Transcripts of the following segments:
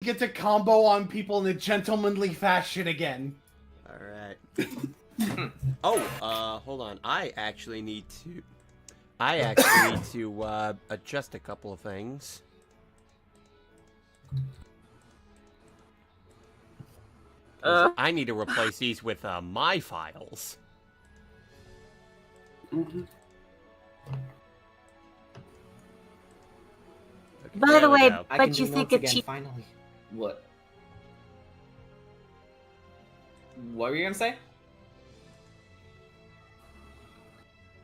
get to combo on people in a gentlemanly fashion again. All right. Hold on. I actually need to adjust a couple of things. I need to replace these with my files. Mm-hmm. Okay, By the way, go. but you think a cheat? Finally. What? What were you gonna say?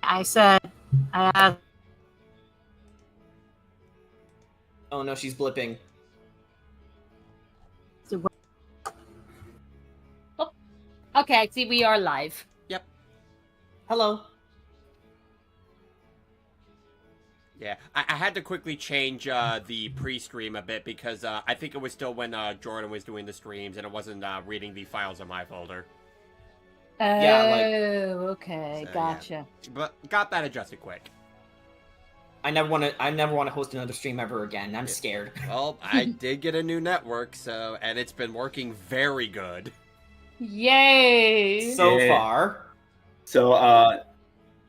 I said, I have. Oh no, she's blipping. Okay, I see we are live. Yep. Hello. Yeah, I had to quickly change the pre-stream a bit because I think it was still when Jordan was doing the streams and it wasn't reading the files in my folder. Okay, So, gotcha. Yeah. But got that adjusted quick. I never want to host another stream ever again. I'm scared. Well, I did get a new network, and it's been working very good. Yay! So far.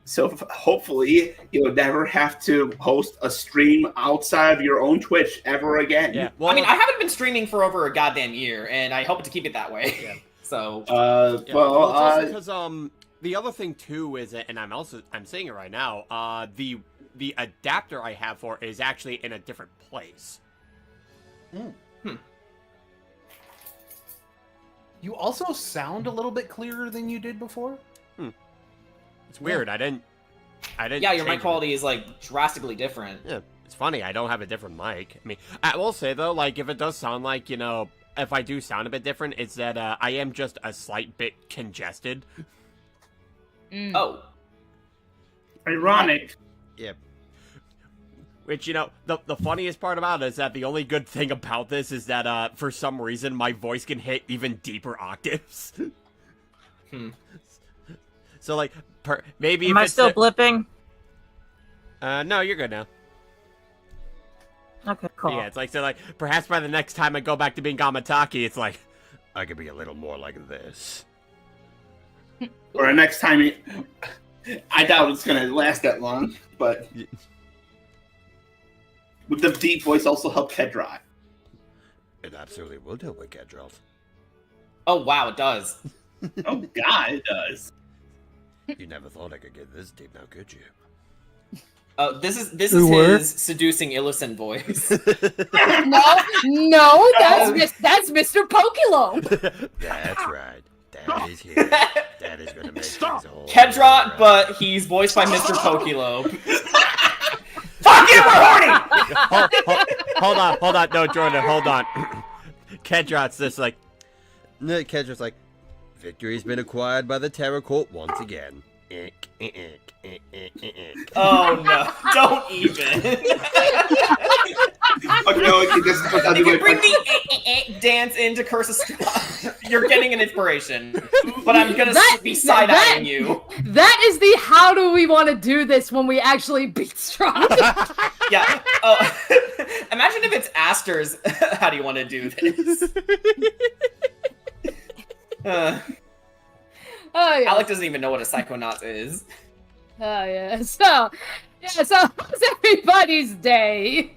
So hopefully you'll never have to host a stream outside of your own Twitch ever again. Yeah. Well, I mean, I haven't been streaming for over a goddamn year, and I hope to keep it that way. Yeah. So. Because the other thing too is, and I'm saying it right now. The adapter I have for it is actually in a different place. You also sound a little bit clearer than you did before. It's weird. I didn't. Yeah, your mic change quality is like drastically different. Yeah, it's funny. I don't have a different mic. I mean, I will say though, like if it does sound like, if I do sound a bit different, it's that I am just a slight bit congested. Oh. Ironic. Yeah. Which, the funniest part about it is that the only good thing about this is that, for some reason, my voice can hit even deeper octaves. So, like, maybe Am I still blipping? No, you're good now. Okay, cool. Yeah, it's like, perhaps by the next time I go back to being Gamataki, it's like, I could be a little more like this. Or next time, I doubt it's going to last that long, but... Would the deep voice also help Kedrot? It absolutely will help with Kedrot. Oh, wow, it does. Oh, God, it does. You never thought I could get this deep now, could you? Oh, this is his seducing Illicent voice. No, that's Mr. Pokelo. That's right. Dad is here. Dad is gonna make things all Kedrot, right. but he's voiced by Mr. Pokelo. Fuck you, we're horny! Hold on, no, Jordan, hold on. Kedrot's just like, Kedrot's like, victory's been acquired by the Terror Court once again. Oh no, don't even. Okay, this is what I'll If do. you bring the dance into Curse of Strahd, you're getting an inspiration. But I'm gonna be side-eyeing you. That is the how do we want to do this when we actually beat Strahd. Yeah. Oh, imagine if it's Aster's. How do you want to do this? Oh, yeah. Alec doesn't even know what a Psychonaut is. Oh, yeah. So how's everybody's day?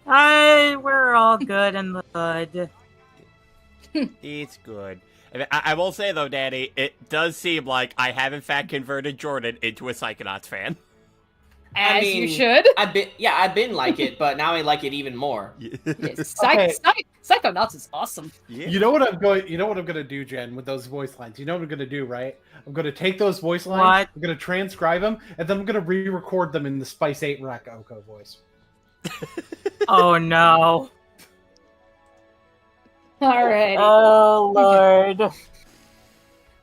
We're all good in the hood. It's good. I will say, though, Daddy, it does seem like I have, in fact, converted Jordan into a Psychonauts fan. As you should. I've been like it, but now I like it even more. Yes, Okay. Psychonauts is awesome. Yeah. You know what I'm gonna do, Jen, with those voice lines. You know what I'm gonna do, right? I'm gonna take those voice lines. What? I'm gonna transcribe them, and then I'm gonna re-record them in the Spice 8 Rack Oko voice. Oh no. Alrighty. Oh lord.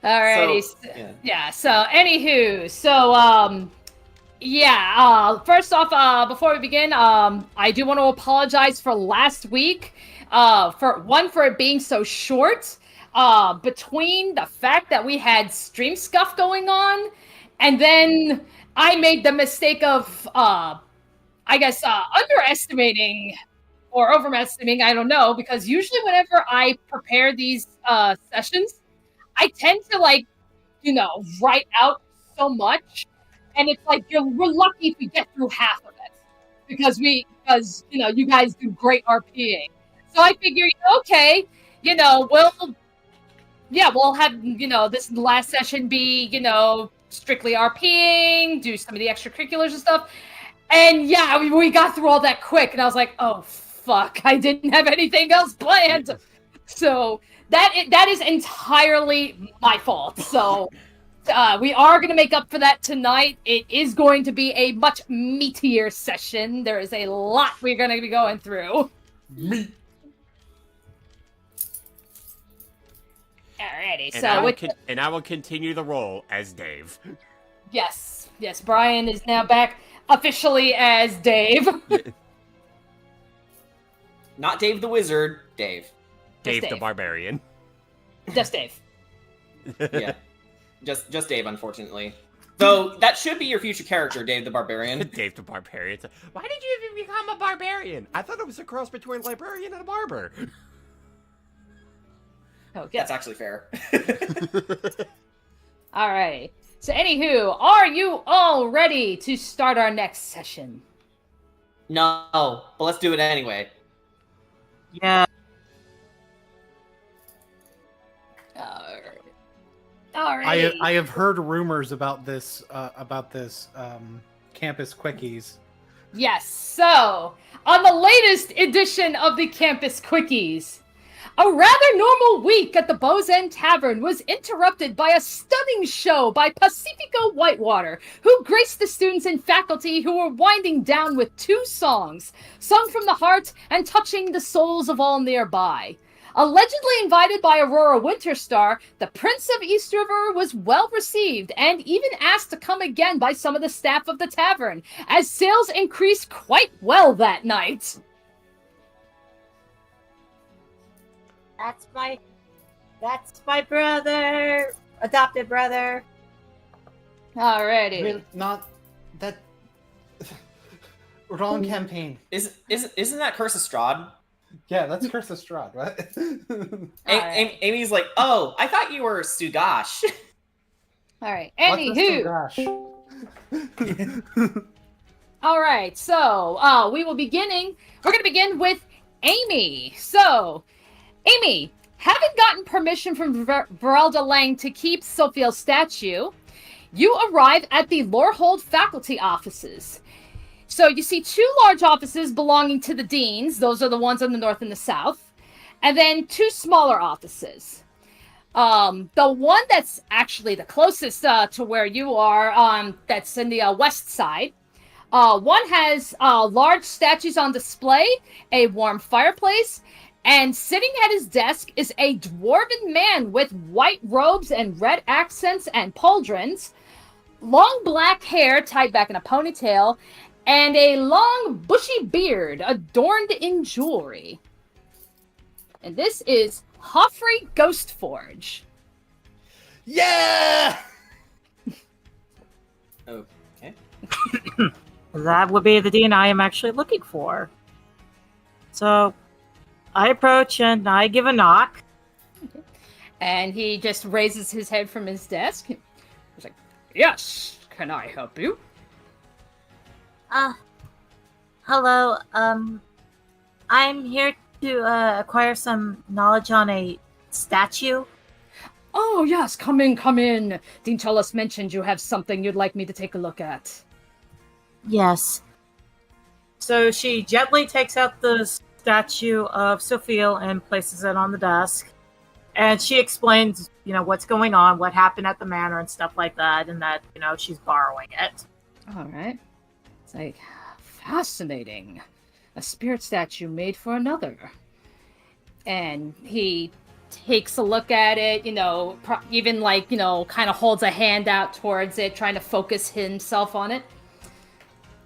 Alrighty. So, Yeah. So, anywho, first off, before we begin, I do want to apologize for last week. For it being so short. Between the fact that we had stream scuff going and then I made the mistake of, underestimating or overestimating, I don't know, because usually whenever I prepare these sessions, I tend to write out so much, and it's like we're lucky if we get through half of it because you guys do great RPing. So I figure, okay, we'll have this last session be strictly RPing, do some of the extracurriculars and stuff. And yeah, we got through all that quick, and I was like, oh fuck, I didn't have anything else planned. So that is entirely my fault. So we are going to make up for that tonight. It is going to be a much meatier session. There is a lot we're going to be going through. Me. Alrighty, and I will continue the role as Dave. Yes, Brian is now back officially as Dave. Not Dave the Wizard, Dave. Dave the Dave. Barbarian. Just Dave. Yeah. Just Dave, unfortunately. Though, that should be your future character, Dave the Barbarian. Dave the Barbarian. Why did you even become a barbarian? I thought it was a cross between a librarian and a barber. Oh, That's actually fair. Alright. So, anywho, are you all ready to start our next session? No, but let's do it anyway. Yeah. Alright. I have heard rumors about this campus quickies. Yes, so, on the latest edition of the Campus Quickies, a rather normal week at the Bow's End Tavern was interrupted by a stunning show by Pacifico Whitewater, who graced the students and faculty who were winding down with 2 songs, sung from the heart and touching the souls of all nearby. Allegedly invited by Aurora Winterstar, the Prince of East River was well received and even asked to come again by some of the staff of the tavern, as sales increased quite well that night. That's my brother, adopted brother. Alrighty. Really, not that wrong campaign. Isn't that Curse of Strahd? Yeah, that's Curse of Strahd, right? Amy's like, oh, I thought you were Sugash. Alright, What's anywho. the Alright, so, we're going to begin with Amy. So, Amy, having gotten permission from Veralda Lang to keep Sophiel's statue, you arrive at the Lorehold faculty offices. So you see 2 large offices belonging to the deans. Those are the ones on the north and the south. And then 2 smaller offices. The one that's actually the closest to where you are, that's in the west side. One has large statues on display, a warm fireplace, and sitting at his desk is a dwarven man with white robes and red accents and pauldrons, long black hair tied back in a ponytail, and a long bushy beard adorned in jewelry. And this is Hoffrey Ghostforge. Yeah! Okay. That would be the dean I am actually looking for. So, I approach and I give a knock. And he just raises his head from his desk. He's like, yes, can I help you? Hello, I'm here to acquire some knowledge on a statue. Oh, yes, come in. Dean Tullis mentioned you have something you'd like me to take a look at. Yes. So she gently takes out the statue of Sophia and places it on the desk. And she explains, what's going on, what happened at the manor and stuff like that, and that, she's borrowing it. All right. It's like, fascinating. A spirit statue made for another. And he takes a look at it, even kind of holds a hand out towards it, trying to focus himself on it.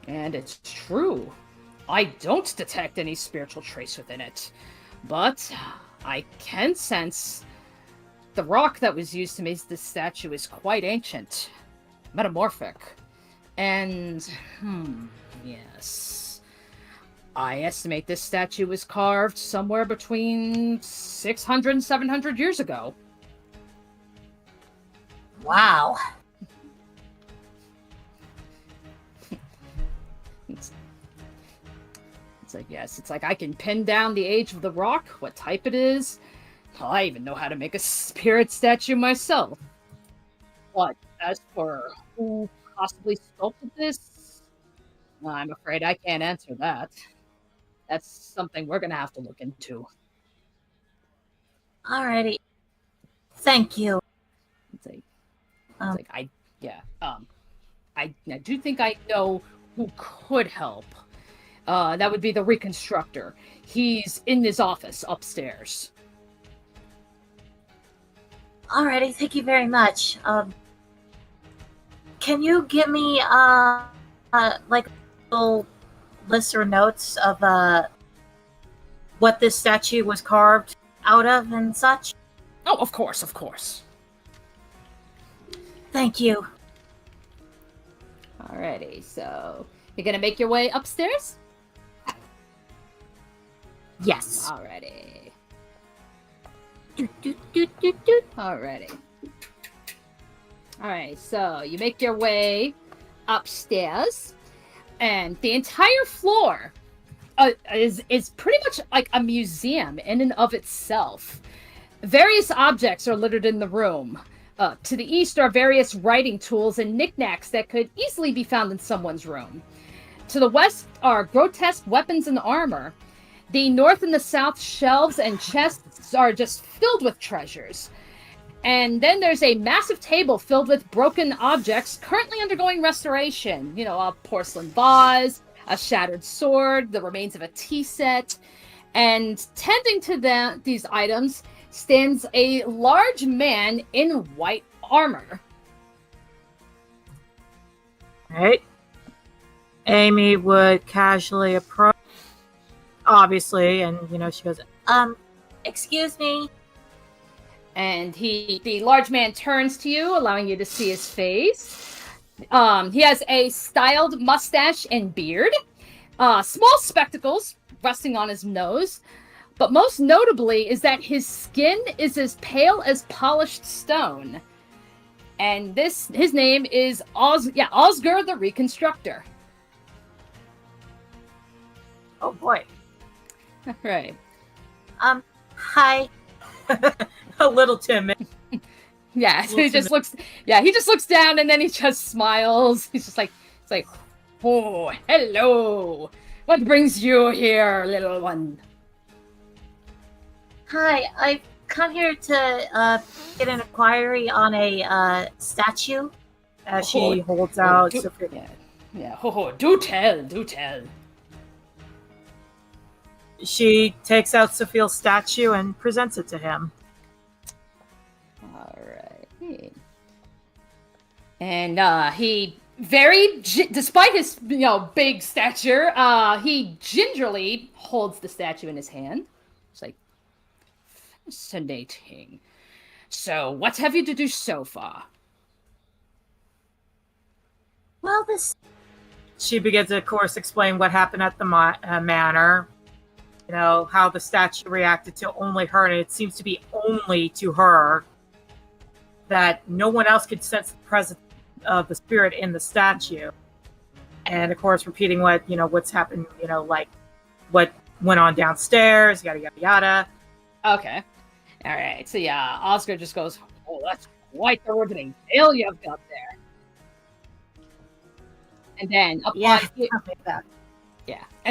And it's true. I don't detect any spiritual trace within it. But I can sense the rock that was used to make this statue is quite ancient. Metamorphic. And, yes. I estimate this statue was carved somewhere between 600 and 700 years ago. Wow. It's like, yes, it's like I can pin down the age of the rock, what type it is. I even know how to make a spirit statue myself. But as for who possibly sculpted this, I'm afraid I can't answer that. That's something we're gonna have to look into. Alrighty. Thank you. It's like, Um, I do think I know who could help. That would be the reconstructor. He's in his office upstairs. Alrighty, thank you very much. Can you give me like a little list or notes of what this statue was carved out of and such? Oh, of course, of course. Thank you. Alrighty, so you're gonna make your way upstairs? Yes. Alrighty. Doot, doot, doot, doot, doot. Alrighty. Alright, so you make your way upstairs, and the entire floor is pretty much like a museum in and of itself. Various objects are littered in the room. To the east are various writing tools and knickknacks that could easily be found in someone's room. To the west are grotesque weapons and armor. The north and the south shelves and chests are just filled with treasures. And then there's a massive table filled with broken objects currently undergoing restoration. You know, a porcelain vase, a shattered sword, the remains of a tea set. And tending to these items stands a large man in white armor. Right. Amy would casually approach, obviously, and she goes, Excuse me. And the large man turns to you, allowing you to see his face. He has a styled mustache and beard, small spectacles resting on his nose, but most notably is that his skin is as pale as polished stone. And his name is Osgur the Reconstructor. oh boy. Right. Hi. A little timid. Yeah, so he just looks down and then he just smiles. He's just like, it's like, oh, hello. What brings you here, little one? Hi, I've come here to get an inquiry on a statue. As she holds out. Yeah. Do tell. She takes out Sophia's statue and presents it to him. All right. And he despite his big stature, he gingerly holds the statue in his hand. It's like, fascinating. So, what have you to do so far? Well, She begins to, of course, explain what happened at the manor. How the statue reacted to only her, and it seems to be only to her, that no one else could sense the presence of the spirit in the statue. And of course, repeating what's happened, like what went on downstairs, yada yada yada. Okay. All right. So yeah, Oscar just goes, "Oh, that's quite the riveting tale you've got there." And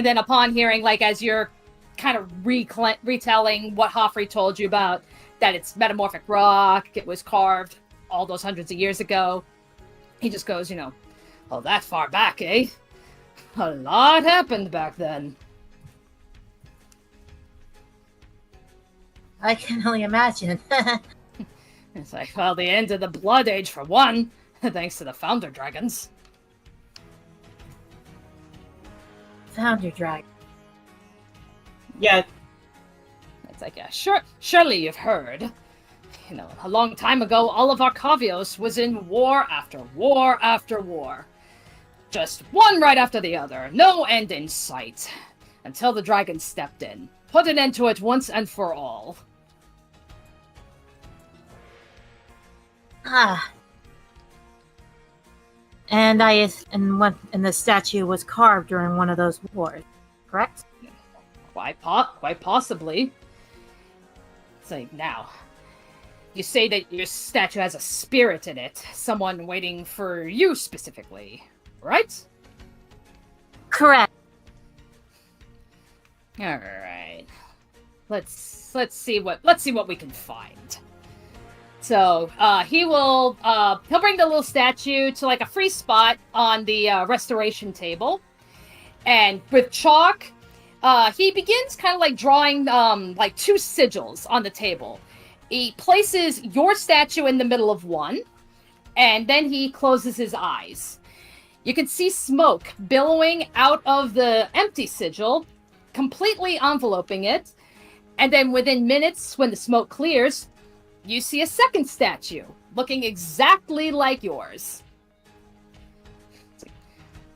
then upon hearing, like, as you're kind of retelling what Hoffrey told you about, that it's metamorphic rock, it was carved all those hundreds of years ago, he just goes, oh, that far back, eh? A lot happened back then. I can only imagine. It's like, well, the end of the Blood Age for one, thanks to the Founder Dragons. Founder Dragon. Yeah. It's like, yeah, surely you've heard. A long time ago, all of Arcavios was in war after war after war. Just one right after the other, no end in sight. until the dragon stepped in. Put an end to it once and for all. Ah. And the statue was carved during one of those wars, correct? Quite possibly. It's like, now, you say that your statue has a spirit in it, someone waiting for you specifically, right? Correct. All right. Let's see what we can find. So he'll bring the little statue to like a free spot on the restoration table, and with chalk, he begins kind of like drawing like 2 sigils on the table. He places your statue in the middle of one, and then he closes his eyes. You can see smoke billowing out of the empty sigil, completely enveloping it, and then within minutes, when the smoke clears, you see a second statue, looking exactly like yours.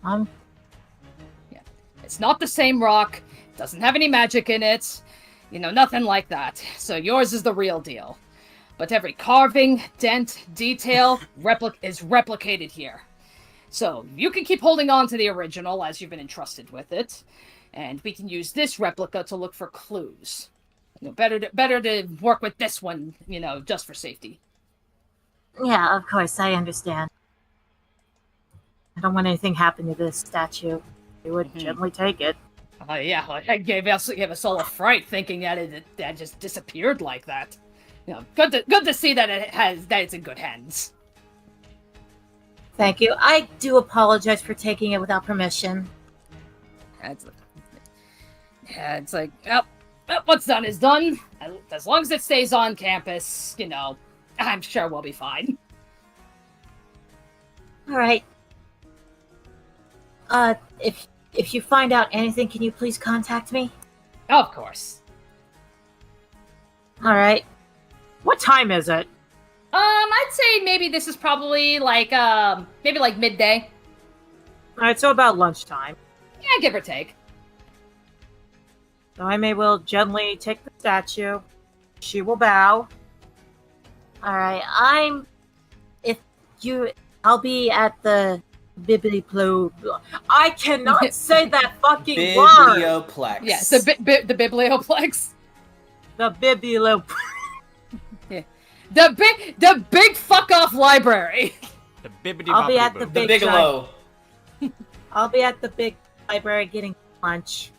Yeah. It's not the same rock, doesn't have any magic in it, nothing like that. So yours is the real deal. But every carving, dent, detail is replicated here. So you can keep holding on to the original as you've been entrusted with it, and we can use this replica to look for clues. Better to work with this one, just for safety. Yeah, of course, I understand. I don't want anything happen to this statue. We would gently take it. Yeah, it gave us all a fright thinking that it just disappeared like that. Good to see that it's in good hands. Thank you. I do apologize for taking it without permission. It's like, what's done is done. As long as it stays on campus, I'm sure we'll be fine. All right. If you find out anything, can you please contact me? Of course. All right. What time is it? I'd say maybe this is probably like midday. All right, so about lunchtime. Yeah, give or take. So I will gently take the statue. She will bow. All right. I'll be at the bibliplo. I cannot say that fucking word. Biblioplex. Yes, the biblioplex. The biblio. The big fuck off library. The bibbidi I'll be at bobbidi the boo. The big Bigelow. I'll be at the big library getting lunch.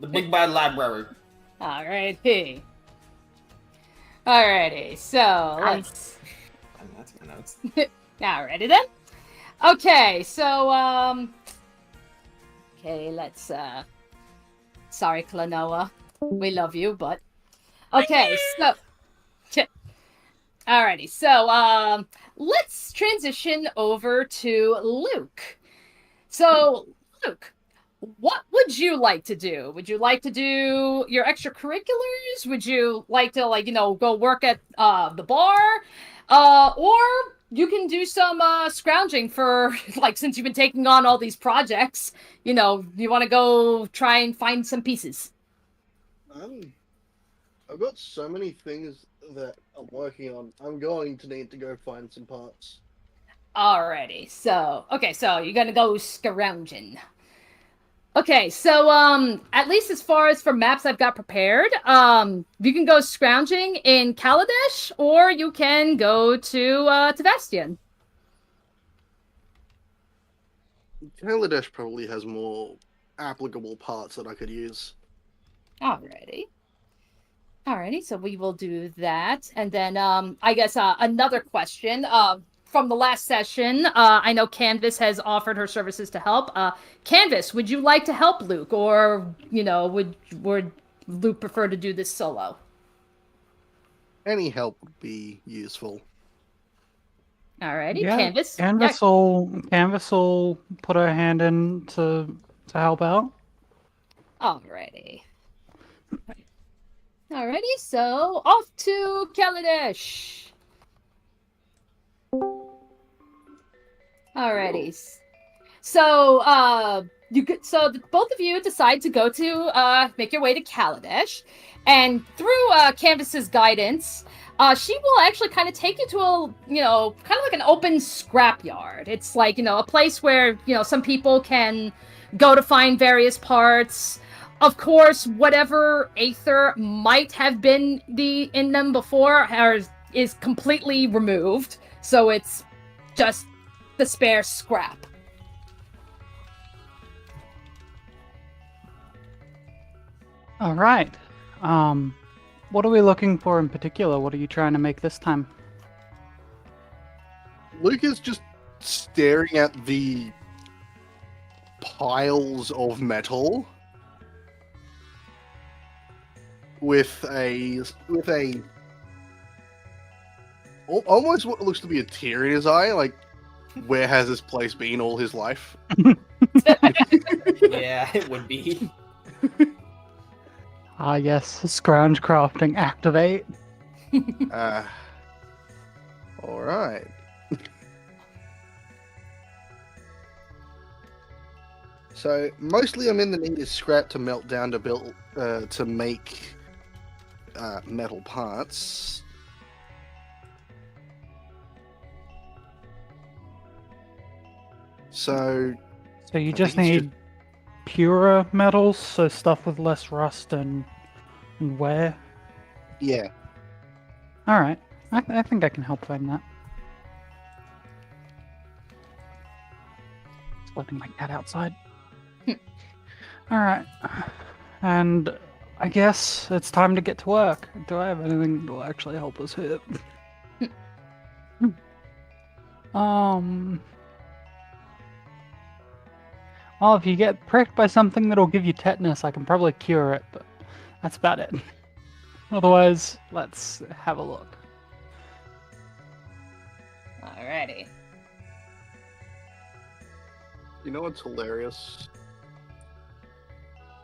The Big Bad Library. Alrighty. So let's. That's my notes. Alrighty then. Okay, so okay, let's sorry, Klonoa. We love you, but okay, so alrighty, so let's transition over to Luke. So, Luke, what would you like to do? Would you like to do your extracurriculars? Would you like to, go work at the bar? Or you can do some scrounging for, since you've been taking on all these projects, you want to go try and find some pieces. I've got so many things that I'm working on. I'm going to need to go find some parts. Alrighty, so you're gonna go scrounging. Okay, so at least as far as for maps I've got prepared, you can go scrounging in Kaladesh, or you can go to Tavestian. Kaladesh probably has more applicable parts that I could use. Alrighty, so we will do that, and then I guess another question. From the last session, I know Canvas has offered her services to help. Canvas, would you like to help Luke, or would Luke prefer to do this solo? Any help would be useful. Alrighty, Yeah, Canvas. Canvas will put her hand in to help out. Alrighty, so off to Kaladesh. Alrighty. So, both of you decide to go to make your way to Kaladesh, and through Canvas's guidance, she will actually kind of take you to a kind of like an open scrapyard. It's like a place where some people can go to find various parts. Of course, whatever aether might have been in them before is completely removed, so it's just the spare scrap. All right. What are we looking for in particular? What are you trying to make this time? Luke is just staring at the piles of metal with almost what looks to be a tear in his eye, like, where has this place been all his life? Yeah, it would be. Ah, yes, scrounge crafting activate. All right. So mostly I'm in the need of scrap to melt down to build to make metal parts. So you I just think it's need purer metals, so stuff with less rust and wear. yeah. All right, I think I can help find that. Just letting my cat outside. All right, and I guess it's time to get to work. Do I have anything that will actually help us here? Well, if you get pricked by something that'll give you tetanus, I can probably cure it, but that's about it. Otherwise, let's have a look. Alrighty. You know what's hilarious?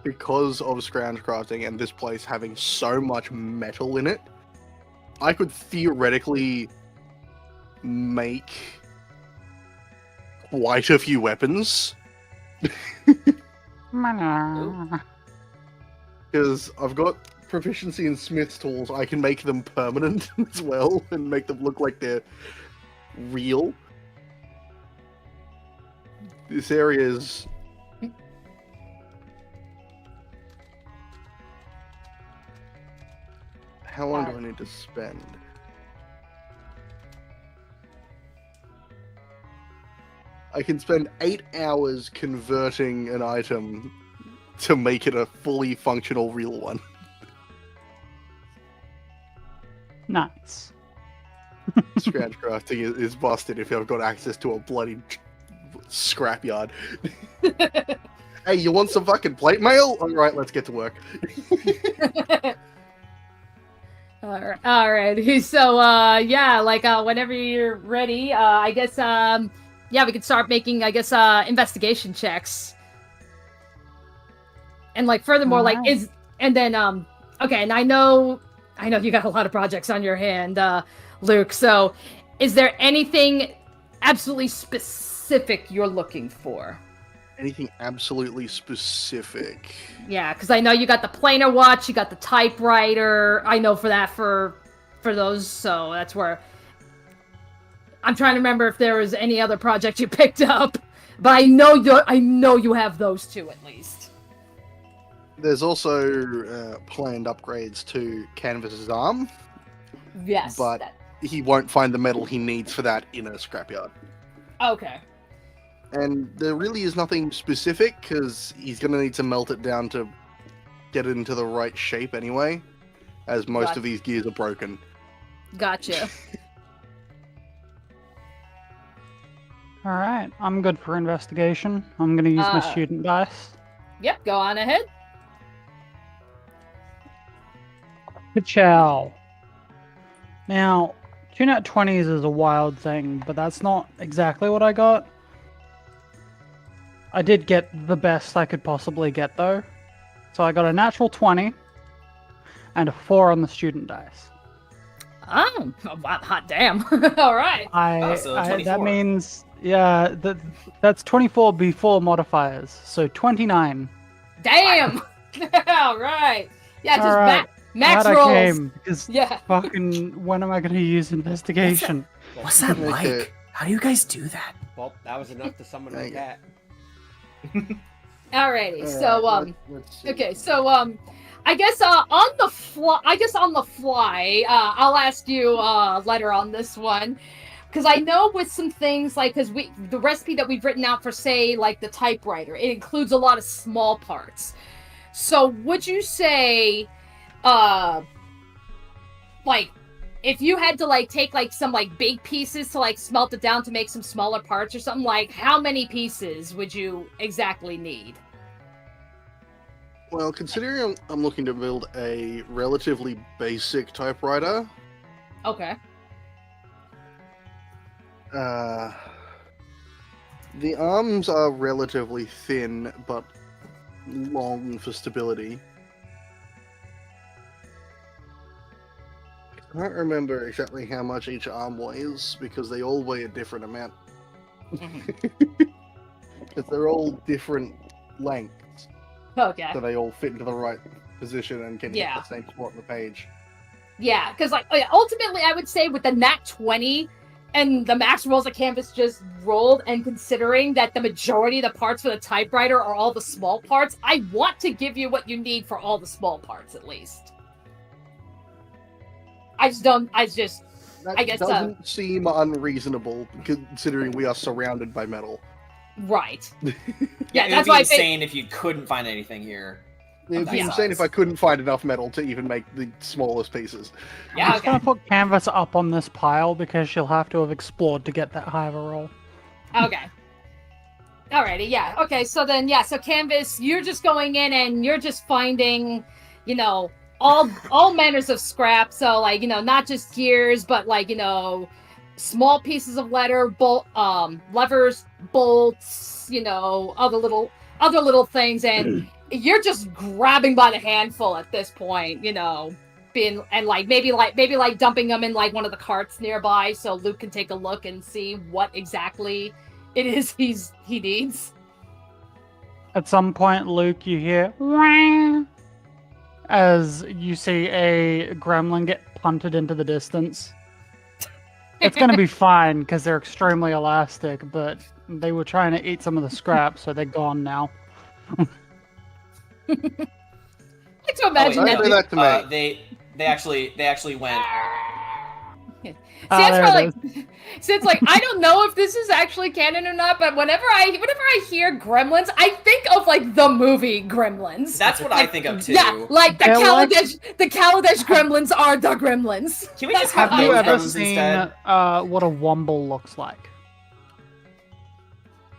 Because of scrounge crafting and this place having so much metal in it, I could theoretically make quite a few weapons. Because I've got proficiency in smith's tools, I can make them permanent as well and make them look like they're real. This area is... How long do I need to spend? I can spend 8 hours converting an item to make it a fully functional real one. Nice. Scrounge crafting is busted if I've got access to a bloody scrapyard. Hey, you want some fucking plate mail? Alright, let's get to work. Alright, so, whenever you're ready, I guess, we can start making, investigation checks. And, furthermore, Alright. and I know you got a lot of projects on your hand, Luke, so is there anything absolutely specific you're looking for? Anything absolutely specific? Yeah, because I know you got the planer watch, you got the typewriter. I know for those, so that's where I'm trying to remember if there was any other project you picked up. But I know you have those two at least. There's also planned upgrades to Canvas's arm. Yes. But he won't find the metal he needs for that in a scrapyard. Okay. And there really is nothing specific, because he's going to need to melt it down to get it into the right shape anyway, as most of these gears are broken. Gotcha. Alright, I'm good for investigation. I'm gonna use my student dice. Yep, go on ahead. Ka-chow. Now, 2 nat 20s is a wild thing, but that's not exactly what I got. I did get the best I could possibly get, though. So I got a natural 20 and a 4 on the student dice. Oh, hot damn. All right. So 24. That means Yeah, that's 24 before modifiers, so 29. Damn! All right. Yeah, just Alright, max glad rolls. I came, because Yeah. fucking when am I going to use investigation? What's that Okay. like? How do you guys do that? Well, that was enough to summon a cat. Alrighty. Alright, So let's see. okay. So I guess on the fly. I'll ask you Letter on this one. Because I know with some things like the recipe that we've written out for, say, like the typewriter, it includes a lot of small parts. So would you say, like, if you had to like take like some like big pieces to like smelt it down to make some smaller parts or something, like how many pieces would you exactly need? Well, considering I'm looking to build a relatively basic typewriter, Okay. the arms are relatively thin but long for stability. I can't remember exactly how much each arm weighs because they all weigh a different amount. Because they're all different lengths, Okay. so they all fit into the right position and can Yeah. hit the same spot on the page. Yeah, because like ultimately, I would say with the nat 20 and the max rolls that Canvas just rolled, and considering that the majority of the parts for the typewriter are all the small parts, I want to give you what you need for all the small parts at least. I just don't. That I guess, doesn't seem unreasonable considering we are surrounded by metal. Right. Yeah, Yeah, it that's would why be I think. insane if you couldn't find anything here. It would be Yeah. insane if I couldn't find enough metal to even make the smallest pieces. I'm Yeah. just Okay. going to put Canvas up on this pile because she'll have to have explored to get that high of a roll. Okay. Alrighty. Yeah. Okay. So then, yeah. So Canvas, you're just going in and you're just finding, all manners of scrap. So like, not just gears, but like, small pieces of letter, levers, bolts, other little things, and you're just grabbing by the handful at this point, being and like maybe dumping them in like one of the carts nearby so Luke can take a look and see what exactly it is he needs. At some point, Luke, you hear "Wah," as you see a gremlin get punted into the distance. It's going to be fine because they're extremely elastic, but they were trying to eat some of the scraps, so they're gone now. I like to imagine Don't do that to me. They actually went. See, it's like I don't know if this is actually canon or not, but whenever I hear gremlins, I think of like the movie Gremlins. That's what I think of too. Yeah, like the Kaladesh gremlins are the gremlins. Can we That's just have how Have you I- those ever gremlins seen instead? what a womble looks like?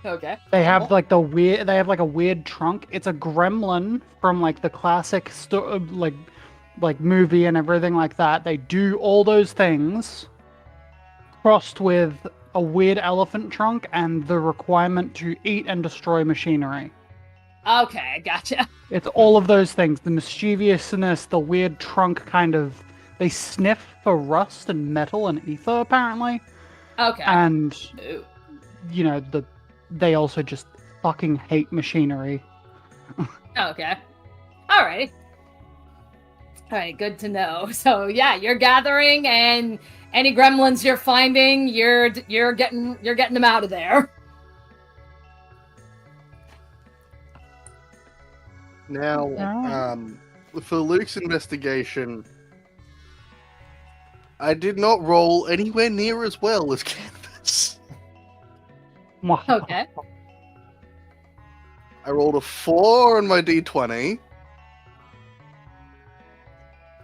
Okay. They have like a weird trunk. It's a gremlin from like the classic like movie and everything like that. They do all those things crossed with a weird elephant trunk and the requirement to eat and destroy machinery. Okay, gotcha. It's all of those things. The mischievousness, the weird trunk kind of... They sniff for rust and metal and ether, apparently. Okay. And, Ooh. they also just fucking hate machinery. Okay. Alright. Alright, good to know. So yeah, you're gathering, and any gremlins you're finding, you're getting them out of there. Now, for Luke's investigation, I did not roll anywhere near as well as Canvas. Okay. I rolled a 4 on my d20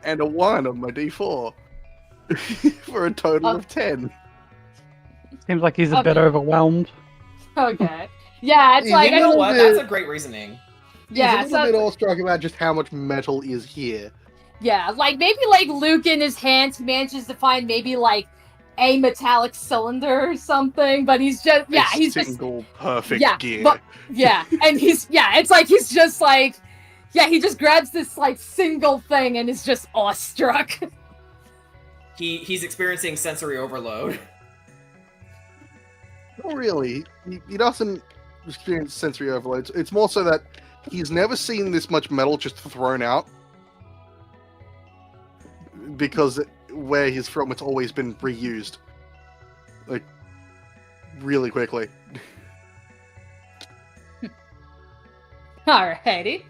and a 1 on my d4 for a total of 10. Seems like he's a bit overwhelmed. Okay. Yeah, it's You like You know know what? the- That's a great reasoning. yeah, He's a little bit awestruck about just how much metal is here. yeah, like maybe like Luke in his hands manages to find maybe like a metallic cylinder or something, but he's just he's just single perfect gear. But yeah, and it's like he's just like he just grabs this like single thing and is just awestruck. He's experiencing sensory overload. Not really. He doesn't experience sensory overloads. It's more so that he's never seen this much metal just thrown out. Because where he's from, it's always been reused. Like, really quickly. Alrighty.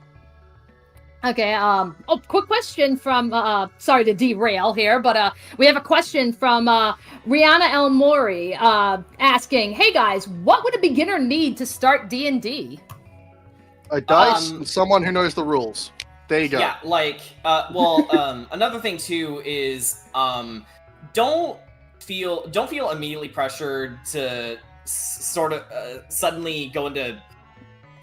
Okay, quick question from, sorry to derail here, but, we have a question from, Rihanna El Mori, asking, hey guys, what would a beginner need to start D&D? A dice and someone who knows the rules. There you go. Yeah, like, another thing too is, don't feel immediately pressured to sort of suddenly go into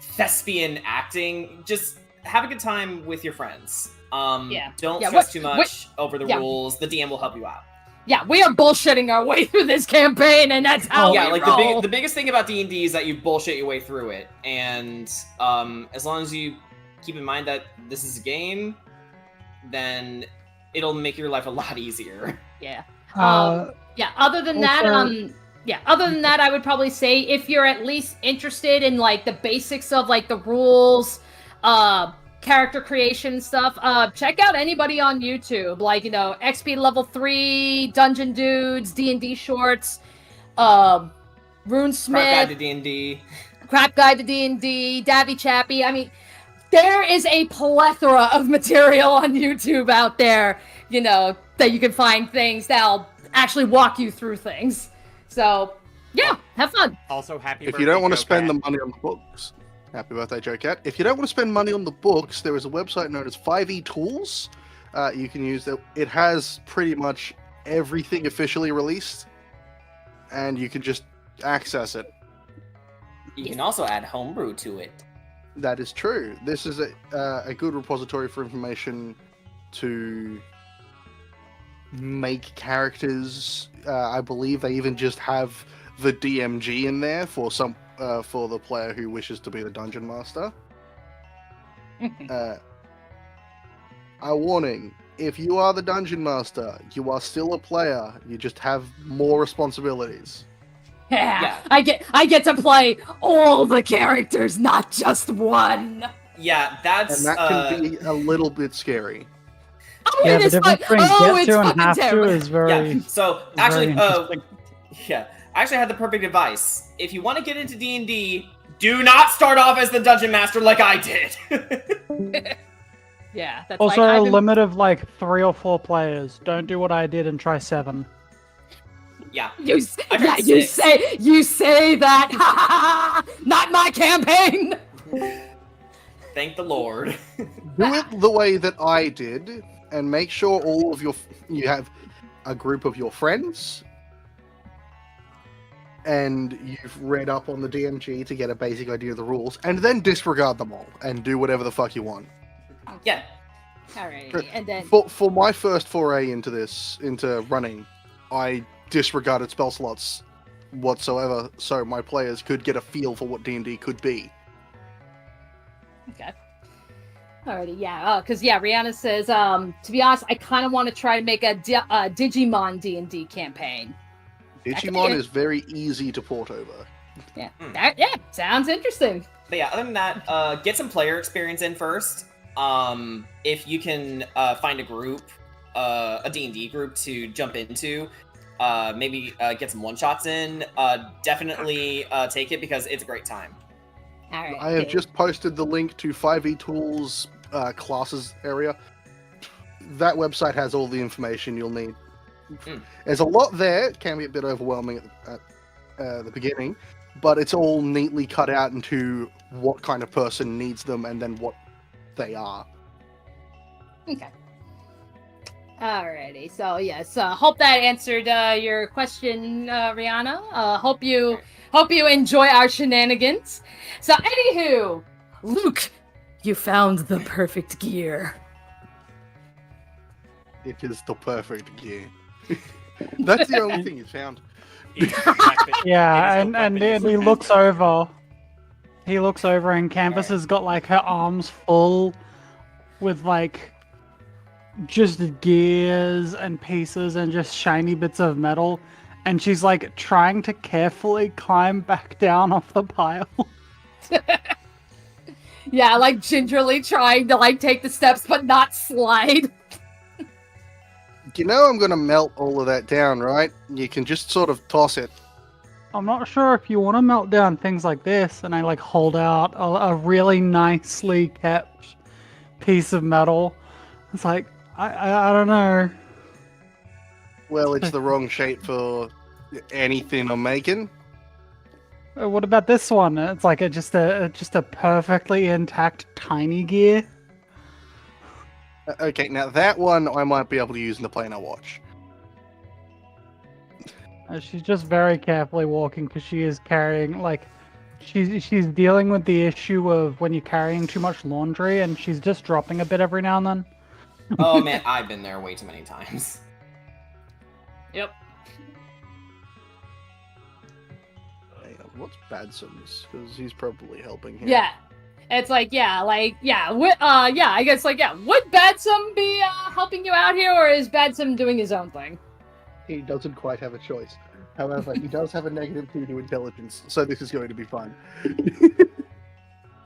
thespian acting. Just have a good time with your friends. Don't stress too much over the rules. The DM will help you out. Yeah, we are bullshitting our way through this campaign, and that's how we roll. The biggest thing about D&D is that you bullshit your way through it, and as long as you keep in mind that this is a game, then it'll make your life a lot easier. Yeah. Other than that, I would probably say if you're at least interested in like the basics of like the rules, character creation stuff, check out anybody on YouTube, like, you know, XP level 3, Dungeon Dudes, D&D shorts, RuneSmith, Crap Guide to D&D, Davy Chappie. I mean, there is a plethora of material on YouTube out there, you know, that you can find things that'll actually walk you through things. So, yeah, have fun. Also, if you don't want to spend the money on the books, happy birthday, Joe Cat. If you don't want to spend money on the books, there is a website known as 5e Tools. You can use that. It has pretty much everything officially released, and you can just access it. You can also add homebrew to it. That is true. This is a good repository for information to make characters. I believe they even just have the DMG in there for the player who wishes to be the dungeon master. A warning: if you are the dungeon master, you are still a player. You just have more responsibilities. Yeah. I get to play all the characters, not just one. Yeah, that's... And that can be a little bit scary. Yeah, the difference between get to and have to is very... Yeah, so, actually, I actually had the perfect advice. If you want to get into D&D, do not start off as the dungeon master like I did. Yeah, that's also like... a limit of like 3 or 4 players. Don't do what I did and try 7. Yeah. You say that. Not my campaign. Thank the Lord. Do it the way that I did, and make sure you have a group of your friends, and you've read up on the DMG to get a basic idea of the rules, and then disregard them all and do whatever the fuck you want. Yeah. Alrighty, and then for my first foray into running, I disregarded spell slots whatsoever, so my players could get a feel for what D&D could be. Okay. Alrighty, yeah, because Rihanna says, to be honest, I kind of want to try to make a Digimon D&D campaign. Digimon is very easy to port over. Yeah, sounds interesting. But yeah, other than that, get some player experience in first. If you can find a group, a D&D group to jump into, maybe get some one-shots in, definitely take it because it's a great time. All right, I have just posted the link to 5e Tools classes area. That website has all the information you'll need. There's a lot there. It can be a bit overwhelming at the beginning, but it's all neatly cut out into what kind of person needs them and then what they are. Okay. Alrighty, so yes, hope that answered your question, Rihanna. Hope you enjoy our shenanigans. So, anywho, Luke, you found the perfect gear. It is the perfect gear. That's the only thing he's found. Yeah, and then he looks over. He looks over, and Canvas has got like her arms full with like just gears and pieces and just shiny bits of metal, and she's like trying to carefully climb back down off the pile. Yeah, like gingerly trying to like take the steps but not slide. You know I'm going to melt all of that down, right? You can just sort of toss it. I'm not sure if you want to melt down things like this, and I like hold out a really nicely kept piece of metal. It's like, I don't know. Well, it's the wrong shape for anything I'm making. What about this one? It's like just a perfectly intact tiny gear. Okay, now that one I might be able to use in the plane I watch. She's just very carefully walking because she is carrying like she's dealing with the issue of when you're carrying too much laundry, and she's just dropping a bit every now and then. Oh man, I've been there way too many times. Yep. What's Badsum's? Because he's probably helping him. Yeah. It's like, I guess like, would Badsum be helping you out here, or is Badsum doing his own thing? He doesn't quite have a choice. However, he does have a -2 to intelligence, so this is going to be fun.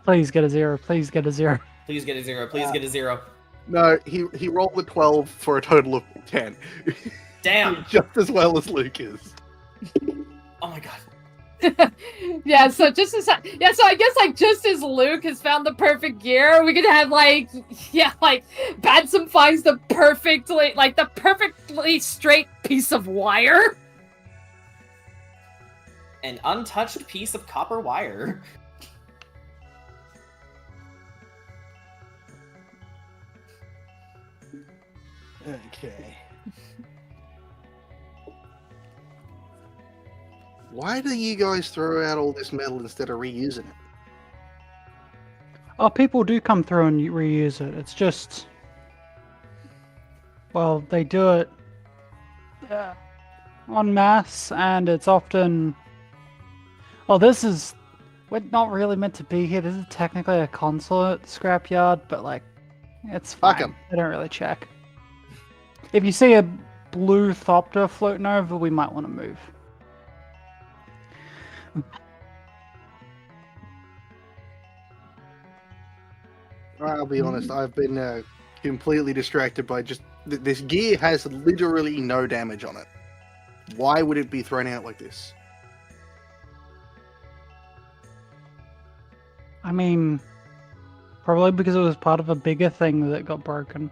Please get a 0. Please get a 0. Please get a 0. Please get a 0. No, he rolled a 12 for a total of 10. Damn. Just as well as Luke is. Oh my god. Yeah, so I guess like just as Luke has found the perfect gear, we could have like Badsum finds the perfectly straight piece of wire. An untouched piece of copper wire. Okay. Why do you guys throw out all this metal instead of reusing it? Oh, people do come through and reuse it. It's just, well, they do it en masse, and it's often. Oh, we're not really meant to be here. This is technically a consulate scrapyard, but like, it's Fuck fine. 'em. They don't really check. If you see a blue thopter floating over, we might want to move. I'll be honest, I've been completely distracted by just... this gear has literally no damage on it. Why would it be thrown out like this? I mean, probably because it was part of a bigger thing that got broken.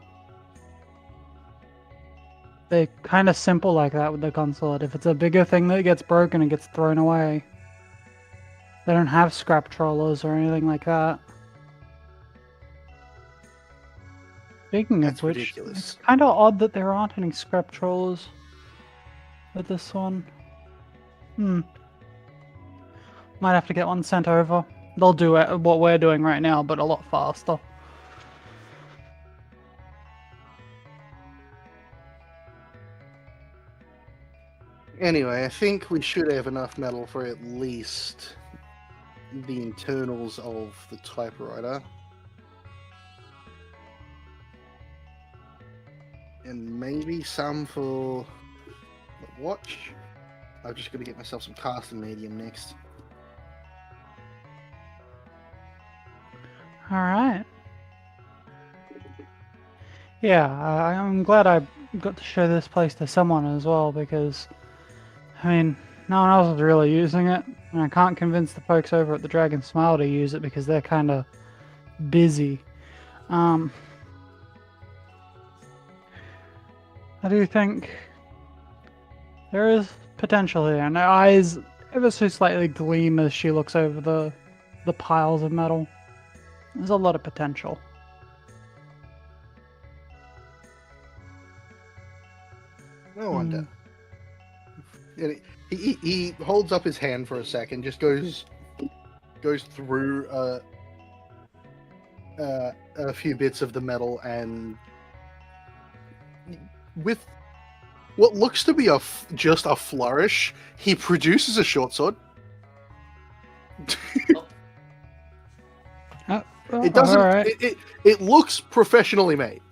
They're kind of simple like that with the consulate. If it's a bigger thing that gets broken, it gets thrown away. They don't have scrap trollers or anything like that. Speaking That's of which, ridiculous. it's kind of odd that there aren't any scrap trollers with this one. Might have to get one sent over. They'll do what we're doing right now, but a lot faster. Anyway, I think we should have enough metal for at least the internals of the typewriter. And maybe some for the watch. I'm just going to get myself some casting medium next. Alright. Yeah, I'm glad I got to show this place to someone as well, because, I mean, no one else is really using it, and I can't convince the folks over at the Dragon Smile to use it because they're kind of busy. I do think there is potential here, and her eyes ever so slightly gleam as she looks over the piles of metal. There's a lot of potential. No wonder. And he holds up his hand for a second, just goes through a few bits of the metal, and with what looks to be just a flourish, he produces a short sword. It doesn't. Alright. It looks professionally made.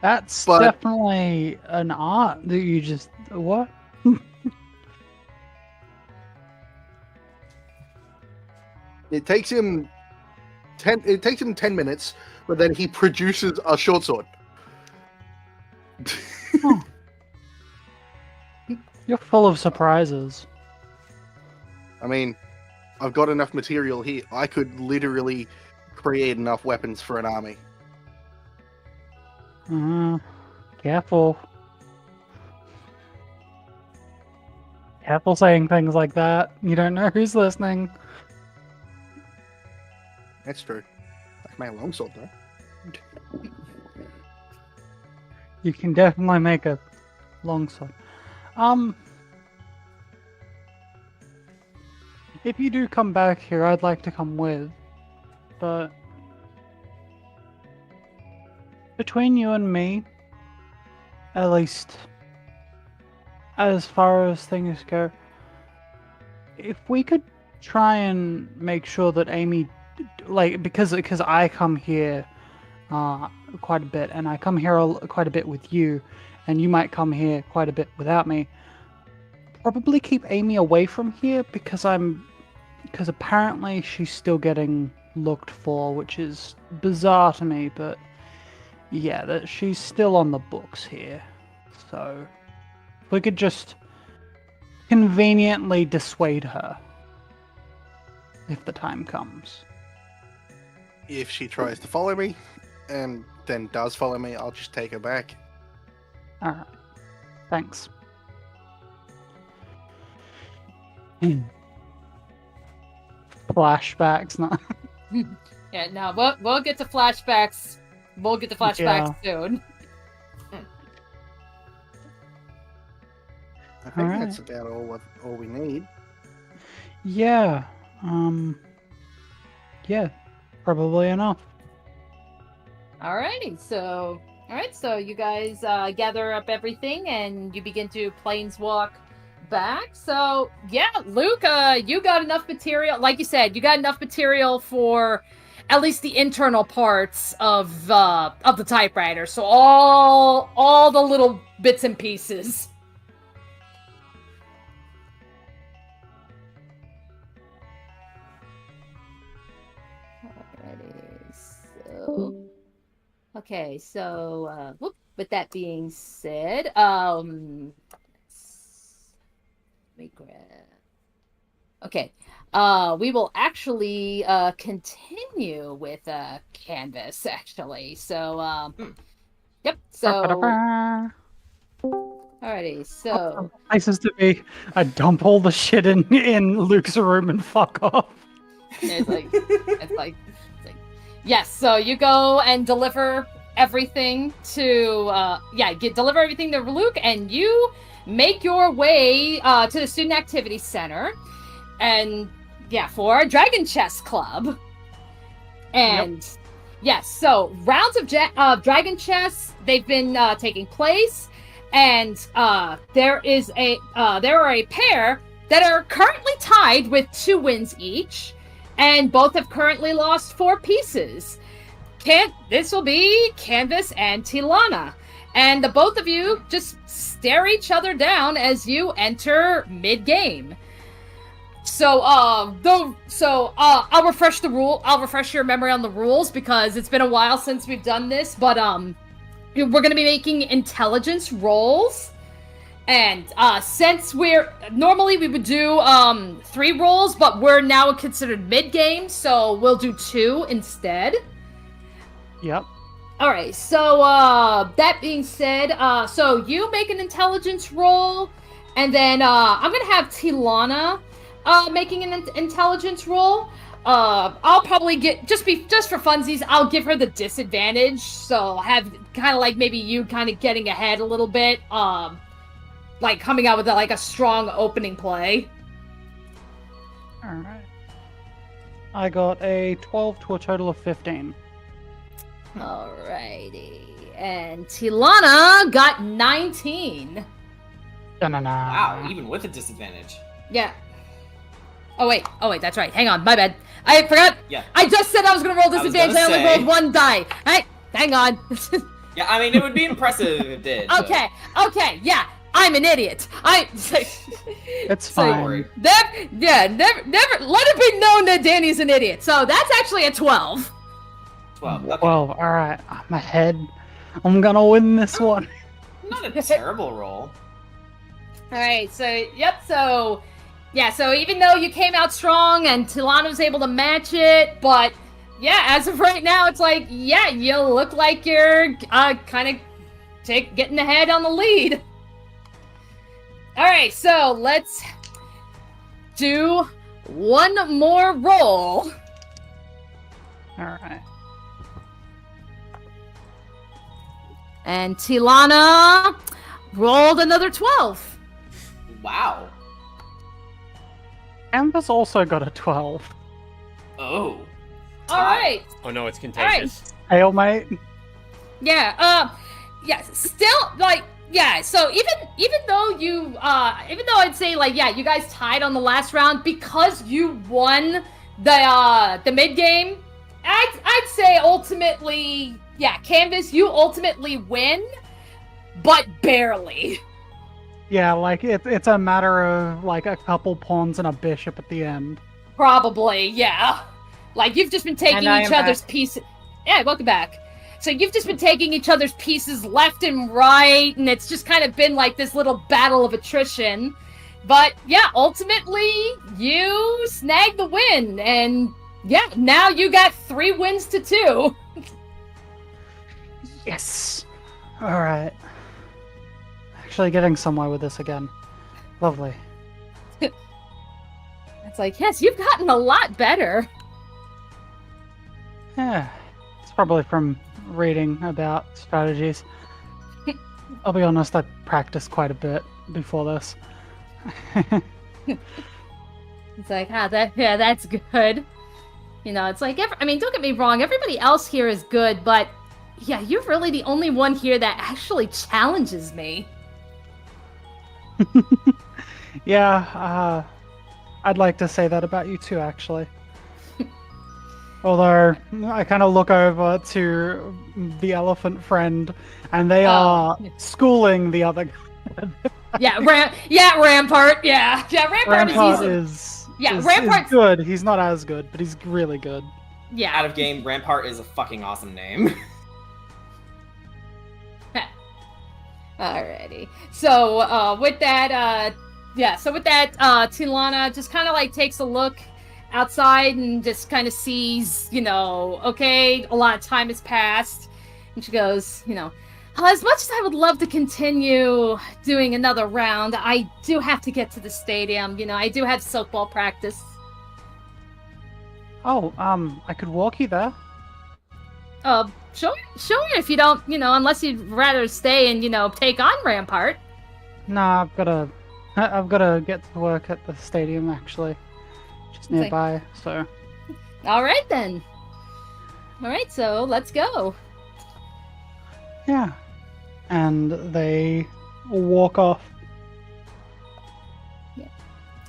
That's But- definitely an art that you just... What? It takes him 10 minutes, but then he produces a short sword. You're full of surprises. I mean, I've got enough material here. I could literally create enough weapons for an army. Careful. Careful saying things like that. You don't know who's listening. That's true. Like my longsword, though. You can definitely make a longsword. If you do come back here, I'd like to come with. But between you and me, at least as far as things go, if we could try and make sure that Amy, like, because I come here quite a bit, and I come here quite a bit with you, and you might come here quite a bit without me. Probably keep Amy away from here because apparently she's still getting looked for, which is bizarre to me, but yeah, that she's still on the books here. So if we could just conveniently dissuade her if the time comes. If she tries to follow me, and then does follow me, I'll just take her back. Alright. Thanks. Flashbacks, not. Yeah, no, we'll get to flashbacks. We'll get to flashbacks soon. I think that's about all we need. Yeah. Yeah. Probably enough. Alrighty, so you guys gather up everything and you begin to planeswalk back. So yeah, Luke, you got enough material. Like you said, you got enough material for at least the internal parts of the typewriter. So all the little bits and pieces. Alrighty, so. Okay, so with that being said, okay, we will actually continue with Canvas actually. So yep. So alrighty, so places to be. I dump all the shit in Luke's room and fuck off. It's like yes, so you go and deliver everything to deliver everything to Luke, and you make your way to the Student Activity Center, and for a Dragon Chess Club. And yes, so rounds of Dragon Chess, they've been taking place, and there are a pair that are currently tied with 2 wins each. And both have currently lost 4 pieces. This will be Canvas and Tilana. And the both of you just stare each other down as you enter mid-game. So, I'll refresh the rule. I'll refresh your memory on the rules because it's been a while since we've done this. But we're going to be making intelligence rolls. And since normally we would do 3 rolls, but we're now considered mid-game, so we'll do 2 instead. Yep. Alright, so that being said, so you make an intelligence roll, and then I'm gonna have Tilana making an intelligence roll. I'll probably just for funsies, I'll give her the disadvantage, so I'll have kind of like maybe you kind of getting ahead a little bit, like coming out with a strong opening play. Alright. I got a 12 to a total of 15. Alrighty. And Tilana got 19. Wow, even with a disadvantage. Yeah. Oh wait, that's right. Hang on, my bad. I forgot. Yeah. I just said I was gonna roll disadvantage. I only rolled 1 die. Hey, hang on. Yeah, I mean, it would be impressive if it did. Okay, yeah. I'm an idiot. It's So- fine. Never let it be known that Danny's an idiot. So that's actually a 12. 12. Okay. Well, all right. I'm ahead. I'm gonna win this one. Not a terrible roll. All right, so so even though you came out strong and Tilana was able to match it, but yeah, as of right now, it's like you look like you're kind of getting ahead on the lead. All right, so let's do one more roll. All right. And Tilana rolled another 12. Wow. Amber's also got a 12. Oh. All right. Oh no, it's contagious. Hail, mate. Yeah, still, like, so even though you, even though I'd say, like, you guys tied on the last round, because you won the mid-game, I'd say ultimately, Canvas, you ultimately win, but barely. Yeah, like it's a matter of like a couple pawns and a bishop at the end. Probably, yeah. Like, you've just been taking And I each am other's pieces. Yeah, welcome back. So you've just been taking each other's pieces left and right, and it's just kind of been like this little battle of attrition. But yeah, ultimately, you snagged the win, and now you got 3 wins to 2. Yes. All right. Actually getting somewhere with this again. Lovely. It's like, yes, you've gotten a lot better. Yeah. It's probably from reading about strategies. I'll be honest, I practiced quite a bit before this. It's like, that's good. You know, it's like, I mean, don't get me wrong, everybody else here is good, but you're really the only one here that actually challenges me. Yeah, I'd like to say that about you too, actually. Although, I kind of look over to the elephant friend, and they are schooling the other guy. Rampart. Rampart Rampart is is good. He's not as good, but he's really good. Yeah. Out of game, Rampart is a fucking awesome name. Alrighty. So, with that, Tilana just kind of like takes a look outside and just kind of sees, okay, a lot of time has passed. And she goes, as much as I would love to continue doing another round, I do have to get to the stadium. I do have softball practice. Oh, I could walk you there. Sure, if you don't, unless you'd rather stay and, take on Rampart. Nah, I've gotta get to work at the stadium, actually. Just nearby, so. Alright then. Alright, so let's go. Yeah. And they walk off. Yeah.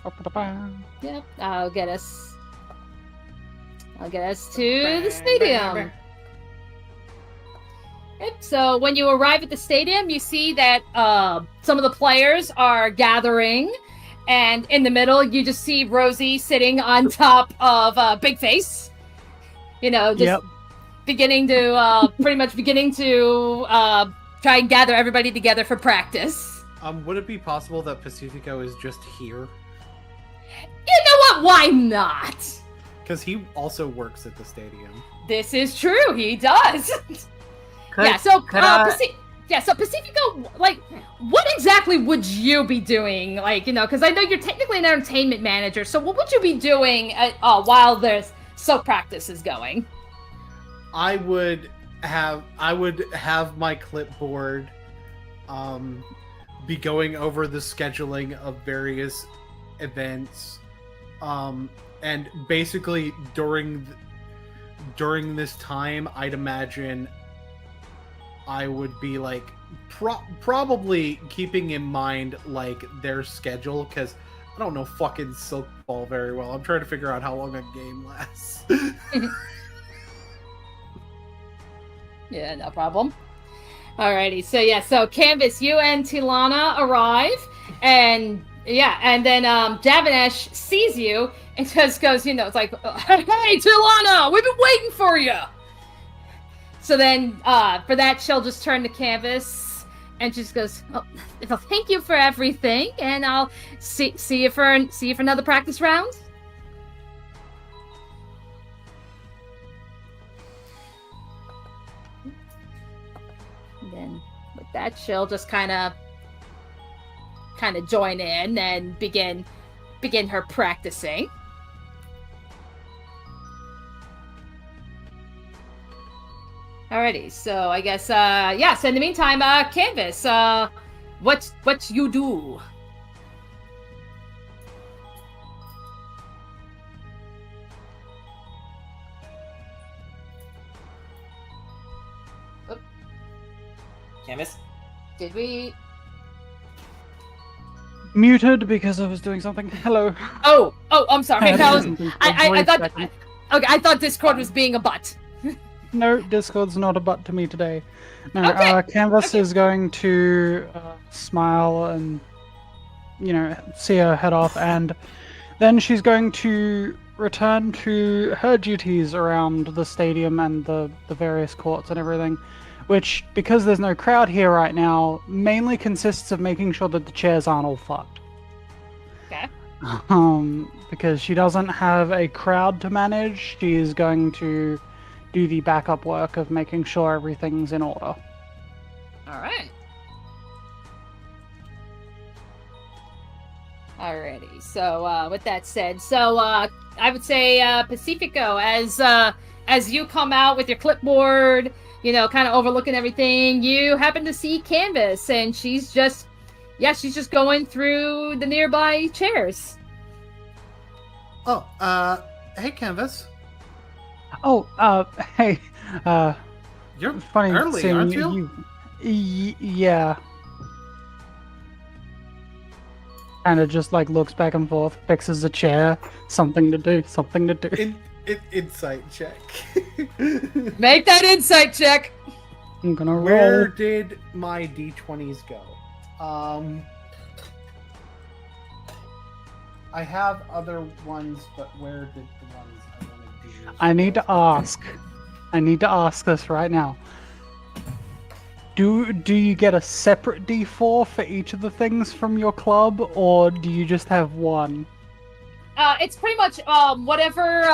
Ba-ba-da-ba. Yep, I'll get us to the stadium. Yep, so when you arrive at the stadium, you see that some of the players are gathering, and in the middle, you just see Rosie sitting on top of Big Face. Beginning to try and gather everybody together for practice. Would it be possible that Pacifico is just here? You know what? Why not? Because he also works at the stadium. This is true. He does. So Pacifico, like, what exactly would you be doing? Like, because I know you're technically an entertainment manager. So what would you be doing while there's soap practice is going? I would have my clipboard be going over the scheduling of various events, and basically during this time, I'd imagine I would be like probably keeping in mind like their schedule, because I don't know fucking softball very well. I'm trying to figure out how long a game lasts. Yeah, no problem. Alrighty, so Canvas, you and Tilana arrive, and then Davinesh sees you and just goes, it's like, hey, Tilana, we've been waiting for you. So then, for that, she'll just turn to Canvas and just goes, well, thank you for everything, and I'll see you for another practice round. Then with that, she'll just kind of join in and begin her practicing. Alrighty, so I guess so in the meantime, Canvas, what you do? Canvas? Did we? Muted because I was doing something. Hello. Oh, I'm sorry. I I thought Discord was being a butt. No, Discord's not a butt to me today. No, Okay. Canvas is going to smile and, see her head off, and then she's going to return to her duties around the stadium and the various courts and everything, which, because there's no crowd here right now, mainly consists of making sure that the chairs aren't all fucked. Okay. Because she doesn't have a crowd to manage, she is going to do the backup work of making sure everything's in order. Alright. Alrighty, so with that said, I would say Pacifico, as you come out with your clipboard, kind of overlooking everything, you happen to see Canvas, and she's just going through the nearby chairs. Oh, hey, Canvas. Oh, hey, You're funny early, seeing aren't you? Yeah. Kind of just looks back and forth, fixes a chair, something to do. Insight check. Make that insight check. I'm gonna roll. Where did my d20s go? I have other ones, but where did the ones I wanted to use? I need to ask. I need to ask this right now. Do you get a separate D4 for each of the things from your club, or do you just have one? It's pretty much whatever,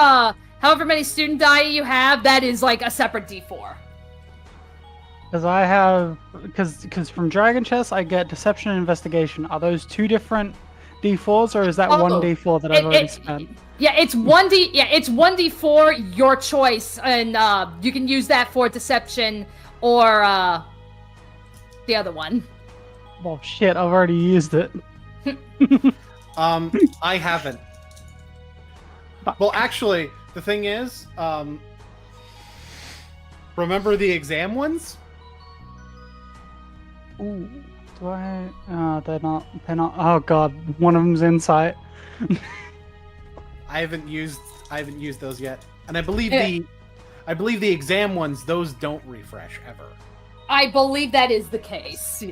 however many student die you have, that is a separate D4. Because I have, because from Dragon Chess I get Deception and Investigation. Are those two different D4s, or is that one D4 that I've already spent? Yeah, it's 1D. Yeah, it's 1D4, your choice, and you can use that for Deception or the other one. Well, shit, I've already used it. I haven't. Well, actually, the thing is, remember the exam ones? Ooh, do I? They're not. Oh god, one of them's Insight. I haven't used those yet, and I believe the exam ones, those don't refresh ever. I believe that is the case.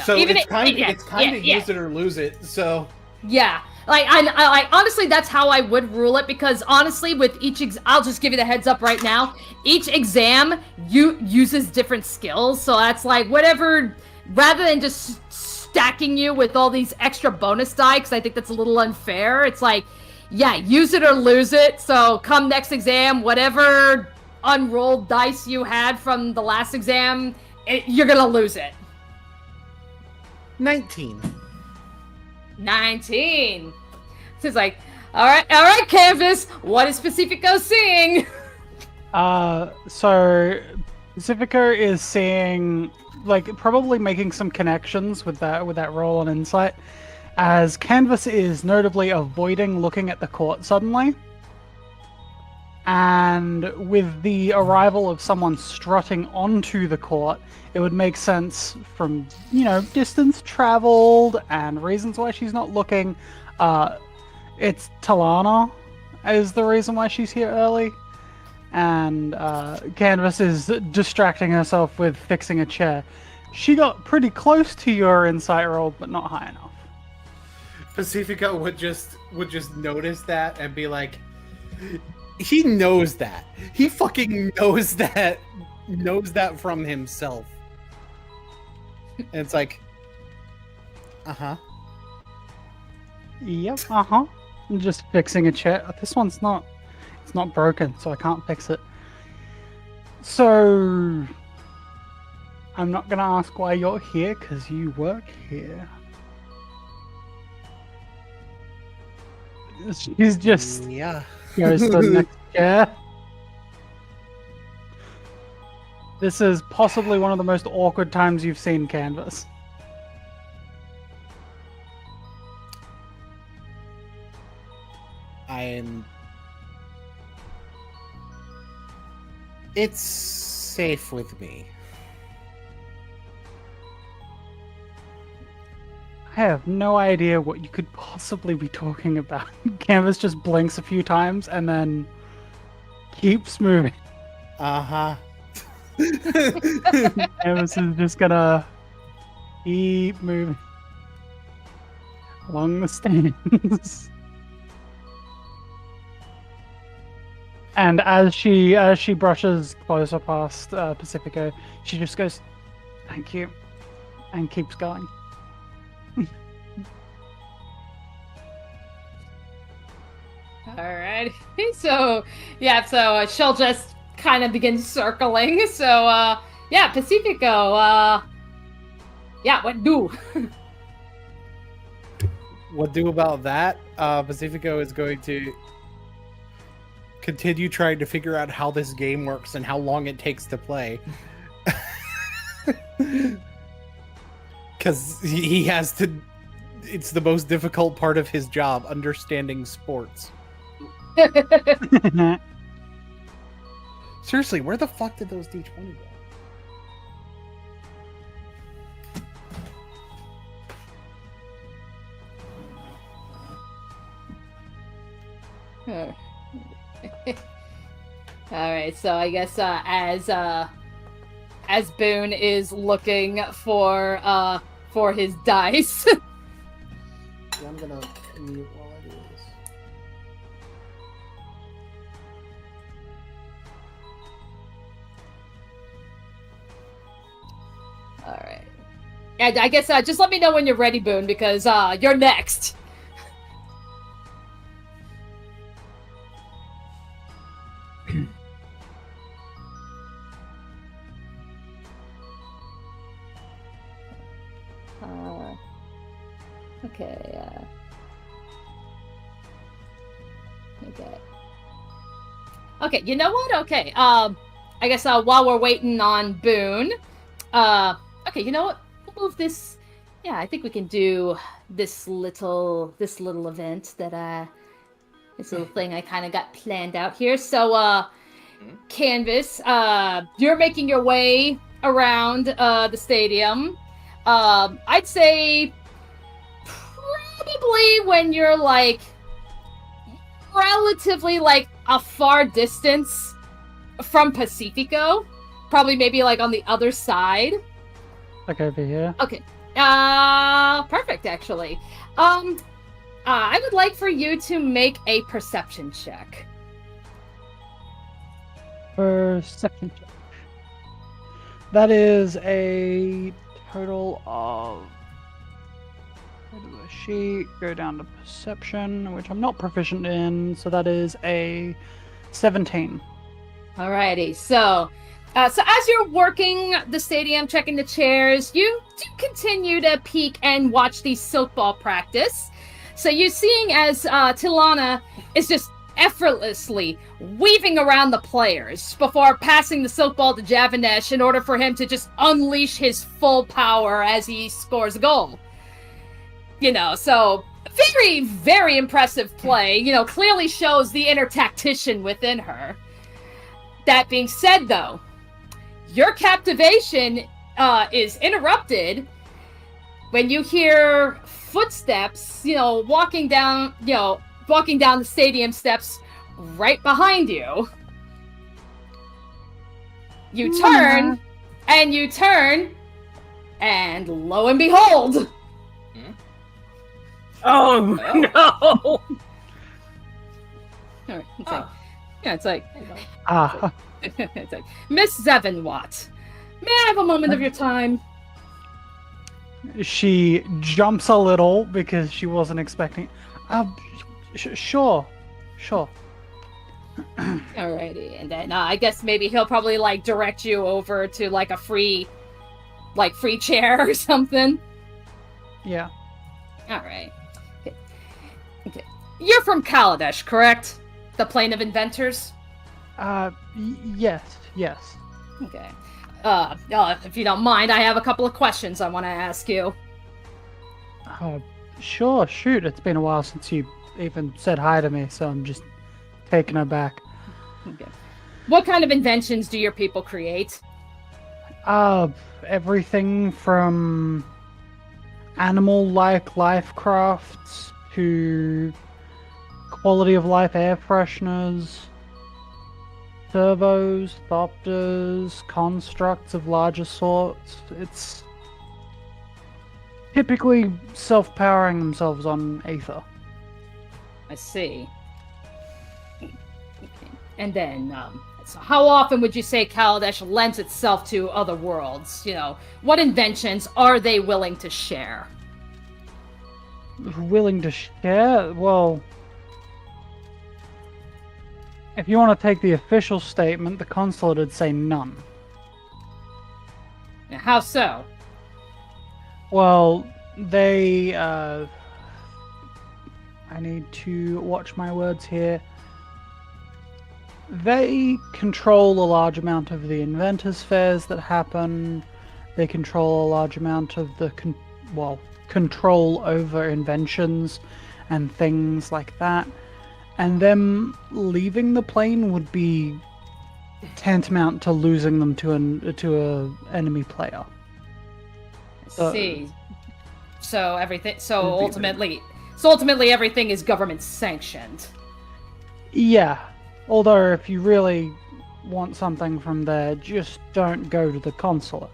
So even it's kind of use it or lose it. So yeah, I honestly, that's how I would rule it, because honestly, with each I'll just give you the heads up right now. Each exam uses different skills, so that's whatever. Rather than just stacking you with all these extra bonus die, because I think that's a little unfair. It's use it or lose it. So come next exam, whatever unrolled dice you had from the last exam, you're gonna lose it. 19. 19. So it's all right, Canvas, what is Pacifico seeing? So Pacifico is seeing, probably making some connections with that roll on Insight, as Canvas is notably avoiding looking at the court suddenly. And with the arrival of someone strutting onto the court, it would make sense from, distance traveled and reasons why she's not looking. It's Talana is the reason why she's here early. and Canvas is distracting herself with fixing a chair. She got pretty close to your insight roll, but not high enough. Pacifica would just notice that and be like, he knows that. He fucking knows that from himself. And it's like, uh-huh. Yep, uh-huh. I'm just fixing a chair. This one's not broken, so I can't fix it. So I'm not gonna ask why you're here, because you work here. She's just goes to the next chair. This is possibly one of the most awkward times you've seen Canvas. It's safe with me. I have no idea what you could possibly be talking about. Canvas just blinks a few times and then keeps moving. Uh-huh. Canvas is just gonna keep moving along the stands. And as she brushes closer past Pacifico, she just goes, "Thank you," and keeps going. Alright. So she'll just kind of begin circling. So, Pacifico, what do? What do about that? Pacifico is going to continue trying to figure out how this game works and how long it takes to play. Because he has to... It's the most difficult part of his job, understanding sports. Seriously, where the fuck did those D20 go? Alright, so I guess as Boone is looking for his dice. Yeah, I'm gonna mute while I do this. Alright. Yeah, I guess just let me know when you're ready, Boone, because you're next. Okay, you know what? Okay, I guess while we're waiting on Boone, okay, you know what? We'll move this. Yeah, I think we can do this little event that this little thing I kind of got planned out here. So, Canvas, you're making your way around the stadium. I'd say probably when you're like relatively like a far distance from Pacifico, probably maybe like on the other side. Like over here. Okay. Perfect actually. I would like for you to make a perception check. Perception check. That is a total of... Go to the sheet, go down to perception, which I'm not proficient in, so that is a 17. Alrighty, so as you're working the stadium, checking the chairs, you do continue to peek and watch the silk ball practice. So you're seeing as Tilana is just effortlessly weaving around the players before passing the silk ball to Javanesh in order for him to just unleash his full power as he scores a goal. You know, so very, very impressive play. You know, clearly shows the inner tactician within her. That being said, though, your captivation is interrupted when you hear footsteps, walking down the stadium steps right behind you. You turn, and you turn, and lo and behold. Oh no! All right, it's like, it's like, Miss Zevenwatt, may I have a moment of your time? She jumps a little because she wasn't expecting. Sure. Alrighty, and then I guess maybe he'll probably like direct you over to like a free chair or something. Yeah. All right. Okay. You're from Kaladesh, correct? The Plane of Inventors? Yes. Okay. If you don't mind, I have a couple of questions I want to ask you. Sure, shoot. It's been a while since you even said hi to me, so I'm just taken aback. Okay. What kind of inventions do your people create? Everything from animal-like life crafts to quality of life air fresheners, servos, thopters, constructs of larger sorts. It's typically self-powering themselves on Aether. I see. Okay. And then, so how often would you say Kaladesh lends itself to other worlds? You know, what inventions are they willing to share? Willing to share? Well, if you want to take the official statement, the consulate would say none. Now, how so? Well, they, I need to watch my words here. They control a large amount of the inventors' fairs that happen. They control a large amount of the, control over inventions and things like that. And them leaving the plane would be tantamount to losing them to a enemy player. I see. So ultimately everything is government sanctioned. Yeah. Although if you really want something from there, just don't go to the consulate.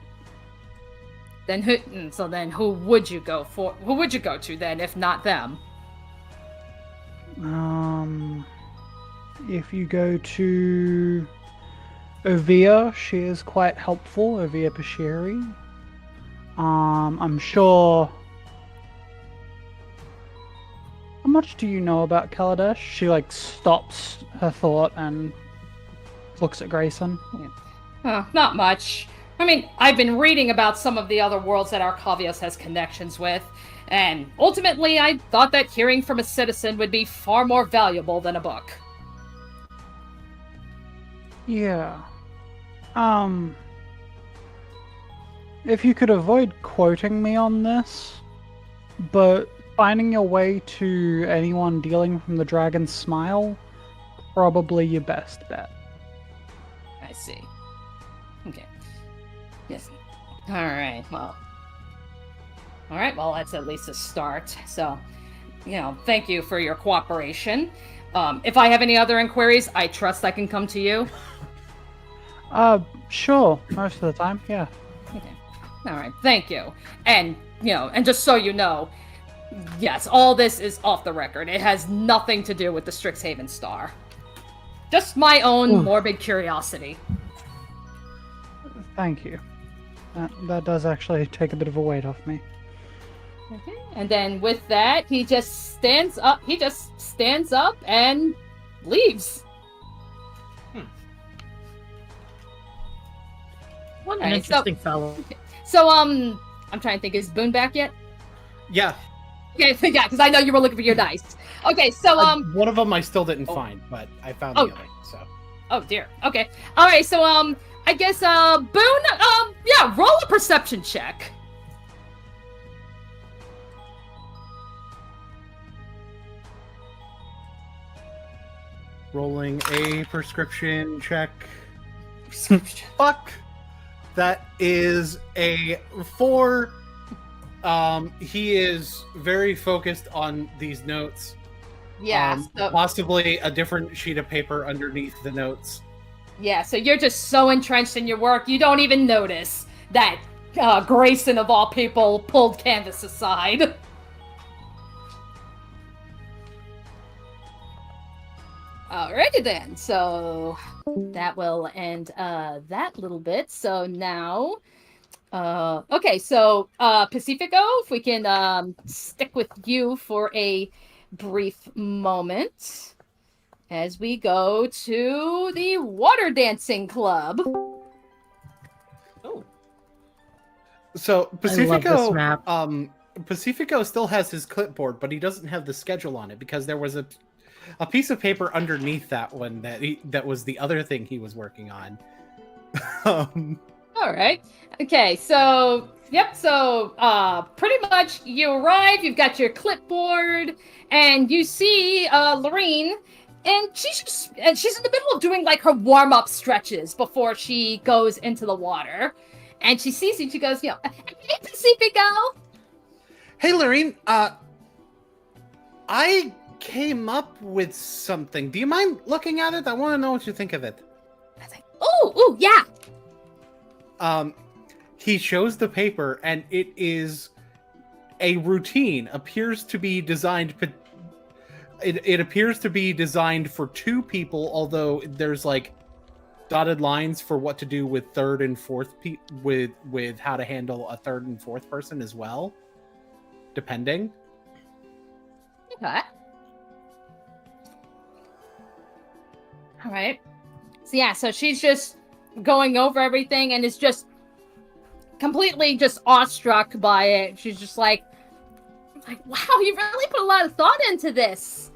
Then who would you go for? Who would you go to then, if not them? If you go to Ovia, she is quite helpful, Ovia Pashiri. I'm sure... How much do you know about Kaladesh? She, stops her thought and looks at Grayson. Not much. I mean, I've been reading about some of the other worlds that Arcavius has connections with, and ultimately I thought that hearing from a citizen would be far more valuable than a book. Yeah. If you could avoid quoting me on this, but finding your way to anyone dealing from the Dragon's Smile, probably your best bet. I see. Okay. Yes. Alright, well, that's at least a start. So, thank you for your cooperation. If I have any other inquiries, I trust I can come to you. Sure. Most of the time, yeah. Okay. Alright, thank you. And just so you know, yes, all this is off the record. It has nothing to do with the Strixhaven Star. Just my own morbid curiosity. Thank you. That does actually take a bit of a weight off me. Okay. And then with that, he just stands up. He just stands up and leaves. What an interesting fellow. So, I'm trying to think. Is Boone back yet? Yeah. Okay, yeah, because I know you were looking for your dice. Okay, so one of them I still didn't find, but I found the other. So. Oh dear. Okay. All right. So I guess Boone. Yeah, roll a perception check. Rolling a prescription check. Fuck. That is a 4. He is very focused on these notes. Yeah. Possibly a different sheet of paper underneath the notes. Yeah, so you're just so entrenched in your work, you don't even notice that Grayson, of all people, pulled Candace aside. Alrighty then, so that will end that little bit. So now, okay, so Pacifico, if we can stick with you for a brief moment as we go to the water dancing club. Oh, So Pacifico, map. Pacifico still has his clipboard, but he doesn't have the schedule on it because there was a piece of paper underneath that one that was the other thing he was working on. All right. Okay. So, yep. So, pretty much you arrive. You've got your clipboard, and you see Lorene, and she's in the middle of doing like her warm up stretches before she goes into the water, and she sees you. She goes, "Hey, Pacifico." Hey, Lorene. I came up with something. Do you mind looking at it? I want to know what you think of it. I was like, "Oh, yeah." He shows the paper, and it is a routine. Appears to be designed. It appears to be designed for 2 people, although there's like dotted lines for what to do with third and fourth with how to handle a third and fourth person as well, depending. Okay. All right. So yeah, so she's just going over everything and is just completely just awestruck by it. She's just like, wow, you really put a lot of thought into this.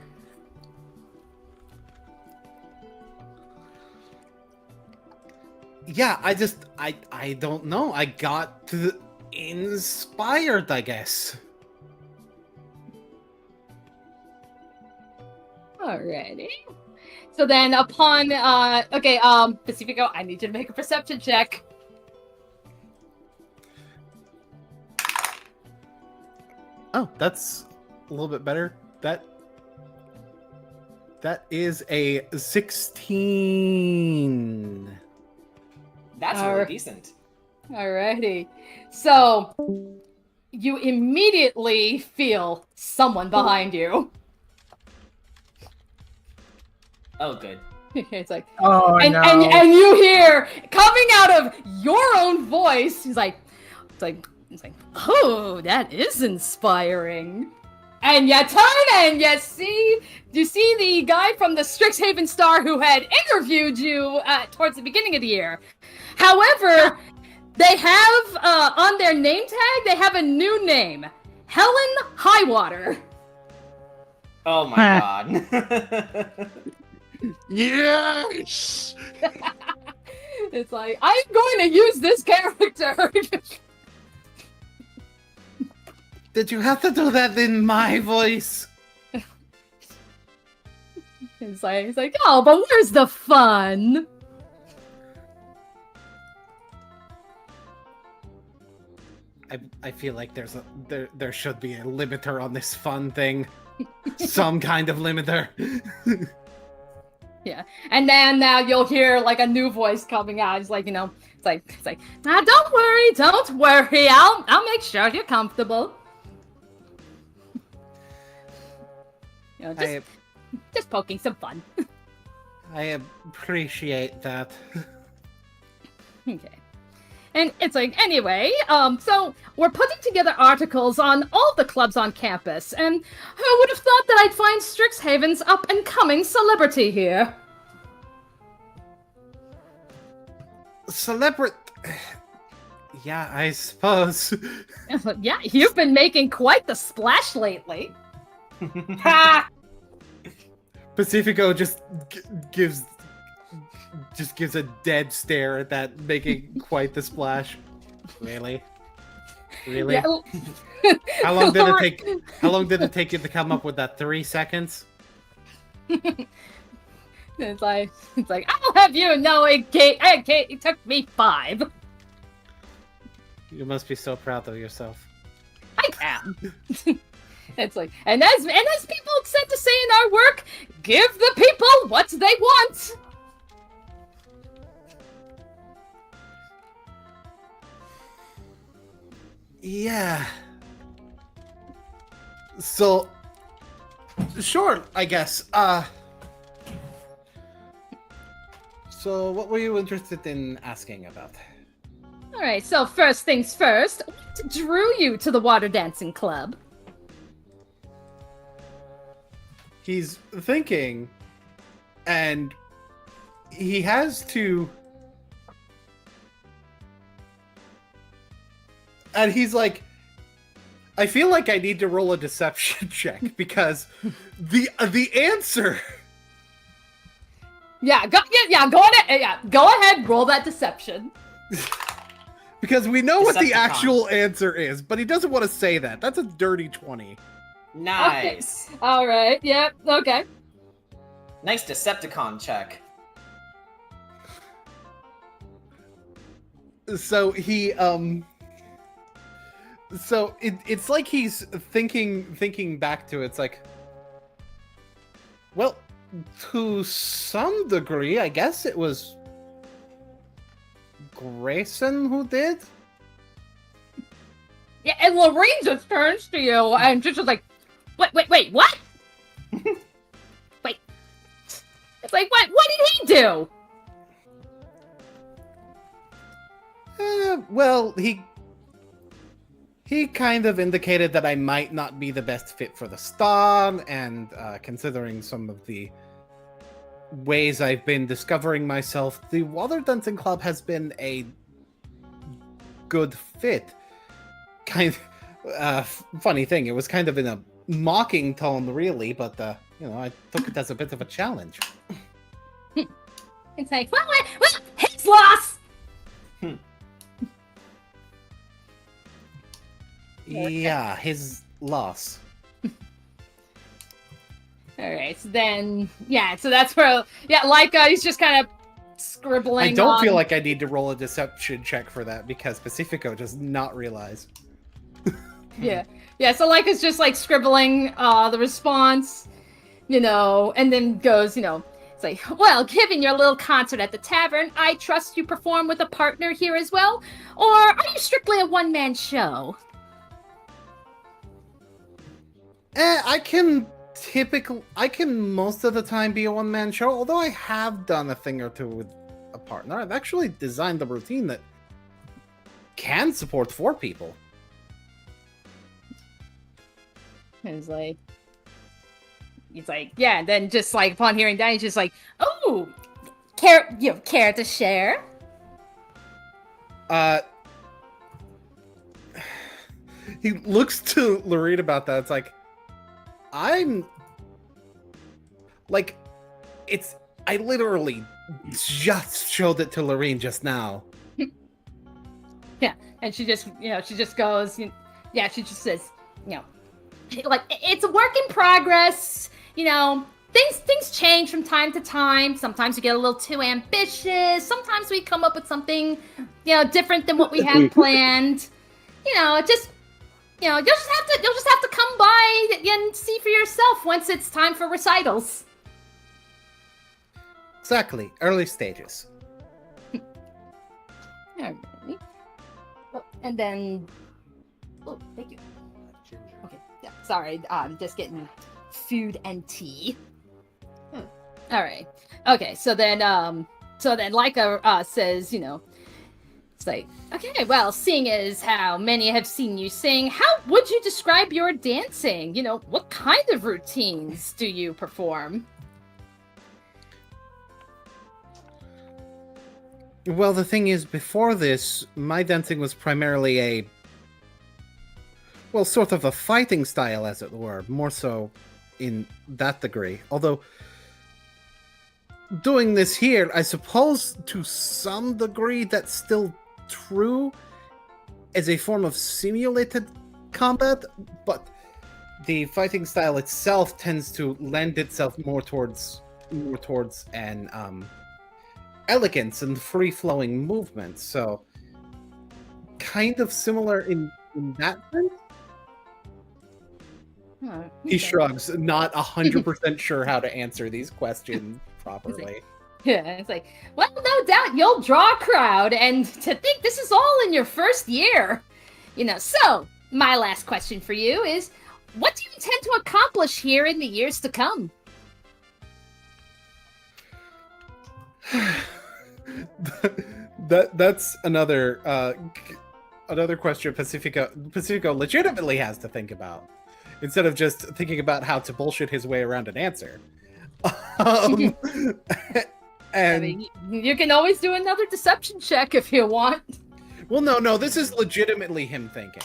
Yeah, I don't know. I got inspired, I guess. Alrighty. So then upon, Pacifico, I need you to make a perception check. Oh, that's a little bit better. That is a 16. that's really decent. Alrighty. So, you immediately feel someone behind you. Oh, good. It's like, Oh, and, no. and you hear coming out of your own voice, it's like, oh, that is inspiring. And you turn and you see the guy from the Strixhaven Star who had interviewed you towards the beginning of the year. However, they have on their name tag, they have a new name, Helen Highwater. Oh my god. Yes! It's like, I'm going to use this character. Did you have to do that in my voice? It's like, oh, but where's the fun? I feel like there should be a limiter on this fun thing. Some kind of limiter. Yeah, and then now you'll hear like a new voice coming out. It's like, it's like, nah, don't worry. I'll make sure you're comfortable. Just poking some fun. I appreciate that. Okay. And it's like, anyway, so we're putting together articles on all the clubs on campus, and who would have thought that I'd find Strixhaven's up-and-coming celebrity here? Yeah, I suppose. Yeah, you've been making quite the splash lately. Ha! Pacifico just gives a dead stare at that, making quite the splash. Really? Yeah. How long did it take you to come up with that? 3 seconds? It's like I'll have you know it took me 5. You must be so proud of yourself. I am. It's like, and as people said to say in our work, give the people what they want. Yeah. So, sure, I guess. So what were you interested in asking about? All right, so first things first, what drew you to the water dancing club? He's thinking, and he has to... And he's like, I feel like I need to roll a deception check because the answer... Go ahead, roll that deception. Because we know what the Decepticon. actual answer is, but he doesn't want to say that. That's a dirty 20. Nice. Okay. All right, yep, okay. Nice Decepticon check. So he so it's like he's thinking back to it. It's like, well, to some degree, I guess it was Grayson who did. Yeah, and Lorraine just turns to you and just like, wait, what? Wait. It's like, what did he do? Well, he kind of indicated that I might not be the best fit for the star, and considering some of the ways I've been discovering myself, the Water Dancing Club has been a good fit. Kind of funny thing, it was kind of in a mocking tone, really, but I took it as a bit of a challenge. It's like, well, his loss. Yeah, his loss. All right, so then, so that's where, Laika, he's just kind of scribbling. I don't feel like I need to roll a deception check for that because Pacifico does not realize. Yeah, so Laika's just like scribbling the response, and then goes, it's like, well, given your little concert at the tavern, I trust you perform with a partner here as well? Or are you strictly a one-man show? I can most of the time be a one-man show, although I have done a thing or two with a partner. I've actually designed a routine that can support 4 people. He's like, yeah, and then just like upon hearing that, he's just like, oh, care to share? He looks to Lorene about that. It's like, I literally just showed it to Lorene just now. Yeah, and she just goes, she just says, like, it's a work in progress, things change from time to time. Sometimes we get a little too ambitious. Sometimes we come up with something, different than what we had planned. You'll just have to come by and see for yourself once it's time for recitals. Exactly. Early stages. Alright. Oh, and then... Oh, thank you. Okay, yeah, sorry. I'm just getting food and tea. Alright. Okay, so then Laika says, it's like, okay, well, seeing as how many have seen you sing, how would you describe your dancing? What kind of routines do you perform? Well, the thing is, before this, my dancing was primarily sort of a fighting style, as it were, more so in that degree. Although, doing this here, I suppose to some degree that's still true as a form of simulated combat, but the fighting style itself tends to lend itself more towards an elegance and free-flowing movement, so kind of similar in that sense. Oh, He shrugs, not 100% sure how to answer these questions properly. Yeah, it's like, well, no doubt you'll draw a crowd, and to think this is all in your first year. So my last question for you is, what do you intend to accomplish here in the years to come? That's another question Pacifico legitimately has to think about, instead of just thinking about how to bullshit his way around an answer. And you can always do another deception check if you want. well, no, this is legitimately him thinking.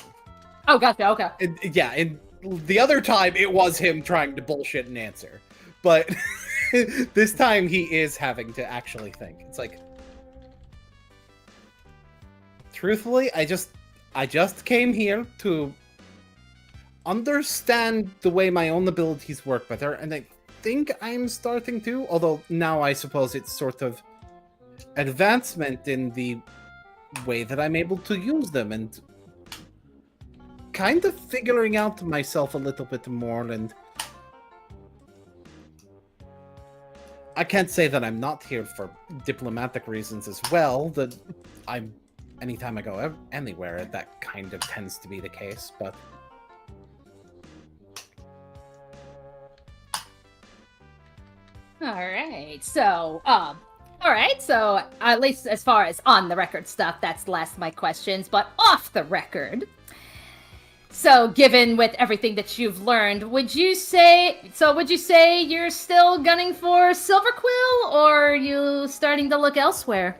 Oh, gotcha. Okay. And the other time it was him trying to bullshit an answer, but this time he is having to actually think. It's like, truthfully, I just came here to understand the way my own abilities work better, and I think I'm starting to, although now I suppose it's sort of advancement in the way that I'm able to use them, and kind of figuring out myself a little bit more. And I can't say that I'm not here for diplomatic reasons as well. That anytime I go anywhere, that kind of tends to be the case, but All right. So at least as far as on the record stuff, that's the last of my questions. But off the record, so given with everything that you've learned, would you say you're still gunning for Silverquill, or are you starting to look elsewhere?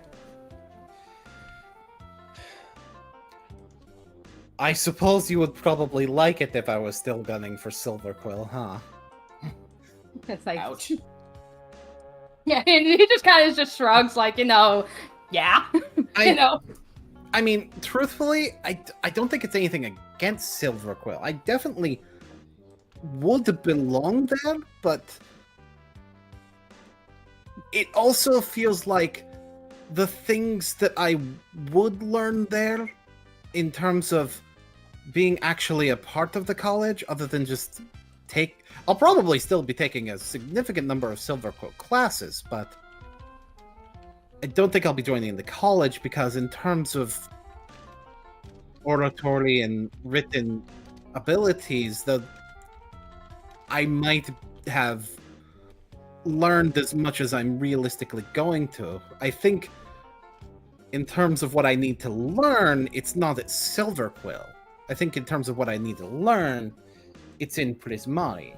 I suppose you would probably like it if I was still gunning for Silverquill, huh? It's like, Ouch. yeah, and he just kind of just shrugs, like, yeah, I mean, truthfully, I don't think it's anything against Silverquill. I definitely would belong there, but it also feels like the things that I would learn there in terms of being actually a part of the college, other than just I'll probably still be taking a significant number of Silverquill classes, but I don't think I'll be joining the college, because in terms of oratory and written abilities, I might have learned as much as I'm realistically going to. I think in terms of what I need to learn, it's not at Silverquill. I think in terms of what I need to learn, it's in Prismari.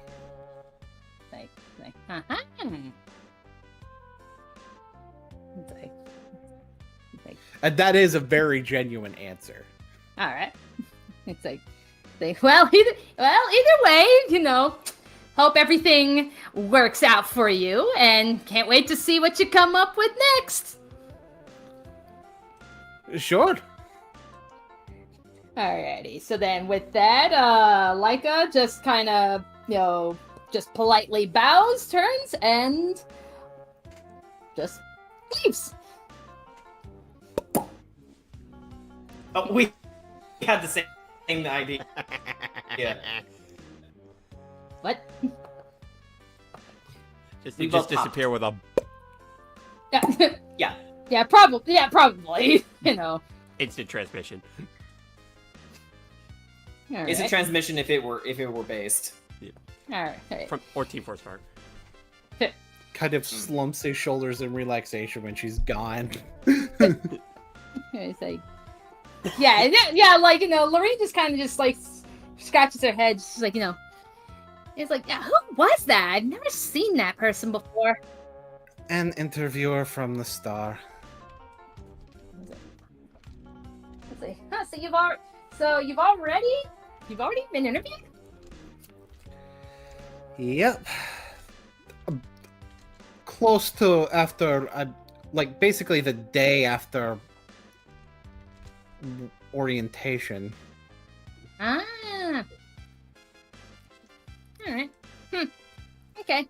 And that is a very genuine answer. All right. It's like, well, either way, hope everything works out for you, and can't wait to see what you come up with next. Sure. Alrighty. So then with that, Laika just kind of, just politely bows, turns, and just leaves. Oh, we had the same idea. Yeah. What? Just disappear with a. Yeah. Yeah. Yeah, probably. Yeah, probably. Instant transmission. All Is right. it transmission if it were based? All right. Or Team 4 Star. Kind of slumps his shoulders in relaxation when she's gone. It's like, yeah, like, Lorraine just kind of just like scratches her head. She's like, it's like, yeah, who was that? I've never seen that person before. An interviewer from the Star. It's like, huh, so you've already been interviewed? Yep. Close to after, basically the day after orientation. Ah. All right. Okay.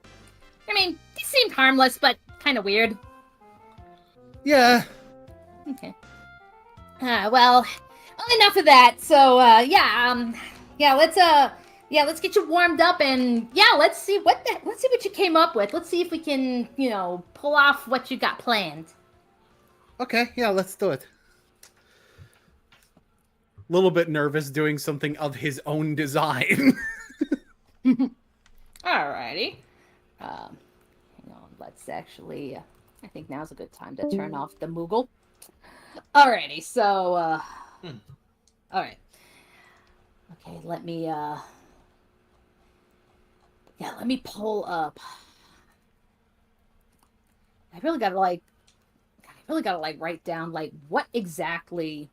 I mean, he seemed harmless, but kind of weird. Yeah. Okay. Well, enough of that. So, let's get you warmed up, and let's see what you came up with. Let's see if we can, pull off what you got planned. Okay, yeah, let's do it. little bit nervous doing something of his own design. Alrighty. Hang on. Let's actually. I think now's a good time to turn off the Moogle. Alrighty. So. All right. Okay. Let me. Yeah. Let me pull up. I really gotta write down like what exactly.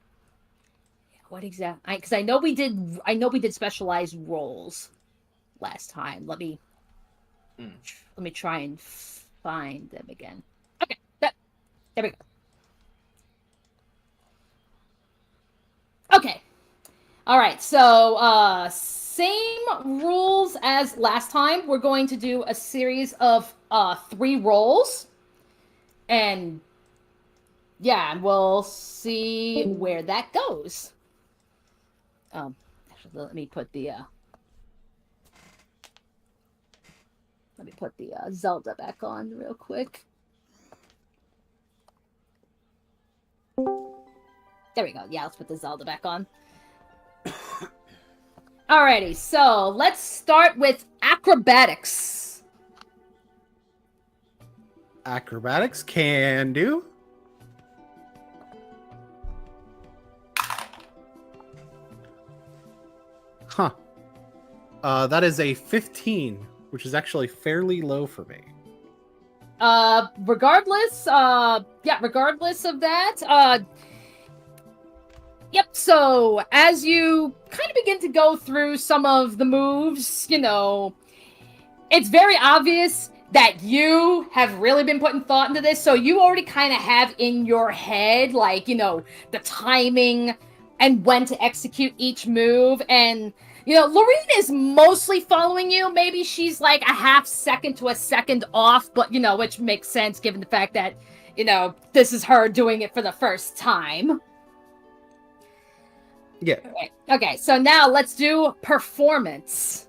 Because I know we did specialized roles last time. Let me try and find them again. Okay, there we go. Okay, all right. So same rules as last time. We're going to do a series of 3 roles, and yeah, we'll see where that goes. Actually, let me put the Zelda back on real quick. There we go. Yeah, let's put the Zelda back on. Alrighty, so let's start with acrobatics. Acrobatics can do. Huh. That is a 15, which is actually fairly low for me. Regardless of that, yep, so as you kind of begin to go through some of the moves, it's very obvious that you have really been putting thought into this, so you already kind of have in your head, like, the timing and when to execute each move, and Lorene is mostly following you. Maybe she's like a half second to a second off, but which makes sense given the fact that this is her doing it for the first time. Yeah. Okay, so now let's do performance.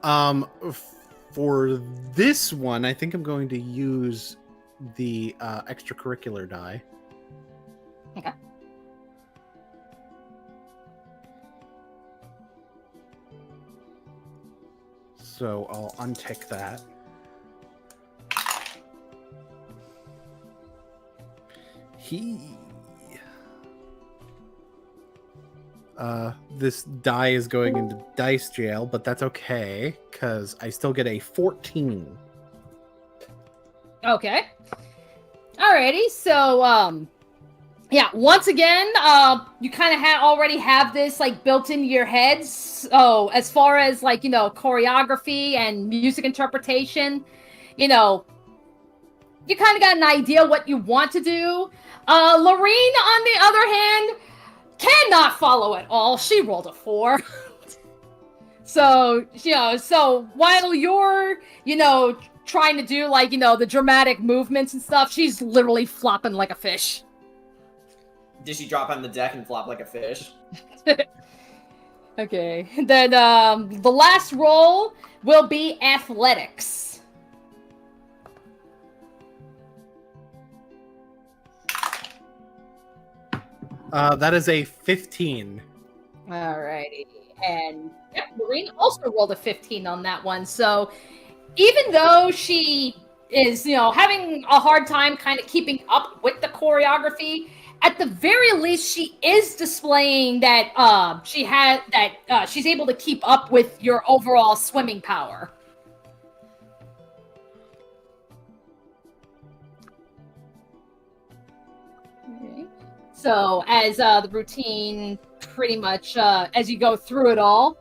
For this one, I think I'm going to use the extracurricular die. Okay. So I'll untick that. This die is going into dice jail, but that's okay, because I still get a 14. Okay. Alrighty, so, yeah, once again, you kind of already have this, like, built into your heads. So, as far as, like, choreography and music interpretation, you kind of got an idea what you want to do. Lorene, on the other hand, cannot follow at all. She rolled a 4. So, so while you're, trying to do, like, the dramatic movements and stuff, she's literally flopping like a fish. Did she drop on the deck and flop like a fish? Okay. Then, the last roll will be athletics. That is a 15. Alrighty. And yeah, Lorene also rolled a 15 on that one. So even though she is, having a hard time kind of keeping up with the choreography, at the very least, she is displaying that she's able to keep up with your overall swimming power. Okay. So as the routine, pretty much as you go through it all,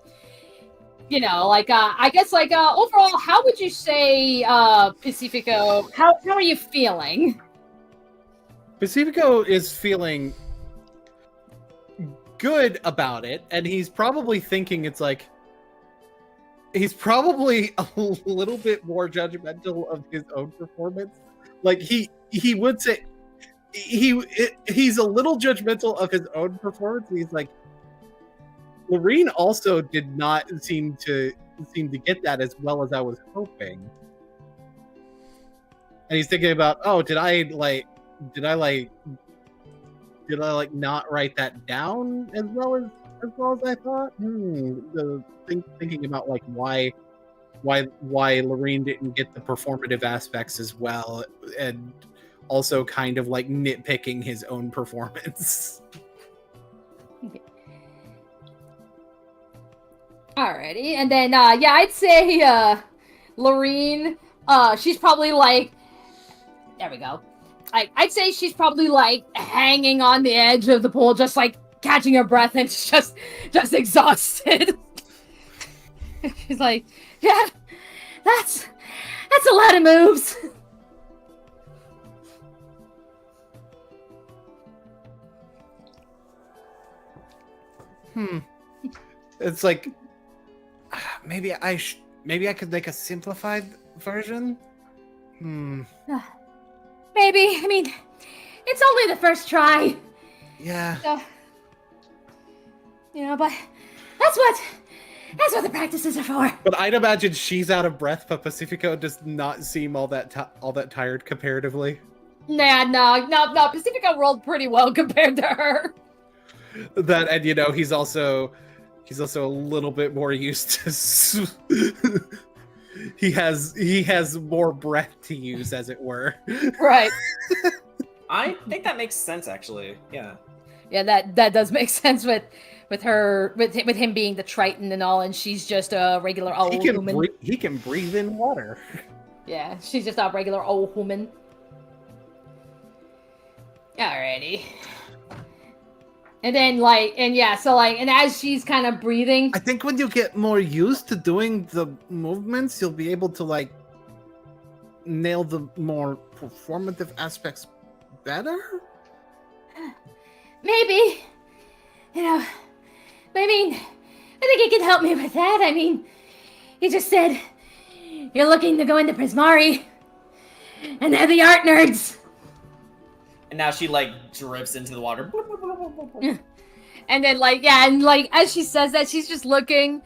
I guess overall, how would you say, Pacifico? How are you feeling? Pacifico is feeling good about it, and he's probably thinking he's probably a little bit more judgmental of his own performance. Like he would say he's a little judgmental of his own performance. He's like, Lorene also did not seem to get that as well as I was hoping. And he's thinking about, did I did I like not write that down as well as I thought? Thinking about like why Lorene didn't get the performative aspects as well, and also kind of like nitpicking his own performance. Alrighty, and then yeah, I'd say Lorene, she's probably like, there we go. I'd say she's probably like hanging on the edge of the pool, just like catching her breath and just exhausted. She's like, yeah, that's a lot of moves. It's like maybe I could make a simplified version. Maybe. I mean, it's only the first try. Yeah. So, but that's what the practices are for. But I'd imagine she's out of breath, but Pacifico does not seem all that tired comparatively. Nah, no. Pacifico rolled pretty well compared to her. That, and he's also a little bit more used to. He has more breath to use, as it were. Right. I think that makes sense, actually. Yeah. Yeah, that does make sense with him being the Triton and all, and she's just a regular old human. He can breathe in water. Yeah, she's just a regular old woman. Alrighty. And then, and as she's kind of breathing... I think when you get more used to doing the movements, you'll be able to, nail the more performative aspects better? Maybe. I think you can help me with that. I mean, you just said you're looking to go into Prismari, and they're the art nerds. And now she, drifts into the water. And then, as she says that, she's just looking,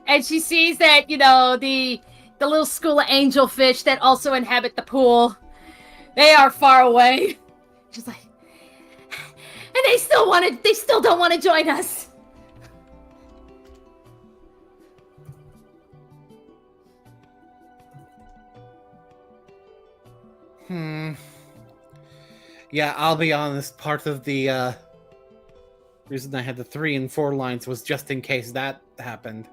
and she sees that, the little school of angelfish that also inhabit the pool, they are far away. She's like, and they still don't want to join us. Yeah, I'll be honest, part of the reason I had the 3 and 4 lines was just in case that happened.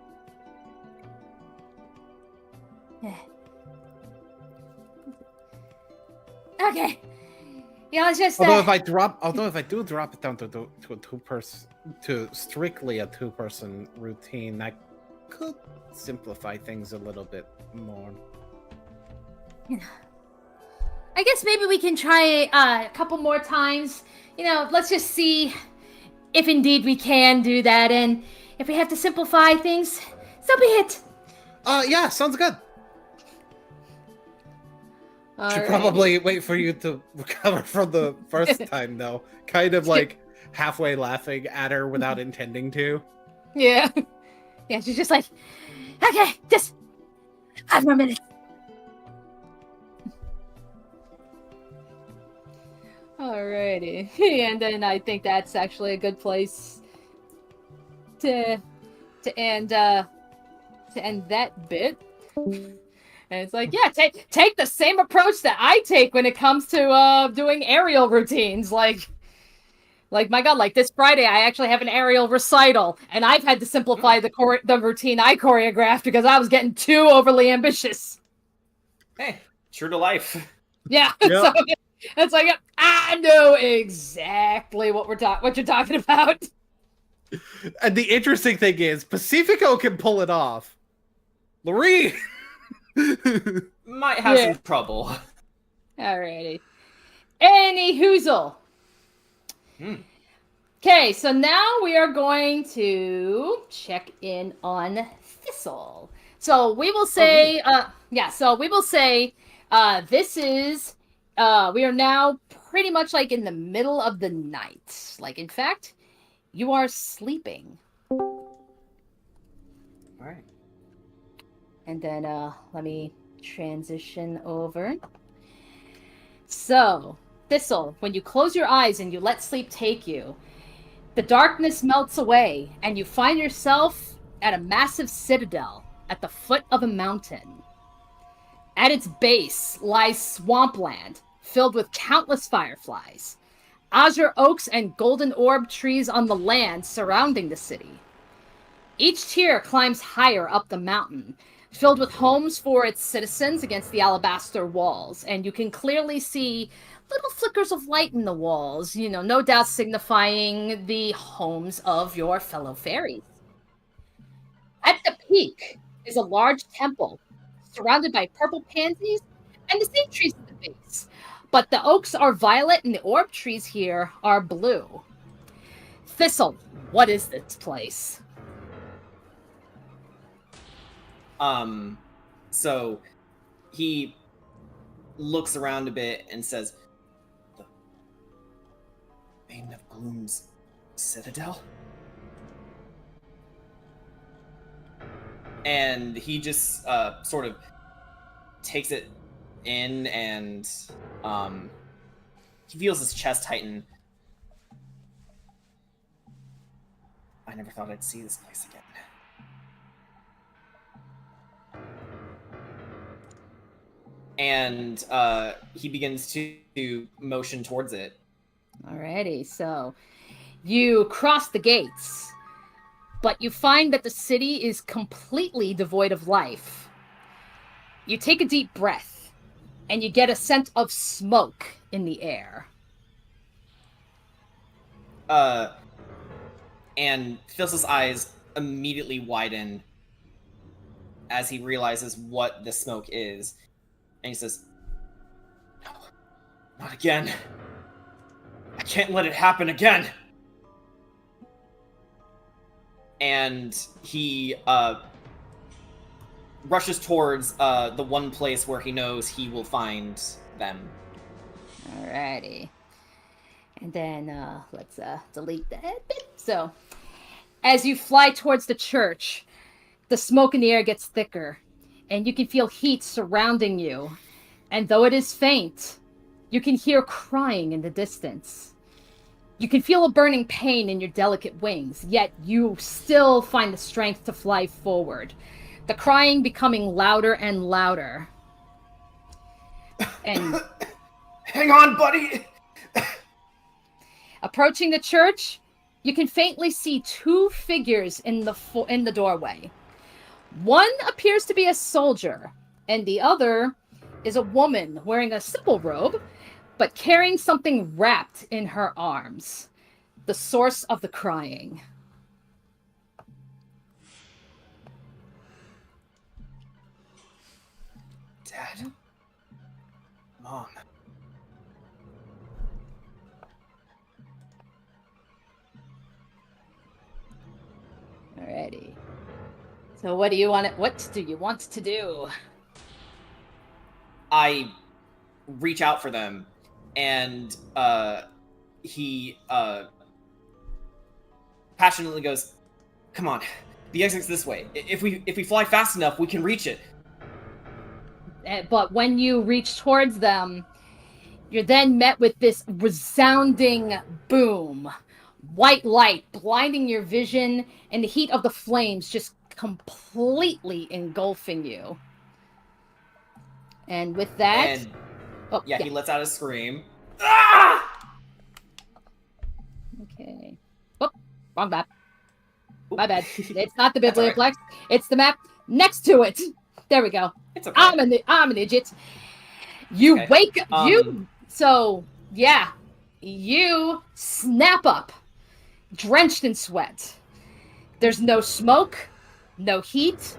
Okay. Yeah, let's just. Although if I do drop it down to strictly a 2-person routine, that could simplify things a little bit more. I guess maybe we can try a couple more times. Let's just see if indeed we can do that, and if we have to simplify things, so be it. Yeah, sounds good. Should probably wait for you to recover from the first time, though. Kind of halfway laughing at her without intending to. Yeah. Yeah, she's just like, okay, just 5 more minutes. Alrighty. And then I think that's actually a good place to end that bit. And it's like, yeah, take the same approach that I take when it comes to doing aerial routines. Like my God, this Friday I actually have an aerial recital, and I've had to simplify the routine I choreographed because I was getting too overly ambitious. Hey, true to life. Yeah. Yep. So it's like, I know exactly what you're talking about. And the interesting thing is, Pacifico can pull it off. Lorene might have some trouble. Alrighty. Any hoozle. Okay, so now we are going to check in on Thistle. So we will say, this is, we are now pretty much in the middle of the night. In fact, you are sleeping. All right. And then let me transition over. So, Thistle, when you close your eyes and you let sleep take you, the darkness melts away, and you find yourself at a massive citadel at the foot of a mountain. At its base lies swampland, filled with countless fireflies, azure oaks and golden orb trees on the land surrounding the city. Each tier climbs higher up the mountain, filled with homes for its citizens against the alabaster walls, and you can clearly see little flickers of light in the walls, no doubt signifying the homes of your fellow fairies. At the peak is a large temple, surrounded by purple pansies and the same trees at the base, but the oaks are violet and the orb trees here are blue. Thistle, what is this place? So he looks around a bit and says, "The Bane of Gloom's Citadel?" And he just sort of takes it in, and he feels his chest tighten. I never thought I'd see this place again. And he begins to motion towards it. Alrighty, so you cross the gates, but you find that the city is completely devoid of life. You take a deep breath, and you get a scent of smoke in the air. And Thistle's eyes immediately widen as he realizes what the smoke is. And he says, "No, not again. I can't let it happen again." And he rushes towards the one place where he knows he will find them. Alrighty. And then let's delete that bit. So, as you fly towards the church, the smoke in the air gets thicker, and you can feel heat surrounding you. And though it is faint, you can hear crying in the distance. You can feel a burning pain in your delicate wings, yet you still find the strength to fly forward. The crying becoming louder and louder. And hang on, buddy! Approaching the church, you can faintly see two figures in the doorway. One appears to be a soldier, and the other is a woman wearing a simple robe, but carrying something wrapped in her arms. The source of the crying. Dad? Mom? Alrighty. So what do you want to do? I reach out for them, and he passionately goes, "Come on, the exit's this way. If we fly fast enough, we can reach it." But when you reach towards them, you're then met with this resounding boom. White light blinding your vision, and the heat of the flames just completely engulfing you. And with that... And, he lets out a scream. Ah! Okay. Oh, wrong map. My bad. It's not the Biblioplex. Right. It's the map next to it. There we go. It's okay. I'm an idiot. You wake up. You snap up, drenched in sweat. There's no smoke, no heat,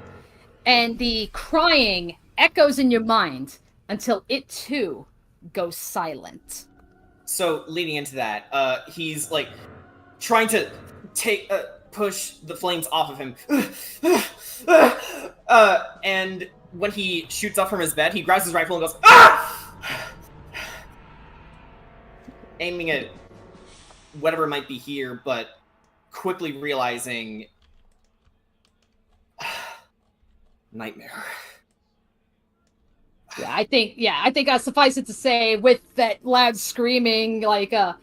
and the crying echoes in your mind until it too goes silent. So leading into that, he's like trying to push the flames off of him. And when he shoots up from his bed, he grabs his rifle and goes, "Ah!" Aiming at whatever might be here, but quickly realizing nightmare. I think suffice it to say, with that loud screaming, Greta,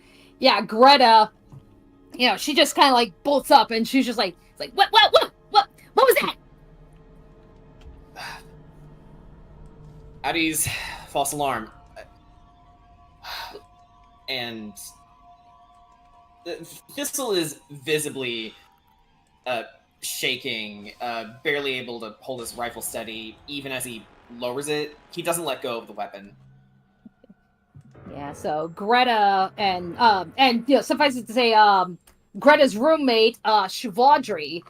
she just kind of like bolts up and she's just like, it's like, what was that? Addie's false alarm. And Thistle is visibly shaking, barely able to hold his rifle steady, even as he lowers it. He doesn't let go of the weapon. Yeah, so Greta and suffice it to say, Greta's roommate, Shivadri,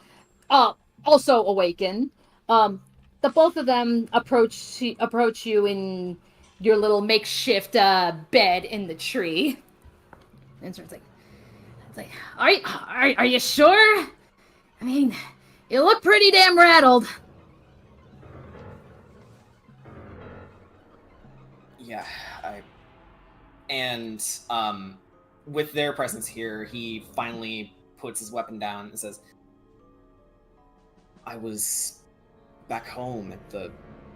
also awaken. The both of them approach you in your little makeshift bed in the tree. And it's like, are you sure? I mean, you look pretty damn rattled. Yeah, And with their presence here, he finally puts his weapon down and says, I was back home at the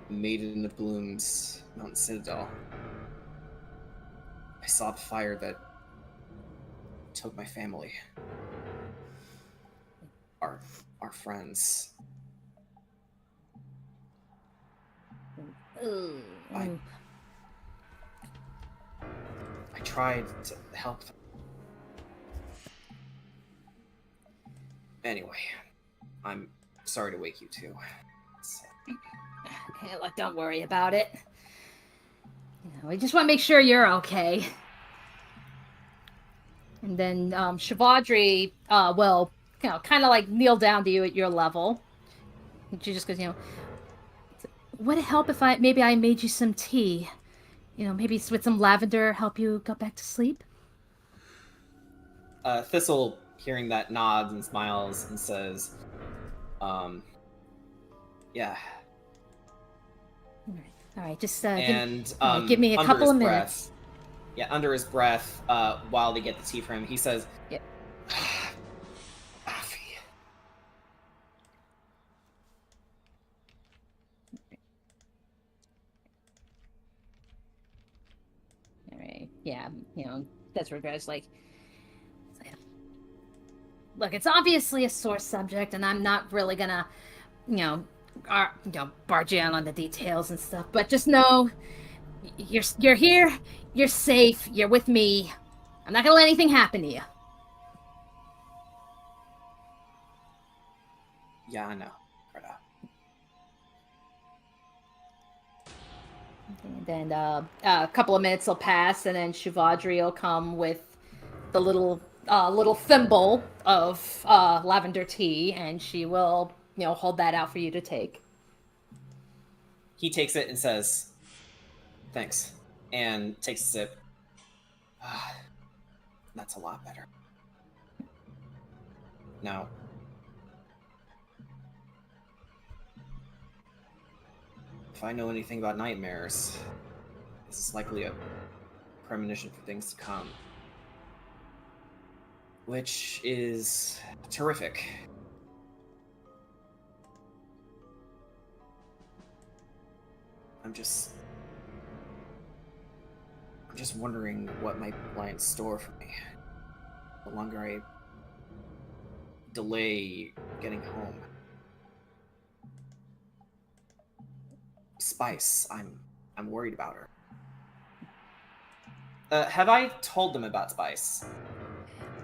Maiden of Bloom's Mountain Citadel. I saw the fire that took my family. Our friends. I tried to help them. Anyway, I'm sorry to wake you too. Hey, look, don't worry about it. I just want to make sure you're okay. And then Shivadri will, kind of like kneel down to you at your level. And she just goes, would it help if I made you some tea? Maybe with some lavender, help you go back to sleep? Thistle, hearing that, nods and smiles and says, yeah. All right, just give me a couple of minutes. Under his breath, while they get the tea for him, he says, yep. Affy. All right, yeah, that's where guys like, look, it's obviously a sore subject, and I'm not really gonna, barge in on the details and stuff, but just know you're here, you're safe, you're with me. I'm not gonna let anything happen to you. Yeah, I know. Greta. And then a couple of minutes will pass, and then Shivadri will come with the little thimble of lavender tea, and she will, hold that out for you to take. He takes it and says, thanks, and takes a sip. That's a lot better. Now, if I know anything about nightmares, this is likely a premonition for things to come. Which is terrific. I'm just wondering what might lie in store for me. The longer I delay getting home. Spice, I'm worried about her. Have I told them about Spice?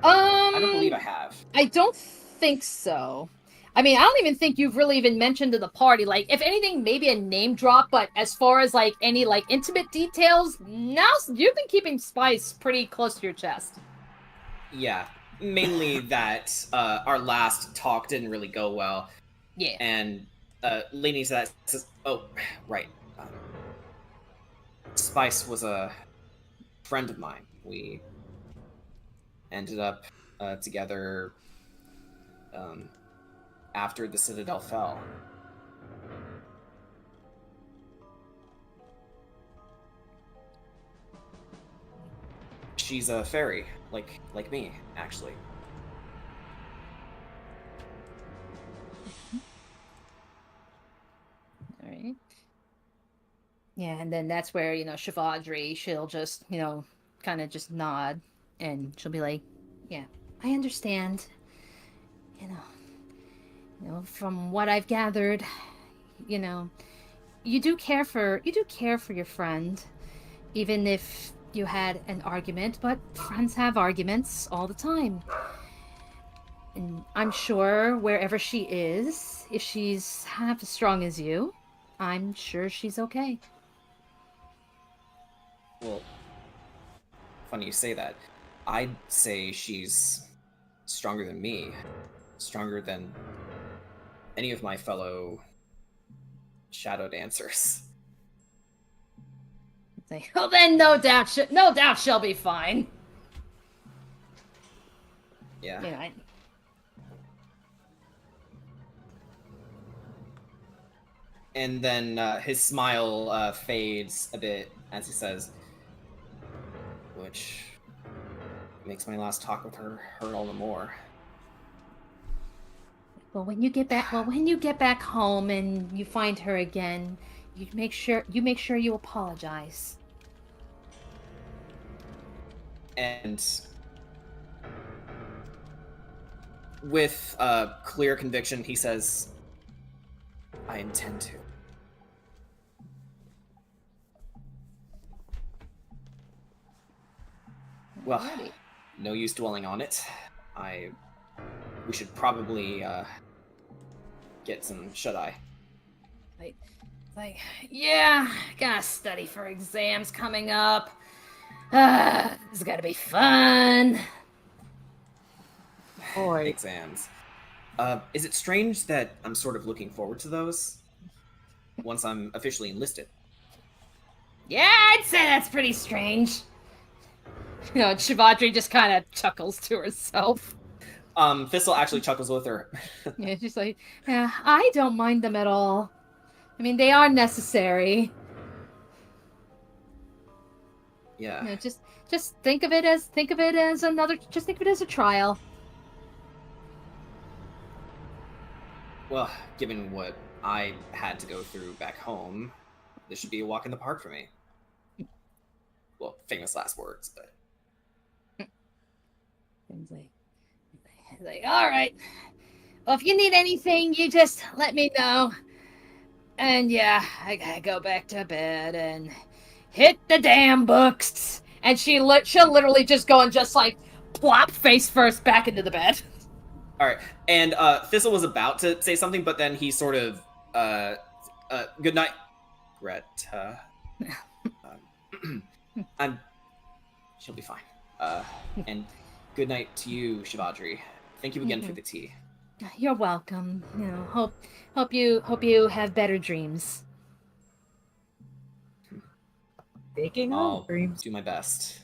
I don't believe I have. I don't think so. I mean, I don't even think you've really even mentioned to the party. Like, if anything, maybe a name drop, but as far as, like, any, like, intimate details, no, you've been keeping Spice pretty close to your chest. Yeah, mainly that our last talk didn't really go well. Yeah. And leaning to that says, oh, right. Spice was a friend of mine. We ended up together after the Citadel fell. She's a fairy, like me, actually. All right. Yeah, and then that's where, Shavadri, she'll just, kind of just nod, and she'll be like, yeah, I understand. From what I've gathered, you know, you do care for your friend, even if you had an argument, but friends have arguments all the time. And I'm sure wherever she is, if she's half as strong as you, I'm sure she's okay. Well, funny you say that. I'd say she's stronger than me, stronger than any of my fellow shadow dancers. Say, well, then no doubt she'll be fine. Yeah. And then his smile fades a bit as he says, which makes my last talk with her hurt all the more. Well, when you get back home and you find her again, you make sure you apologize. And with clear conviction, he says, I intend to. Well, Alrighty. no use dwelling on it. We should probably get some shut-eye. Like, yeah, gotta study for exams coming up. It's gotta be fun. Boy. Exams. Is it strange that I'm sort of looking forward to those once I'm officially enlisted? Yeah, I'd say that's pretty strange. Shivadri just kind of chuckles to herself. Thistle actually chuckles with her. Yeah, she's like, yeah, I don't mind them at all. I mean, they are necessary. Yeah. Just think of it as a trial. Well, given what I had to go through back home, this should be a walk in the park for me. Well, famous last words, but... Things like, all right. Well, if you need anything, you just let me know. And yeah, I gotta go back to bed and hit the damn books. And she'll literally just go and just like plop face first back into the bed. All right, and Thistle was about to say something, but then he sort of, good night, Greta. She'll be fine. And good night to you, Shivadri. Thank you again for the tea. You're welcome. Hope you have better dreams. Baking I'll on dreams. do my best.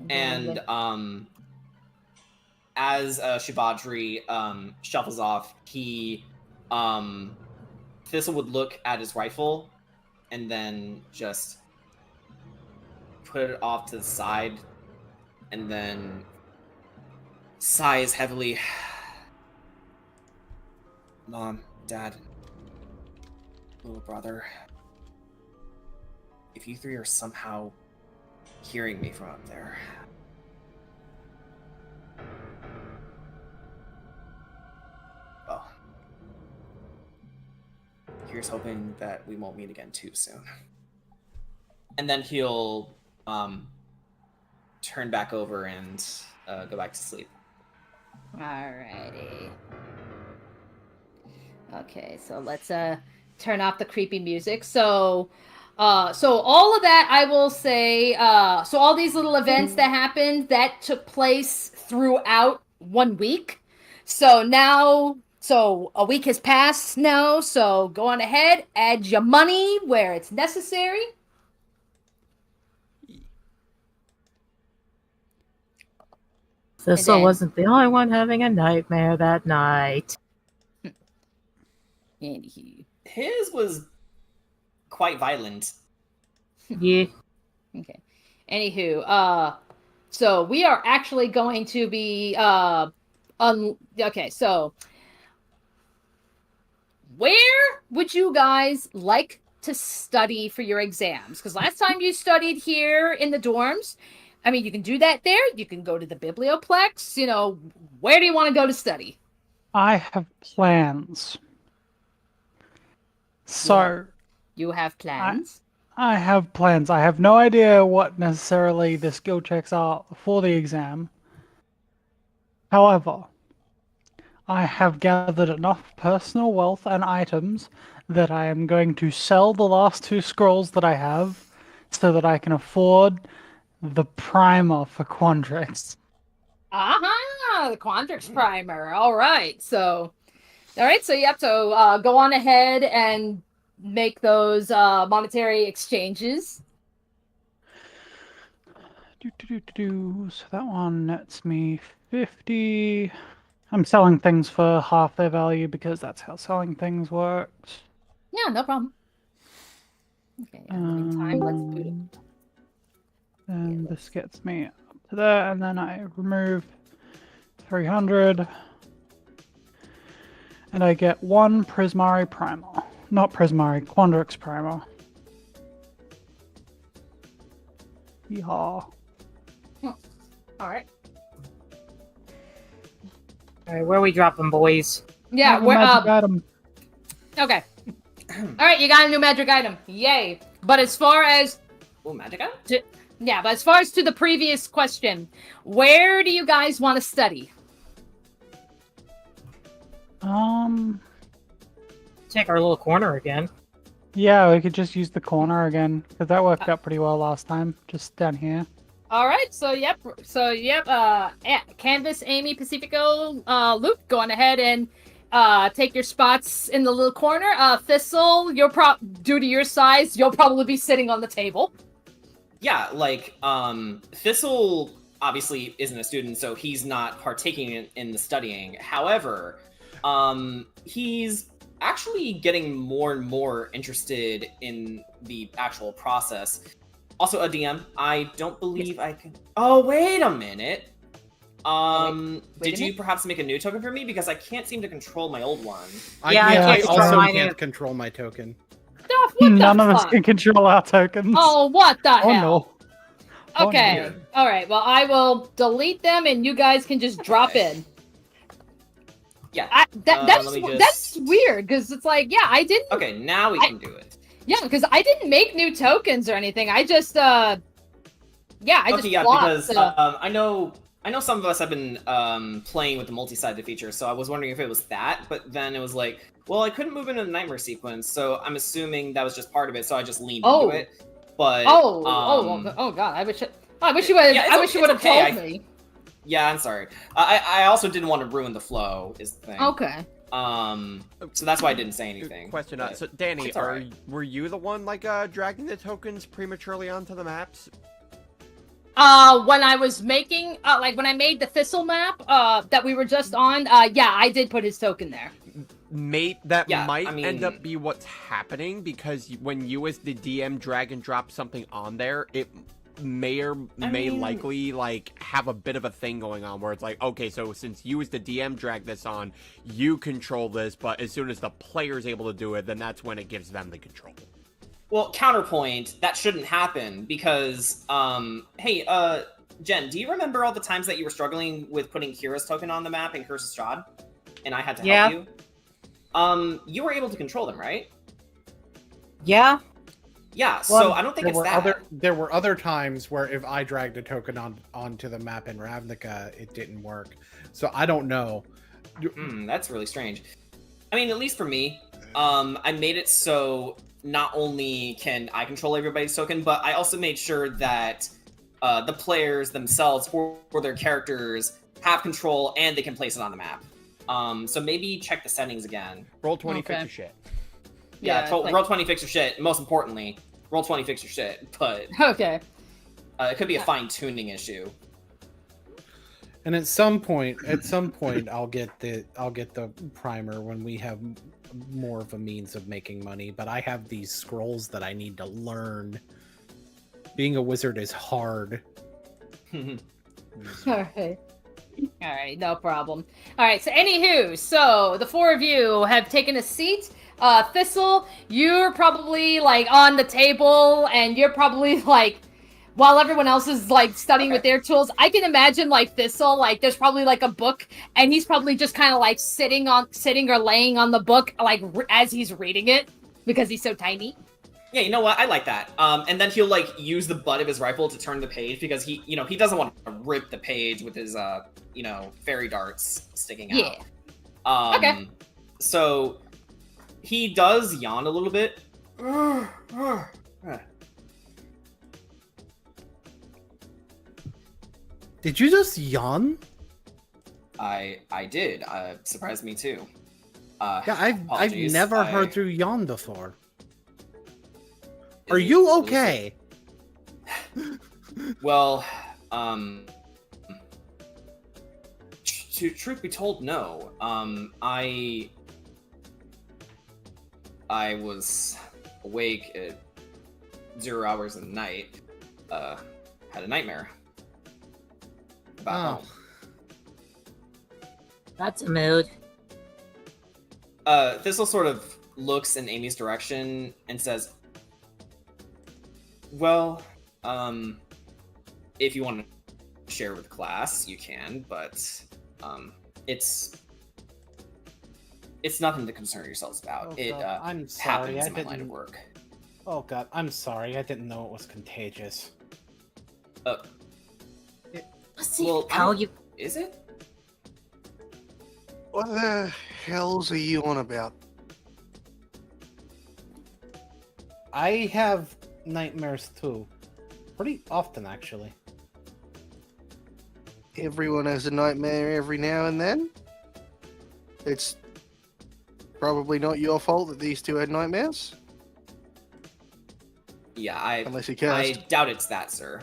And as Shivadri shuffles off, Thistle would look at his rifle and then just put it off to the side and then sighs heavily. Mom, Dad, little brother, if you three are somehow hearing me from up there, well, here's hoping that we won't meet again too soon. And then he'll turn back over and go back to sleep. Alrighty. Okay, so let's turn off the creepy music. So all of that, I will say, so all these little events that happened, that took place throughout 1 week. So a week has passed now, so go on ahead, add your money where it's necessary. Thistle wasn't the only one having a nightmare that night. Anywho. His was quite violent. Yeah. Okay. Anywho, so we are actually going to be okay, so where would you guys like to study for your exams? Because last time you studied here in the dorms, I mean, you can do that there. You can go to the Biblioplex. You know, where do you want to go to study? I have plans. So, You have plans? I have plans. I have no idea what necessarily the skill checks are for the exam. However, I have gathered enough personal wealth and items that I am going to sell the last 2 scrolls that I have so that I can afford the primer for Quandrix. Aha! The Quandrix primer. All right. So you have to go on ahead and make those monetary exchanges. So that one nets me 50. I'm selling things for half their value because that's how selling things works. Yeah, no problem. Okay, yeah, in the meantime, let's boot it. And this gets me up to there, and then I remove 300. And I get 1 Prismari primer. Not Prismari, Quandrix primer. Yeehaw. Alright. Alright, where are we dropping, boys? Yeah, Have a we're magic item. Okay. Alright, you got a new magic item. Yay. But as far as magic item? but as far as to the previous question, where do you guys want to study? Take our little corner again. Yeah, we could just use the corner again, because that worked out pretty well last time, just down here. Alright, Canvas, Amy, Pacifico, Luke, go on ahead and take your spots in the little corner. Thistle, due to your size, you'll probably be sitting on the table. Yeah, like, Thistle obviously isn't a student, so he's not partaking in the studying. However, he's actually getting more and more interested in the actual process. Also, a DM, I don't believe I can... Oh, wait a minute! Did you perhaps make a new token for me? Because I can't seem to control my old one. I also can't control my token. None of us can control our tokens. Oh, what the hell? No. Okay. All right. Well, I will delete them, and you guys can just drop in. Yeah. That's weird because it's like, yeah, I didn't. Okay, now we can do it. Yeah, because I didn't make new tokens or anything. I just flopped, because so. I know some of us have been playing with the multi-sided feature, so I was wondering if it was that, but then it was like, well, I couldn't move into the nightmare sequence, so I'm assuming that was just part of it, so I just leaned into it. But God, I wish you would have told me. Yeah, I'm sorry. I also didn't want to ruin the flow, is the thing. Okay. So that's why I didn't say anything. Question. So Danny, were you the one dragging the tokens prematurely onto the maps? When I was making, when I made the Thistle map, that we were just on, I did put his token there. Might end up be what's happening, because when you as the DM drag and drop something on there, it may likely have a bit of a thing going on where it's like, okay, so since you as the DM drag this on, you control this, but as soon as the player's able to do it, then that's when it gives them the control. Well, counterpoint, that shouldn't happen because, hey, Jen, do you remember all the times that you were struggling with putting Kira's token on the map in Curse of Strahd? And I had to help you? You were able to control them, right? Yeah. Yeah, so I don't think it's that. There were other times where if I dragged a token onto the map in Ravnica, it didn't work. So I don't know. That's really strange. I mean, at least for me, I made it so not only can I control everybody's token, but I also made sure that the players themselves or their characters have control and they can place it on the map. So maybe check the settings again. Roll 20, fix your shit. Yeah, roll 20, fix your shit. Most importantly, roll 20, fix your shit. But okay, it could be a fine-tuning issue. And at some point, I'll get the primer when we have more of a means of making money. But I have these scrolls that I need to learn. Being a wizard is hard. All right, no problem. All right, so anywho, so the four of you have taken a seat Thistle, you're probably like on the table, and you're probably like, while everyone else is like studying with their tools, I can imagine like Thistle, like there's probably like a book, and he's probably just kind of like sitting or laying on the book, like as he's reading it, because he's so tiny. Yeah, you know what? I like that. And then he'll like use the butt of his rifle to turn the page because he doesn't want to rip the page with his fairy darts sticking out. Yeah. Okay. So he does yawn a little bit. Did you just yawn? I did. Surprised me too. Yeah, I've never heard you yawn before. Are Is it you okay? Well, truth be told, no. I was awake at 0 hours in the night. Had a nightmare about home. That's a mood. Thistle sort of looks in Amy's direction and says, well, if you want to share with class, you can, but it's nothing to concern yourselves about. Oh, it God, I'm sorry. happens in my line of work. Oh God, I'm sorry. I didn't know it was contagious. Is it? What the hells are you on about? I have nightmares too. Pretty often, actually. Everyone has a nightmare every now and then. It's probably not your fault that these two had nightmares. Yeah, Unless you I cast. doubt it's that, sir.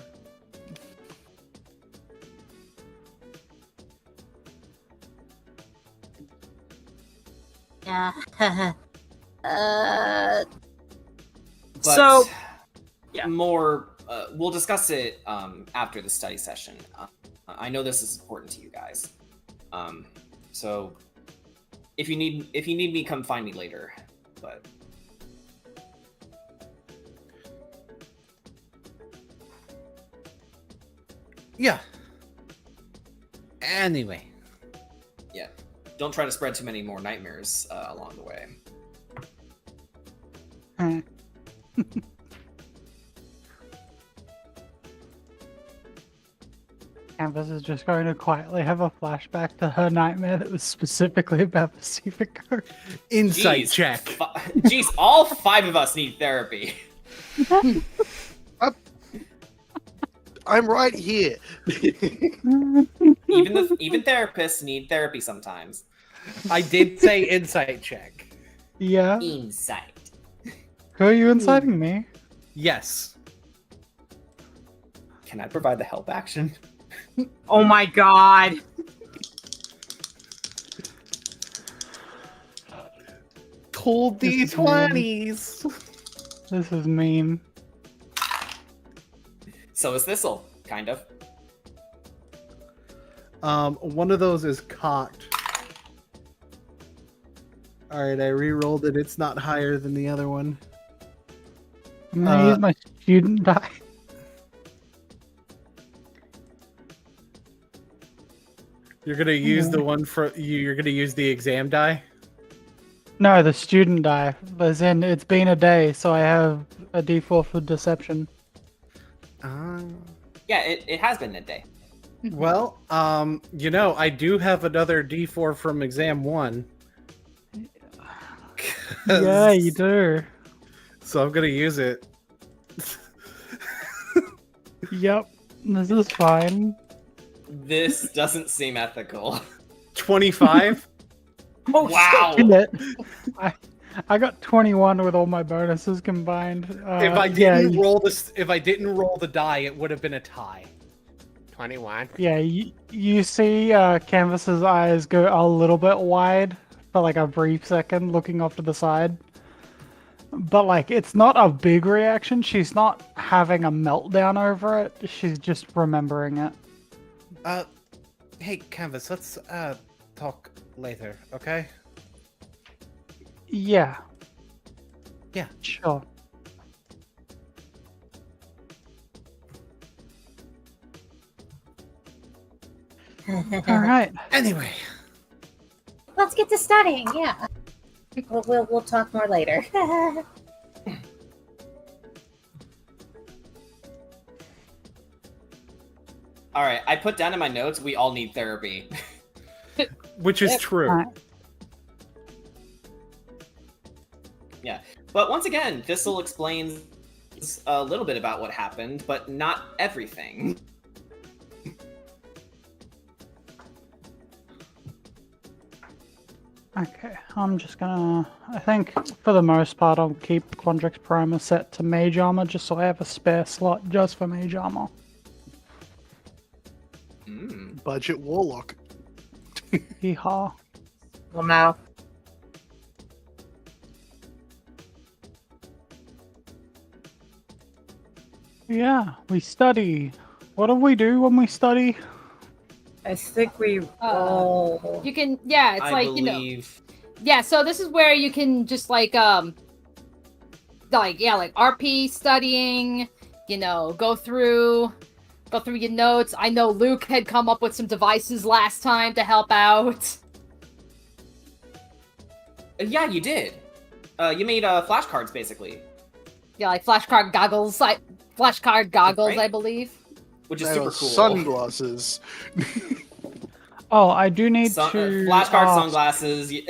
Yeah. But So, yeah. more. We'll discuss it after the study session. I know this is important to you guys. So if you need me, come find me later. But Yeah. Anyway. yeah, don't try to spread too many more nightmares along the way. Canvas is just going to quietly have a flashback to her nightmare that was specifically about Pacifico. Insight Jeez. check. Jeez, all 5 of us need therapy. I'm right here. Even therapists need therapy sometimes. I did say insight check. Yeah. Insight. Who are you inciting me? Yes. Can I provide the help action? Oh my god. Cold D20s. This is mean. So is Thistle, kind of. One of those is cocked. Alright, I re-rolled it. It's not higher than the other one. I'm gonna use my student die. You're gonna use the one for you're gonna use the exam die? No, the student die. As in, it's been a day, so I have a D4 for deception. Yeah, it has been a day. Well, I do have another D4 from exam 1. Yeah, you do. So I'm gonna use it. Yep, this is fine. This doesn't seem ethical. 25? Oh, wow. I got 21 with all my bonuses combined. If I didn't roll the die, it would have been a tie. 21. Yeah, you see Canvas's eyes go a little bit wide for like a brief second, looking off to the side. But like, it's not a big reaction. She's not having a meltdown over it. She's just remembering it. Hey, Canvas, let's talk later, okay? Yeah. Yeah. Sure. All right. Anyway, Let's get to studying. Yeah. We'll talk more later. All right, I put down in my notes, we all need therapy. which is true. All right. Yeah, but once again, Thistle explains a little bit about what happened, but not everything. Okay, I'm just gonna... I think, for the most part, I'll keep Quandrix Primer set to Mage Armor, just so I have a spare slot just for Mage Armor. Budget Warlock. Yeehaw. Well, now. Yeah, we study. What do we do when we study? I think we roll. You can, yeah, it's I like, believe... you know. Yeah, so this is where you can just like RP studying, you know, go through your notes. I know Luke had come up with some devices last time to help out. Yeah, you did. You made flashcards, basically. Yeah, like flashcard goggles, right? I believe. Which is They super are cool. Sunglasses. Oh, I do need to flashcard ask, sunglasses. You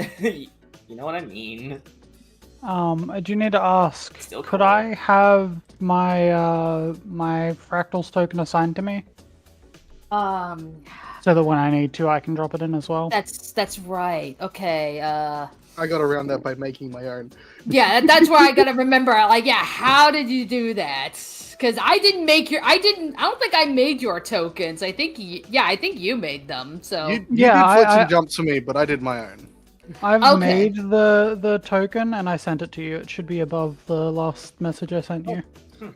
know what I mean. I do need to ask. Still Could cool. I have my my fractals token assigned to me, so that when I need to, I can drop it in as well? That's right. Okay. I got around that by making my own. Yeah, that's where I gotta remember. Like, yeah, how did you do that? Because I don't think I made your tokens. I think you made them. So You Yeah, did flips I- and jumps to me, but I did my own. I've Okay. made the token and I sent it to you. It should be above the last message I sent you.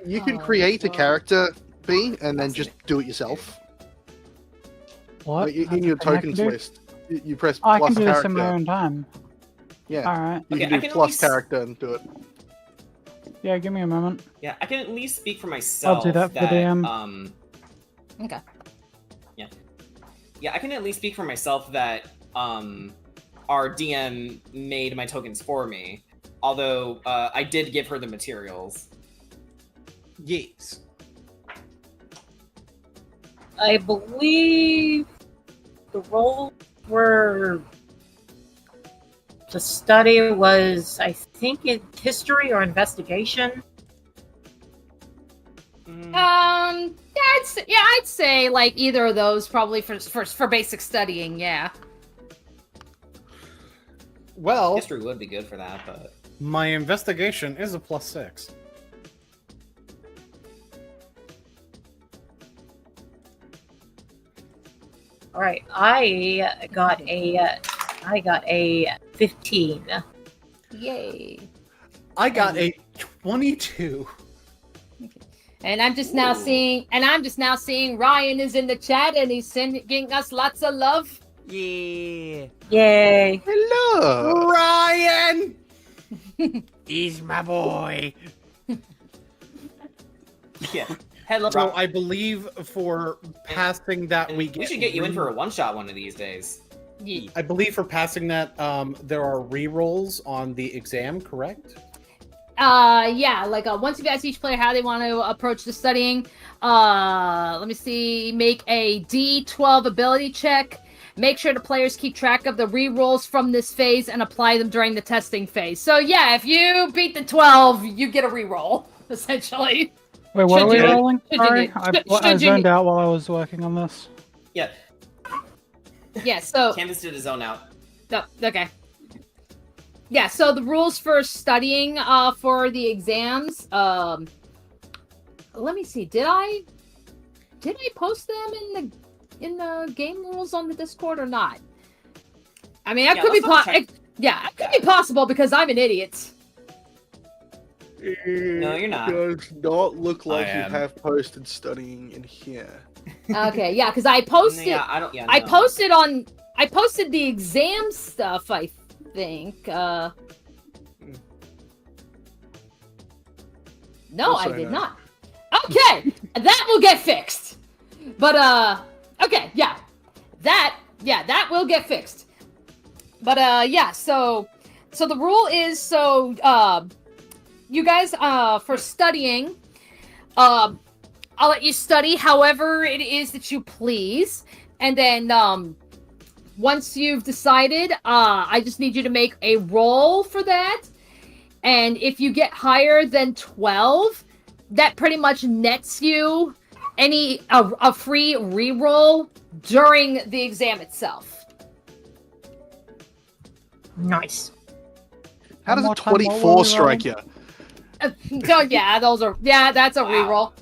You can Oh, create a well. character, B, and then just do it yourself. What? Like, in That's your a thing I can tokens do? list, you press Oh, I plus can do this character. in my own time. Yeah, All right. you Okay, I can do can at plus least- character and do it. Yeah, give me a moment. Yeah, I can at least speak for myself. I'll do that for the DM. okay. Yeah, I can at least speak for myself that our DM made my tokens for me. Although I did give her the materials. Yes. I believe the roles were to study was, I think, in history or investigation. Yeah, I'd say like either of those probably for basic studying. Yeah. Well, History would be good for that, but my investigation is a +6. All right, I got a 15. Yay. I got a 22. And I'm just now seeing Ryan is in the chat and he's sending us lots of love. Yeah. Yay! Hello! Ryan! He's my boy. yeah. Hello. So I believe for passing that And we we should get you in re- for a one-shot one of these days. Yeah. I believe for passing that, there are re-rolls on the exam, correct? Yeah, like once you've asked each player how they want to approach the studying, let me see, make a D12 ability check. Make sure the players keep track of the re-rolls from this phase and apply them during the testing phase. So yeah, if you beat the 12, you get a re-roll, essentially. Wait, what Should are we you- rolling? should Sorry, you- I should you- zoned out while I was working on this. Yeah, Yeah, so Canvas did a zone out. okay. Yeah, so the rules for studying for the exams, let me see, did I post them in the game rules on the Discord or not? I mean, that Yeah, could be let's double check. be possible because I'm an idiot. No, you're not. It does not look like I you am. have posted studying in here. Okay, yeah, because I posted Yeah, I don't. Yeah, I no. posted the exam stuff, I think. No, Also I did no. not. Okay, that will get fixed. But okay, yeah, that will get fixed. But yeah, so the rule is you guys for studying, I'll let you study however it is that you please, and then once you've decided, I just need you to make a roll for that, and if you get higher than 12, that pretty much nets you a free reroll during the exam itself. Nice. How does a One more time, what were 24 we strike you? So yeah, that's a reroll.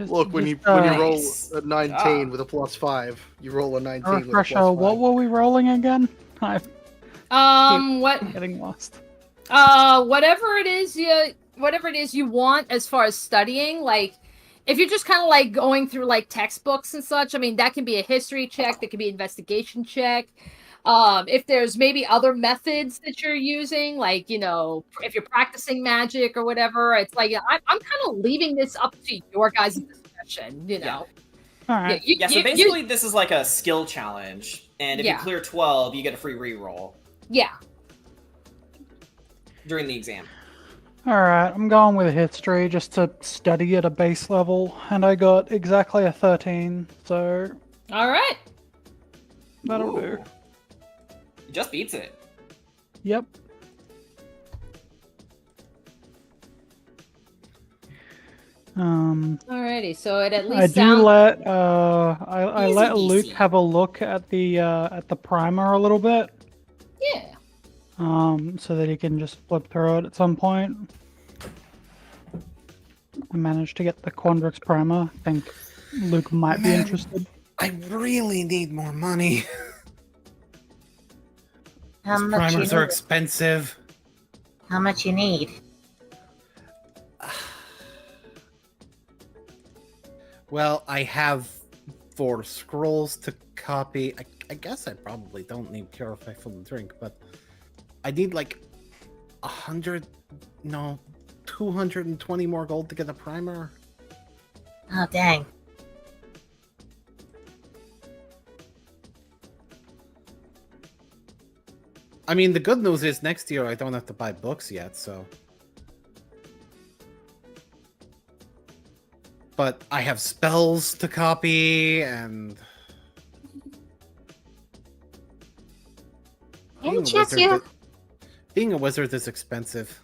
Look, when you roll a 19 with a +5, you roll a 19 with a refresher, what were we rolling again? What? Getting lost. Whatever it is you want as far as studying, like if you're just kind of like going through like textbooks and such, I mean that can be a history check, that can be an investigation check. If there's maybe other methods that you're using, like, you know, if you're practicing magic or whatever, it's like I'm kind of leaving this up to your guys' discretion, you know. All right. So basically this is like a skill challenge, and if you clear 12, you get a free reroll. Yeah. During the exam. Alright, I'm going with history just to study at a base level, and I got exactly a 13, so... Alright. That'll do. It just beats it. Yep. Alrighty, so it at least I do let I let Luke have a look at the primer a little bit. Yeah. So that he can just flip through it at some point. I managed to get the Quandrix primer. I think Luke might be interested. I really need more money. How These much primers are expensive. How much you need? Well, I have 4 scrolls to copy. I guess I probably don't need Purify Food and Drink, but I need like 220 more gold to get a primer. Oh, dang. I mean, the good news is next year I don't have to buy books yet, so... But I have spells to copy, and... Being a wizard is expensive.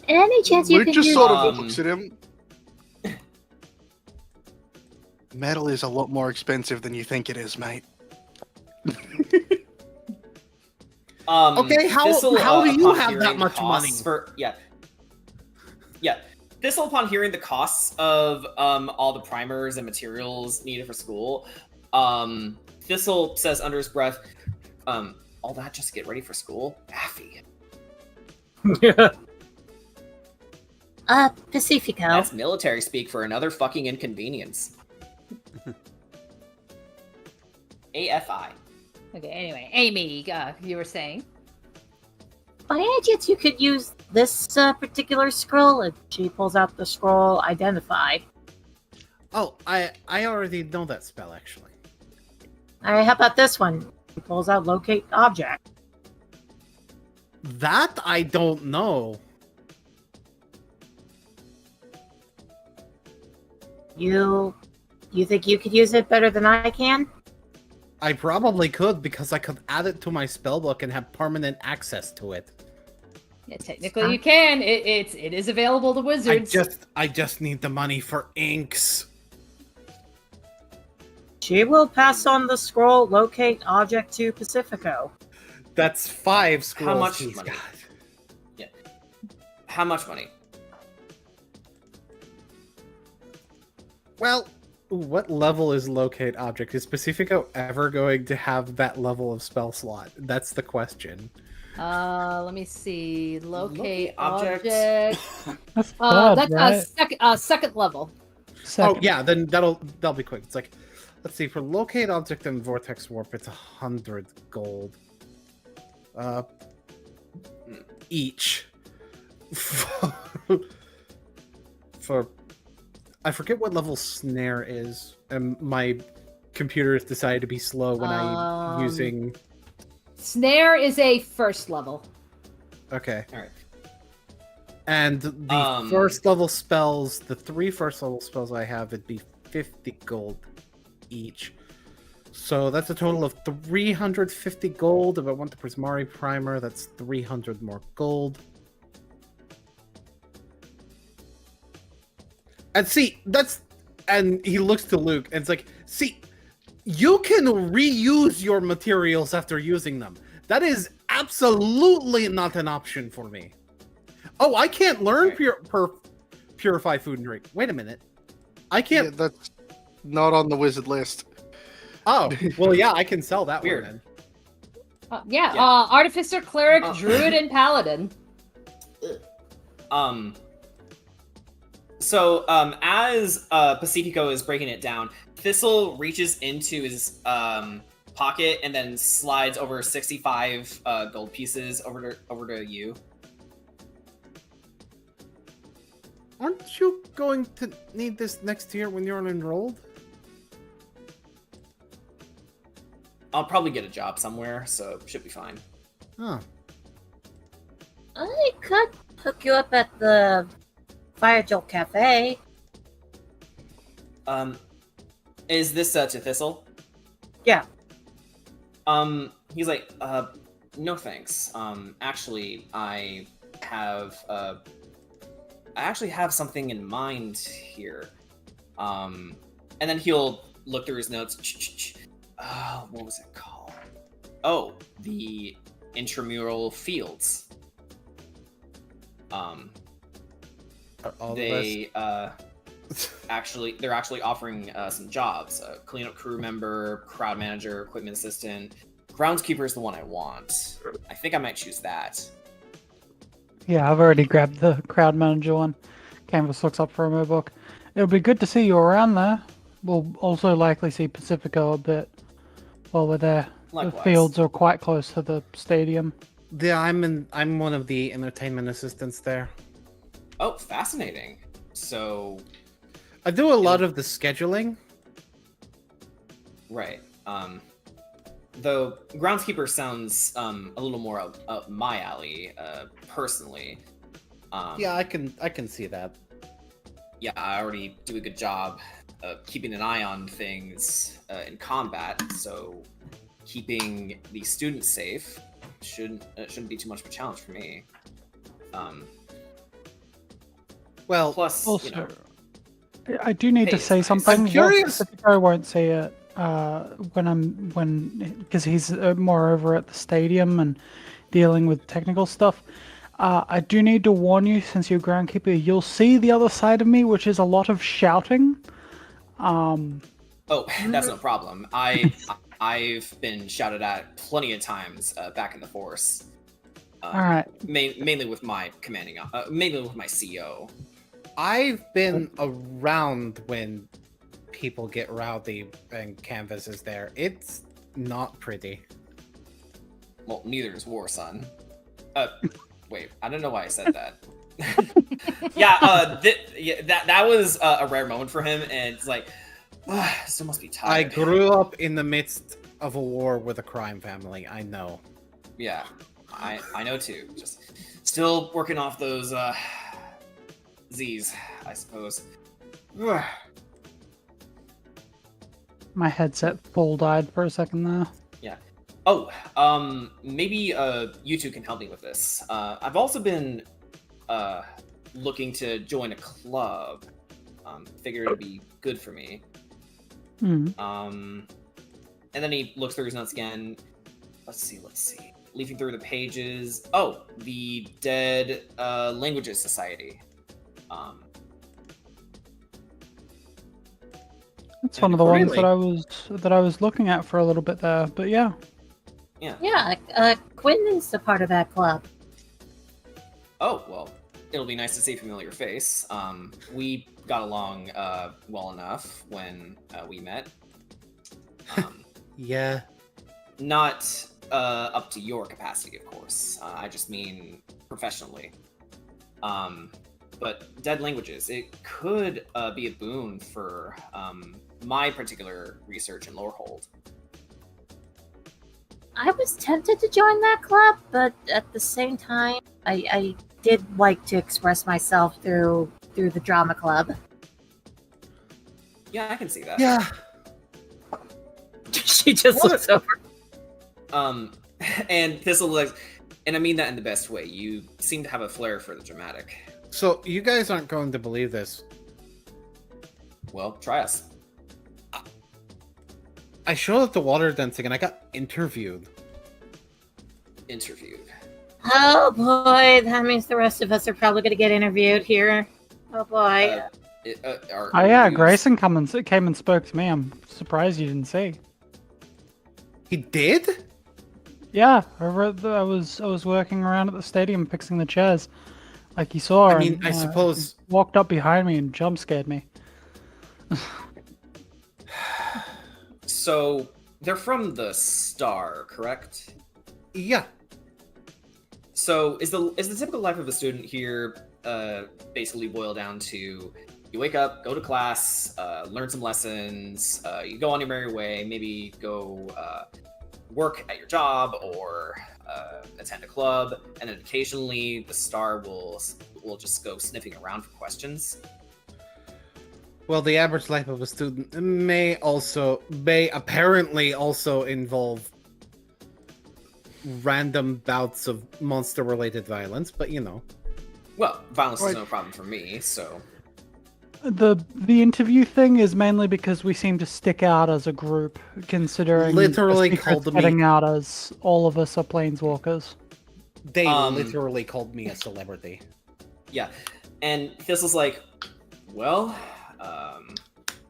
Any chance you Luke can just use... sort of looks at him. Metal is a lot more expensive than you think it is, mate. Okay, how do you have hearing that much money? Thistle, upon hearing the costs of all the primers and materials needed for school, Thistle says under his breath, all that just to get ready for school? Affy. Pacifico. That's military speak for another fucking inconvenience. AFI. Okay, anyway, Amy, you were saying? By any chance you could use this particular scroll if she pulls out the scroll identify? Oh, I already know that spell, actually. Alright, how about this one? She pulls out locate object. That I don't know. You think you could use it better than I can? I probably could, because I could add it to my spellbook and have permanent access to it. Yeah, technically you can. It is available to wizards. I just need the money for inks. She will pass on the scroll locate object to Pacifico. That's 5 scrolls. How much he's money? got. Yeah. How much money? Well, what level is locate object? Is Pacifico ever going to have that level of spell slot? That's the question. Let me see. Locate object. That's bad, that's right? second level. Second. Oh yeah, then that'll be quick. It's like, let's see, for locate object and vortex warp, it's 100 gold. each. For I forget what level snare is, and my computer has decided to be slow when I'm using. Snare is a first level. Okay. All right. And the first level spells, the 3 first level spells I have, it'd be 50 gold each. So that's a total of 350 gold. If I want the Prismari primer, that's 300 more gold. And see, and he looks to Luke and it's like, see, you can reuse your materials after using them. That is absolutely not an option for me. Oh, I can't learn purify food and drink. Wait a minute. I can't. Yeah, that's not on the wizard list. Oh, well, yeah, I can sell that Weird. one then. Yeah. Artificer, Cleric, Druid, and Paladin. So, as Pacifico is breaking it down, Thistle reaches into his pocket and then slides over 65 gold pieces over to you. Aren't you going to need this next year when you're enrolled? I'll probably get a job somewhere, so should be fine. Huh. I could hook you up at the Fire Jolt Cafe. Is this to Thistle? Yeah. He's like, no thanks. Actually, I actually have something in mind here. And then he'll look through his notes. What was it called? Oh, the intramural fields. They're actually offering some jobs. Cleanup crew member, crowd manager, equipment assistant. Groundskeeper is the one I want. I think I might choose that. Yeah, I've already grabbed the crowd manager one. Canvas looks up for a book. It'll be good to see you around there. We'll also likely see Pacifico a bit while we're there. Likewise. The fields are quite close to the stadium. Yeah, I'm one of the entertainment assistants there. Oh, fascinating. So I do a lot of the scheduling. Right. Though groundskeeper sounds a little more up my alley, personally. Yeah, I can see that. Yeah, I already do a good job keeping an eye on things in combat, so keeping the students safe shouldn't be too much of a challenge for me. Well, plus, also, I do need to say nice. something. I'm curious. I won't say it because he's more over at the stadium and dealing with technical stuff. I do need to warn you, since you're groundkeeper, you'll see the other side of me, which is a lot of shouting. Oh, that's no problem. I've been shouted at plenty of times back in the force. All right. Mainly with my mainly with my CO. I've been around when people get rowdy and Canvas is there. It's not pretty. Well, neither is War Son. Wait, I don't know why I said that. That was a rare moment for him, and it's like, still must be tired. I grew up in the midst of a war with a crime family. I know. Yeah, I know too. Just still working off those Z's, I suppose. My headset full died for a second there. Yeah. Oh, maybe you two can help me with this. I've also been looking to join a club. Figure it'd be good for me. Mm. And then he looks through his notes again. Let's see. Leafing through the pages. Oh, the Dead Languages Society. That's one of the ones that I was looking at for a little bit there, but yeah. Yeah, Quinn is a part of that club. Oh, well, it'll be nice to see a familiar face. We got along well enough when we met. Yeah. Not up to your capacity, of course. I just mean professionally. But dead languages, it could be a boon for my particular research in Lorehold. I was tempted to join that club, but at the same time, I did like to express myself through the drama club. Yeah, I can see that. Yeah. She just looks over. And Thistle looks, and I mean that in the best way. You seem to have a flair for the dramatic. So you guys aren't going to believe this. Well, try us. I showed up to water dancing and I got interviewed. Interviewed. Oh boy, that means the rest of us are probably going to get interviewed here. Oh boy. Oh yeah, Grayson came and spoke to me. I'm surprised you didn't see. He did? Yeah, I was working around at the stadium fixing the chairs, like you saw. I mean, I suppose he walked up behind me and jump scared me. So they're from the Star, correct? Yeah. So is the typical life of a student here basically boil down to you wake up, go to class, learn some lessons, you go on your merry way, maybe go work at your job or attend a club, and then occasionally the Star will just go sniffing around for questions? Well, the average life of a student may apparently also involve random bouts of monster-related violence, but you know. Well, violence is no problem for me, so... The interview thing is mainly because we seem to stick out as a group, considering literally the called me getting out as all of us are planeswalkers. They literally called me a celebrity. Yeah, and Thistle's like, well,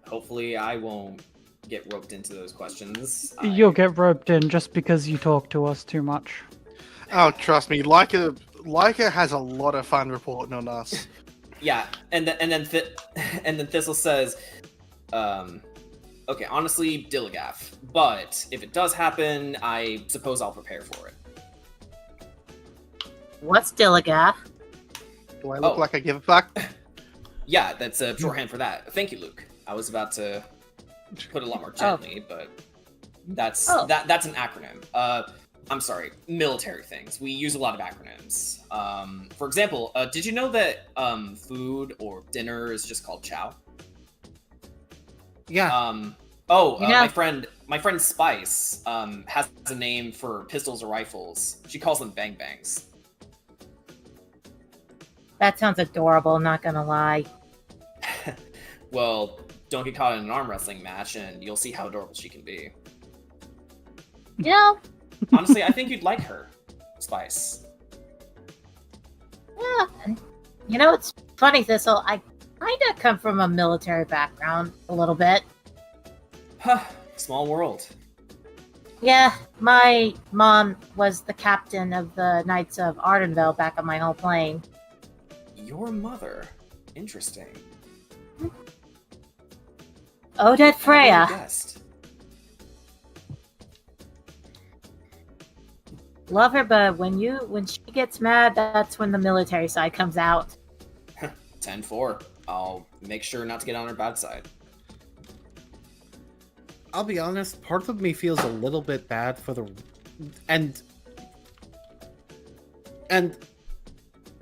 hopefully I won't get roped into those questions. You'll get roped in just because you talk to us too much. Oh, trust me, Leica has a lot of fun reporting on us. Yeah, and then Thistle says, okay, honestly, Dilligaff, but if it does happen, I suppose I'll prepare for it. What's Dilligaff? Do I look like I give a fuck? Yeah, that's a shorthand for that. Thank you, Luke. I was about to put it a lot more gently, but that's an acronym. I'm sorry, military things. We use a lot of acronyms. For example, did you know that food or dinner is just called chow? Yeah. My friend Spice has a name for pistols or rifles. She calls them bang bangs. That sounds adorable, not gonna lie. Well, don't get caught in an arm wrestling match and you'll see how adorable she can be. You know, honestly, I think you'd like her, Spice. yeah. You know, it's funny, Thistle. I kind of come from a military background, a little bit. Huh. Small world. Yeah, my mom was the captain of the Knights of Ardenville back on my home plane. Your mother? Interesting. Odette Freya. Love her, but when she gets mad, that's when the military side comes out. 10-4. I'll make sure not to get on her bad side. I'll be honest, part of me feels a little bit bad for the... And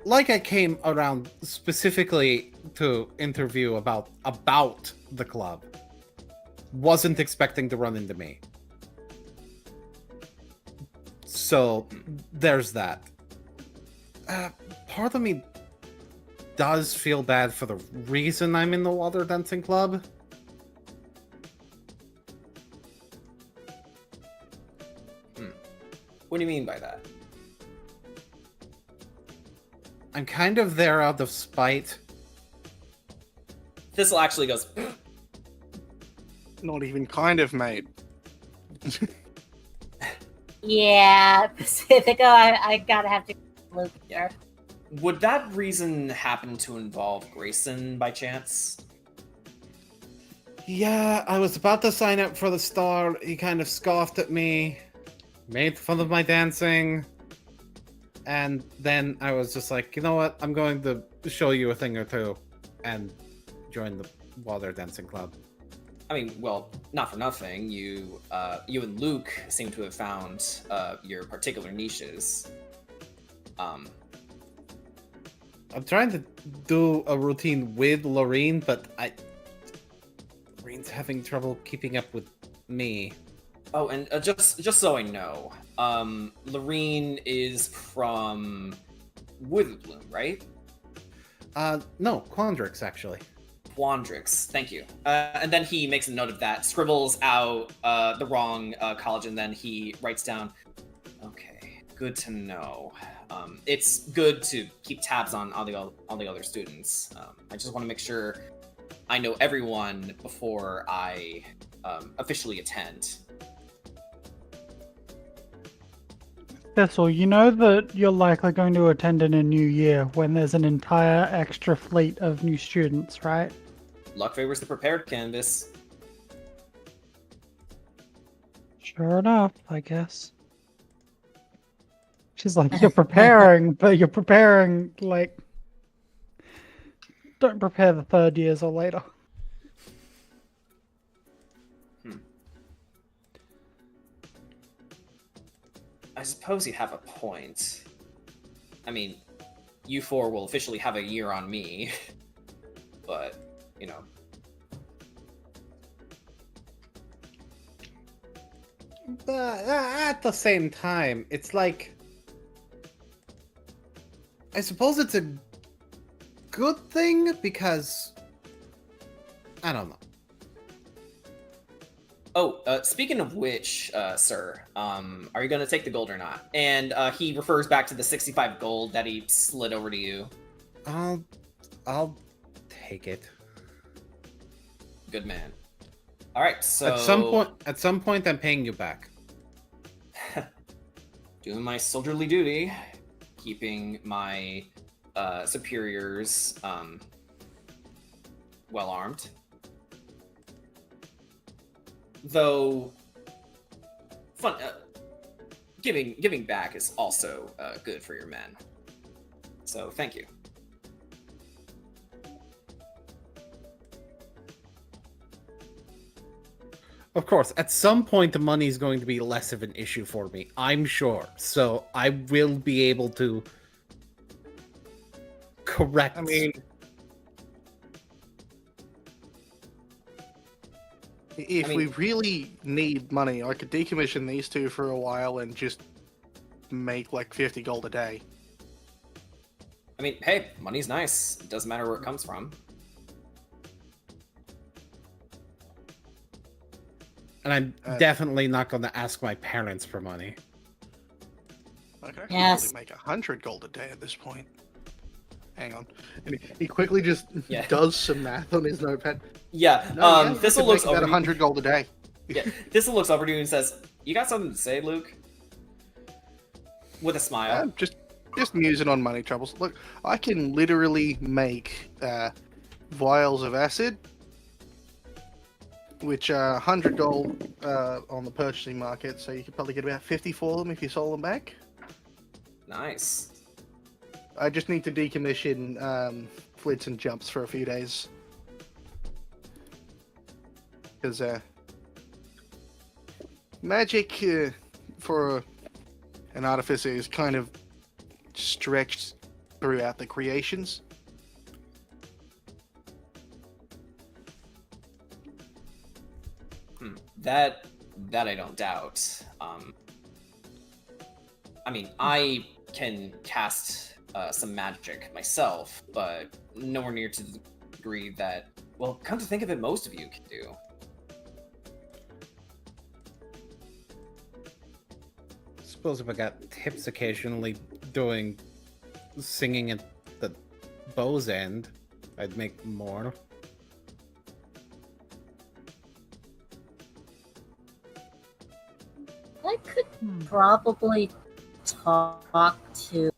like I came around specifically to interview about the club. Wasn't expecting to run into me. So, there's that. Part of me does feel bad for the reason I'm in the water dancing club. What do you mean by that? I'm kind of there out of spite. Thistle actually goes... Not even kind of, mate. Yeah, Pacifico, I gotta have to look here. Would that reason happen to involve Grayson by chance? Yeah, I was about to sign up for the Star. He kind of scoffed at me, made fun of my dancing, And then I was just like, you know what? I'm going to show you a thing or two, and join the water dancing club. I mean, well, not for nothing. You and Luke seem to have found your particular niches. I'm trying to do a routine with Lorene, but Lorene's having trouble keeping up with me. Oh, and just so I know, Lorene is from Witherbloom, right? No, Quandrix, actually. Quandrix, thank you. And then he makes a note of that, scribbles out the wrong college, and then he writes down, okay, good to know. It's good to keep tabs on all the other students. I just want to make sure I know everyone before I officially attend. Thistle, you know that you're likely going to attend in a new year when there's an entire extra fleet of new students, right? Luck favors the prepared, Canvas. Sure enough, I guess. She's like, you're preparing, but you're preparing, like... Don't prepare the third years or later. I suppose you have a point. I mean, you four will officially have a year on me, but, you know. But at the same time, it's like... I suppose it's a good thing, because... I don't know. Oh, speaking of which, sir, are you going to take the gold or not? And he refers back to the 65 gold that he slid over to you. I'll take it. Good man. All right, so at some point, I'm paying you back. Doing my soldierly duty, keeping my superiors well armed. Though, giving back is also good for your men. So thank you. Of course, at some point the money is going to be less of an issue for me, I'm sure. So I will be able to correct. I mean, if we really need money, I could decommission these two for a while and just make like 50 gold a day. I mean, hey, money's nice. It doesn't matter where it comes from. And I'm definitely not going to ask my parents for money. I could actually make 100 gold a day at this point. Hang on. And he quickly just does some math on his notepad. Yeah, Thistle looks over about 100 gold a day. Yeah, Thistle looks over to you and says, "You got something to say, Luke?" With a smile. Just musing on money troubles. Look, I can literally make vials of acid, which are 100 gold on the purchasing market, so you could probably get about 50 for them if you sold them back. Nice. I just need to decommission flits and jumps for a few days. Because magic for an artificer is kind of stretched throughout the creations. That I don't doubt. I mean, I can cast some magic myself, but nowhere near to the degree that, well, come to think of it, most of you can do. I suppose if I got tips occasionally doing singing at the bow's end, I'd make more. I could probably talk to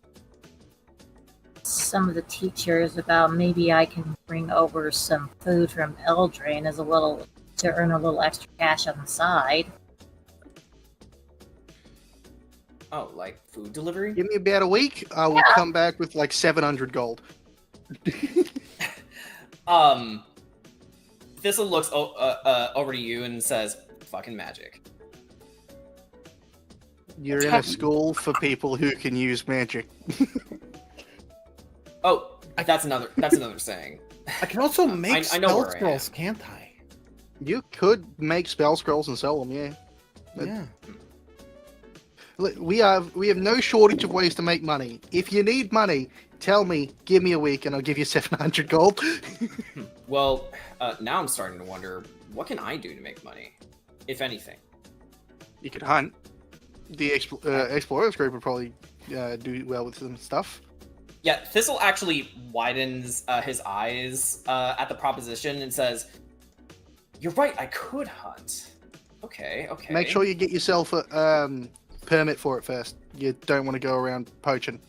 some of the teachers about maybe I can bring over some food from Eldraine as to earn a little extra cash on the side. Oh, like food delivery? Give me about a week. I will come back with like 700 gold. Thistle looks over to you and says, "Fucking magic." You're in a school for people who can use magic. Oh, that's another saying. I can also make I know spell where I am. scrolls, can't I? You could make spell scrolls and sell them, yeah. Yeah. Look, we have no shortage of ways to make money. If you need money, tell me, give me a week, and I'll give you 700 gold. Well, now I'm starting to wonder, what can I do to make money, if anything? You could hunt. The explorers group would probably do well with some stuff. Yeah, Thistle actually widens his eyes at the proposition and says, "You're right, I could hunt." Okay. Make sure you get yourself a permit for it first. You don't want to go around poaching.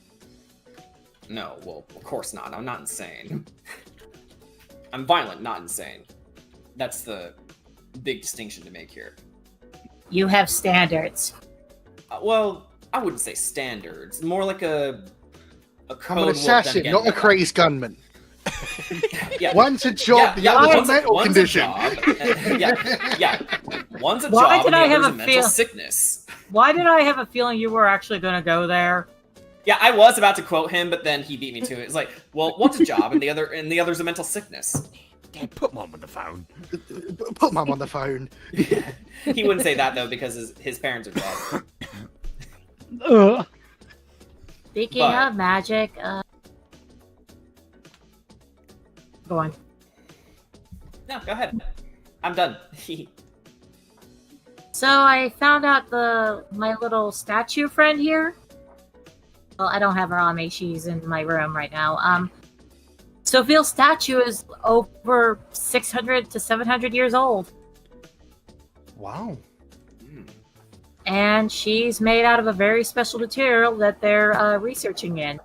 No, well, of course not. I'm not insane. I'm violent, not insane. That's the big distinction to make here. You have standards. Well, I wouldn't say standards. More like a code. I'm an assassin, not a crazed gunman. Yeah. One's a job, the other's a mental condition. Yeah. One's a Why job, did and the I have other's a mental feel- sickness. Why did I have a feeling you were actually going to go there? Yeah, I was about to quote him, but then he beat me to it. It's like, well, one's a job, and the other's a mental sickness. Dad, put Mom on the phone. Put Mom on the phone. He wouldn't say that though because his parents are dead. Speaking But- of magic, Go on. No, go ahead. I'm done. so I found out my little statue friend here. Well, I don't have her on me. She's in my room right now. Sophie's statue is over 600 to 700 years old. Wow. And she's made out of a very special material that they're researching in.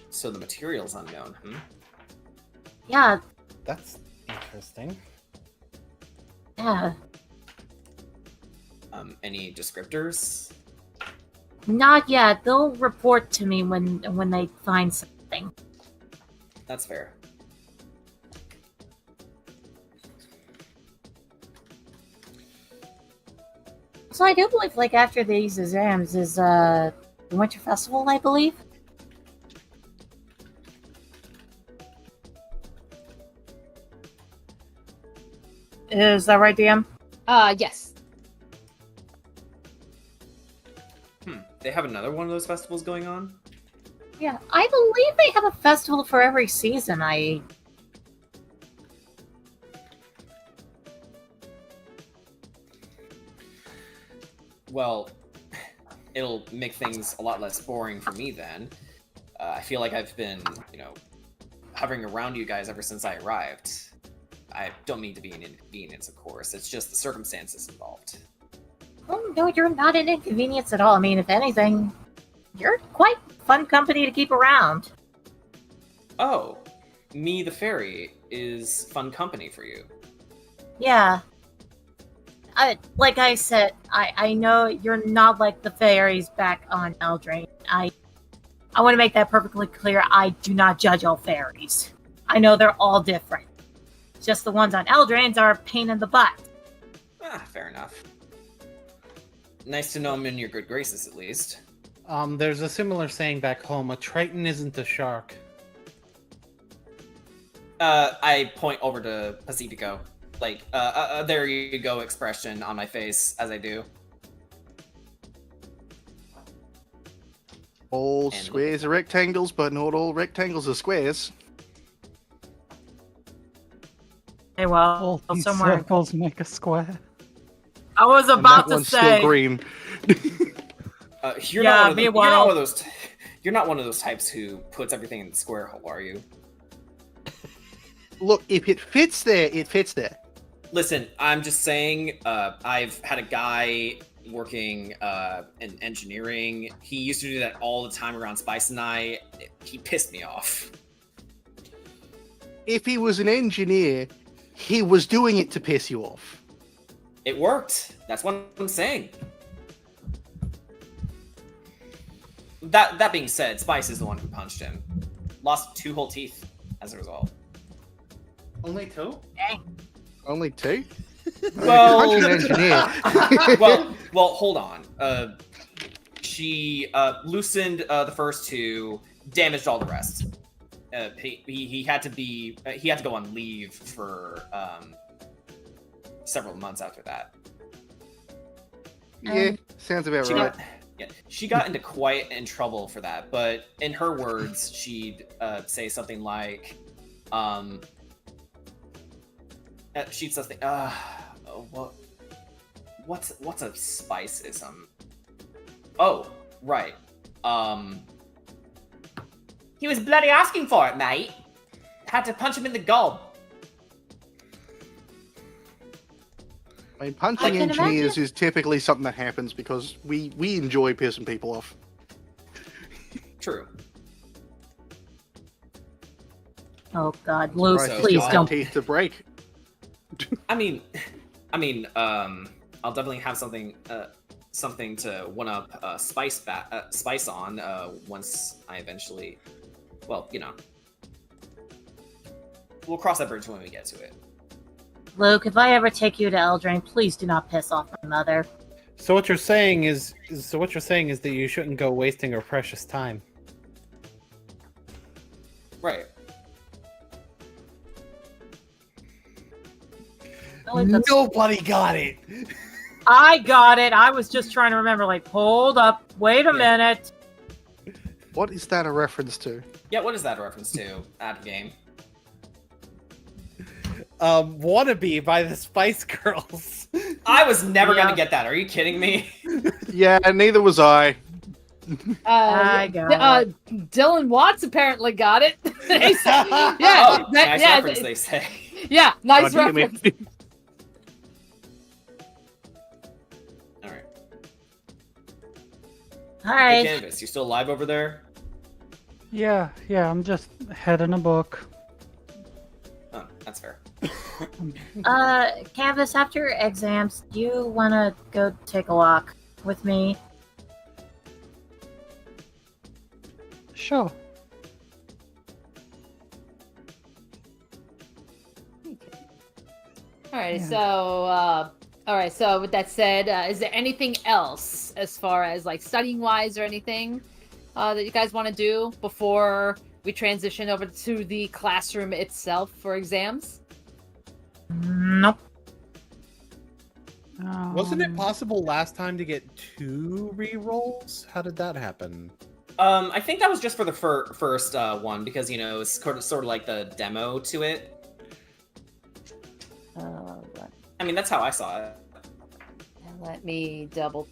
So the material's unknown. Yeah, That's interesting. yeah. Any descriptors? Not yet. They'll report to me when they find something. That's fair. So I do believe, like, after these exams is the Winter Festival, I believe. Is that right, DM? Yes. They have another one of those festivals going on? Yeah, I believe they have a festival for every season. Well, it'll make things a lot less boring for me then. I feel like I've been, hovering around you guys ever since I arrived. I don't mean to be an inconvenience, of course. It's just the circumstances involved. Oh, no, you're not an inconvenience at all. I mean, if anything, you're quite fun company to keep around. Oh, me the fairy is fun company for you. Yeah. Like I said, I know you're not like the fairies back on Eldraine. I want to make that perfectly clear. I do not judge all fairies. I know they're all different. Just the ones on Eldraine are a pain in the butt. Fair enough. Nice to know I'm in your good graces, at least. There's a similar saying back home: a triton isn't a shark. I point over to Pacifico. Like, there you go expression on my face as I do. All squares are rectangles, but not all rectangles are squares. Hey, well, All these somewhere. circles make a square. I was And about that to one's still say. green. You're Yeah, not one of me a you're while. not one of those. You're not one of those types who puts everything in the square hole, are you? Look, if it fits there, it fits there. Listen, I'm just saying. I've had a guy working in engineering. He used to do that all the time around Spice and I. He pissed me off. if he was an engineer, he was doing it to piss you off. It worked. That's what I'm saying. That being said, Spice is the one who punched him. Lost 2 whole teeth as a result. Only 2? Dang. Only 2? Well, Punch an engineer. well, hold on. She loosened the first 2, damaged all the rest. He had to go on leave for several months after that. Yeah, sounds about right. She got into quite in trouble for that, but in her words, she'd say something like, she'd something, what's a spiceism? Oh, right. He was bloody asking for it, mate. Had to punch him in the gob. I mean, punching engineers is typically something that happens because we enjoy pissing people off. True. Oh God, Luke, Christ, please got don't. teeth to break. I mean, I'll definitely have something to one up Spice on once I eventually, well, we'll cross that bridge when we get to it. Luke, if I ever take you to Eldraine, please do not piss off my mother. So what you're saying is that you shouldn't go wasting our precious time. Right. Nobody got it. I got it. I was just trying to remember, like, hold up, wait a minute. What is that a reference to? Yeah, what is that a reference to? Ad game. Wannabe by the Spice Girls. I was never gonna get that. Are you kidding me? Yeah, neither was I. I got it. Dylan Watts apparently got it. They said, Nice reference, they say. Yeah, nice reference. Alright. Hi. Hey, Canvas, you still alive over there? Yeah, I'm just heading a book. Oh, that's fair. Canvas, after your exams, do you want to go take a walk with me? Sure. All right, so with that said, is there anything else as far as like studying wise or anything that you guys want to do before we transition over to the classroom itself for exams? Nope. Wasn't it possible last time to get 2 rerolls? How did that happen? I think that was just for the first one because it's sort of like the demo to it. I mean, that's how I saw it. Let me double.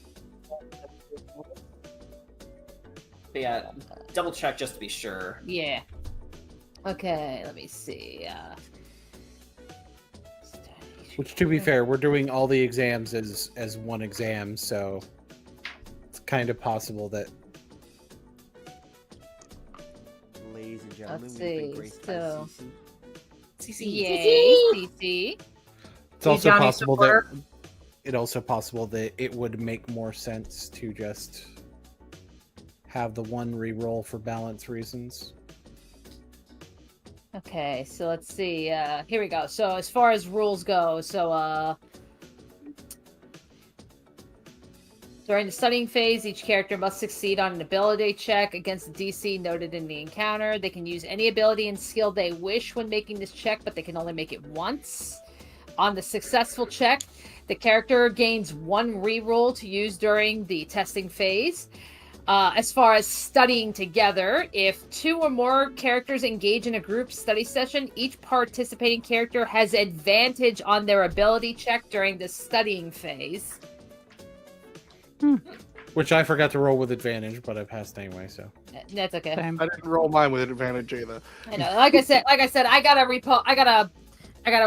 But yeah, double check just to be sure. Yeah. Okay, let me see. Which, to be fair, we're doing all the exams as one exam, so it's kind of possible that. Ladies and gentlemen, Let's we've been see, graced so- by CC. Yay, CC. It's also Johnny possible supporter. that it would make more sense to just have the one reroll for balance reasons. Okay, so let's see. Here we go. So as far as rules go, during the studying phase, each character must succeed on an ability check against the DC noted in the encounter. They can use any ability and skill they wish when making this check, but they can only make it once. On the successful check, the character gains 1 reroll to use during the testing phase. As far as studying together, if 2 or more characters engage in a group study session, each participating character has advantage on their ability check during the studying phase. Which I forgot to roll with advantage, but I passed anyway, so. That's okay. Same. I didn't roll mine with advantage either. I know. Like I said, I gotta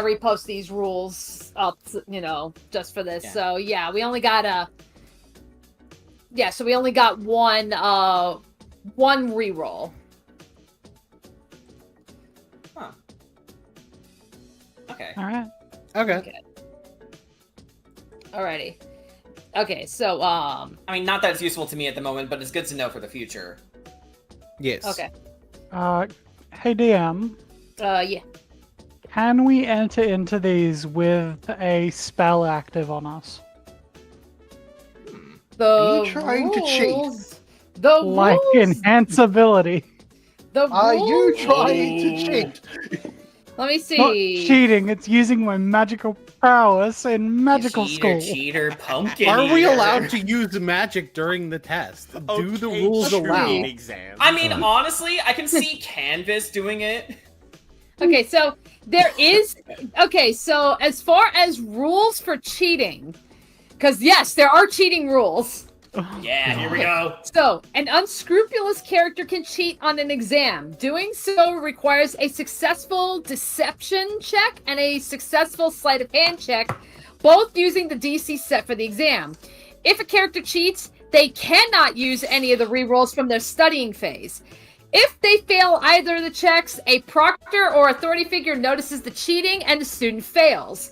repost these rules up, just for this. Yeah. So yeah, we only got one reroll. Huh. Okay. All right. Okay. Alrighty. Okay, so I mean, not that it's useful to me at the moment, but it's good to know for the future. Yes. okay. Hey DM, Yeah. can we enter into these with a spell active on us? The Are you trying to cheat? rules- The Like rules. enhance ability. The Are you rules- trying to cheat? Let me Not see. cheating, it's using my magical prowess in magical Cheater, school. cheater, pumpkin. Are we eater. allowed to use magic during the test? Do the Okay, rules tuning allow? exams. I mean, honestly, I can see Canvas doing it. Okay, so there is. Okay, so as far as rules for cheating, because yes, there are cheating rules. Yeah, here we go. So, an unscrupulous character can cheat on an exam. Doing so requires a successful deception check and a successful sleight of hand check, both using the DC set for the exam. If a character cheats, they cannot use any of the rerolls from their studying phase. If they fail either of the checks, a proctor or authority figure notices the cheating and the student fails.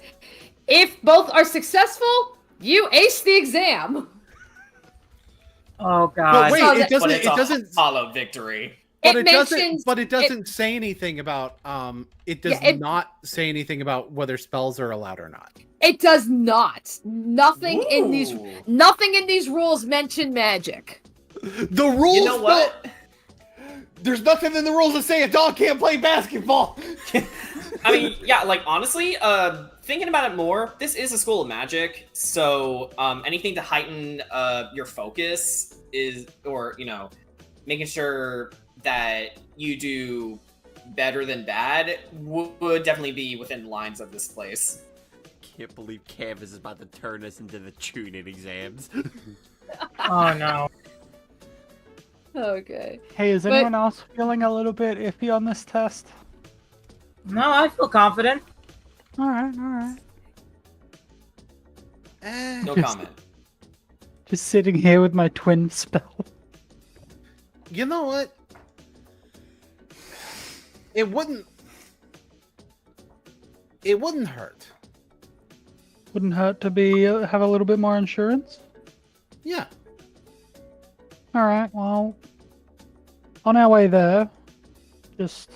If both are successful, you ace the exam. Oh But god. wait, So it that- doesn't. But it's It a doesn't. hollow victory. But It it doesn't. mentions- But it doesn't say anything about. It does Yeah, it- not say anything about whether spells are allowed or not. It does not. Nothing in these rules mention magic. The rules. You know what? There's nothing in the rules that say a dog can't play basketball. I mean, yeah, like honestly, thinking about it more, this is a school of magic, so anything to heighten your focus is, or making sure that you do better than bad would definitely be within the lines of this place. Can't believe Canvas is about to turn us into the tuning exams. Oh no. Okay. Hey, is But- anyone else feeling a little bit iffy on this test? No, I feel confident. Alright, alright. No Just- comment. Just sitting here with my twin spell. You know what? It wouldn't. It wouldn't hurt. Wouldn't hurt to be have a little bit more insurance. Yeah. Alright, well, on our way there, just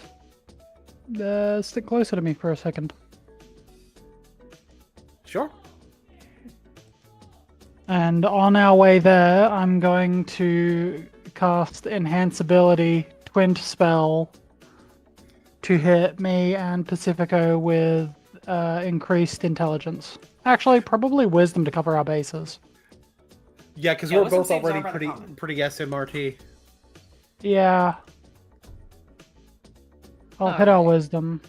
stick closer to me for a second. Sure. And on our way there, I'm going to cast Enhance Ability, Twin Spell, to hit me and Pacifico with increased intelligence. Actually, probably Wisdom to cover our bases. Yeah, because Yeah, we're wisdom both saves are already rather common. pretty SMRT. Yeah. I'll hit our Wisdom,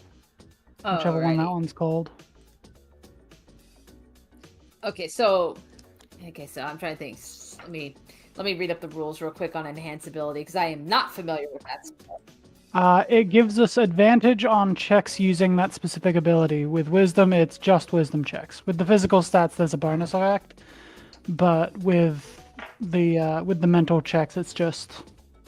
whichever one that Alrighty. one's called. Okay, so I'm trying to think. Let me read up the rules real quick on enhance ability because I am not familiar with that spell. It gives us advantage on checks using that specific ability. With Wisdom, it's just Wisdom checks. With the physical stats, there's a bonus effect, but with the mental checks, it's just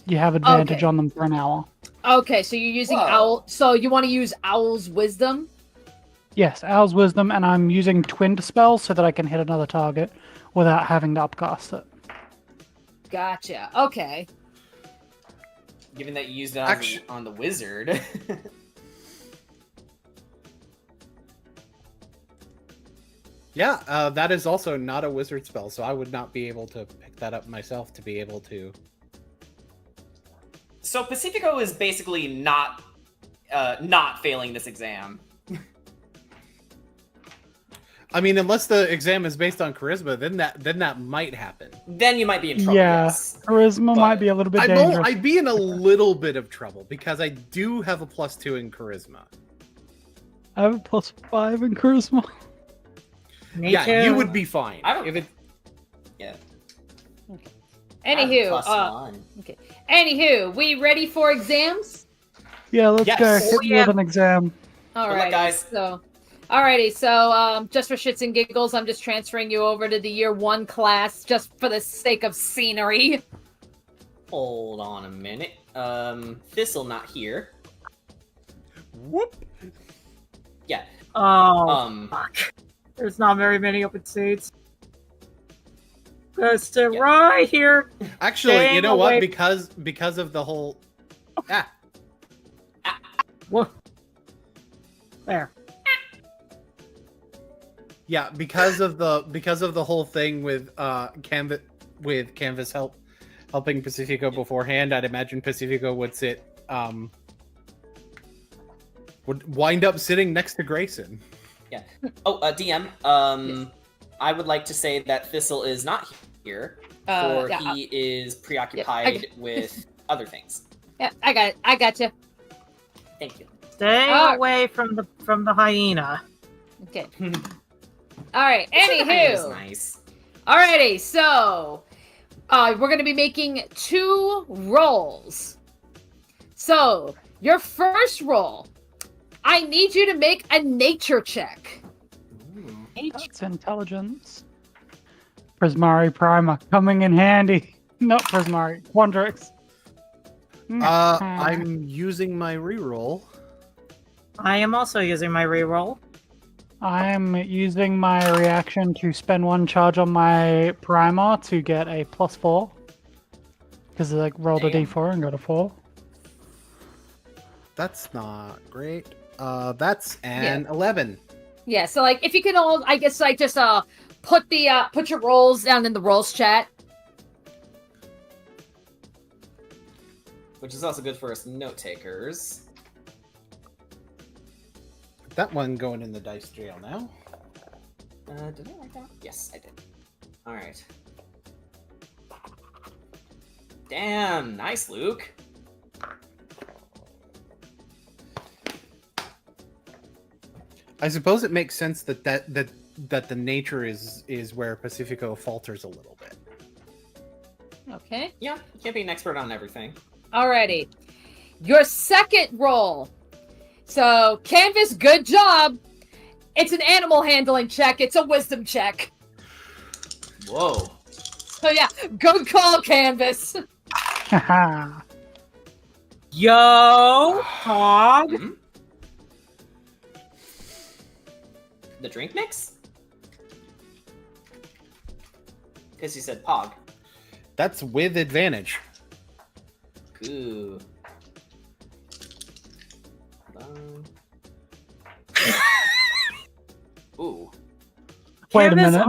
you have advantage Okay. on them for an hour. Okay, so you're using Whoa. Owl. So you want to use Owl's Wisdom? Yes, Owl's Wisdom, and I'm using Twin spell so that I can hit another target without having to upcast it. Gotcha. Okay. Given that you used it on the wizard. Yeah, that is also not a wizard spell, so I would not be able to pick that up myself to be able to. So Pacifico is basically not failing this exam. I mean, unless the exam is based on charisma, then that might happen. Then you might be in trouble. Yeah, Yes. Charisma But might be a little bit dangerous. I'd be in a little bit of trouble because I do have a +2 in charisma. I have a +5 in Charisma. Me Yeah, too. you would be fine. I don't- If it, Yeah. Anywho, +1. anywho, we ready for exams? Yeah, let's Yes. go. Oh, Hit me yeah. with an exam. All Good luck, right, guys. So, just for shits and giggles, I'm just transferring you over to the year 1 class just for the sake of scenery. Hold on a minute. Thistle not here. Whoop. Yeah. Oh, fuck. There's not very many open seats. Just right here. Actually, you know what? Because of the whole What? There. Yeah, because of the whole thing with Canvas helping Pacifico beforehand, I'd imagine Pacifico would wind up sitting next to Grayson. Yeah. Oh, DM. Yes. I would like to say that Thistle is not here, for he is preoccupied with other things. Yeah, I got you. Thank you. Stay away from the hyena. Okay. All right. Anywho. Nice. Alrighty. So, we're gonna be making 2 rolls. So, your first roll, I need you to make a nature check. That's intelligence. Prismari Prima coming in handy. Not Prismari, Quandrix. I'm using my reroll. I am also using my reroll. I'm using my reaction to spend 1 charge on my primer to get a +4. Because I rolled a d4 and got a 4. That's not great. That's an 11. Yeah, so if you can all, I guess just put your rolls down in the rolls chat. Which is also good for us note takers. That one going in the dice jail now. Did I write that? Yes, I did. All right. Damn, nice, Luke. I suppose it makes sense that the nature is where Pacifico falters a little bit. Okay. Yeah, you can't be an expert on everything. Alrighty. Your second roll. So, Canvas, good job. It's an animal handling check. It's a wisdom check. Whoa. So yeah, good call, Canvas. Yo, Hog. Mm-hmm. The drink mix? Because you said Pog. That's with advantage. Ooh. Ooh. Wait a minute.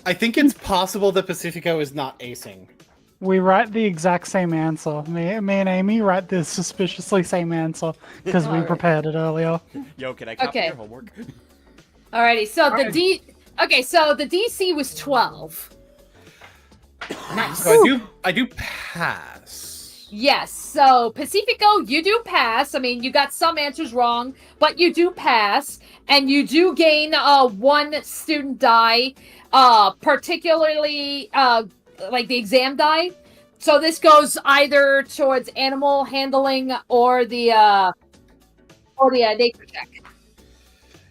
I think it's possible that Pacifico is not acing. We write the exact same answer. Me and Amy write the suspiciously same answer because we prepared it earlier. Yo, can I copy your homework? Alrighty, so the DC was 12. Nice. So I do pass. Yes, so Pacifico, you do pass. I mean, you got some answers wrong, but you do pass, and you do gain 1 student die, particularly like the exam die. So this goes either towards animal handling or the nature check.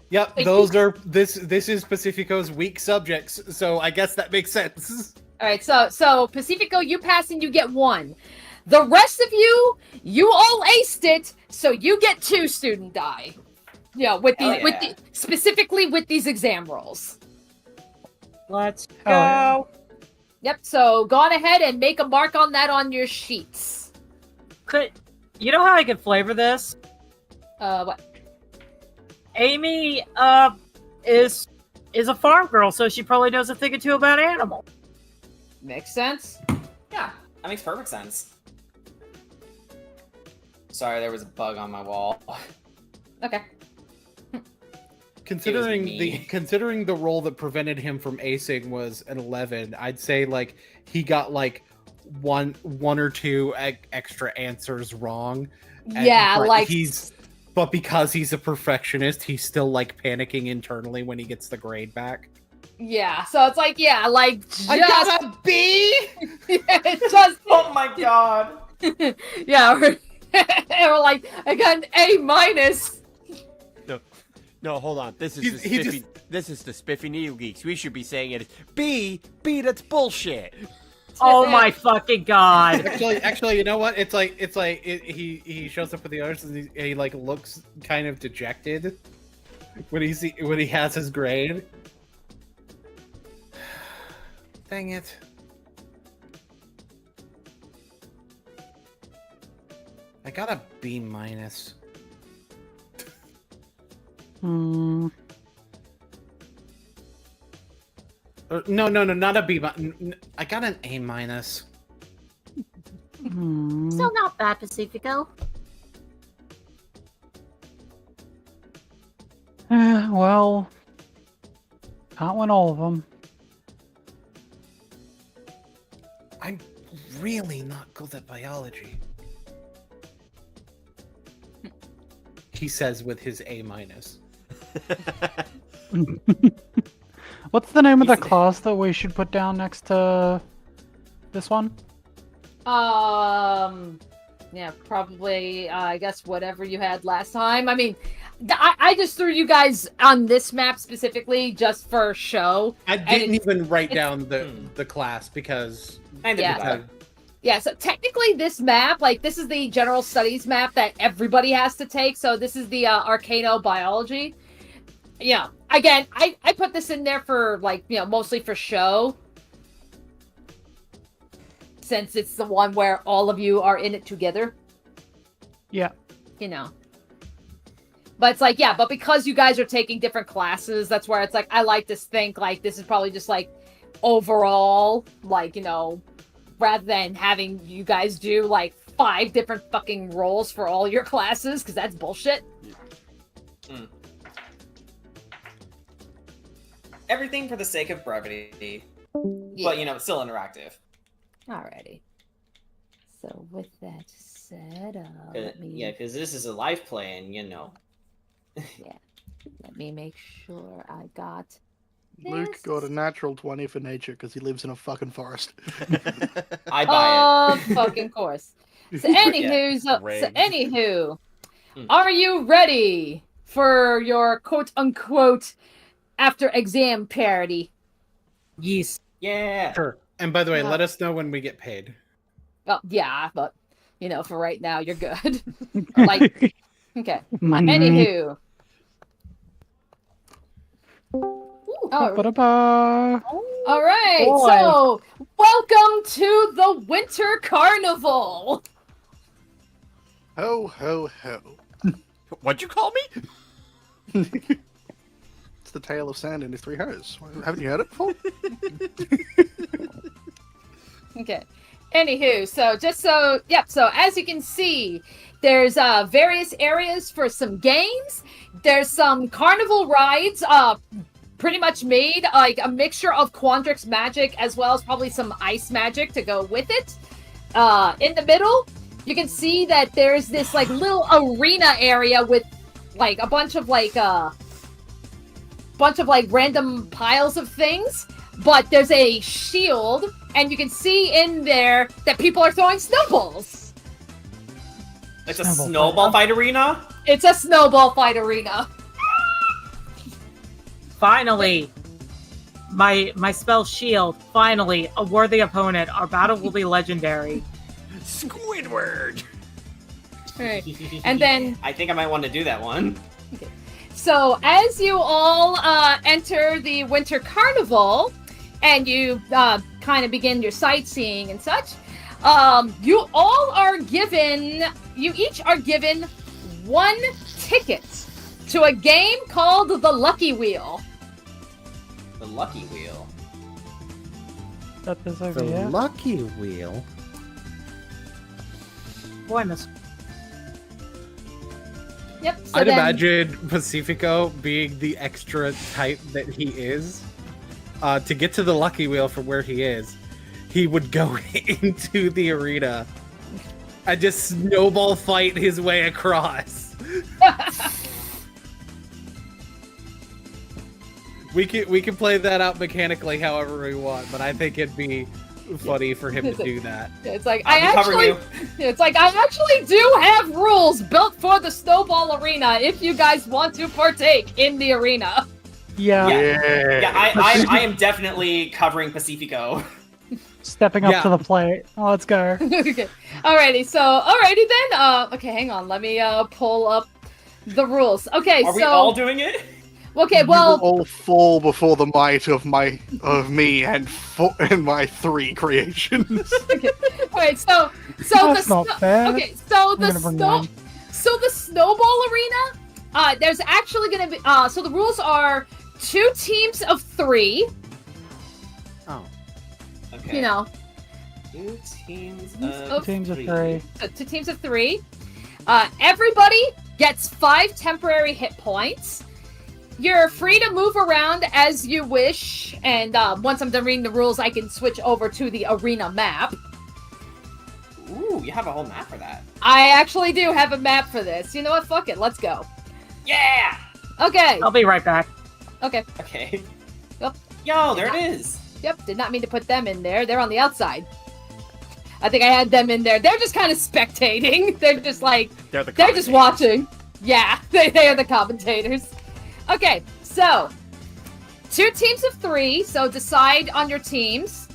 Yep, this is Pacifico's weak subjects, so I guess that makes sense. All right, so Pacifico, you pass and you get 1. The rest of you all aced it, so you get 2 student die. Yeah, specifically with these exam rolls. Let's go. Yep, so go on ahead and make a mark on that on your sheets. You know how I could flavor this? What? Amy is a farm girl, so she probably knows a thing or two about animals. Makes sense. Yeah, that makes perfect sense. Sorry, there was a bug on my wall. Okay. Considering the roll that prevented him from acing was an 11, I'd say he got one or 2 extra answers wrong. Yeah, but because he's a perfectionist, he's still panicking internally when he gets the grade back. Yeah, so it's just... I got a B. Just oh my god. Yeah, we're I got an A-. No, hold on. This is the Spiffy Needle Geeks. We should be saying it as B. That's bullshit. Oh my fucking god! Actually, you know what? It's like he shows up with the others and he like looks kind of dejected when he has his grade. Dang it! I got a B-. Hmm. No, not a B-. I got an A-. Still not bad, Pacifico. Well, can't win all of them. I'm really not good at biology. He says with his A-. What's the name of the class that we should put down next to this one? Yeah, probably, I guess whatever you had last time. I mean, I just threw you guys on this map specifically just for show. I didn't even write down the class because... Yeah, so technically this map, like, this is the general studies map that everybody has to take, so this is the arcanobiology. Yeah, again, I put this in there for, like, you know, mostly for show. Since it's the one where all of you are in it together. Yeah. You know. But it's like, yeah, but because you guys are taking different classes, that's where it's like, I like to think, like, this is probably just, like, overall, like, you know, rather than having you guys do, like, 5 different fucking roles for all your classes, because that's bullshit. Mm. Everything for the sake of brevity. Yeah. But, you know, it's still interactive. Alrighty. So with that said, let me... Yeah, because this is a live play, and you know. Yeah. Let me make sure I got Luke got a natural 20 for nature because he lives in a fucking forest. I buy it. Fucking course. So anywho, are you ready for your quote-unquote after-exam parody? Yes. Yeah. Sure. And by the way, let us know when we get paid. Well, yeah, but, you know, for right now, you're good. Like, okay. Money. Anywho. All right, Boy. so welcome to the Winter Carnival. Ho, ho, ho. What'd you call me? It's the tale of Sand and his 3 hoes. Haven't you heard it before? Okay. Anywho, so as you can see, there's various areas for some games. There's some carnival rides, pretty much made like a mixture of Quandrix magic as well as probably some ice magic to go with it. In the middle, you can see that there's this like little arena area with like a bunch of random piles of things, but there's a shield, and you can see in there that people are throwing snowballs. It's a snowball fight arena? It's a snowball fight arena. Finally, my spell shield. Finally, a worthy opponent. Our battle will be legendary. Squidward. Right. And then I think I might want to do that one. Okay. So as you all enter the Winter Carnival, and you kind of begin your sightseeing and such, you each are given 1 ticket to a game called the Lucky Wheel. The Lucky Wheel. That is over The here. Lucky Wheel. Boy, miss. Yep. So I'd then, imagine Pacifico being the extra type that he is. To get to the Lucky Wheel from where he is, he would go into the arena and just snowball fight his way across. We can play that out mechanically however we want, but I think it'd be funny for him to do that. It's like I actually do have rules built for the snowball arena if you guys want to partake in the arena. Yeah. I am definitely covering Pacifico. Stepping up to the plate. Oh, let's go. Okay. Alrighty then. Okay, hang on. Let me pull up the rules. Okay, Are we all doing it? Okay, You well, will all fall before the might of me and my 3 creations. okay. Wait, so That's not fair. Okay, so I'm gonna bring mine. the snowball arena. There's actually gonna be. So the rules are 2 teams of 3. Oh. Okay. You know, 2 teams of Teams of 3. 2 teams of 3. Everybody gets 5 temporary hit points. You're free to move around as you wish, and once I'm done reading the rules, I can switch over to the arena map. Ooh, you have a whole map for that. I actually do have a map for this. You know what? Fuck it. Let's go. Yeah! Okay. I'll be right back. Okay. Okay. Yep. Yo, there it is! Yep. Did not mean to put them in there. They're on the outside. I think I had them in there. They're just kind of spectating. They're just like... They're just watching. Yeah. They are the commentators. Okay, so 2 teams of 3, so decide on your teams.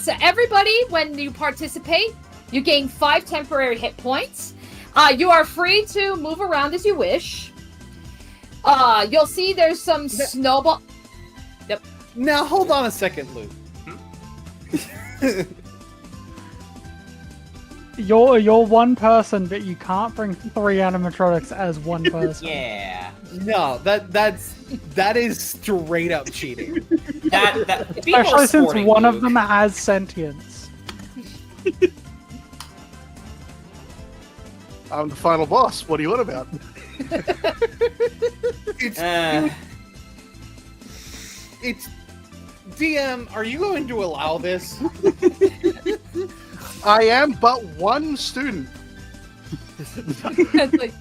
So everybody, when you participate, you gain 5 temporary hit points. You are free to move around as you wish. You'll see there's some snowball. Yep. Now hold on a second, Luke. You're one person, but you can't bring 3 animatronics as one person. Yeah. No, that is straight up cheating. Especially since one of them has sentience. I'm the final boss. What do you want about? It's DM. Are you going to allow this? I am but one student. It's like,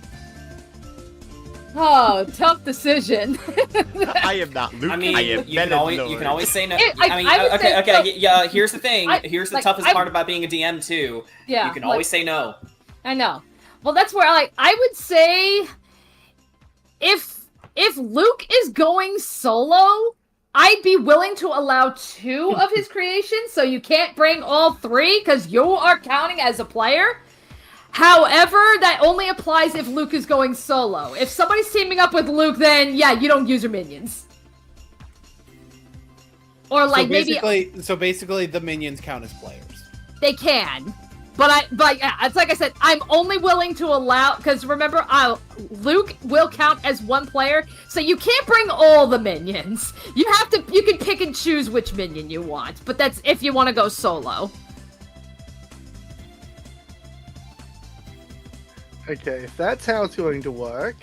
oh, tough decision. I am not Luke. I mean, I am you can always say no. I would say yeah. Here's the thing. Here's the like, toughest part about being a DM too. Yeah, you can always say no. I know. Well, that's where I would say if Luke is going solo, I'd be willing to allow 2 of his creations, so you can't bring all 3 because you are counting as a player. However, that only applies if Luke is going solo. If somebody's teaming up with Luke, then yeah, you don't use your minions. Or like so basically the minions count as players. They can. But yeah, it's like I said, I'm only willing to allow, because remember, Luke will count as 1 player, so you can't bring all the minions. You can pick and choose which minion you want, but that's if you want to go solo. Okay, if that's how it's going to work,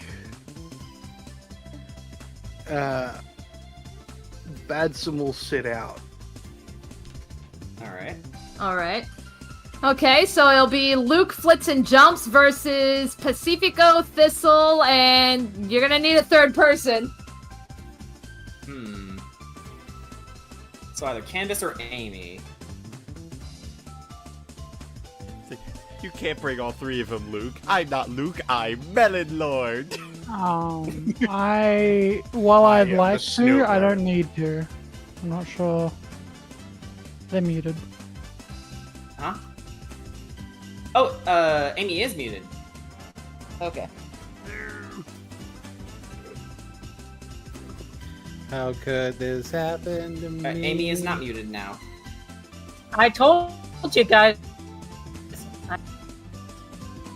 Badsum will sit out. Alright. Okay, so it'll be Luke Flits and Jumps versus Pacifico, Thistle, and you're gonna need a 3rd person. So either Candace or Amy. You can't bring all 3 of them, Luke. I'm not Luke. I'm Melon Lord. While I'd like to, I don't need to. I'm not sure. They're muted. Huh? Oh, Amy is muted. Okay. How could this happen to me? Amy is not muted now. I told you guys.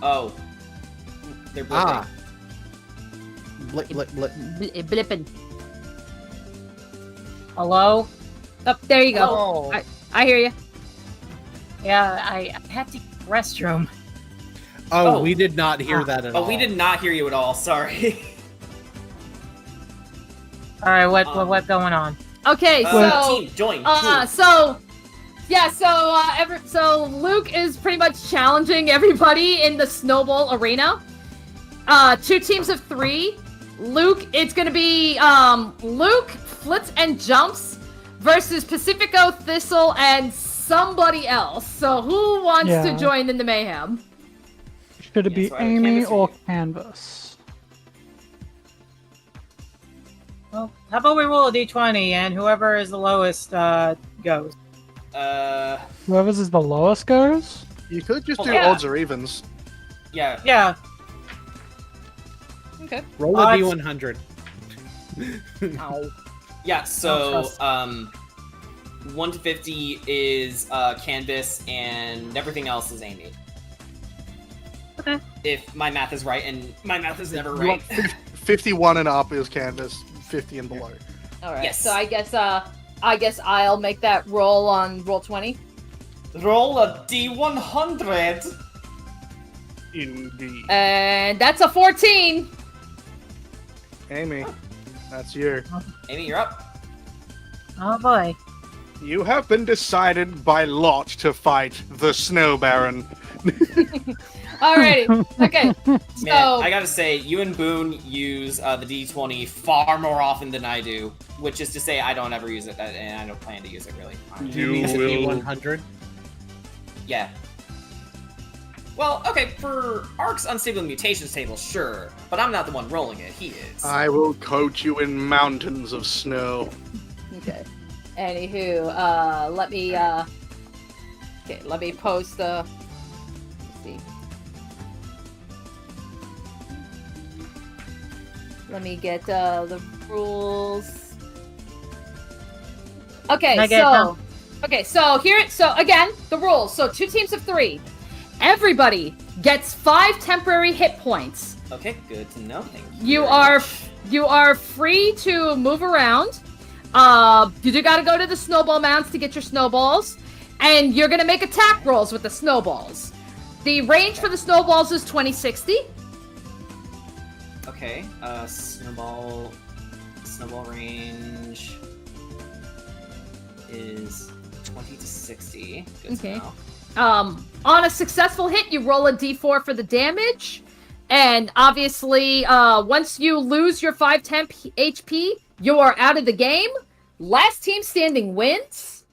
Oh. They're blipping. Blip. Blipping. Hello? Oh, there you go. Hello. I hear you. Yeah, I had to restroom. Oh, we did not hear that at all. Oh, we did not hear you at all. Sorry. All right, what's going on? Okay, so team, join. So Luke is pretty much challenging everybody in the snowball arena. 2 teams of 3. Luke, it's gonna be Luke, Flits and Jumps versus Pacifico, Thistle, and somebody else. So who wants to join in the mayhem? Should it be Amy or Canvas? Well, how about we roll a d20 and whoever is the lowest goes. Whoever's is the lowest goes. You could just do yeah. odds or evens. Yeah. Yeah. Okay. Roll a D100. Ow. Yeah, so 1 to 50 is Canvas, and everything else is Amy. Okay. If my math is right, and my math is never You right. want 51 and up is canvas, 50 and below. All right. Yes. So I guess I'll make that roll on roll 20. Roll a D100. Indeed. And that's a 14. Amy, that's you. Amy, you're up. Oh boy. You have been decided by lot to fight the Snow Baron. Alrighty. Okay. Man, So I gotta say, you and Boone use the D20 far more often than I do, which is to say I don't ever use it, and I don't plan to use it really. Do you mean a D100? Yeah. Well, okay, for Ark's Unstable Mutations table, sure, but I'm not the one rolling it, he is. I will coat you in mountains of snow. okay. Anywho, let me post the. Let's see. Let me get the rules. Okay, so again, the rules. So 2 teams of 3. Everybody gets 5 temporary hit points. Okay, good to know. Thank you. You are free to move around. You do gotta go to the snowball mounds to get your snowballs, and you're gonna make attack rolls with the snowballs. The range for the snowballs is 20-60. Okay, snowball range is 20 to 60. Good to know. On a successful hit, you roll a d4 for the damage, and obviously, once you lose your 5 temp HP, you are out of the game. Last team standing wins.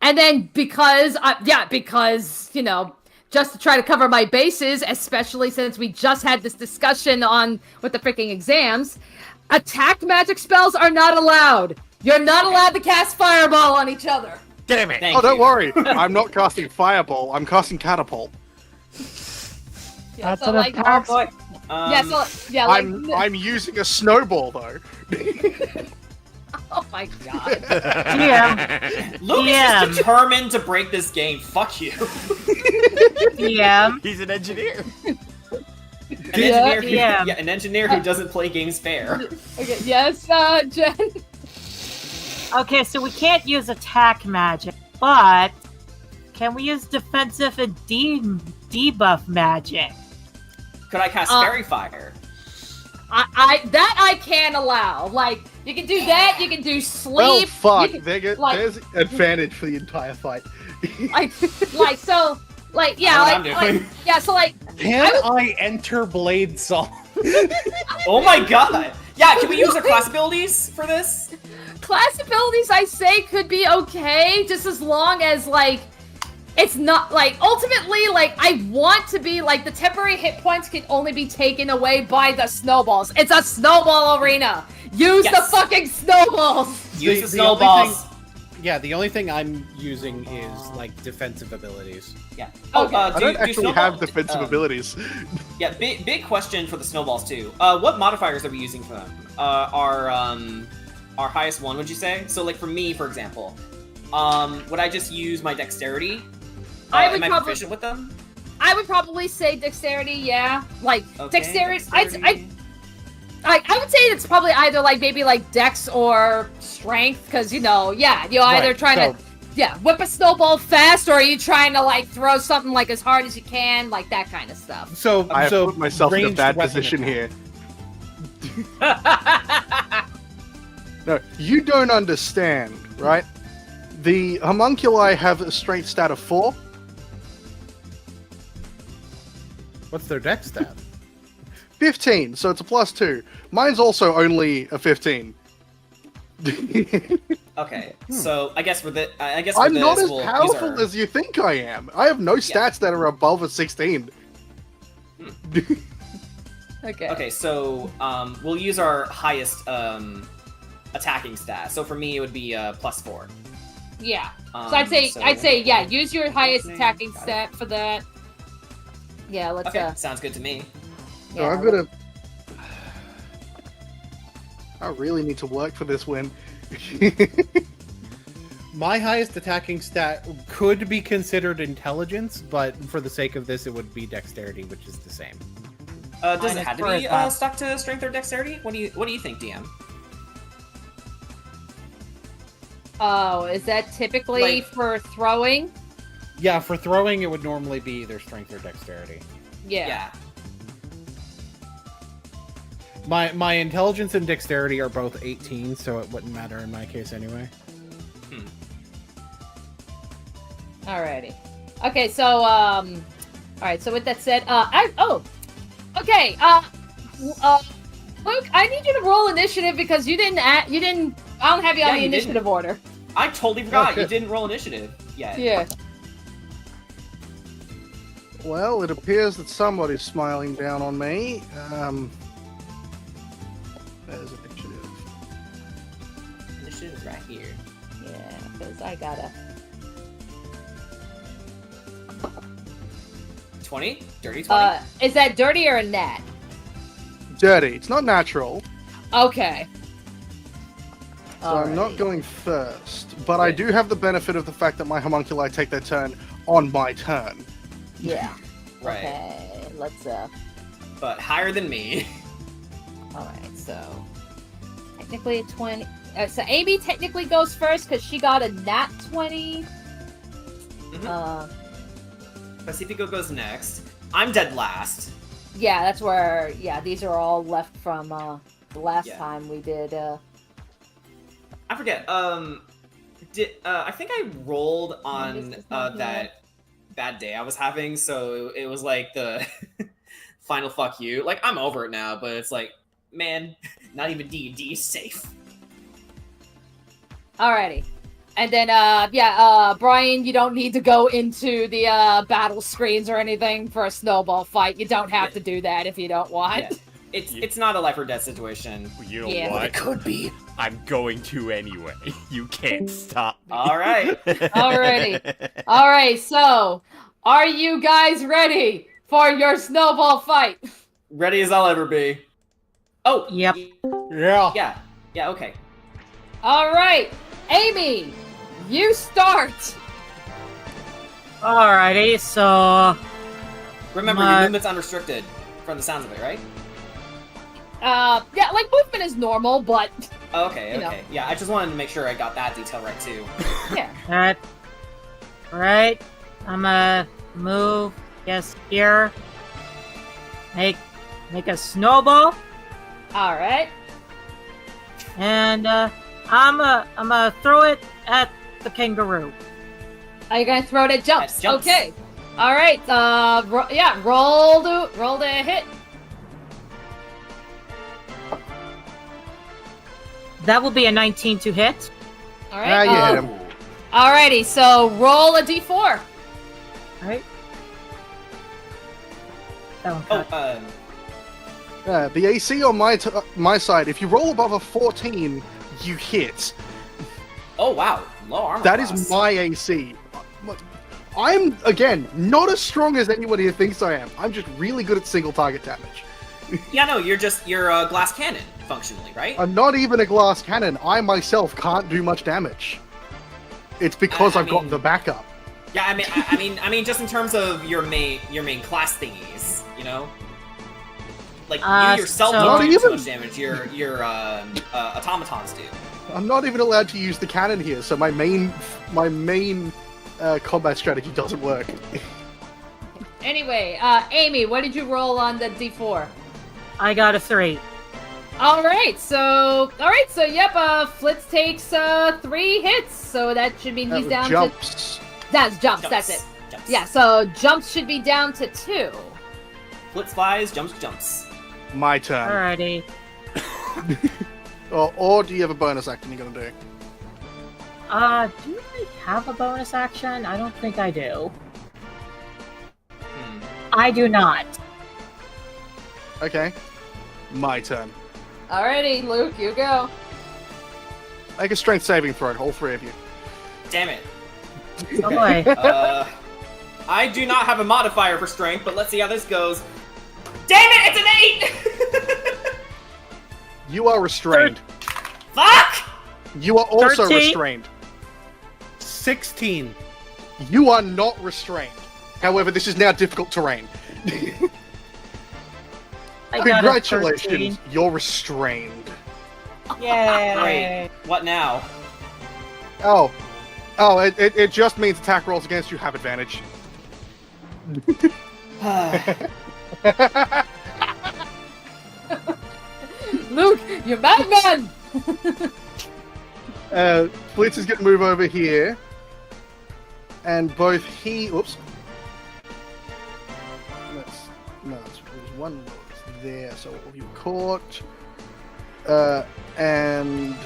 And then because, you know, just to try to cover my bases, especially since we just had this discussion with the freaking exams, attack magic spells are not allowed. You're not allowed to cast Fireball on each other. Damn it! Don't worry. I'm not casting Fireball. I'm casting Catapult. Yeah, That's an attack. I'm using a snowball though. Oh my god. Yeah. Lucas is determined to break this game. Fuck you. Yeah. He's an engineer. An engineer who doesn't play games fair. Okay, yes, Jen. Okay, so we can't use attack magic, but can we use defensive and debuff magic? Could I cast Fairy Fire? I can allow. Like, you can do that, you can do sleep. Well, fuck. Can, There's advantage for the entire fight. So Can I enter Blade Song? Oh my god! Yeah, can we use our class abilities for this? Class abilities, I say, could be okay, just as long as, like, it's not, like, ultimately, like, I want to be, like, the temporary hit points can only be taken away by the snowballs. It's a snowball arena! Use the fucking snowballs! Use the snowballs! The only thing I'm using is, like, defensive abilities. Yeah. I don't actually have defensive abilities. Yeah, big question for the snowballs, too. What modifiers are we using for them? Our highest one, would you say? So, like, for me, for example, would I just use my dexterity? Am I proficient with them? I would probably say dexterity, yeah. Like, Okay, dexterity. I would say it's probably either, like, maybe, like, dex or strength, because, you know, you're either trying to, whip a snowball fast, or are you trying to, like, throw something, like, as hard as you can, like, that kind of stuff. So I have put myself in a bad position here. No, you don't understand, right? The homunculi have a strength stat of 4. What's their dex stat? 15, so it's a +2. Mine's also only a 15. Okay, so I guess I'm not as powerful as you think I am. I have no stats that are above a 16. Okay, so we'll use our highest attacking stat. So for me, it would be +4. Yeah. So I'd say yeah. Use your highest attacking stat for that. Yeah. Let's. Okay. Sounds good to me. So I'm gonna. I really need to work for this win. My highest attacking stat could be considered intelligence, but for the sake of this, it would be dexterity, which is the same. Does it have to be stuck to strength or dexterity? What do you think, DM? Oh, is that typically for throwing? Yeah, for throwing, it would normally be either strength or dexterity. Yeah. My intelligence and dexterity are both 18, so it wouldn't matter in my case anyway. Alrighty. Okay, so alright, so with that said, okay, Luke, I need you to roll initiative because you didn't I don't have you on the initiative order. I totally forgot you didn't roll initiative yet. Yeah. Well, it appears that somebody's smiling down on me. There's initiative. Initiative's right here. Yeah, because I gotta. 20? Dirty 20? Is that dirty or a nat? Dirty. It's not natural. Okay. So I'm not going first, but I do have the benefit of the fact that my homunculi take their turn on my turn. Yeah. Right. Okay, let's But higher than me. Alright, so technically 20. So Amy technically goes first because she got a nat 20. Pacifico goes next. I'm dead last. Yeah, that's where. Yeah, these are all left from the last time we did. I forget. I think I rolled on that bad day I was having, so it was like the final fuck you. Like, I'm over it now, but it's like, man, not even D&D is safe. Alrighty. And then, Brian, you don't need to go into the battle screens or anything for a snowball fight. You don't have to do that if you don't want. Yeah. It's not a life or death situation. You know what? It could be. I'm going to anyway. You can't stop me. All right. Alrighty. Alright, so, are you guys ready for your snowball fight? Ready as I'll ever be. Oh. Yep. Yeah. Yeah, okay. Alright. Amy, you start. Alrighty, so remember your movement's unrestricted from the sounds of it, right? Yeah, like movement is normal, but okay. Yeah, I just wanted to make sure I got that detail right too. Yeah. Alright. I'm gonna move, here. Make a snowball. Alright. And I'm gonna throw it at the kangaroo. Are you gonna throw it at jumps? Okay. All right. Roll the hit. That will be a 19 to hit. All right. You hit him. Alrighty. So roll a d4. All right. That one cut. The AC on my side, if you roll above a 14, you hit. Oh wow, low armor That class. is my AC. I'm, again, not as strong as anybody here thinks I am. I'm just really good at single target damage. Yeah, no, you're a glass cannon, functionally, right? I'm not even a glass cannon. I myself can't do much damage. It's because I've got the backup. Yeah, I mean, just in terms of your main class thingies, you know? Like, you yourself don't do too much damage, your automatons do. I'm not even allowed to use the cannon here, so my main combat strategy doesn't work. Anyway, Amy, what did you roll on the d4? I got a 3. Alright, so yep, Flitz takes 3 hits, so that should mean he's down jumps. to... That's jumps, that's it. Jumps. Yeah, so jumps should be down to 2. Flitz flies, jumps. My turn. Alrighty. Or do you have a bonus action you're gonna do? Do I have a bonus action? I don't think I do. I do not. Okay. My turn. Alrighty, Luke, you go. Make a strength saving throw, all 3 of you. Damn it. Okay. I do not have a modifier for strength, but let's see how this goes. Damn it, it's an 8! You are restrained. Fuck! You are also 13. restrained. 16. You are not restrained. However, this is now difficult terrain. I got a Congratulations, 13. you're restrained. Yay. Great. What now? Oh, it just means attack rolls against you have advantage. Luke, you're madman! Blitz is going to move over here. And both oops. There's one there, so you caught. And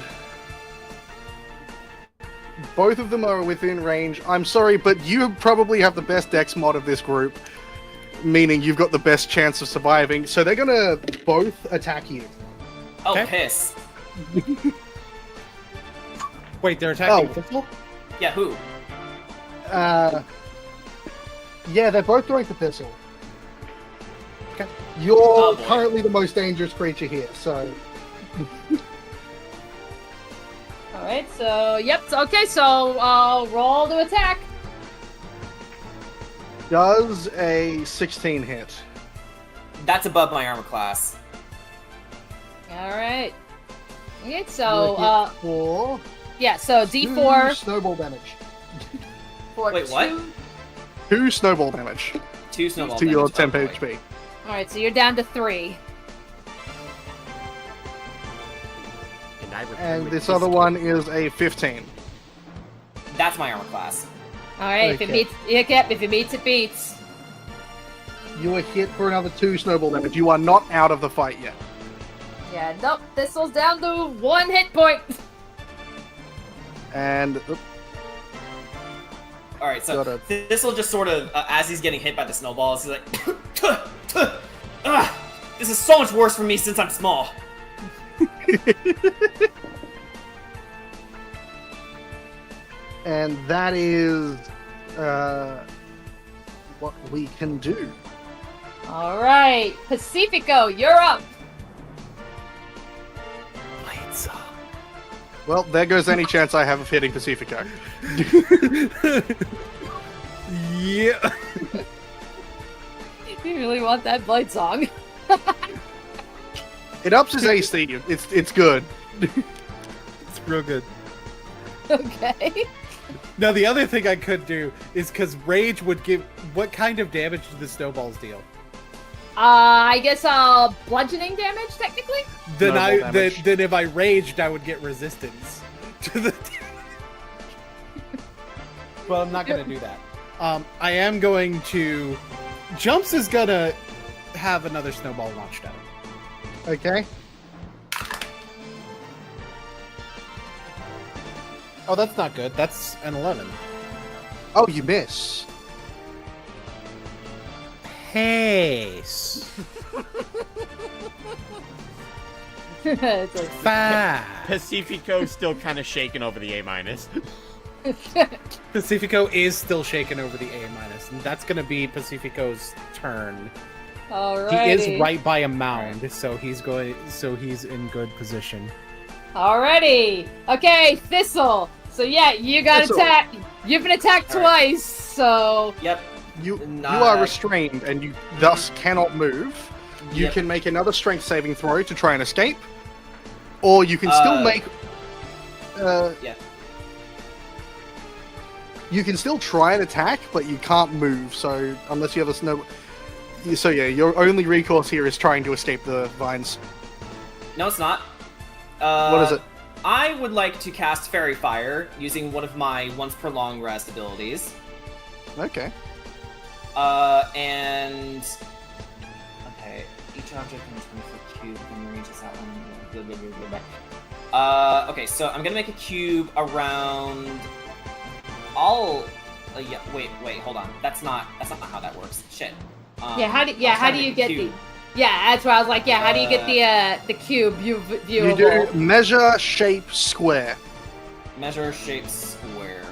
both of them are within range. I'm sorry, but you probably have the best dex mod of this group, meaning you've got the best chance of surviving. So they're gonna both attack you. Oh, Okay. piss. Wait, they're attacking Oh. Thistle? Yeah, who? Yeah, they're both going for Thistle. Okay. You're Oh, boy. currently the most dangerous creature here, so Alright, so, yep, okay, so, roll to attack. does a 16 hit? That's above my armor class. Alright. Okay, You so, hit for yeah, so 2 D4 snowball damage. for Wait, what? 2. 2 snowball damage 2 snowball to your damage. 10 Oh, boy. HP. Alright, so you're down to 3. And this other one is a 15. That's my armor class. Alright, if it Okay. meets, if it meets, it beats. You are hit for another 2 snowball damage. You are not out of the fight yet. Yeah, nope, Thistle's down to 1 hit point. And Alright, so Got this will just sort of, as he's getting hit by the snowballs, he's like, this is so much worse for me since I'm small. and that is what we can do. Alright, Pacifico, you're up. Well, there goes any chance I have of hitting Pacifico. Yeah. You really want that Blight Song? It ups his AC. It's good. It's real good. Okay. Now, the other thing I could do is because Rage would give. What kind of damage do the snowballs deal? I guess bludgeoning damage, technically? Then damage. then if I raged, I would get resistance to the. Well, I'm not going to do that. I am going to. Jumps is going to have another snowball launched at him. Okay. Oh, that's not good. That's an 11. Oh, you miss. Pace. It's like- 5. Pacifico's still kind of shaking over the A-. Pacifico is still shaken over the A-, and that's going to be Pacifico's turn. Alrighty. He is right by a mound, so he's in good position. Alrighty. Okay, Thistle. So yeah, you got Thistle. attacked. You've been attacked twice, so Yep. You Nah. are restrained and you thus cannot move. You Yep. can make another strength saving throw to try and escape, or you can still make. Yeah. You can still try and attack, but you can't move. So unless you have a snow. So yeah, your only recourse here is trying to escape the vines. No, it's not. What is it? I would like to cast Fairy Fire using one of my once per long rest abilities. Okay. And okay, each object in a 20-foot cube can range is that one. Okay, so I'm gonna make a cube around. Yeah. Wait. Hold on. That's not how that works. Shit. yeah. How do I was trying to you make a get cube. Yeah, that's why I was like, yeah. How do you get the cube viewable? You do measure, shape, square. Measure, shape, square.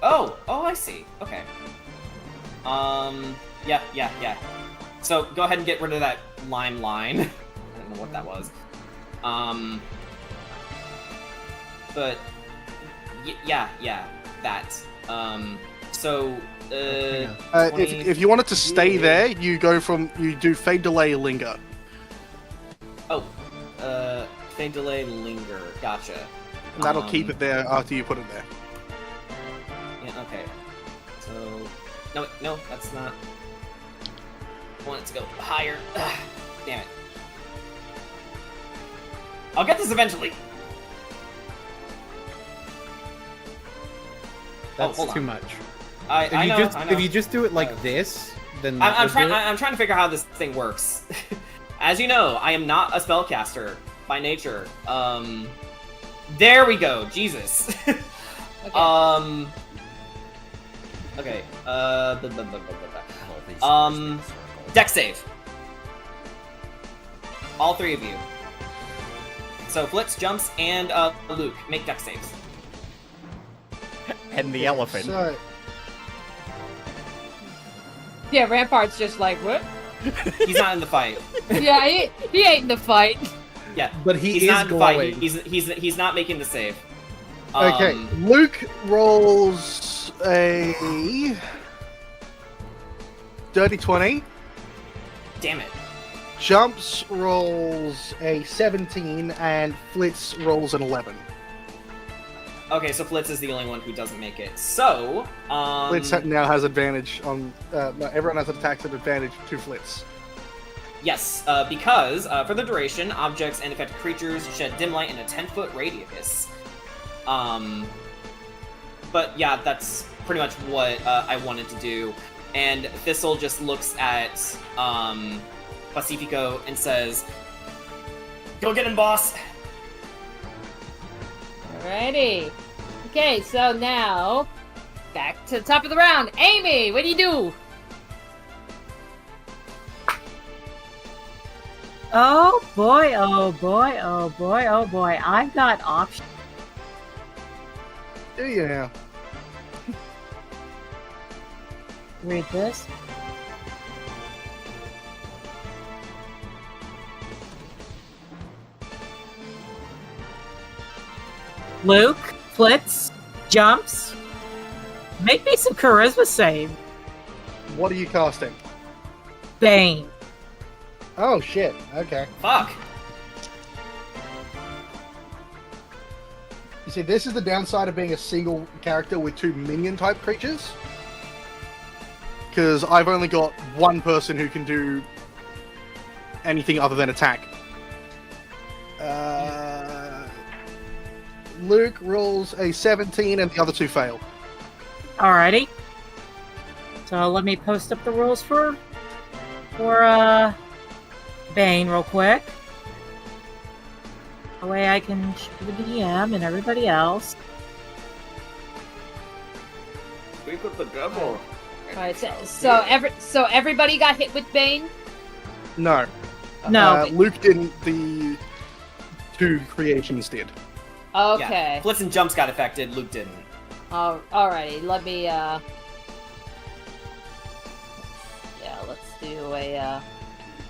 Oh, I see. Okay. Yeah. So go ahead and get rid of that lime line. I don't know what that was. But yeah, that. So if you wanted to stay there, you do fade, delay, linger. Oh, fade, delay, linger. Gotcha. And that'll keep it there after you put it there. Yeah. Okay. So no, that's not. I want it to go higher. Ugh, damn it. I'll get this eventually. That's hold on. too much. I know. If you just do it like this, then I'm trying to figure out how this thing works. As you know, I am not a spellcaster by nature. There we go. Jesus. Okay. Okay. Dex save. All three of you. So Flitz, Jumps, and Luke make dex saves. And the elephant. So, Yeah, Rampart's just like, what? He's not in the fight. Yeah, he ain't in the fight. Yeah, but he's not in the fight. glowing. He's not making the save. okay, Luke rolls a dirty 20. Damn it. Jumps rolls a 17, and Flitz rolls an 11. Okay, so Flitz is the only one who doesn't make it. So, Flitz now has advantage on. No, everyone has attacks at advantage to Flitz. Yes, because for the duration, objects and affected creatures shed dim light in a 10-foot radius. But yeah, that's pretty much what I wanted to do. And Thistle just looks at Pacifico and says, "Go get him, boss." Alrighty. Okay, so now back to the top of the round. Amy, what do you do? Oh boy, oh boy, oh boy, oh boy. I've got options. Do you now? Read this. Luke, Flitz, Jumps. Make me some charisma save. What are you casting? Bane. Oh shit. Okay. Fuck. You see, this is the downside of being a single character with two minion type creatures. Because I've only got one person who can do anything other than attack. Luke rolls a 17 and the other two fail. Alrighty. So let me post up the rules for Bane real quick. That way I can show the DM and everybody else. Speak with the devil. Alright, so everybody got hit with Bane? No. No. Luke didn't. The two creations did. Okay. Yeah. Flitz and Jumps got affected, Luke didn't. Alrighty, let me, yeah, let's do a,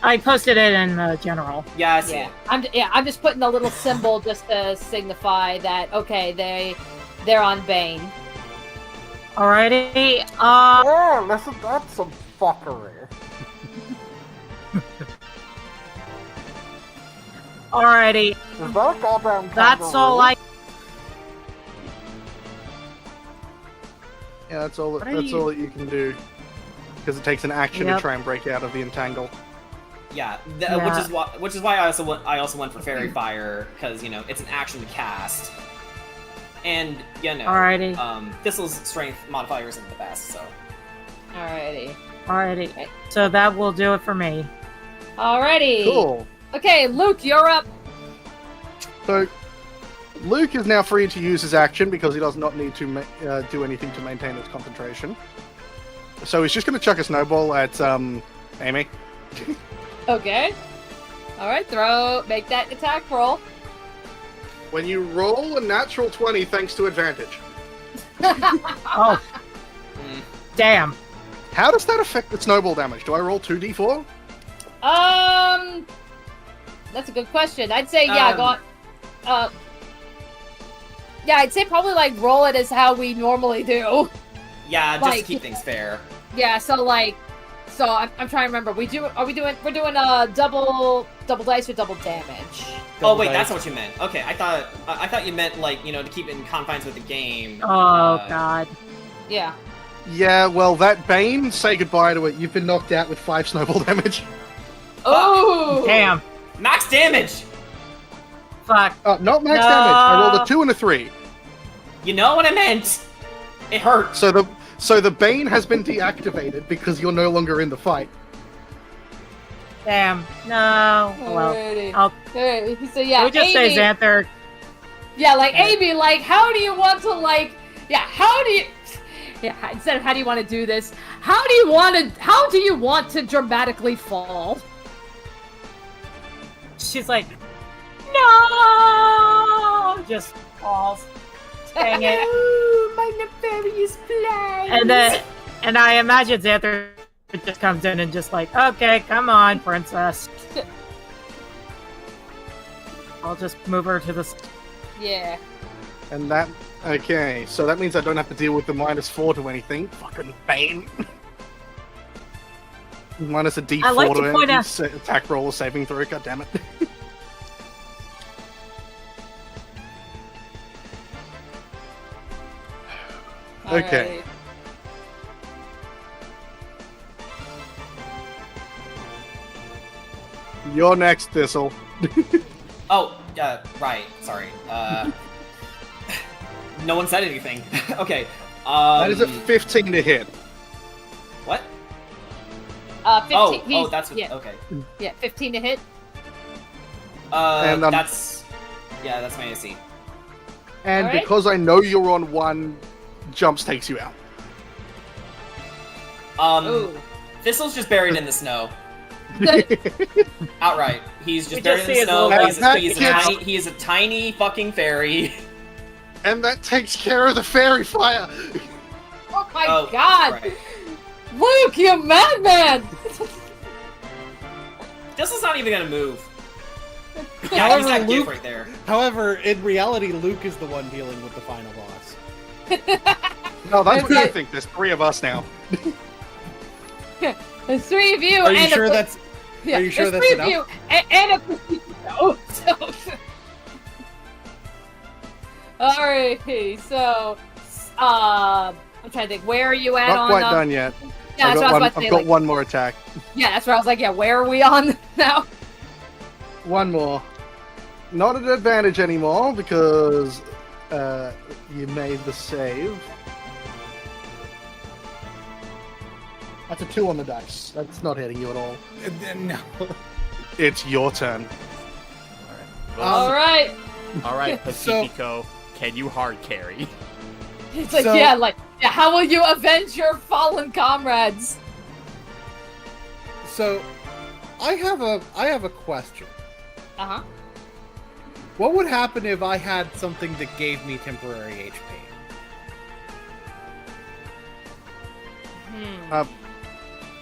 I posted it in general. Yeah, I see it. I'm just putting a little symbol just to signify that, okay, they're on Bane. Alrighty, Oh, listen, that's some fuckery. alrighty. Is that a goddamn That's all I... Yeah, that's all. What are That's you- all that you can do. Because it takes an action Yep. to try and break out of the entangle. Yeah, Yeah. which is why I also went for Fairy Fire, because you know it's an action to cast, and Alrighty. Thistle's strength modifier isn't the best, so. Alrighty. Alrighty. So that will do it for me. Alrighty. Cool. Okay, Luke, you're up. So, Luke is now free to use his action because he does not need to do anything to maintain his concentration. So he's just going to chuck a snowball at Amy. Okay. Alright, make that attack roll. When you roll a natural 20 thanks to advantage. Oh. Damn. How does that affect the snowball damage? Do I roll 2d4? That's a good question. I'd say yeah, yeah, I'd say probably like roll it as how we normally do. Yeah, just to keep things fair. Yeah, so like, I'm trying to remember. We're doing double dice or double damage. Oh wait, that's what you meant. Okay, I thought you meant like, to keep it in confines with the game. Oh god. Yeah. Yeah, well, that Bane, say goodbye to it. You've been knocked out with 5 snowball damage. Oh! Damn. Max damage! Fuck. Not max damage. I rolled a 2 and a 3. You know what I meant? It hurt. So the Bane has been deactivated because you're no longer in the fight. Damn. No. Well. So yeah, we just say Xanther. Yeah, like Amy, like how do you want to instead of how do you want to do this, how do you want to dramatically fall? She's like, no, just falls. Dang it. My nefarious plan. And I imagine Xanther just comes in and just like, okay, come on, princess. I'll just move her to the. Yeah. And that. Okay, so that means I don't have to deal with the -4 to anything. Fucking Bane. Minus a D4 I like to point out attack roll or saving throw. God damn it. Okay. Right. You're next, Thistle. Oh, right. Sorry. No one said anything. Okay. That is a 15 to hit. What? 15. That's what. Yeah. Okay. Yeah, 15 to hit. That's my AC. And right. because I know you're on 1, jumps takes you out. Thistle's just buried in the snow. Outright. He's just We buried just in see the his snow. little He is a tiny fucking fairy. And that takes care of the fairy fire. Oh my god! Right. Luke, you madman! Thistle's not even gonna move. Yeah, However, he's that Luke- gift right there. However, in reality, Luke is the one dealing with the final boss. No, that's what you think. There's 3 of us now. There's 3 of you. Are you and sure that's? Yeah, Are you sure there's that's 3 of you enough? and a casino. Alright, so I'm trying to think. Where are you at Not on? quite done yet. Yeah, that's what I was about to say. I've got Like, one more attack. yeah, that's where I was like, yeah. Where are we on now? One more. Not at advantage anymore because you made the save. That's a 2 on the dice. That's not hitting you at all. No. It's your turn. All right. All right, So- Pacifico, can you hard carry? It's like, So- yeah, how will you avenge your fallen comrades? So, I have a question. Uh-huh. What would happen if I had something that gave me temporary HP?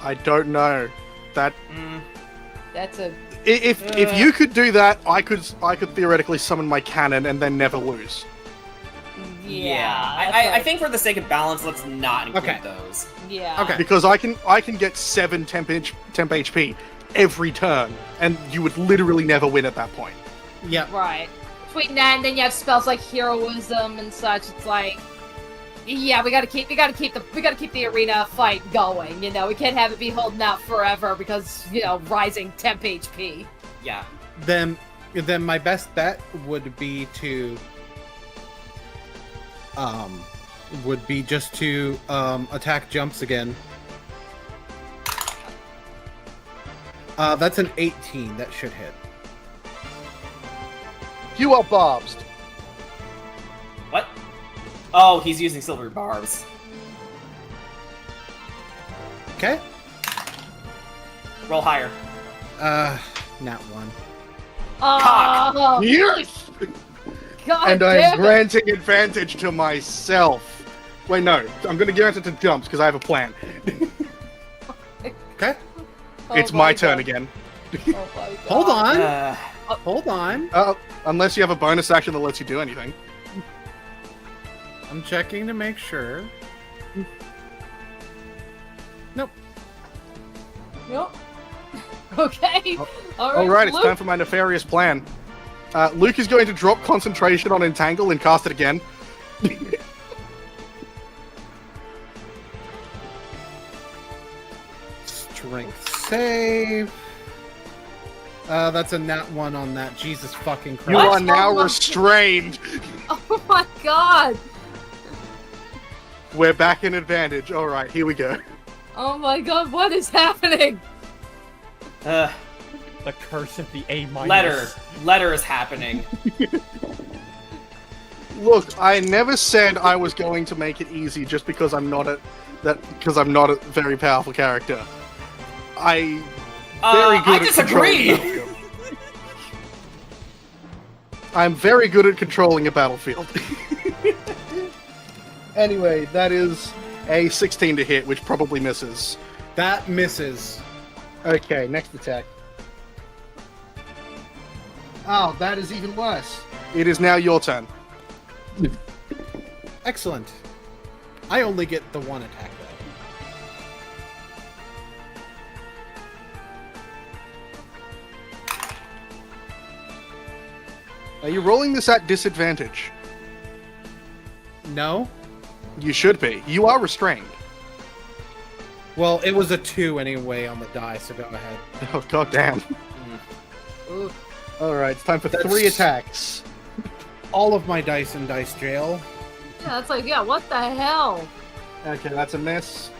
I don't know. That's a... If you could do that, I could theoretically summon my cannon and then never lose. I think for the sake of balance, let's not include those. Yeah. Okay. Because I can get 7 temp HP every turn, and you would literally never win at that point. Yeah. Right. Between that and then you have spells like heroism and such, it's like, yeah, we gotta keep the arena fight going. You know, we can't have it be holding out forever because rising temp HP. Yeah. Then my best bet would be to just to attack jumps again. That's an 18. That should hit. You are barbs. What? Oh, he's using silver barbs. Okay. Roll higher. Not 1. Oh, Yes! God And damn I'm it. granting advantage to myself. Wait, no. I'm going to give it to jumps because I have a plan. Okay. It's my turn again. Oh my God. Hold on. Hold on. Unless you have a bonus action that lets you do anything. I'm checking to make sure. Nope. Yep. Okay. Alright, it's time for my nefarious plan. Luke is going to drop concentration on Entangle and cast it again. Strength save. That's a nat 1 on that. Jesus fucking Christ. You are now restrained. Oh my God. We're back in advantage. Alright, here we go. Oh my God, what is happening? The curse of the A-. Letter is happening. Look, I never said I was going to make it easy just because I'm not a very powerful character. I disagree. I'm very good at controlling a battlefield. Anyway, that is a 16 to hit, which probably misses. That misses. Okay, next attack. Oh, that is even worse. It is now your turn. Excellent. I only get the one attack though. Are you rolling this at disadvantage? No. You should be. You are restrained. Well, it was a 2 anyway on the die, so go ahead. Oh, goddamn. Alright, it's time for 3 attacks. All of my dice in dice jail. Yeah, it's like, yeah, what the hell? Okay, that's a miss.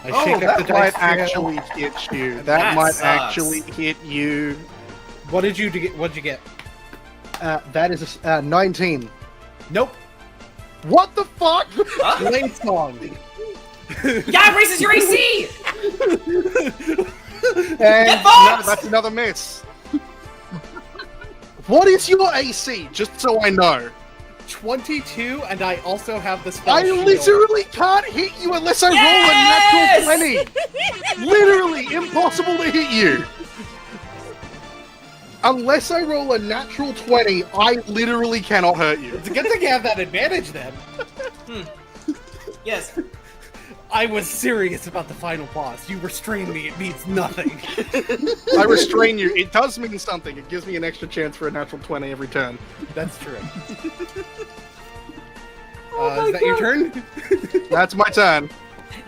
I shake up the that dice might jail. actually hit you. That might sucks. actually hit you. What did you get? What'd you get? That is a 19. Nope. What the fuck? Blade song. Yeah, it raises your AC! And no, that's another miss. What is your AC? Just so I know. 22, and I also have the spell I shield. literally can't hit you unless I roll a natural 20. Literally impossible to hit you. Unless I roll a natural 20, I literally cannot hurt you. It's a good thing you have that advantage then. Yes. I was serious about the final boss. You restrain me, it means nothing. I restrain you. It does mean something. It gives me an extra chance for a natural 20 every turn. That's true. Oh is that your turn? That's my turn.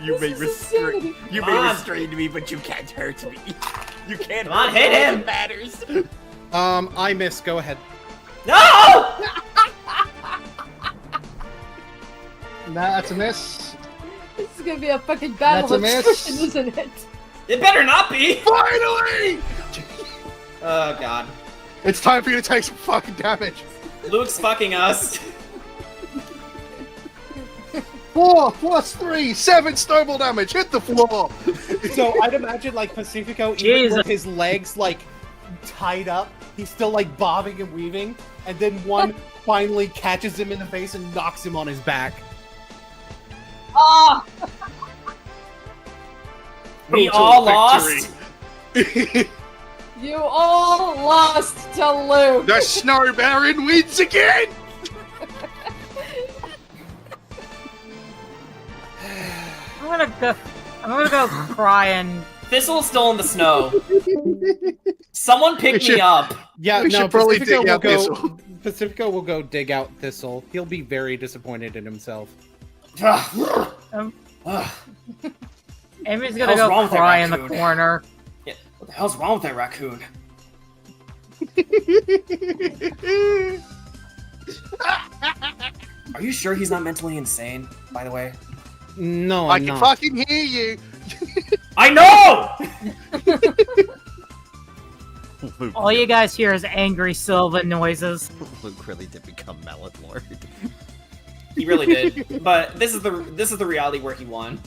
You may insanity. restrain me, but you can't hurt me. You can't. Come on, hit him. It matters. I miss. Go ahead. No! That's a miss. This is gonna be a fucking battle of That's a miss. attrition, isn't it? It better not be! Finally! Oh, God. It's time for you to take some fucking damage. Luke's fucking us. 4 plus 3, 7 snowball damage. Hit the floor. So I'd imagine like Pacifico, even with his legs like tied up, he's still like bobbing and weaving, and then one finally catches him in the face and knocks him on his back. Ah! We all lost. You all lost to Luke. The Snow Baron wins again. I'm gonna go cry and Thistle's still in the snow. Someone pick me up. Yeah, We no, should probably Pacifico dig will out go. Thistle. Pacifico will go dig out Thistle. He'll be very disappointed in himself. Amy's gonna Hell's wrong go with that cry in the raccoon? corner. Yeah, what the hell's wrong with that raccoon? Are you sure he's not mentally insane, by the way? No, I I'm can not. fucking hear you. I know! All you guys hear is angry Sylvan noises. Luke really did become Melon Lord. He really did. But this is the reality where he won.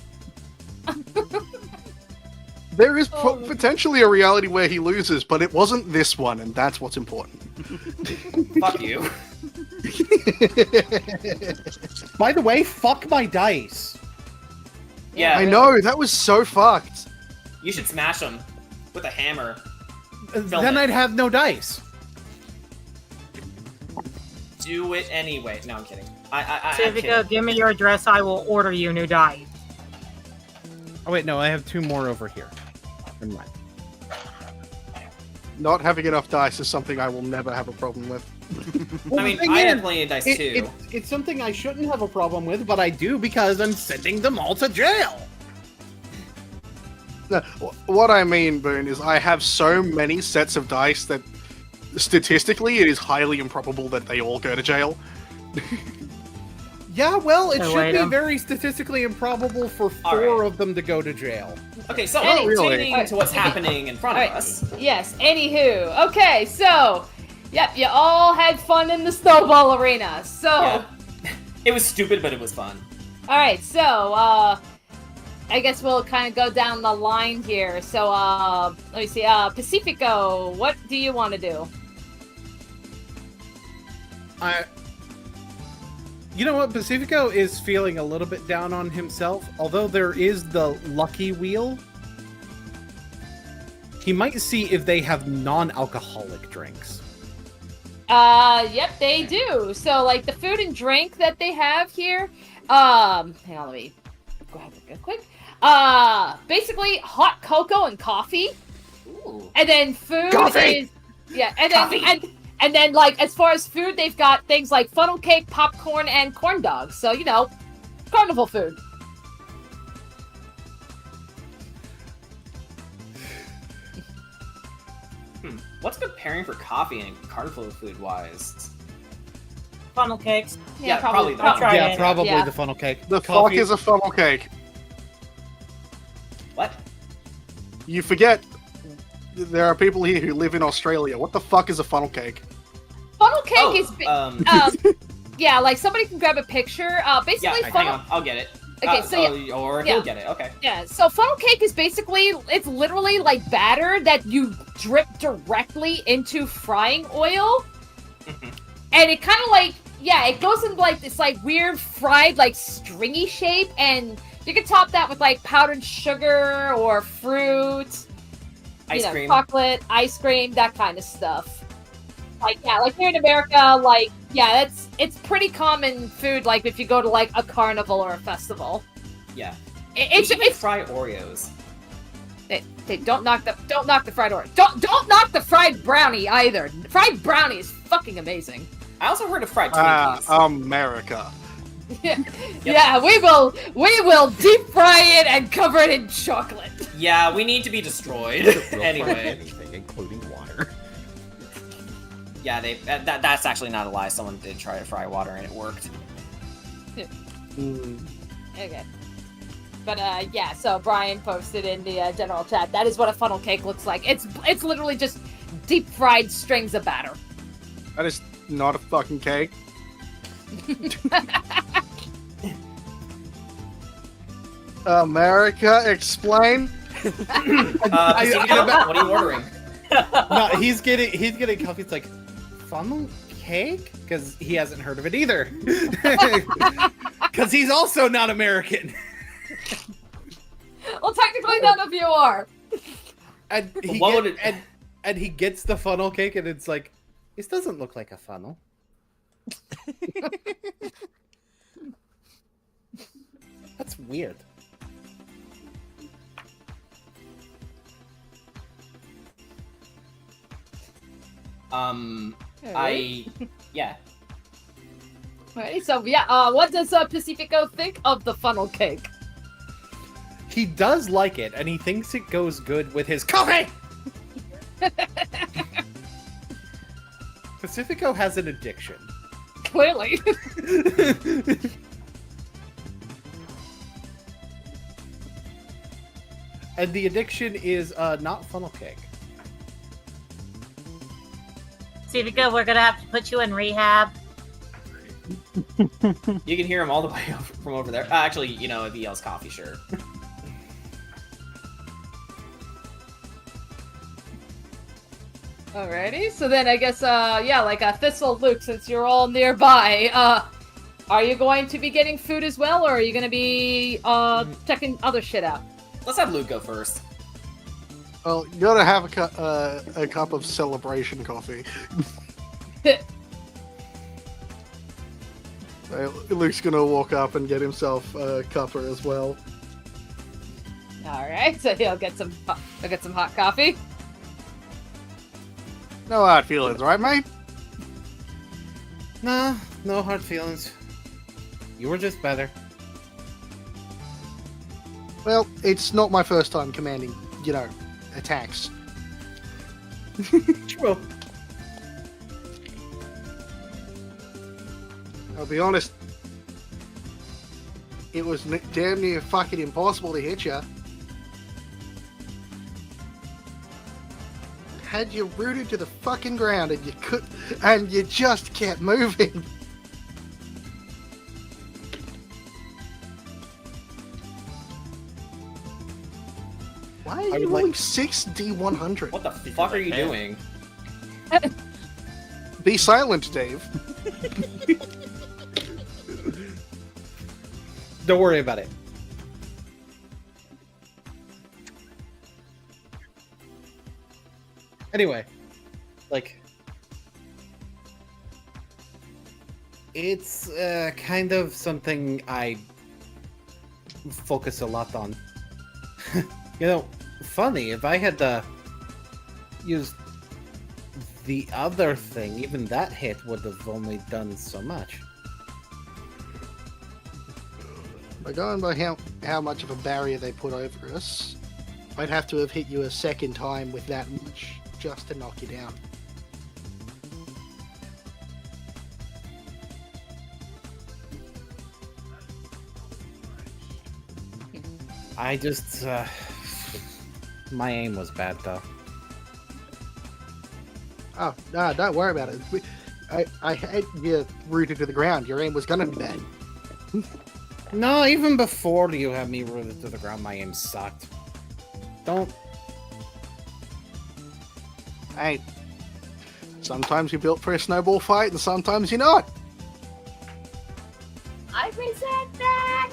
There is potentially a reality where he loses, but it wasn't this one, and that's what's important. Fuck you. By the way, fuck my dice. Yeah, I know, that was so fucked. You should smash them with a hammer. Then I'd have no dice. Do it anyway. No, I'm kidding. I'm Civica, kidding. give me your address. I will order you new dice. Oh wait, no, I have 2 more over here. Never mind. Not having enough dice is something I will never have a problem with. Well, I mean, the thing I had is, plenty of dice too. It's something I shouldn't have a problem with, but I do because I'm sending them all to jail. No, what I mean, Boone, is I have so many sets of dice that statistically it is highly improbable that they all go to jail. Yeah, well, it So should wait, be very statistically improbable for 4 of them to go to jail. Okay, so really? continuing to what's happening in front of us. Yes, anywho. Okay, so, yep, you all had fun in the snowball arena. So, Yeah. It was stupid, but it was fun. alright, so, I guess we'll kind of go down the line here. So, let me see, Pacifico, what do you want to do? You know what? Pacifico is feeling a little bit down on himself. Although there is the lucky wheel, he might see if they have non-alcoholic drinks. Yep, they do. So, like, the food and drink that they have here, hang on, let me go ahead and go quick. Basically, hot cocoa and coffee. Ooh. And then food Coffee! is... Yeah, and then... And then, like, as far as food, they've got things like funnel cake, popcorn, and corn dogs. So, you know, carnival food. What's good pairing for coffee and carnival food wise? Funnel cakes. Yeah, probably the I'll try Yeah, it. probably Yeah. the funnel cake. The Coffee- fuck is a funnel cake? What? You forget there are people here who live in Australia. What the fuck is a funnel cake? Funnel cake Oh, is... yeah, like, somebody can grab a picture. Basically, yeah, hang funnel... on, I'll get it. Okay, so or yeah. he'll get it. Okay. Yeah, so funnel cake is basically, it's literally like batter that you drip directly into frying oil. And it kind of like, yeah, it goes in like this like weird fried like stringy shape, and you can top that with like powdered sugar or fruit, Ice cream. chocolate, ice cream, that kind of stuff. Like, yeah, like here in America, like, yeah, it's pretty common food, like if you go to like a carnival or a festival. Yeah. It's fry Oreos. They don't knock the fried Oreo. Don't knock the fried brownie either. Fried brownie is fucking amazing. I also heard of fried Twinkies. America. Yeah, we will deep fry it and cover it in chocolate. Yeah, we need to be destroyed. Anyway. Anything, including water. Yeah, that's actually not a lie. Someone did try to fry water and it worked. Okay. But yeah, so Brian posted in the general chat. That is what a funnel cake looks like. It's literally just deep fried strings of batter. That is not a fucking cake. America, explain. What are you ordering? No, he's getting coffee. It's like funnel cake because he hasn't heard of it either. Because he's also not American. Well, technically none of you are. And he and he gets the funnel cake, and it's like, this doesn't look like a funnel. That's weird. Yeah. Alright, so yeah, what does Pacifico think of the funnel cake? He does like it, and he thinks it goes good with his coffee! Pacifico has an addiction. Clearly. And the addiction is not funnel cake. Civica, we're gonna have to put you in rehab. You can hear him all the way from over there. Actually, you know, if he yells coffee, sure. Alrighty, so then I guess, Thistle, Luke, since you're all nearby, are you going to be getting food as well, or are you going to be, checking other shit out? Let's have Luke go first. Well, you gotta have a cup of celebration coffee. Luke's gonna walk up and get himself a cuppa as well. Alright, so he'll get some hot coffee. No hard feelings, right, mate? Nah, no hard feelings. You were just better. Well, it's not my first time commanding, attacks. True. I'll be honest, it was damn near fucking impossible to hit you. Had you rooted to the fucking ground and you just kept moving. Why are you rolling 6d100? What the fuck are you doing? Be silent, Dave. Don't worry about it. Anyway, it's kind of something I focus a lot on. Funny, if I had used the other thing, even that hit would have only done so much. By going by how much of a barrier they put over us, I'd have to have hit you a second time with that much just to knock you down. I just, my aim was bad though. Oh, no, don't worry about it. I had you rooted to the ground. Your aim was gonna be bad. No, even before you had me rooted to the ground, my aim sucked. Don't. Hey, sometimes you're built for a snowball fight, and sometimes you're not. I resent that.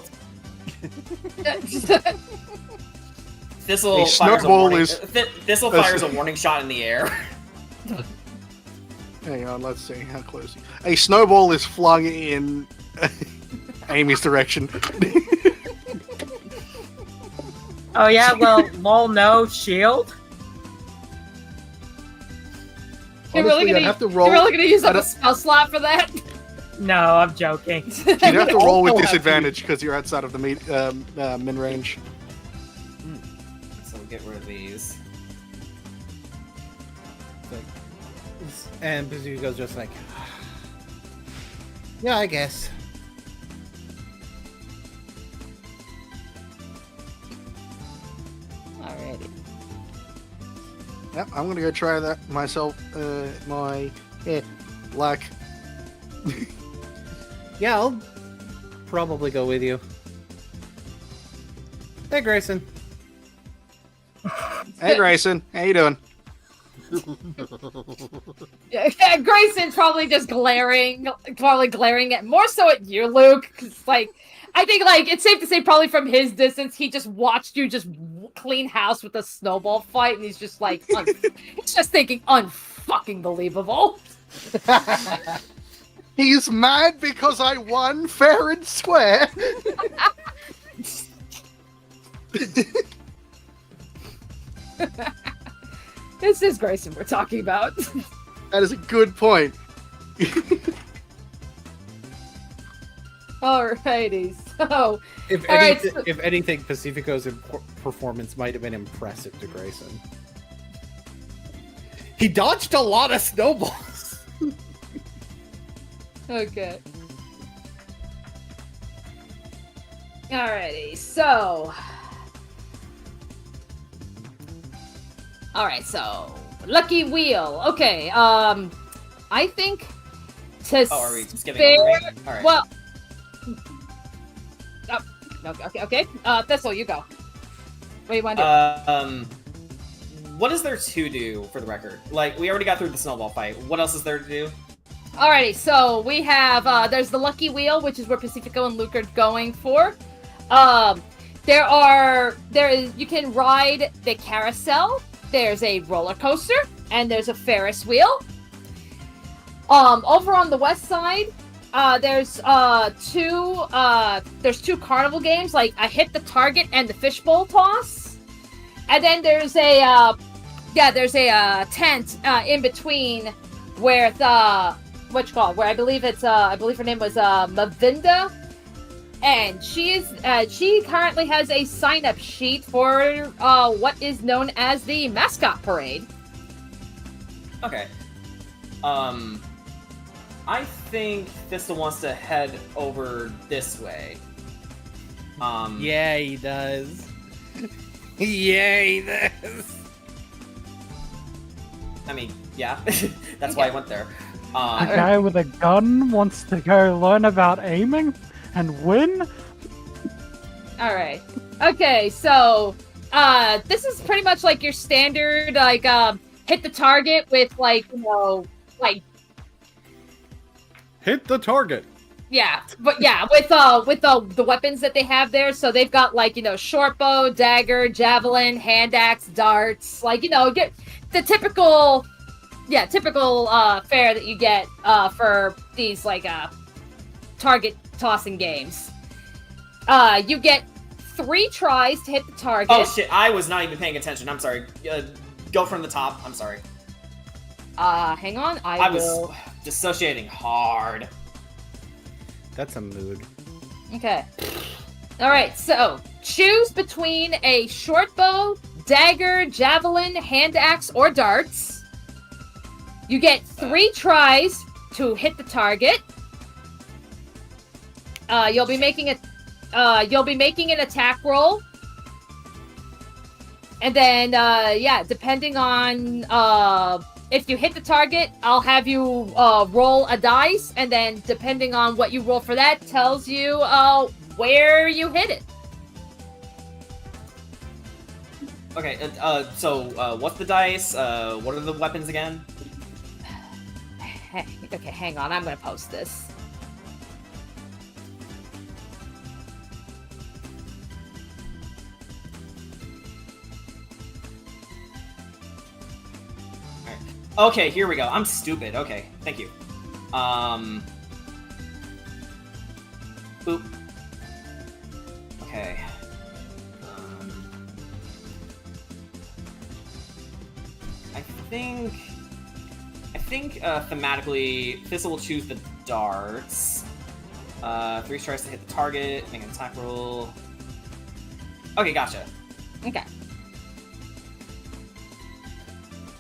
Thistle fires a warning shot in the air. Hang on, let's see how close. A snowball is flung in Amy's direction. Oh yeah, well, lol, no shield. You're really gonna use up a spell slot for that? No, I'm joking. You'd have to roll with disadvantage because you're outside of the min range. So we'll get rid of these. And Bazooka's just like, yeah, I guess. Alrighty. Yep, I'm gonna go try that myself. Luck. Yeah, I'll probably go with you. Hey, Grayson. Hey, Grayson. How you doing? Yeah, Grayson's probably just glaring at more so at you, Luke. 'Cause, I think it's safe to say probably from his distance, he just watched you just clean house with a snowball fight, and he's just he's just thinking unfucking believable. He's mad because I won fair and square. This is Grayson we're talking about. That is a good point. Alrighty, so if anything, Pacifico's performance might have been impressive to Grayson. He dodged a lot of snowballs. Okay. Alrighty, so. Alright, so. Lucky wheel. Okay, I think to are we skipping over me? Alright. Well. Okay. Thistle, you go. What do you want to do? what is there to do, for the record? Like, we already got through the snowball fight. What else is there to do? Alrighty, so we have, there's the Lucky Wheel, which is where Pacifico and Luke are going for. You can ride the carousel, there's a roller coaster, and there's a Ferris wheel. Over on the west side, there's two carnival games, like a hit the target and the fishbowl toss. And then there's a tent in between where where I believe her name was Mavinda, and she currently has a sign-up sheet for what is known as the mascot parade. Okay. I think Thistle wants to head over this way. Yeah, he does. Yeah, he does. I mean, yeah. That's why I went there. A guy with a gun wants to go learn about aiming and win? Alright. Okay, so, this is pretty much like your standard, like, hit the target with, like, hit the target. Yeah, but yeah, with the weapons that they have there, so they've got, like, short bow, dagger, javelin, hand axe, darts, like, get the typical fare that you get for these, like, target tossing games. You get 3 tries to hit the target. Oh shit, I was not even paying attention. I'm sorry. Go from the top. I'm sorry. Hang on. I will... was dissociating hard. That's a mood. Okay. Alright, so choose between a short bow, dagger, javelin, hand axe, or darts. You get 3 tries to hit the target. You'll be making an attack roll. And then, depending on if you hit the target, I'll have you roll a dice, and then depending on what you roll for that tells you where you hit it. Okay, so what's the dice? What are the weapons again? Okay, hang on, I'm gonna post this. Okay, here we go. I'm stupid. Okay, thank you. Boop. Okay. I think thematically, Thistle will choose the darts. 3 strikes to hit the target, make an attack roll. Okay, gotcha. Okay.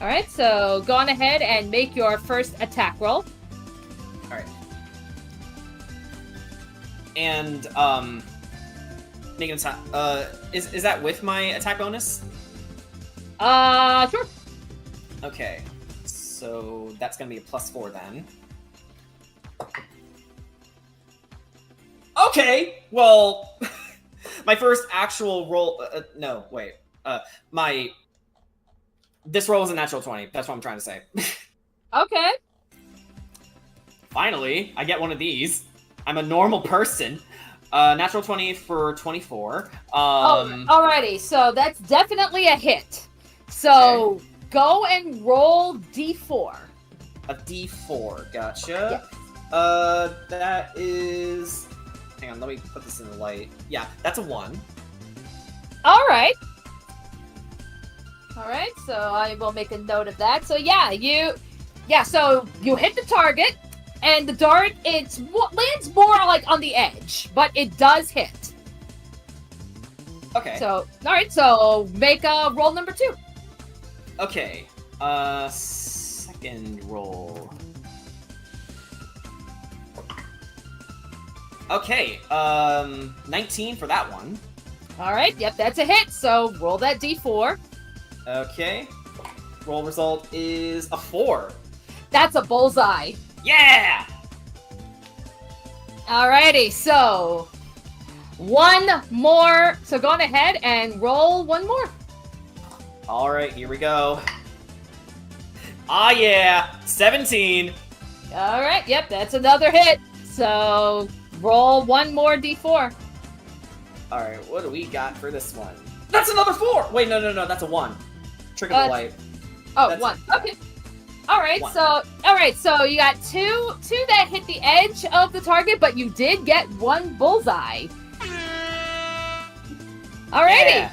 Alright, so go on ahead and make your first attack roll. Alright. And, make an attack, is that with my attack bonus? Sure. Okay. So, that's gonna be a +4 then. Okay! Well, my first actual roll, no, wait. This roll is a natural 20. That's what I'm trying to say. Okay. Finally, I get one of these. I'm a normal person. Natural 20 for 24. Alrighty, so that's definitely a hit. So, okay. Go and roll D4. A D4, gotcha. Yes. That is... Hang on, let me put this in the light. Yeah, that's a 1. Alright. Alright, so I will make a note of that. So so you hit the target, and the dart, lands more like on the edge, but it does hit. Okay. So, alright, so make a roll number 2. Okay. Second roll. Okay, 19 for that one. Alright, yep, that's a hit, so roll that D4. Okay. Roll result is a 4. That's a bullseye. Yeah! Alrighty, so one more. So go on ahead and roll one more. All right, here we go. Ah, yeah, 17. All right, yep, that's another hit. So roll one more d4. All right, what do we got for this one? That's another 4. Wait, no, that's a 1. Trigger the light. Oh, That's 1. Okay. All right, One. so you got two that hit the edge of the target, but you did get one bullseye. Alrighty. Yeah.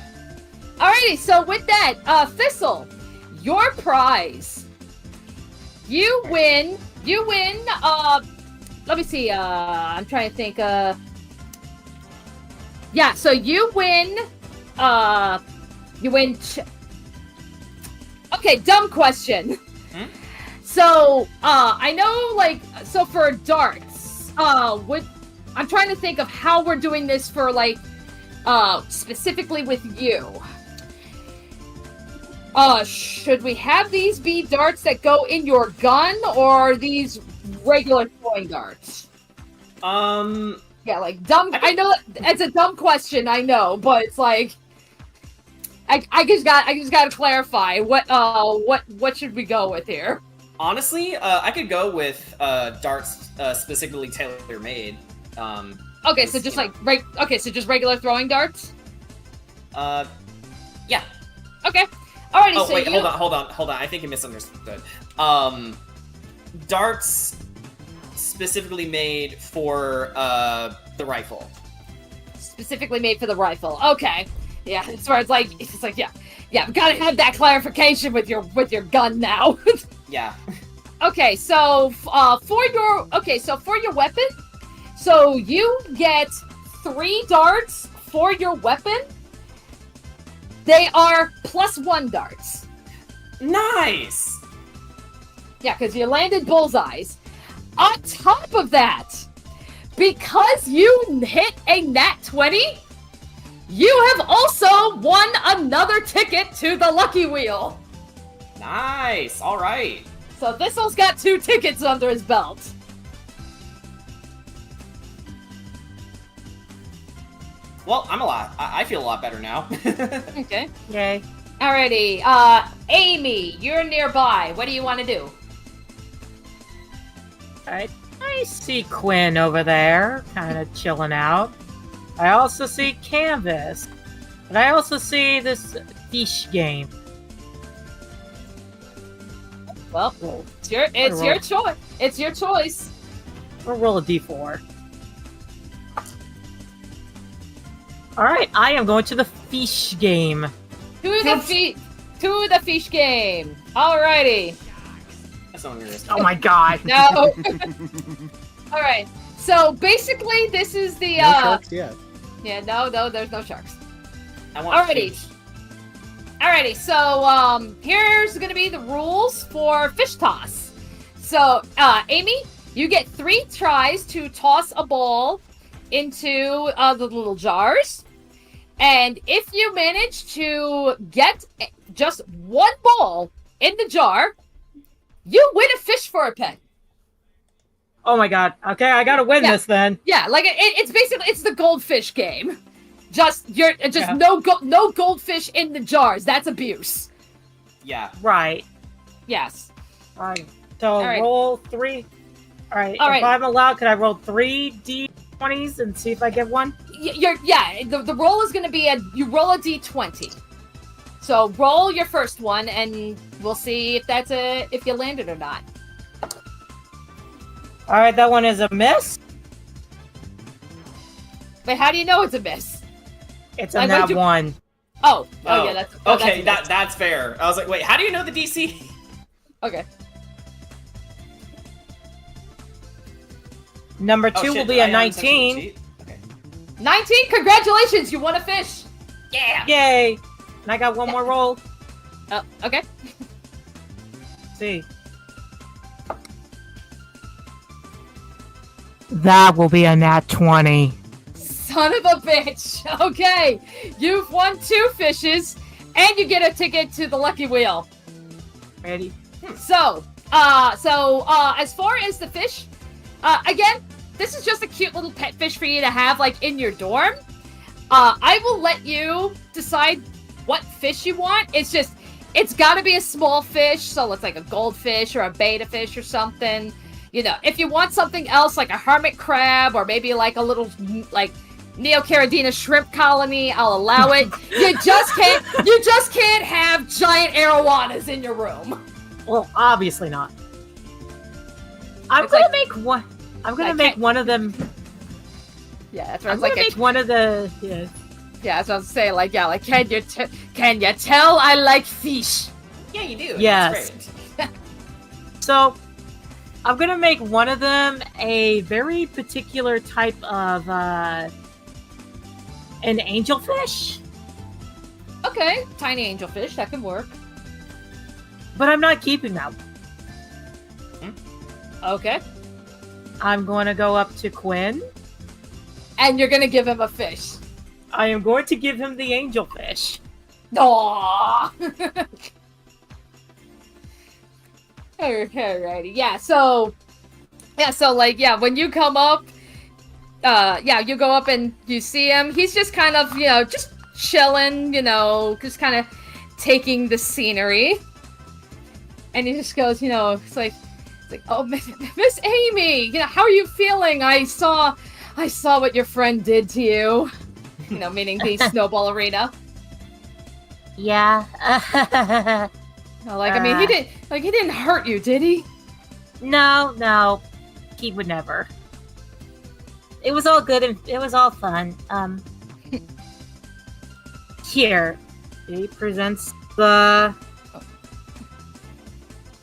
Alrighty, so with that, Thistle, your prize. You win, let me see, I'm trying to think, yeah, so you win, okay, dumb question. So, I know, like, so for darts, I'm trying to think of how we're doing this for, like, specifically with you. Should we have these be darts that go in your gun, or are these regular throwing darts? Yeah, like, dumb, I know, it's a dumb question, I know, but it's like, I just gotta clarify, what should we go with here? Honestly, I could go with darts specifically tailor-made. Okay, so just like so just regular throwing darts. Yeah. Okay. Alrighty. Oh so wait, hold on. I think you misunderstood. Darts specifically made for the rifle. Specifically made for the rifle. Okay. Yeah, it's where it's like yeah, we gotta have that clarification with your gun now. Yeah. Okay, so for your weapon, so you get 3 darts for your weapon. They are +1 darts. Nice. Yeah, because you landed bullseyes. On top of that, because you hit a nat 20, you have also won another ticket to the Lucky Wheel. Nice. All right. So Thistle's got 2 tickets under his belt. Well, I feel a lot better now. Okay. Yay. Alrighty. Amy, you're nearby. What do you want to do? Alright. I see Quinn over there, kind of chilling out. I also see Canvas. And I also see this fish game. Well, it's your choice. It's your choice. We'll roll a d4. Alright, I am going to the fish game. To the fish game. Alrighty. That's not yours. Oh my god. No. Alright. So basically this is the No sharks yet. Yeah, no, there's no sharks. I want Alrighty. fish. Alrighty, so here's gonna be the rules for fish toss. So, Amy, you get 3 tries to toss a ball into the little jars. And if you manage to get just 1 ball in the jar, you win a fish for a pet. Oh my god. Okay, I gotta win this then. Yeah, like it's basically it's the goldfish game. No goldfish in the jars. That's abuse. Yeah. Right. Yes. Alright. So roll 3. Alright. All If right. I'm allowed, could I roll 3 d20s and see if I get one? The roll is going to be you roll a d20. So roll your first one, and we'll see if you land it or not. Alright, that one is a miss. But how do you know it's a miss? It's a nat 1. Oh yeah, that's okay. that's That's fair. I was like, wait, how do you know the DC? okay. Number 2 will be a 19. Okay. 19. Congratulations, you won a fish. Yeah. Yay! And I got one more roll. Oh, okay. See. That will be a nat 20. Son of a bitch. Okay, you've won 2 fishes, and you get a ticket to the Lucky Wheel. Ready? So as far as the fish, again, this is just a cute little pet fish for you to have, like, in your dorm. I will let you decide what fish you want. It's just, it's got to be a small fish, so it's like a goldfish or a betta fish or something. You know, if you want something else like a hermit crab or maybe like a little like Neocaridina shrimp colony, I'll allow it. You just can't have giant arowanas in your room. Well, obviously not. I'm gonna make one of them. Yeah, that's what I was I'm gonna like. make one of the. Yeah. Yeah, that's what I was saying. Like, yeah, like, can you tell I like fish? Yeah, you do. Yes. That's great. So, I'm gonna make one of them a very particular type of an angelfish. Okay, tiny angelfish, that can work. But I'm not keeping that. Okay. I'm going to go up to Quinn. And you're going to give him a fish. I am going to give him the angelfish. Aww. Alrighty. Yeah, so like, yeah, when you come up, you go up and you see him. He's just kind of, just chilling, just kind of taking the scenery. And he just goes, it's like, oh, Miss Amy, how are you feeling? I saw what your friend did to you. Meaning the snowball arena. Yeah. I mean, he didn't hurt you, did he? No, he would never. It was all good and it was all fun. Here, he presents the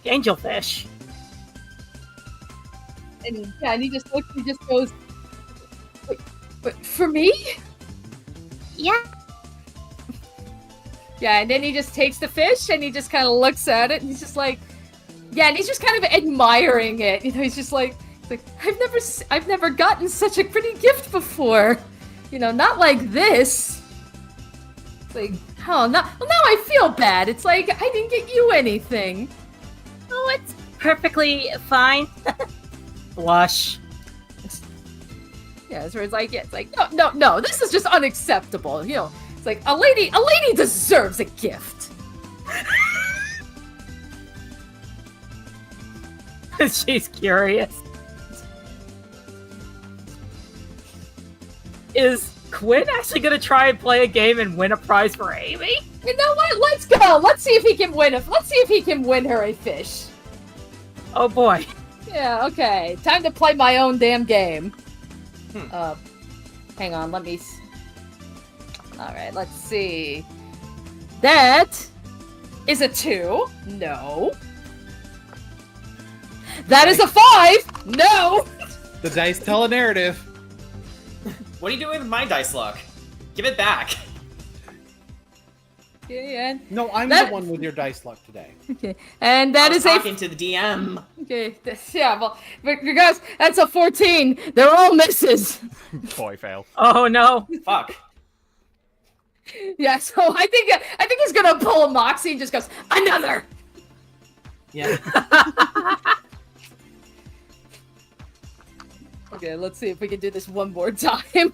angelfish. And he just looks, he just goes, wait, for me? Yeah. Yeah, and then he just takes the fish and he just kind of looks at it and he's just like, yeah, and he's just kind of admiring it. He's just like I've never gotten such a pretty gift before. Not like this. It's like, oh, now I feel bad. It's like I didn't get you anything. Oh, it's perfectly fine. Blush. Yeah, so it's like, no, this is just unacceptable. It's like a lady deserves a gift. She's curious. Is Quinn actually gonna try and play a game and win a prize for Amy? You know what? Let's go. Let's see if he can win her a fish. Oh boy. Yeah. Okay. Time to play my own damn game. Hang on. Let me. All right. Let's see. That is a 2. No. That is a 5. No. The dice tell a narrative. What are you doing with my dice luck? Give it back. Yeah. No, I'm the one with your dice luck today. Okay. And that is talking to the DM. Okay. Well, guys, that's a 14. They're all misses. Boy, fail. Oh no. Fuck. Yeah. So I think he's gonna pull a moxie and just goes another. Yeah. Okay, let's see if we can do this one more time.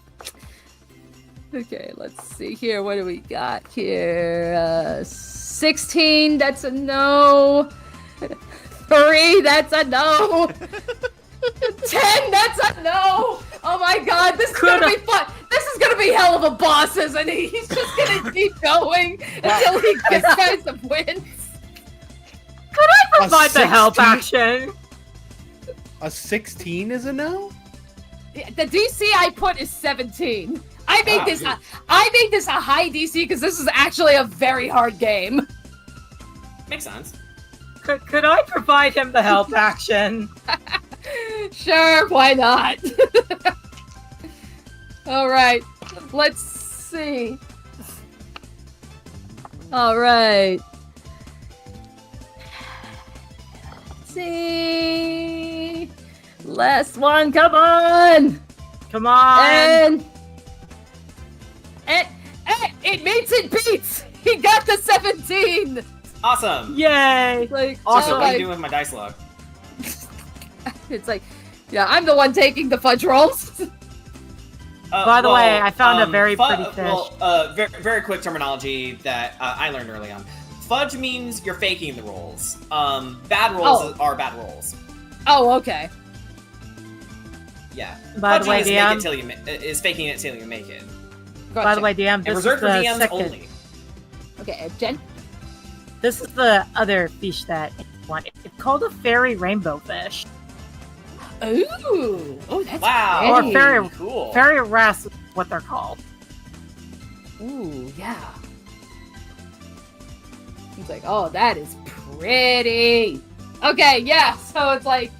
Okay, let's see here. What do we got here? 16, that's a no. 3, that's a no. 10, that's a no. Oh my god, this is gonna be fun. This is gonna be hell of a boss, isn't he? He's just gonna keep going until he gets some wins. Could I provide the help action? A 16 is a no? The DC I put is 17. I made this a high DC because this is actually a very hard game. Makes sense. Could I provide him the help action? Sure, why not? All right, let's see. All right. Let's see. Last one, come on! Come on! And it meets it beats! He got the 17! Awesome! Yay! Like, awesome, what are you doing with my dice luck? It's like, yeah, I'm the one taking the fudge rolls. By the way, I found a very pretty fish. Well, very quick terminology that I learned early on. fudge means you're faking the rolls. Bad rolls are bad rolls. Oh, okay. Yeah. By the way, DM is faking it till you make it. Gotcha. By the way, DM, And this reserved is for the DMs second. only. Okay, Jen. This is the other fish that I want. It's called a fairy rainbow fish. Ooh. Oh, that's Wow. pretty. Or fairy Cool. fairy wrasse is what they're called. Ooh, yeah. He's like, oh, that is pretty. Okay, yeah, so it's like,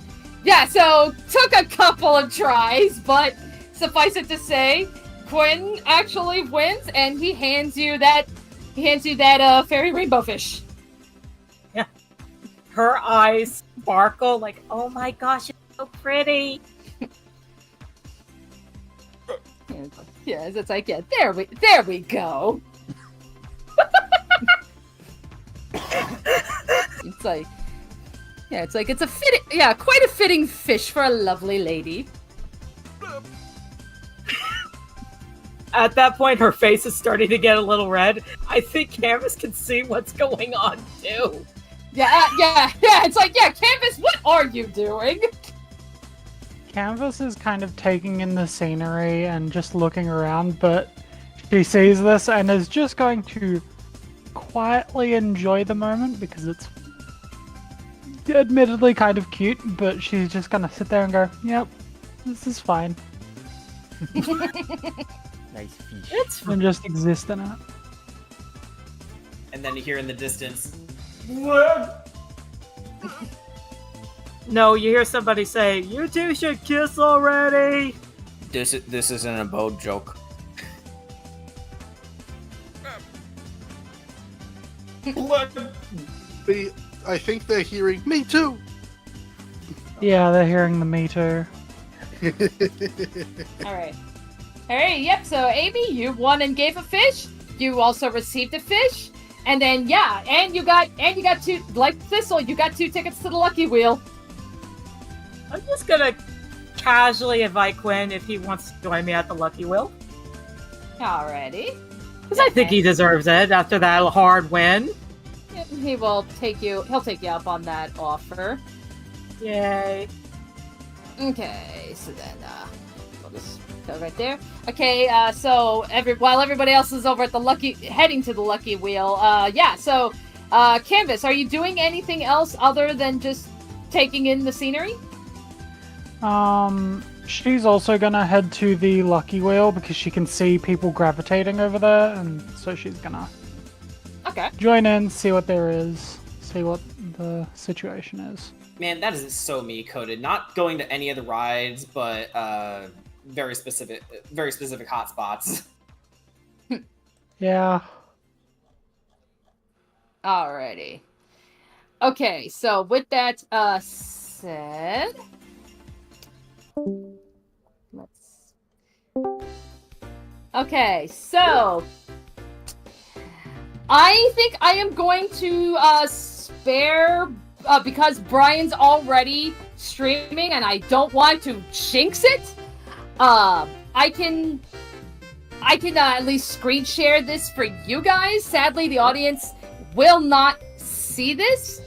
yeah, so took a couple of tries, but suffice it to say, Quinn actually wins, and he hands you that fairy rainbow fish. Yeah. Her eyes sparkle like, oh my gosh, it's so pretty. Yeah, it's like, yeah, there we go. It's like, yeah, it's a fitting, yeah, quite a fitting fish for a lovely lady. At that point, her face is starting to get a little red. I think Canvas can see what's going on too. Yeah. It's like, yeah, Canvas, what are you doing? Canvas is kind of taking in the scenery and just looking around, but she sees this and is just going to quietly enjoy the moment because it's admittedly kind of cute, but she's just gonna sit there and go, yep, this is fine. Nice fish. And just exist in it. And then you hear in the distance, No, you hear somebody say, "You two should kiss already." this isn't a boat joke. I think they're hearing me too. Yeah, they're hearing the me too. All right, yep, so Amy, you won and gave a fish. You also received a fish. And then, yeah, and you got two, like Thistle, you got 2 tickets to the Lucky Wheel. I'm just gonna casually invite Quinn if he wants to join me at the Lucky Wheel. Alrighty. Because I think he deserves it after that hard win. Yep, he'll take you up on that offer. Yay. Okay, so then, we'll just go right there. Okay, so while everybody else is over at the heading to the Lucky Wheel, yeah, so, Canvas, are you doing anything else other than just taking in the scenery? She's also gonna head to the Lucky Wheel because she can see people gravitating over there, and so she's gonna join in, see what there is, see what the situation is. Man, that is so me-coded. Not going to any of the rides, but very specific hotspots. Yeah. Alrighty. Okay, so with that said, okay, so I think I am going to spare because Brian's already streaming and I don't want to jinx it. I can at least screen share this for you guys. Sadly, the audience will not see this.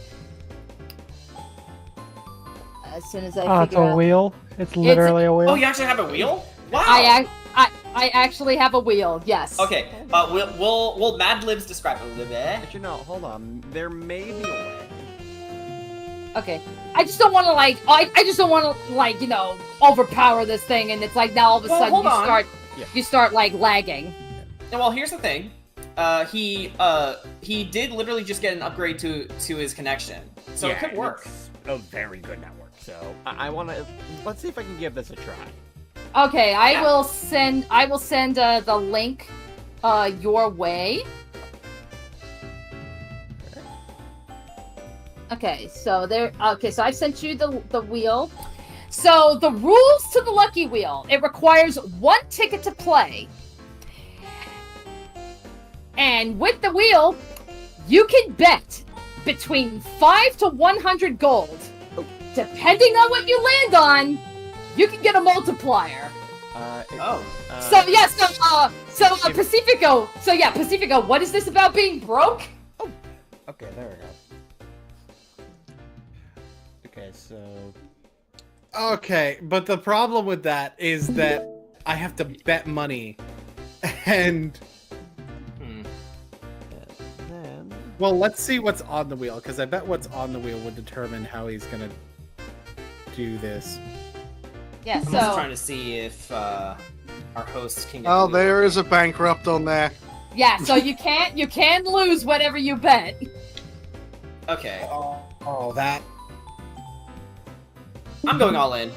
As soon as I figure it's a out... wheel. It's literally a wheel. Oh, you actually have a wheel? Wow. I actually have a wheel. Yes. Okay. We'll Mad Libs describe it a little bit. But hold on. There may be a way. Okay. I just don't want to overpower this thing, and it's like now all of a sudden you start like lagging. And well, here's the thing. He did literally just get an upgrade to his connection, so it could work. It's a very good network. So I want to let's see if I can give this a try. Okay, I will send the link your way. Okay, so so I sent you the wheel. So the rules to the Lucky Wheel: it requires 1 ticket to play, and with the wheel, you can bet between 5 to 100 gold. Depending on what you land on, you can get a multiplier. Pacifico. Pacifico, what is this about being broke? Okay, there we go. Okay, so... Okay, but the problem with that is that I have to bet money. And... Then... Well, let's see what's on the wheel, because I bet what's on the wheel would determine how he's gonna do this. Yeah, I'm just trying to see if our host can get Oh, there is a bankrupt on there. Yeah, so you can lose whatever you bet. Okay. Oh, that... I'm going all in.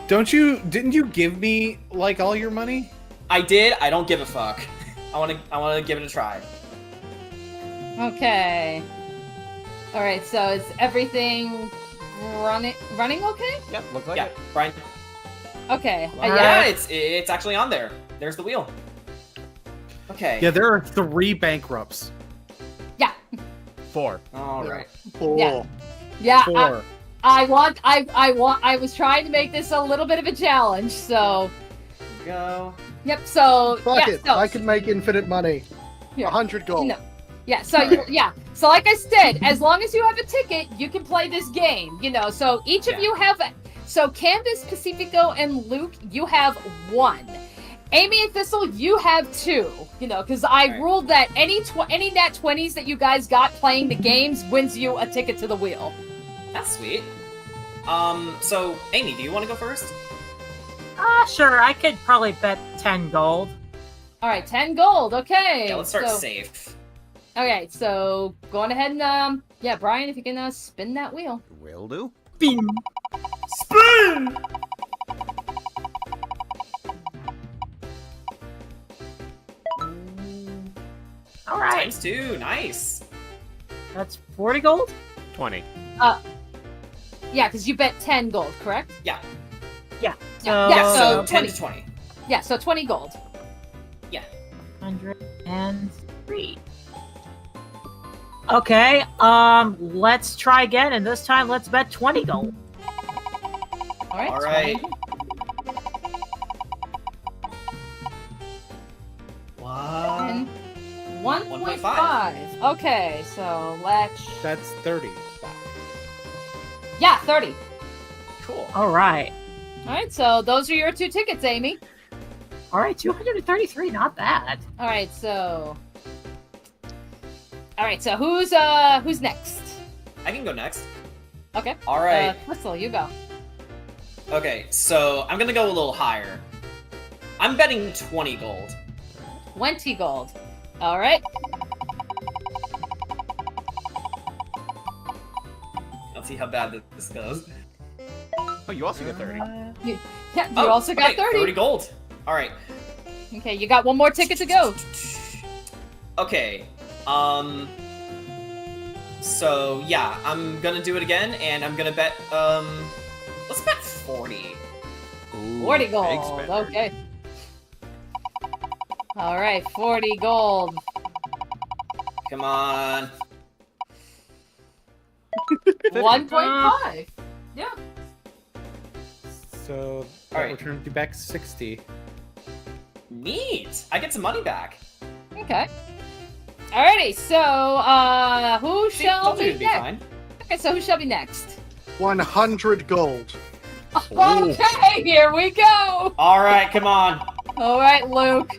Didn't you give me, like, all your money? I did. I don't give a fuck. I want to give it a try. Okay. All right. So is everything running okay? Yep, look like Yeah, it. Brian. Okay. Yeah, it's actually on there. There's the wheel. Okay. Yeah, there are 3 bankrupts. Yeah. 4. All right. 4. Yeah. Yeah. 4. I was trying to make this a little bit of a challenge, so. Go. Yep. So. Fuck yeah, it. so, I can make infinite money. Here. 100 gold. No. Yeah, so so like I said, as long as you have a ticket, you can play this game, so each of you have, so Canvas, Pacifico, and Luke, you have 1. Amy and Thistle, you have 2, because I ruled that any nat 20s that you guys got playing the games wins you a ticket to the wheel. That's sweet. So Amy, do you want to go first? Sure, I could probably bet 10 gold. All right, 10 gold, okay. Yeah, let's start safe. Okay, so going ahead and, Brian, if you can spin that wheel. Will do. Spin! Spin! All right. Times 2, nice. That's 40 gold? 20. Yeah, because you bet 10 gold, correct? Yeah. Yeah. So 10 to 20. Yeah, so 20 gold. Yeah. 103. Okay, let's try again, and this time let's bet 20 gold. All right. All right. 20. What? 1.5. Okay, so let's. That's 30. Yeah, 30. Cool. All right. All right, so those are your 2 tickets, Amy. All right, 233, not bad. All right, so who's next? I can go next. Okay. All right. Thistle, you go. Okay, so I'm gonna go a little higher. I'm betting 20 gold. 20 gold. All right. Let's see how bad this goes. Oh, you also get 30. You also got okay, 30. 30 gold. All right. Okay, you got 1 more ticket to go. Okay. So yeah, I'm gonna do it again, and I'm gonna bet. Let's bet 40. Ooh, 40 big gold. spender. Okay. All right, 40 gold. Come on. 1.5. Yeah. So that Alright. returns you back 60. Neat. I get some money back. Okay. Alrighty, so who shall Told you be it'd be next? fine. Okay, so who shall be next? 100 gold. Okay, here we go. All right, come on. All right, Luke.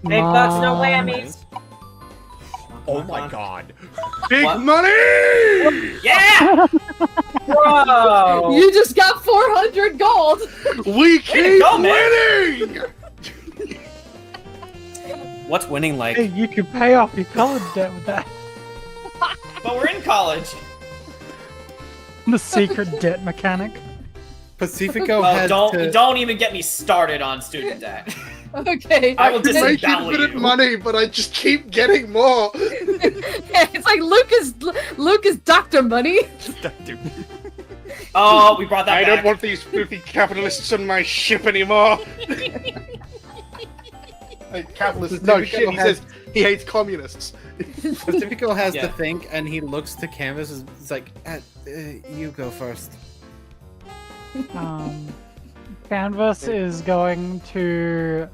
Big bucks, no whammies. Oh my god. Big What? money! Yeah. Whoa! You just got 400 gold. We keep go, man. winning! What's winning like? Hey, you can pay off your college debt with that. But we're in college. The secret debt mechanic. Pacifico Well, has to... don't even get me started on student debt. Okay. I will Make disembowel infinite you. money, but I just keep getting more. It's like Luke is Dr. Money. Oh, we brought that I back. don't want these filthy capitalists on my ship anymore. Capitalist? No shit. He says he hates communists. Pacifico has Yeah. to think, and he looks to Canvas and is like, you go first. Canvas is going to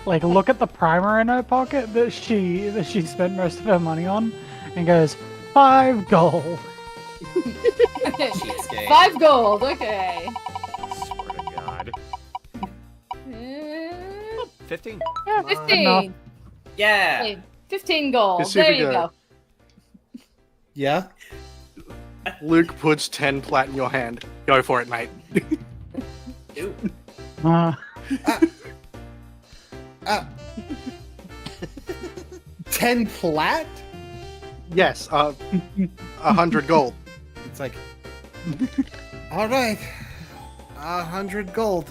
like look at the primer in her pocket that she spent most of her money on, and goes, 5 gold. Cheapskate. 5 gold. Okay. Swear to God. 15. Yeah, 15. Yeah. Okay, 15 gold. Just see if There you you go. go. Yeah. Luke puts 10 plat in your hand. Go for it, mate. Ew. 10 plat? Yes, 100 gold. It's like, all right, 100 gold.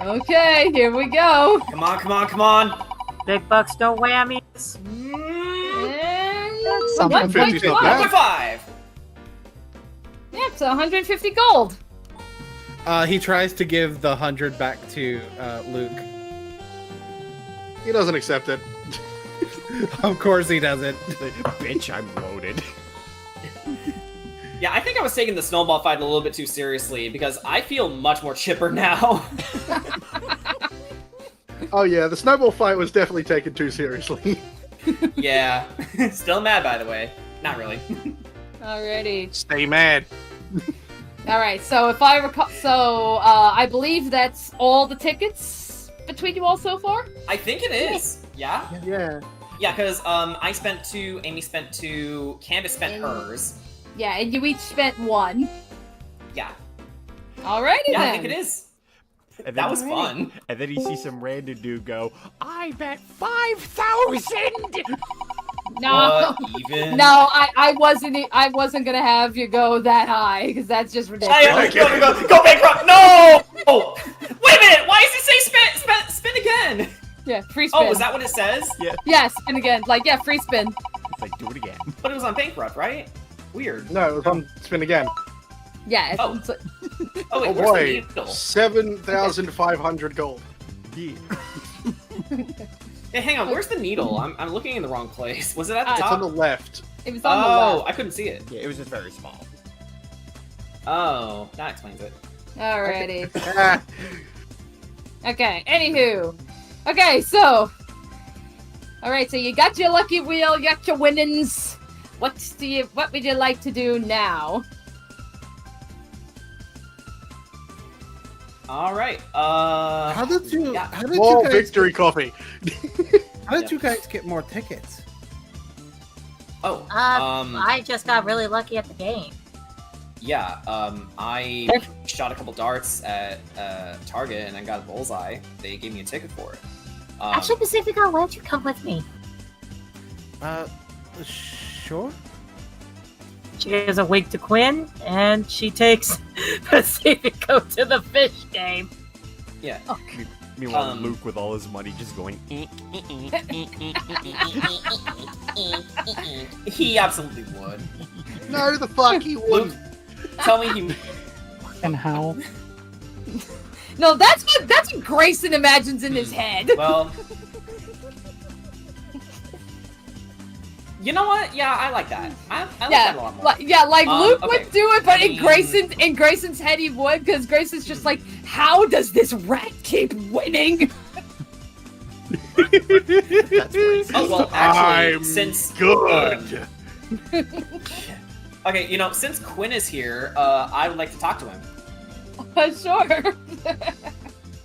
Okay, here we go. Come on, come on, come on. Big bucks, no whammies. And Something 50's not bad. 1.5. Yep, so 150 gold. He tries to give the 100 back to Luke. He doesn't accept it. Of course he doesn't. Bitch, I'm loaded. Yeah, I think I was taking the snowball fight a little bit too seriously because I feel much more chipper now. Oh yeah, the snowball fight was definitely taken too seriously. Yeah. Still mad, by the way. Not really. Alrighty. Stay mad. Alright, so if I recall, I believe that's all the tickets between you all so far? I think it is. Yeah? Yeah. Yeah, because I spent 2, Amy spent 2, Candace spent hers. Yeah, and you each spent 1. Yeah. Alrighty Yeah, then. I think it is. And That was fun. And then you see some random dude go, I bet 5,000! No, Even? no, I wasn't gonna have you go that high because that's just ridiculous. Go bankrupt! No! Oh, wait a minute! Why does it say spin again? Yeah, free spin. Oh, is that what it says? Yeah, spin again. Like, yeah, free spin. It's like, do it again. But it was on bankrupt, right? Weird. No, it was on spin again. Yeah. Oh. It's like, Oh wait, Oh where's boy, the needle? 7,500 gold. Hey, hang on, where's the needle? I'm looking in the wrong place. Was it at the It's top? on the left. it was on the Oh, left. I couldn't see it. Yeah, it was just very small. Oh, that explains it. Alrighty. Ah, Okay, anywho. Okay, so. Alright, so you got your lucky wheel, you got your winnings. What would you like to do now? All right. How did you? Yeah. How did more you guys? victory coffee. How did you guys get more tickets? Oh. I just got really lucky at the game. Yeah. I shot a couple darts at target and I got a bullseye. They gave me a ticket for it. Actually, Pacifica, why don't you come with me? Sure. She gives a wink to Quinn, and she takes Pacifico to the fish game. Yeah. Meanwhile, Luke with all his money just going. He absolutely would. No, the fuck he Luke, wouldn't. tell me he. And how? No, that's what Grayson imagines in his head. Well. You know what? Yeah, I like that. I like that a lot more. Like Luke okay. would do it, but I in Grayson's head he would, because Grayson's just like, how does this rat keep winning? That's racist. Oh well, actually, I'm since good. Okay, you know, since Quinn is here, I would like to talk to him. Sure.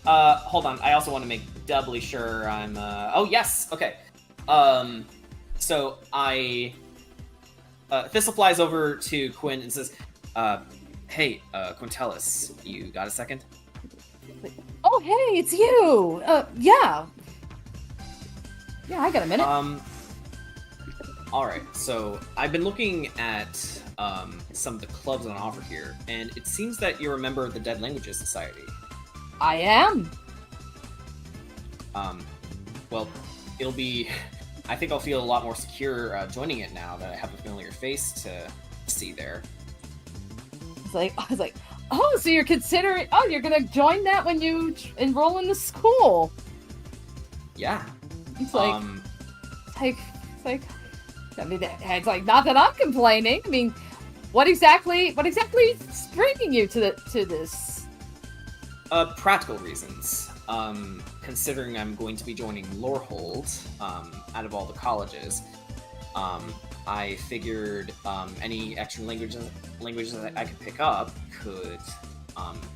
Hold on. I also want to make doubly sure I'm. Oh yes. Okay. So I. Thistle flies over to Quinn and says, "Hey, Quintelis, you got a second?" Oh, hey, it's you. Yeah. Yeah, I got a minute. All right. So I've been looking at some of the clubs on offer here, and it seems that you're a member of the Dead Languages Society. I am. Well, it'll be. I think I'll feel a lot more secure joining it now that I have a familiar face to see there. I was like, oh, so you're considering? Oh, you're gonna join that when you enroll in the school? Yeah. It's like, I mean, it's like not that I'm complaining. I mean, what exactly is bringing you to this? Practical reasons. considering I'm going to be joining Lorehold, out of all the colleges, I figured any extra languages that I could pick up could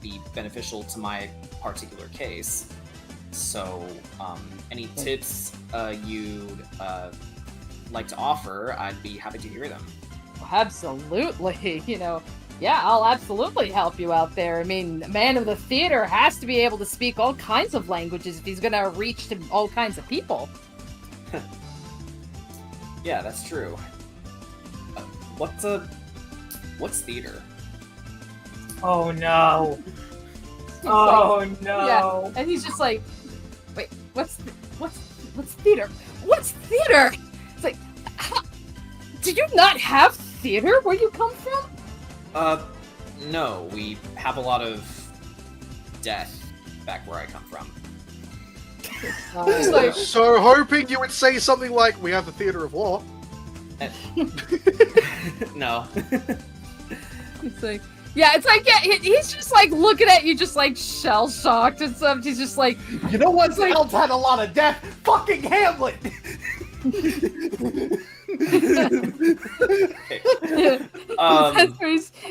be beneficial to my particular case. So, any tips you'd like to offer, I'd be happy to hear them. Absolutely, yeah, I'll absolutely help you out there. I mean, a man of the theater has to be able to speak all kinds of languages if he's gonna reach to all kinds of people. Yeah, that's true. What's theater? Oh no. Oh no. Yeah, and he's just like, wait, what's theater? What's theater? It's like, do you not have theater where you come from? No, we have a lot of death back where I come from. So hoping you would say something like, we have the theater of war. No. It's like, yeah, he's just like looking at you just like shell-shocked and stuff. He's just like, you know what else had a lot of death? Fucking Hamlet!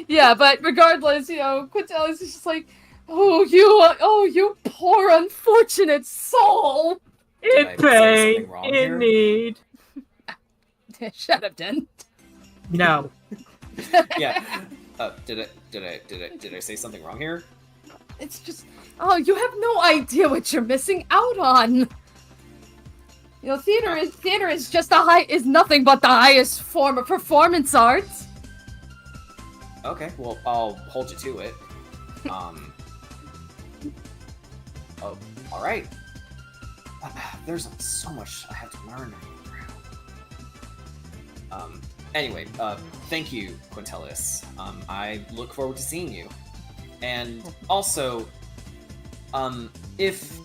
Yeah, but regardless, Quintelis is just like, oh, you poor unfortunate soul. In pain, in need. Shut up, Den. No. Yeah. Did I say something wrong here? It's just, you have no idea what you're missing out on. Theater is just is nothing but the highest form of performance arts. Okay, well, I'll hold you to it. Oh, all right. There's so much I have to learn. Anyway, thank you, Quintelis. I look forward to seeing you. And also, if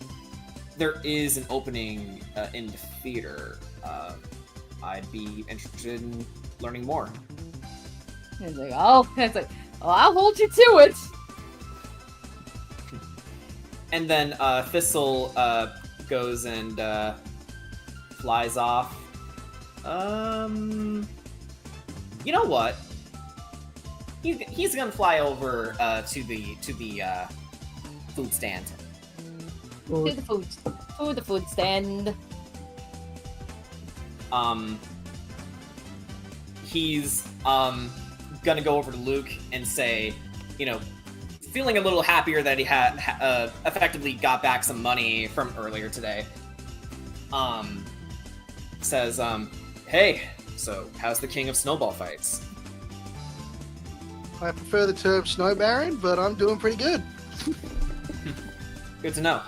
there is an opening in the theater, I'd be interested in learning more. It's like, I'll hold you to it. And then Thistle goes and flies off. You know what? He's gonna fly over to the food stand. To the food stand. He's gonna go over to Luke and say, feeling a little happier that he had effectively got back some money from earlier today. Says, hey, so how's the King of Snowball Fights? I prefer the term Snow Baron, but I'm doing pretty good. Good to know.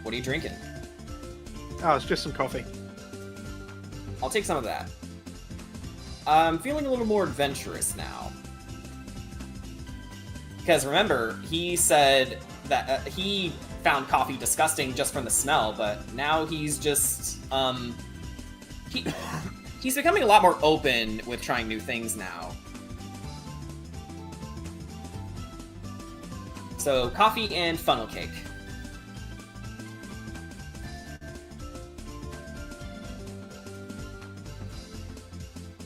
What are you drinking? Oh, it's just some coffee. I'll take some of that. I'm feeling a little more adventurous now. Because remember, he said that he found coffee disgusting just from the smell, but now he's just, he's becoming a lot more open with trying new things now. So, coffee and funnel cake.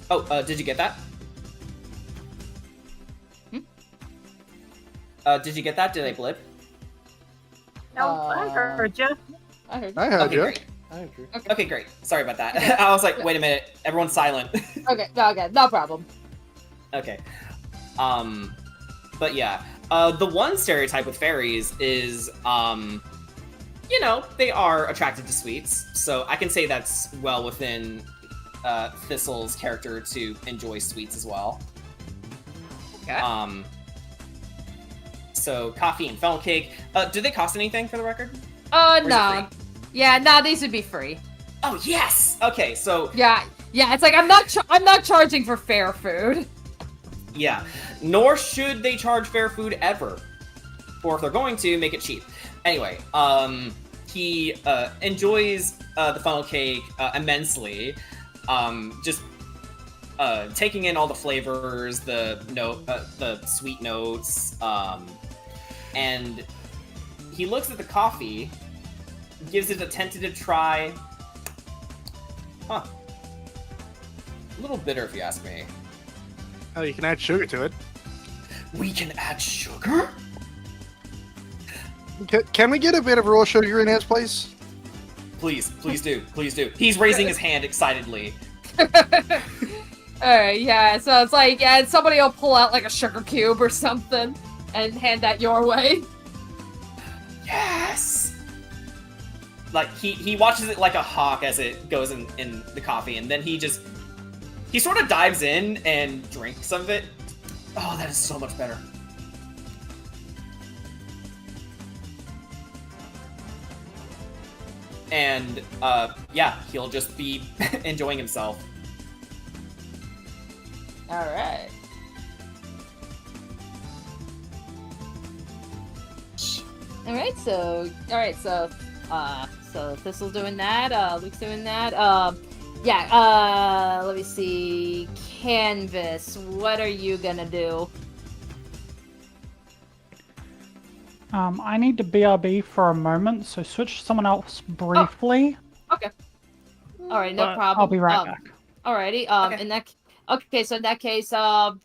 Oh, did you get that? Did you get that? Did I blip? No, I heard you. I heard okay, you. Great. Okay, great. Sorry about that. I was like, wait a minute, everyone's silent. Okay, no problem. Okay. But yeah, the one stereotype with fairies is, they are attracted to sweets, so I can say that's well within Thistle's character to enjoy sweets as well. Okay. So coffee and funnel cake. Do they cost anything for the record? No. Yeah, no, these would be free. Oh yes. Okay, so yeah. It's like I'm not charging for fair food. Yeah, nor should they charge fair food ever, or if they're going to, make it cheap. Anyway, he enjoys the funnel cake immensely. Just taking in all the flavors, the sweet notes, and he looks at the coffee gives it a tentative try. Huh. A little bitter, if you ask me. Oh, you can add sugar to it. We can add sugar? Can we get a bit of raw sugar in his place? Please do. He's raising his hand excitedly. Alright, yeah, so it's like, yeah, somebody will pull out like a sugar cube or something and hand that your way. Yes! Like, he watches it like a hawk as it goes in the coffee, and then he sort of dives in and drinks some of it. Oh, that is so much better. And, yeah, he'll just be enjoying himself. Alright. So Thistle's doing that, Luke's doing that, let me see, Canvas, what are you gonna do? I need to BRB for a moment, so switch to someone else briefly. Okay. Alright, no problem. I'll be right back. Alrighty, Okay. So in that case,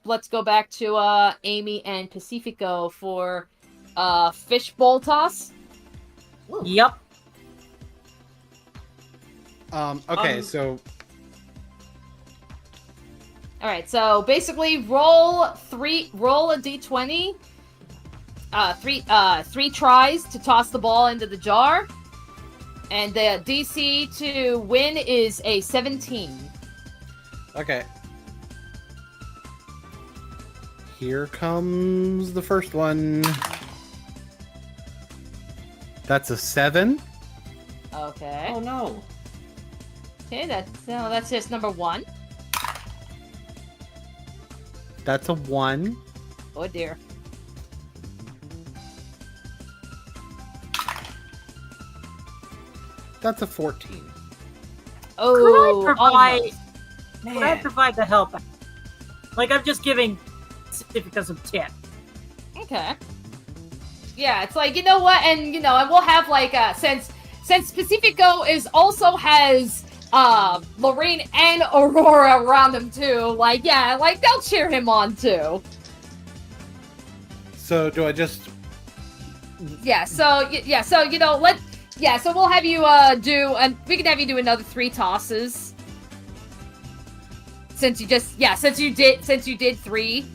let's go back to Amy and Pacifico for fishbowl toss. Yep. Okay, so Alright, so basically roll a d20. Three tries to toss the ball into the jar. And the DC to win is a 17. okay. Here comes the first one. That's a 7. Okay. Oh no. Okay, that's just number 1. That's a 1. Oh dear. That's a 14. Oh, Could I provide the help? Like, I'm just giving Pacifica some tip. Okay. Yeah, it's like, you know what, and we'll have like since Pacifico has Lorraine and Aurora around him too, like they'll cheer him on too. So do I just So we'll have you we can have you do another 3 tosses. Since you did 3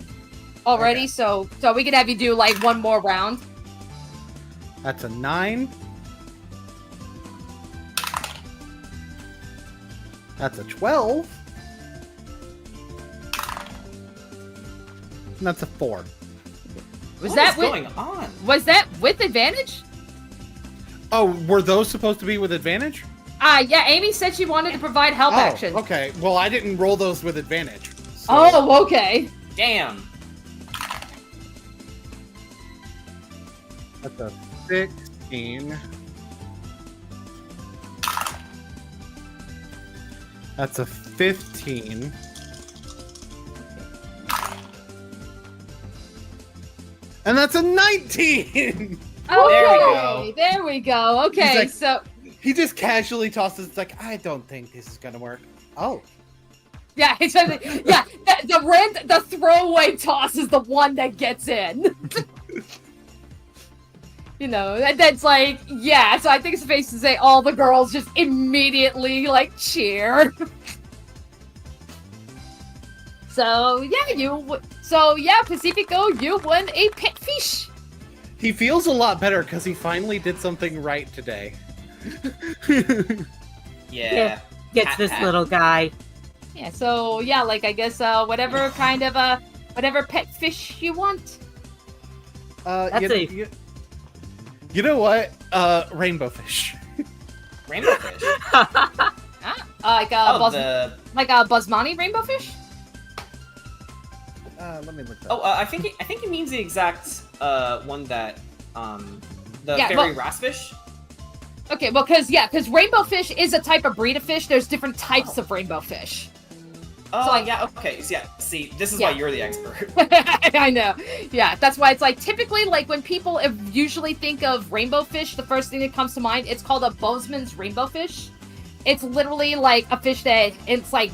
already, Okay. so we could have you do like one more round. That's a 9. That's a 12. And that's a 4. Was What that is with, going on? Was that with advantage? Oh, were those supposed to be with advantage? Yeah, Amy said she wanted to provide help action. Okay. Well, I didn't roll those with advantage. So... Oh, okay. Damn. That's a 16. That's a 15. And that's a 19! Okay, there we go. Okay, like- so He just casually tosses, it's like, I don't think this is gonna work. Oh. yeah, the throwaway toss is the one that gets in. That's like, yeah, so I think it's safe to say all the girls just immediately, like, cheer. So, Pacifico, you won a pet fish. He feels a lot better because he finally did something right today. Yeah. Gets this little guy. Yeah, so, yeah, like, I guess, whatever kind of, whatever pet fish you want. You know what? Rainbow fish. Rainbow fish. Like a Basmani rainbow fish? Let me look that Oh, up. I think he means the exact one that the Yeah, fairy wrassfish. Okay, well, because rainbow fish is a type of breed of fish. There's different types of rainbow fish. Oh, yeah, okay. So, yeah, see, this is why you're the expert. I know. Yeah, that's why it's like typically like when people usually think of rainbow fish, the first thing that comes to mind, it's called a Bozeman's rainbow fish. It's literally like a fish that it's like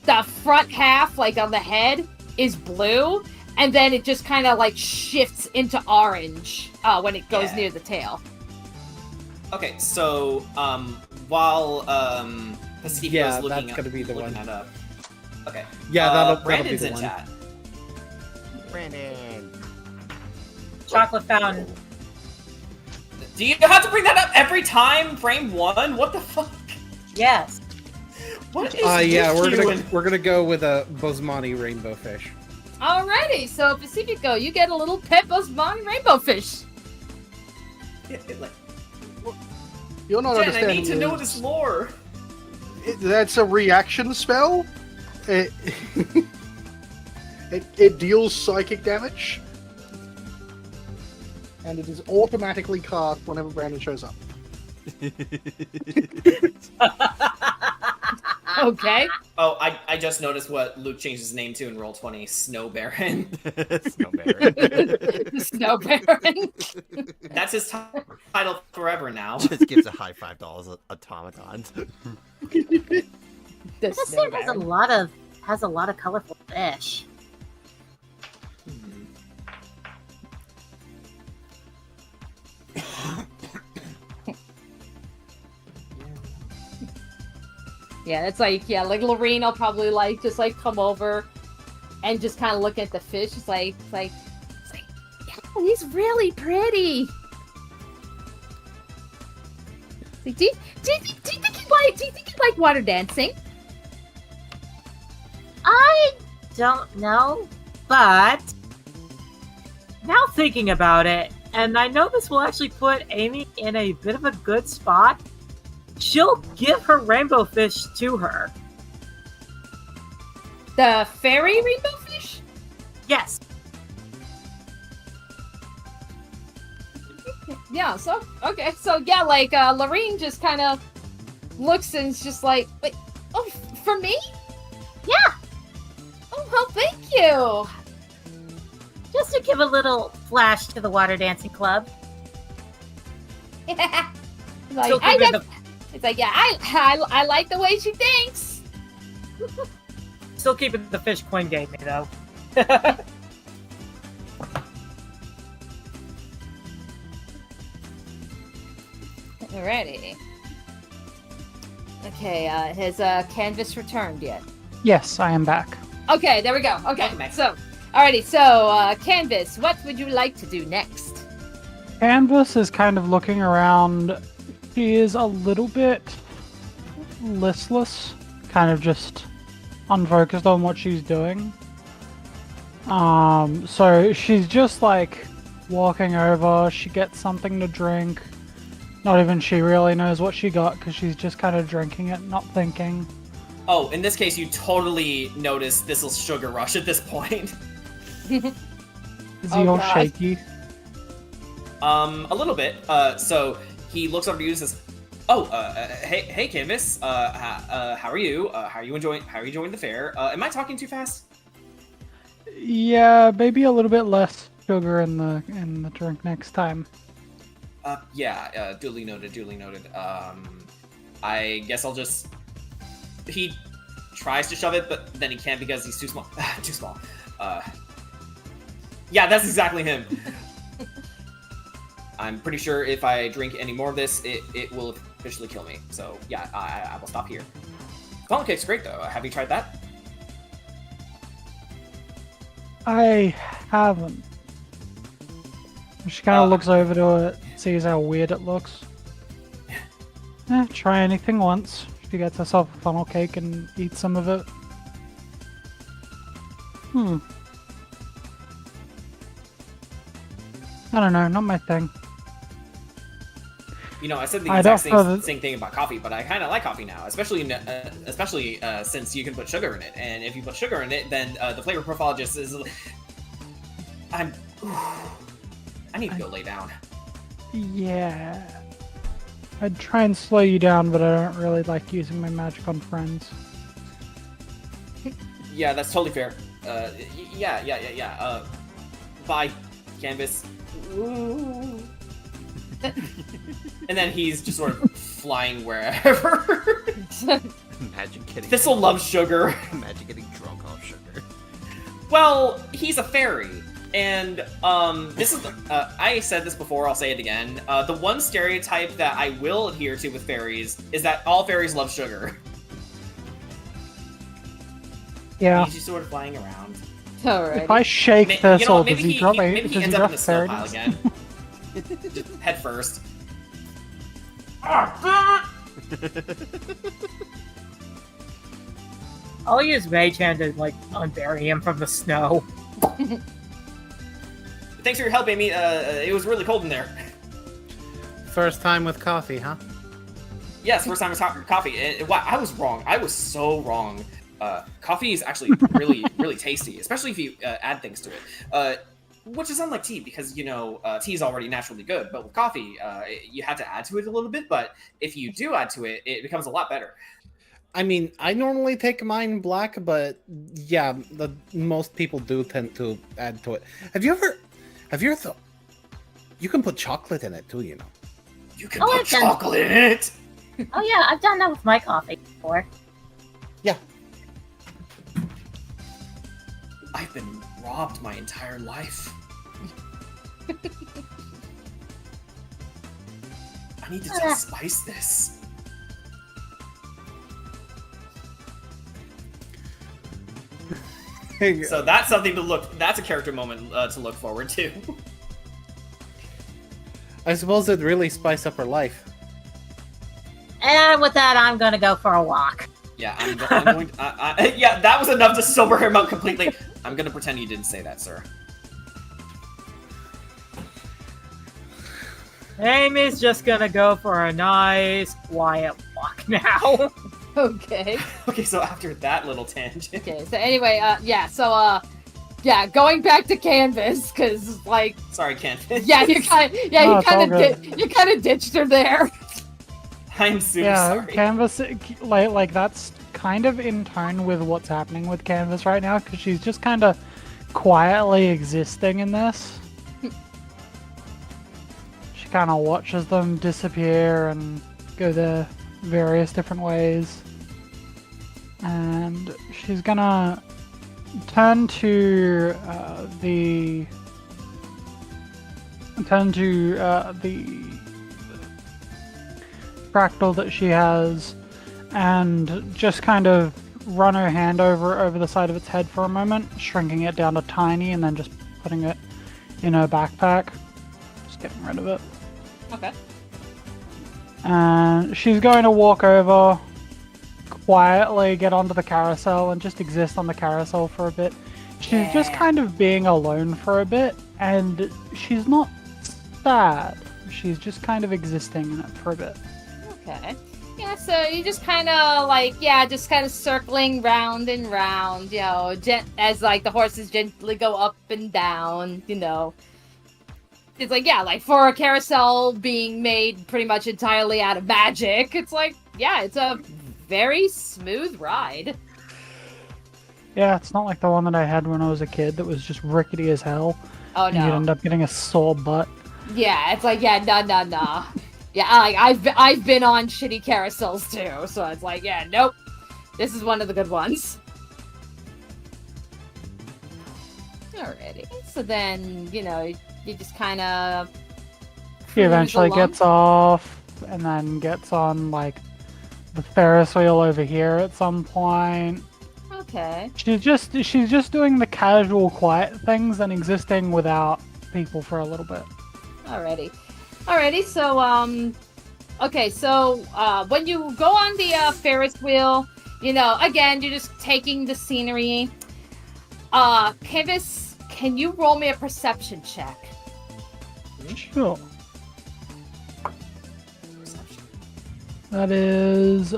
the front half, like on the head, is blue, and then it just kind of like shifts into orange when it goes near the tail. Okay, so while Pacifico's looking that's gonna be the one. that up. Okay. Yeah, that'll Brandon's be the in one. chat. Brandon. Chocolate fountain. Do you have to bring that up every time? Frame 1? What the fuck? Yes. What is we're gonna go with a Bosmani rainbow fish. Alrighty, so Pacifico, you get a little pet Bozeman rainbow fish. You're not Jen, understanding. I need to know this. this lore. That's a reaction spell. It deals psychic damage, and it is automatically cast whenever Brandon shows up. Okay. Oh, I just noticed what Luke changed his name to in Roll20, Snow Baron. Snow Baron. Snow Baron. That's his title forever now. Just gives a high $5 automaton. This thing has a lot of colorful fish. Yeah, it's like Lorene will probably like just like come over and just kind of look at the fish. It's like, yeah, he's really pretty. Like, do you think you like water dancing? I don't know, but Now thinking about it, and I know this will actually put Amy in a bit of a good spot, she'll give her rainbow fish to her. The fairy rainbow fish? Yes. Yeah, so, okay. So, yeah, like, Lorene just kind of looks and is just like, wait, oh, for me? Yeah. Oh, well, thank you. Just to give a little flash to the water dancing club. Like, it's like, yeah, I like the way she thinks. Still keeping the fish Quinn gave me, though. Alrighty. Okay, has Canvas returned yet? Yes, I am back. Okay, there we go. Okay, so, alrighty, so, Canvas, what would you like to do next? Canvas is kind of looking around. She is a little bit listless, kind of just unfocused on what she's doing. So she's just like walking over, she gets something to drink. Not even she really knows what she got because she's just kind of drinking it, not thinking. Oh, in this case, you totally notice Thistle's sugar rush at this point. Is he all shaky? A little bit. So he looks over to you and says, "Oh, hey, Canvas. How are you? How are you enjoying the fair? Am I talking too fast?" Yeah, maybe a little bit less sugar in the drink next time. Yeah. Duly noted. I guess I'll just. He tries to shove it, but then he can't because he's too small. Too small. Yeah, that's exactly him. I'm pretty sure if I drink any more of this, it will officially kill me. So yeah, I will stop here. Funnel cake's great though. Have you tried that? I haven't. She kind of looks over to it, sees how weird it looks. Try anything once. She gets herself a funnel cake and eats some of it. I don't know, not my thing. You know, I said the exact same thing about coffee, but I kind of like coffee now, especially since you can put sugar in it. And if you put sugar in it, then the flavor profile just is. I need to go lay down. Yeah. I'd try and slow you down, but I don't really like using my magic on friends. Yeah, that's totally fair. Yeah. Bye, Canvas. Ooh. And then he's just sort of flying wherever. Imagine getting Thistle loves sugar. Imagine getting drunk off sugar. Well, he's a fairy, and this is I said this before. I'll say it again. The one stereotype that I will adhere to with fairies is that all fairies love sugar. Yeah. He's just sort of flying around. Alright. If I shake Thistle, does he drop maybe he does he ends up drop in the snow pile fairies? again. Just head first. I'll use Mage Hand to, like, unbury him from the snow. Thanks for your help, Amy. It was really cold in there. First time with coffee, huh? Yes, first time with coffee. Wow, I was wrong. I was so wrong. Coffee is actually really, really tasty, especially if you add things to it. Which is unlike tea, because, you know, tea is already naturally good, but with coffee, you have to add to it a little bit, but if you do add to it, it becomes a lot better. I mean, I normally take mine black, but yeah, most people do tend to add to it. Have you ever thought you can put chocolate in it too, you know? You can put chocolate in it! Oh yeah, I've done that with my coffee before. Yeah. I've been robbed my entire life. I need to just spice this. So that's something to look. That's a character moment to look forward to. I suppose it'd really spice up her life. And with that, I'm gonna go for a walk. Yeah, I'm going. Yeah, that was enough to sober him up completely. I'm gonna pretend you didn't say that, sir. Amy's just gonna go for a nice, quiet walk now. Okay. Okay, so after that little tangent. Okay, so anyway, going back to Canvas, because, like... Sorry, Canvas. Yeah, you kind of ditched her there. I'm super sorry. Canvas, like that's kind of in tone with what's happening with Canvas right now, because she's just kind of quietly existing in this. She kind of watches them disappear and go their various different ways. And she's gonna turn to the fractal that she has, and just kind of run her hand over the side of its head for a moment, shrinking it down to tiny, and then just putting it in her backpack. Just getting rid of it. Okay. And she's going to walk over, quietly get onto the carousel, and just exist on the carousel for a bit. She's just kind of being alone for a bit, and she's not sad. She's just kind of existing in it for a bit. Okay. Yeah, so you just kind of just kind of circling round and round, you know, as like the horses gently go up and down, you know. It's like, yeah, like for a carousel being made pretty much entirely out of magic, it's like, yeah, it's a very smooth ride. Yeah, it's not like the one that I had when I was a kid that was just rickety as hell. Oh, no. You'd end up getting a sore butt. Yeah, it's like, yeah, no. Yeah, like, I've been on shitty carousels too, so it's like, yeah, nope. This is one of the good ones. Alrighty. So then, you know, you just kind of... He eventually gets off, and then gets on, like, the Ferris wheel over here at some point. Okay. She's just doing the casual, quiet things and existing without people for a little bit. Alrighty, so, okay, so, when you go on the, Ferris wheel, you know, again, you're just taking the scenery. Canvas, can you roll me a perception check? Sure. That is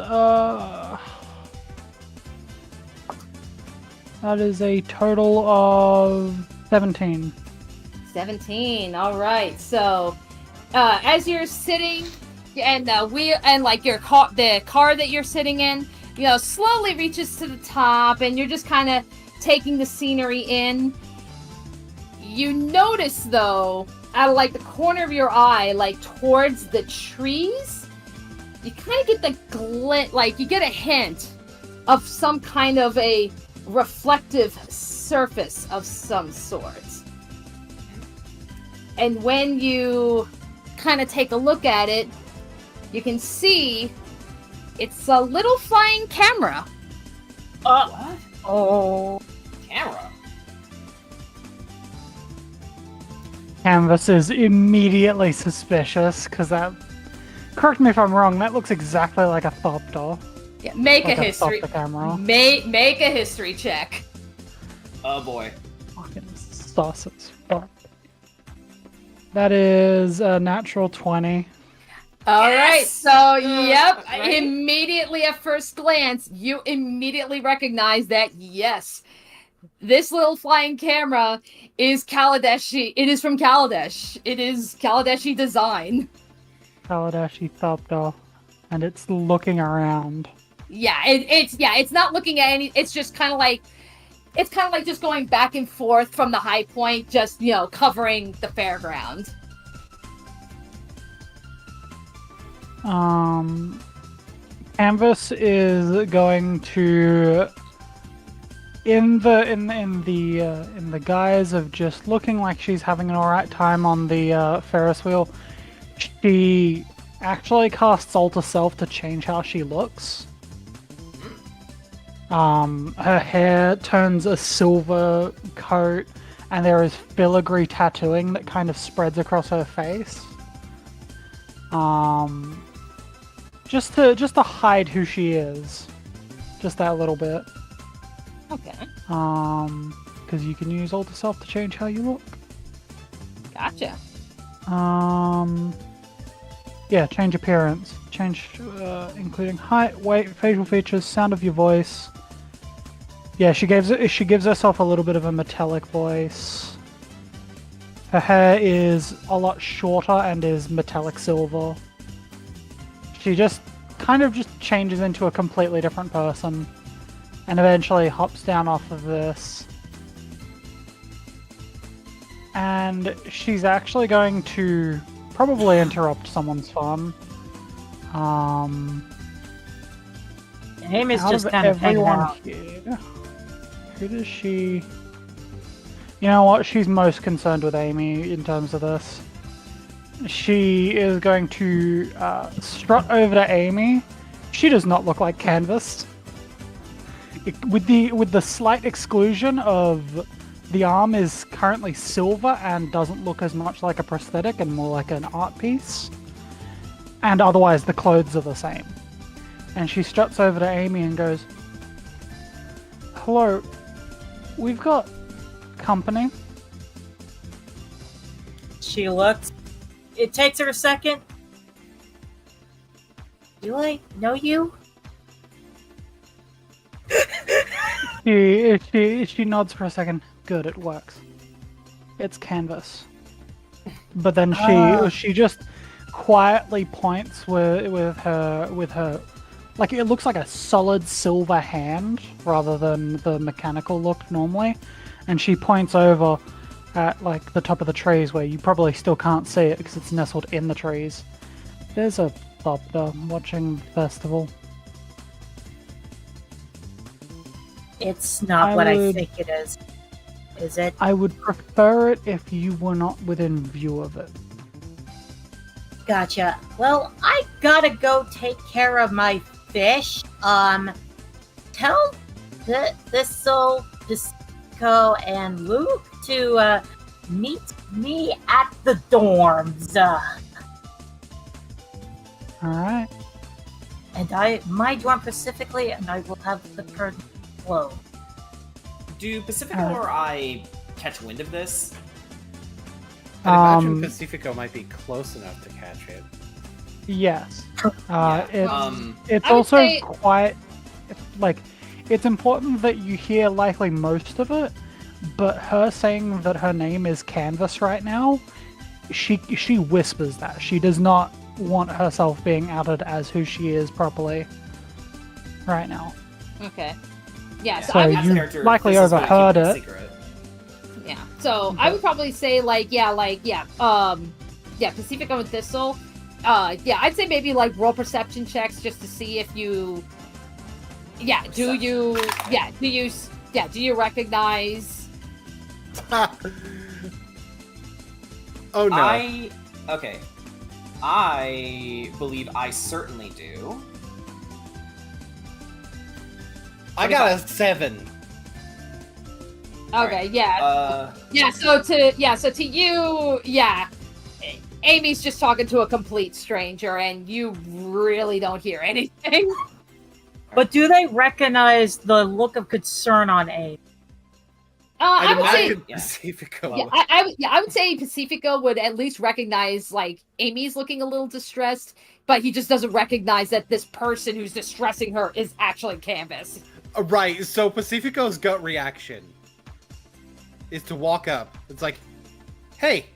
a total of 17. 17. All right. So, as you're sitting, and the car that you're sitting in, slowly reaches to the top, and you're just kind of taking the scenery in. You notice, though, out of like the corner of your eye, like towards the trees, you kind of get the glint, like you get a hint of some kind of a reflective surface of some sort. And when you kind of take a look at it, you can see it's a little flying camera. What? Oh. Camera? Canvas is immediately suspicious, because that... Correct me if I'm wrong, that looks exactly like a Thopter. Yeah, make like a history... camera. Make a history check. Oh boy. Fucking sauces. Fuck. That is a natural 20. Alright, so, yep, right? immediately at first glance, you immediately recognize that, yes, this little flying camera is Kaladeshi. It is from Kaladesh. It is Kaladeshi design. Kaladeshi Thopter. And it's looking around. Yeah, it's not looking at any, it's just kind of like, just going back and forth from the high point, just, covering the fairground. Canvas is going to, in the guise of just looking like she's having an alright time on the Ferris wheel, she actually casts Alter Self to change how she looks. Her hair turns a silver coat, and there is filigree tattooing that kind of spreads across her face. Just to hide who she is, just that little bit. Okay. Because you can use Alter Self to change how you look. Gotcha. Yeah, change appearance. Change, including height, weight, facial features, sound of your voice. Yeah, she gives herself a little bit of a metallic voice. Her hair is a lot shorter and is metallic silver. She just kind of changes into a completely different person, and eventually hops down off of this. And she's actually going to probably interrupt someone's fun. Amy's just kind of hanging out. Here, who does she... You know what? She's most concerned with Amy in terms of this. She is going to strut over to Amy. She does not look like Canvas. With the slight exclusion of the arm is currently silver and doesn't look as much like a prosthetic and more like an art piece. And otherwise the clothes are the same. And she struts over to Amy and goes, "Hello, we've got company." She looks. It takes her a second. Do I know you? She nods for a second. Good, it works. It's Canvas. But then she just quietly points with her like it looks like a solid silver hand rather than the mechanical look normally, and she points over at like the top of the trees where you probably still can't see it because it's nestled in the trees. There's a Thopter watching the festival. It's not what I think it is. Is it? I would prefer it if you were not within view of it. Gotcha. Well, I gotta go take care of my fish. Tell Thistle, Disco, and Luke to meet me at the dorms. Alright. And my dorm specifically, and I will have the curtain closed. Do Pacifico or I catch wind of this? I imagine Pacifico might be close enough to catch it. Yes. Yeah. It's also quite like it's important that you hear likely most of it, but her saying that her name is Canvas right now, she whispers that. She does not want herself being outed as who she is properly. right now. Okay. Yeah, So I would, you likely overheard it. Yeah. So I would probably say Pacifico and Thistle. I'd say maybe like roll perception checks just to see if you. Yeah. Do you recognize? Oh no. I believe I certainly do. I got a 7. Okay, yeah. So to you, Amy's just talking to a complete stranger and you really don't hear anything. But do they recognize the look of concern on Amy? I would say Pacifico. I would say Pacifico would at least recognize like Amy's looking a little distressed, but he just doesn't recognize that this person who's distressing her is actually Canvas. Right, so Pacifico's gut reaction is to walk up. It's like, hey,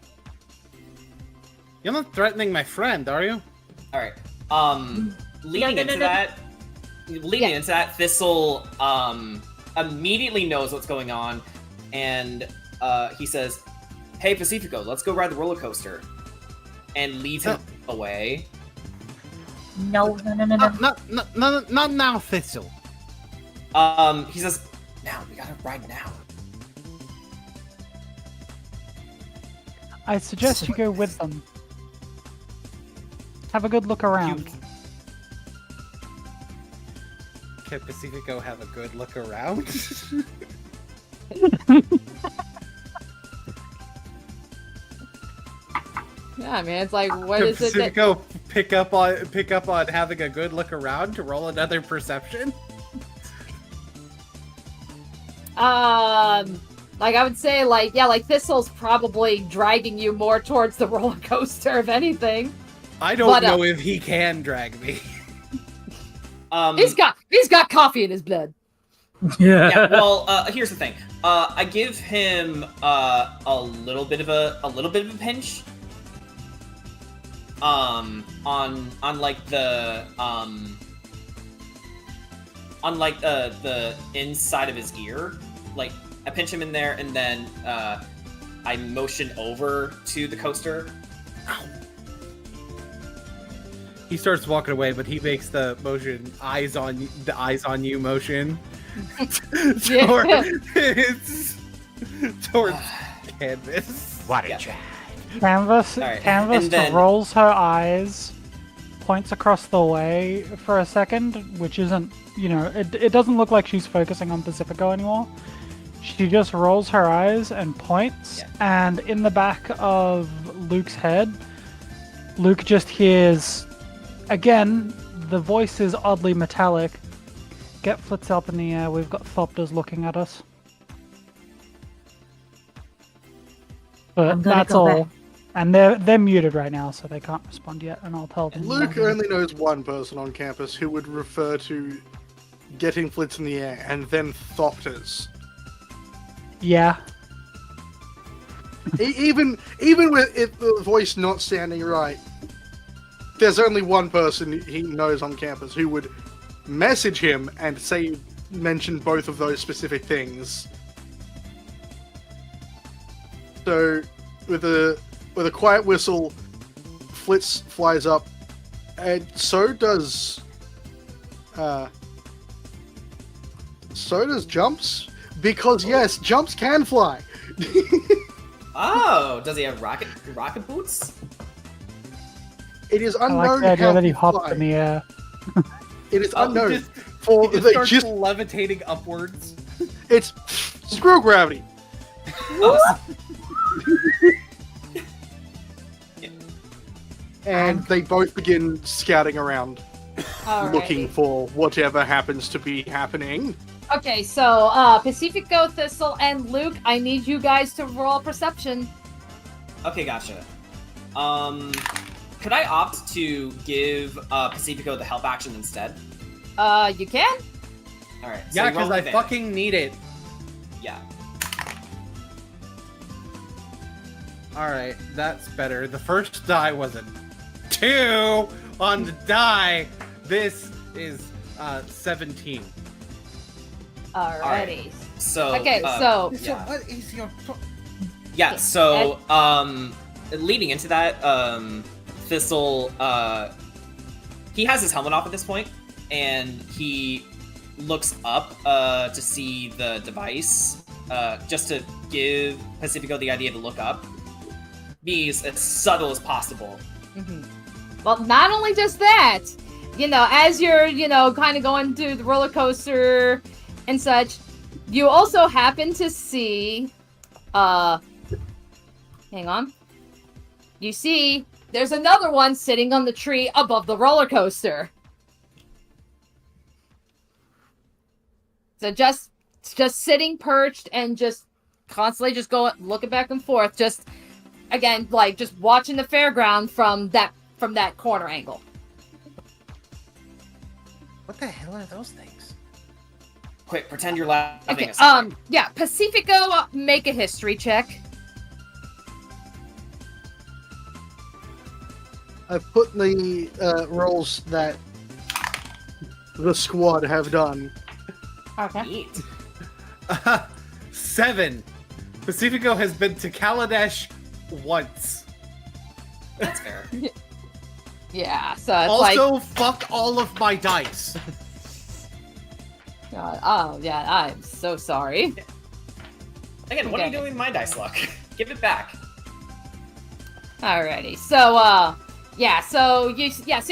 you're not threatening my friend, are you? Alright. Leading into that, Thistle immediately knows what's going on, and he says, hey, Pacifico, let's go ride the roller coaster. And leads him away. No. Not now, Thistle. He says, now, we gotta ride now. I suggest you go with them. Have a good look around. Can Pacifico have a good look around? Yeah, I mean, it's like, what is it that... Pacifico pick up on having a good look around to roll another perception? Like, I would say, like, Thistle's probably dragging you more towards the roller coaster, if anything. I don't know if he can drag me. He's got coffee in his blood. Yeah. Well, here's the thing. I give him a little bit of a pinch. On the inside of his ear, like I pinch him in there, and then I motion over to the coaster. He starts walking away, but he makes the motion eyes on you motion towards Canvas. What a chat. Canvas rolls her eyes, points across the way for a second, which isn't, it doesn't look like she's focusing on Pacifico anymore. She just rolls her eyes and points, and in the back of Luke's head, Luke just hears, again, the voice is oddly metallic. Get Flitz up in the air, we've got Thopters looking at us. But that's all. Back. And they're muted right now, so they can't respond yet, and I'll tell them. Luke only knows one person on campus who would refer to getting Flitz in the air, and then Thopters. Yeah. Even with the voice not sounding right, there's only one person he knows on campus who would message him and mention both of those specific things. So, with a quiet whistle, Flitz flies up, and so does Jumps, because yes, Jumps can fly. Oh, does he have rocket boots? It is unknown. I like the idea that he hopped in the air. It is unknown. He starts levitating upwards. It's screw gravity. And they both begin scouting around, looking for whatever happens to be happening. Okay, so Pacifico, Thistle, and Luke, I need you guys to roll perception. Okay, gotcha. Could I opt to give Pacifico the help action instead? You can. All right. Yeah, because I fucking need it. Yeah. All right, that's better. The first die was a 2 on the die. This is 17. Alrighty. Right. So okay, So what is your? Yeah. So leading into that, Thistle he has his helmet off at this point, and he looks up to see the device, just to give Pacifico the idea to look up. Be as subtle as possible. Mm-hmm. Well, not only just that, as you're, kind of going through the roller coaster and such, you also happen to see, hang on. You see, there's another one sitting on the tree above the roller coaster. So just sitting perched and just constantly just looking back and forth, just again, like just watching the fairground from that corner angle. What the hell are those things? Quick, pretend you're laughing Okay, at something. yeah, Pacifico, make a history check. I've put the roles that the squad have done. Okay. Neat. 7. Pacifico has been to Kaladesh once. That's fair. Yeah, so it's Also, fuck all of my dice. God, oh yeah, I'm so sorry. Again, what are you doing with my dice luck? Give it back. Alrighty, so so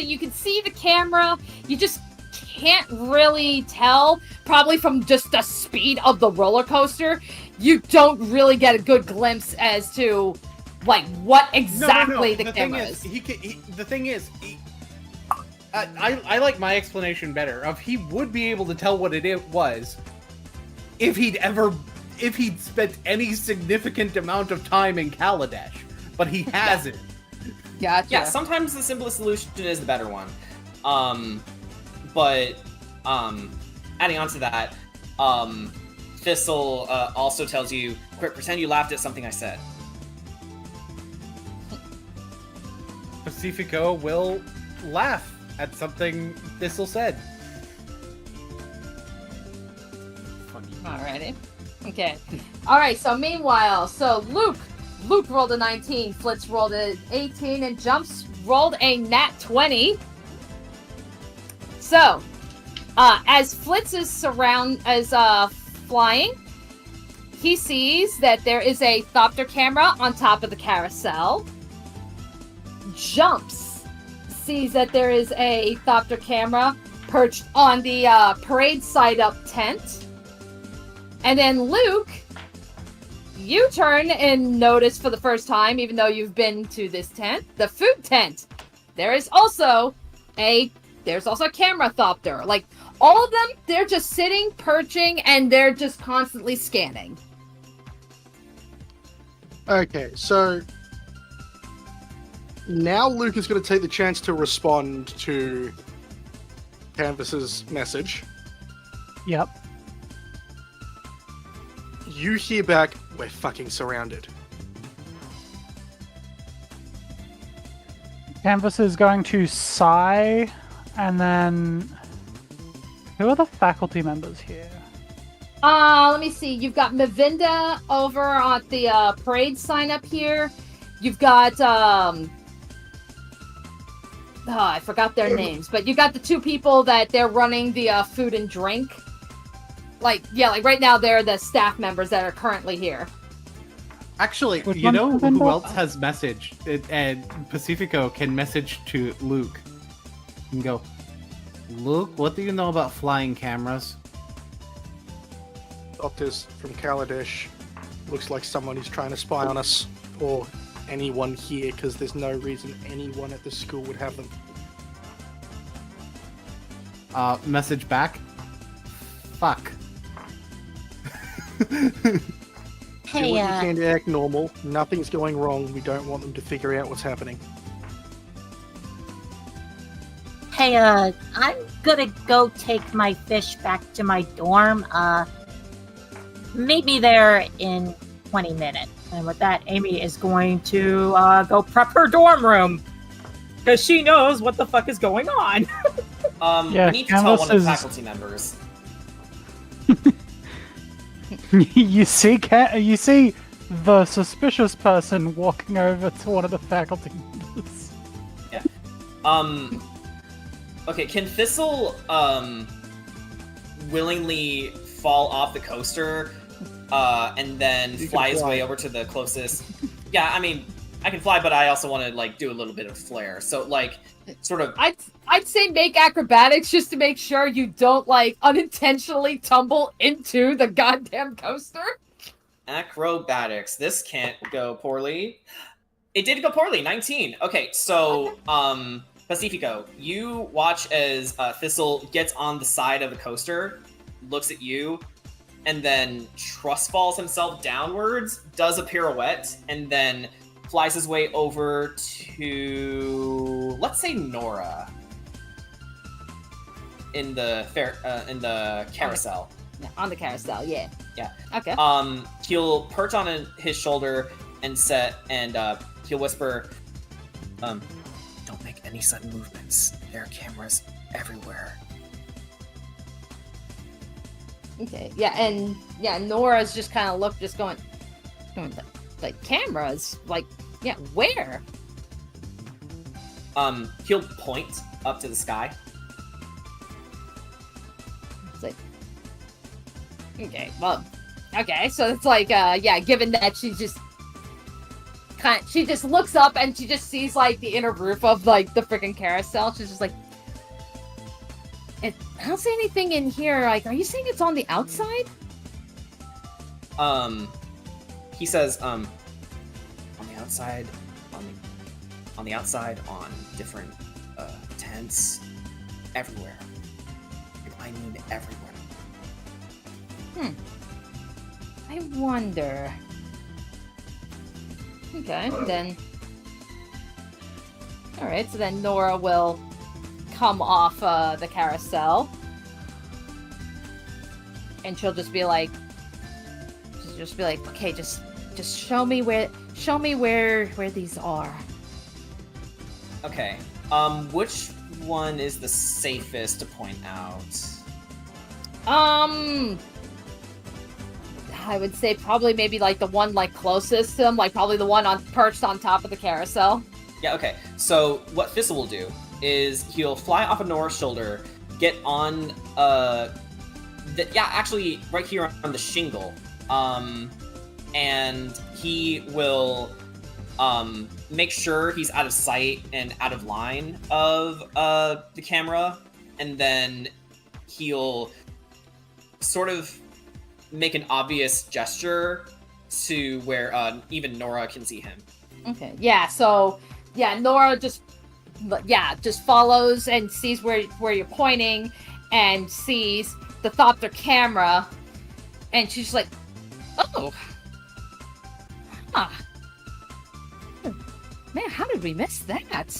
you can see the camera. You just can't really tell, probably from just the speed of the roller coaster. You don't really get a good glimpse as to like what exactly the camera is. The thing is, I like my explanation better. He would be able to tell what it was if he'd spent any significant amount of time in Kaladesh, but he hasn't. Gotcha. Yeah, sometimes the simplest solution is the better one. But adding on to that, Thistle also tells you, quick, pretend you laughed at something I said. Pacifico will laugh at something Thistle said. Alrighty. Okay. Alright, so meanwhile, Luke rolled a 19, Flitz rolled an 18, and Jumps rolled a nat 20. So, as Flitz is flying, he sees that there is a Thopter camera on top of the carousel. Jumps sees that there is a Thopter camera perched on the parade side up tent. And then Luke, you turn and notice for the first time, even though you've been to this tent, the food tent. There's also a camera Thopter. Like, all of them, they're just sitting, perching, and they're just constantly scanning. Okay, so now Luke is going to take the chance to respond to Canvas's message. Yep. You hear back, we're fucking surrounded. Canvas is going to sigh, and then... Who are the faculty members here? Let me see. You've got Mavinda over on the parade sign up here. You've got I forgot their names, but you got the two people that they're running the food and drink. Like right now they're the staff members that are currently here. Actually, you know who else has messaged? And Pacifico can message to Luke and go, Luke, what do you know about flying cameras? Doctors from Kaladesh. Looks like someone is trying to spy on us, or anyone here, because there's no reason anyone at the school would have them. Message back. Fuck. Hey, you can act normal. Nothing's going wrong. We don't want them to figure out what's happening. Hey, I'm gonna go take my fish back to my dorm. Meet me there in 20 minutes. And with that, Amy is going to go prep her dorm room. Because she knows what the fuck is going on. Yeah, we need to tell one of the Canvas is- faculty members. you see the suspicious person walking over to one of the faculty members. Yeah. Okay, can Thistle willingly fall off the coaster and then fly his way over to the closest? Yeah, I mean, I can fly, but I also want to like do a little bit of flair. So like, sort of. I'd say make acrobatics just to make sure you don't like unintentionally tumble into the goddamn coaster. Acrobatics. This can't go poorly. It did go poorly. 19. Okay, so Pacifico, you watch as Thistle gets on the side of the coaster, looks at you, and then trust falls himself downwards, does a pirouette, and then flies his way over to, let's say, Nora in the carousel. On the carousel, yeah. Yeah. Okay. He'll perch on his shoulder and he'll whisper, "Don't make any sudden movements. There are cameras everywhere." Okay. Yeah, and Nora's just kind of going, like cameras, like yeah, where? He'll point up to the sky. It's like, okay, well, okay, so it's like, yeah, given that she just looks up and she just sees like the inner roof of like the freaking carousel. She's just like, I don't see anything in here. Like, are you saying it's on the outside? He says, on the outside, on different tents, everywhere. I mean, everywhere. I wonder. Okay, then. Alright, so then Nora will come off the carousel. And she'll just be like, okay, just show me where these are. Okay. Which one is the safest to point out? I would say probably maybe like the one like closest to him, like probably the one perched on top of the carousel. Yeah, okay. So what Thistle will do is he'll fly off of Nora's shoulder, get on actually right here on the shingle. And he will make sure he's out of sight and out of line of the camera, and then he'll sort of make an obvious gesture to where even Nora can see him. Okay. Yeah. So yeah, Nora just follows and sees where you're pointing, and sees the Thopter camera, and she's like, "Oh, huh. Man, how did we miss that?"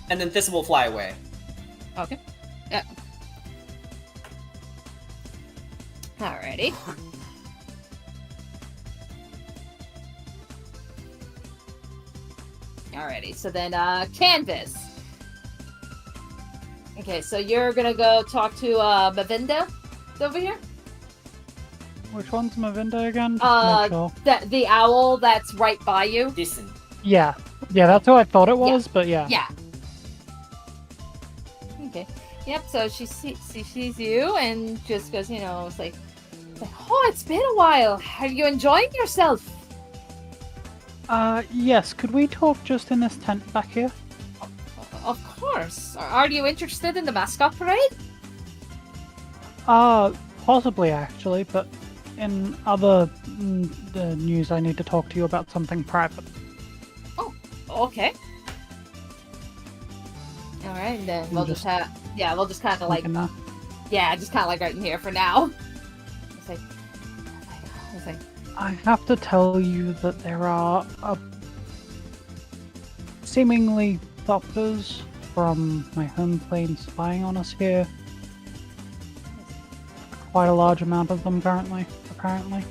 And then Thistle will fly away. Okay. Yeah. Alrighty. Alrighty, so then, Canvas. Okay, so you're gonna go talk to, Mavinda over here? Which one's Mavinda again? Just to make sure. The owl that's right by you. Listen. Yeah, that's who I thought it was, but yeah. Yeah. Okay. Yep, so she sees you and just goes, it's like, oh, it's been a while. Are you enjoying yourself? Yes. Could we talk just in this tent back here? Of course. Are you interested in the mascot parade? Possibly actually, but in other news, I need to talk to you about something private. Oh, okay. All right, then we'll just kind of like, just kind of like right in here for now. It's like, I have to tell you that there are seemingly Thopters from my home plane spying on us here. Quite a large amount of them currently, apparently.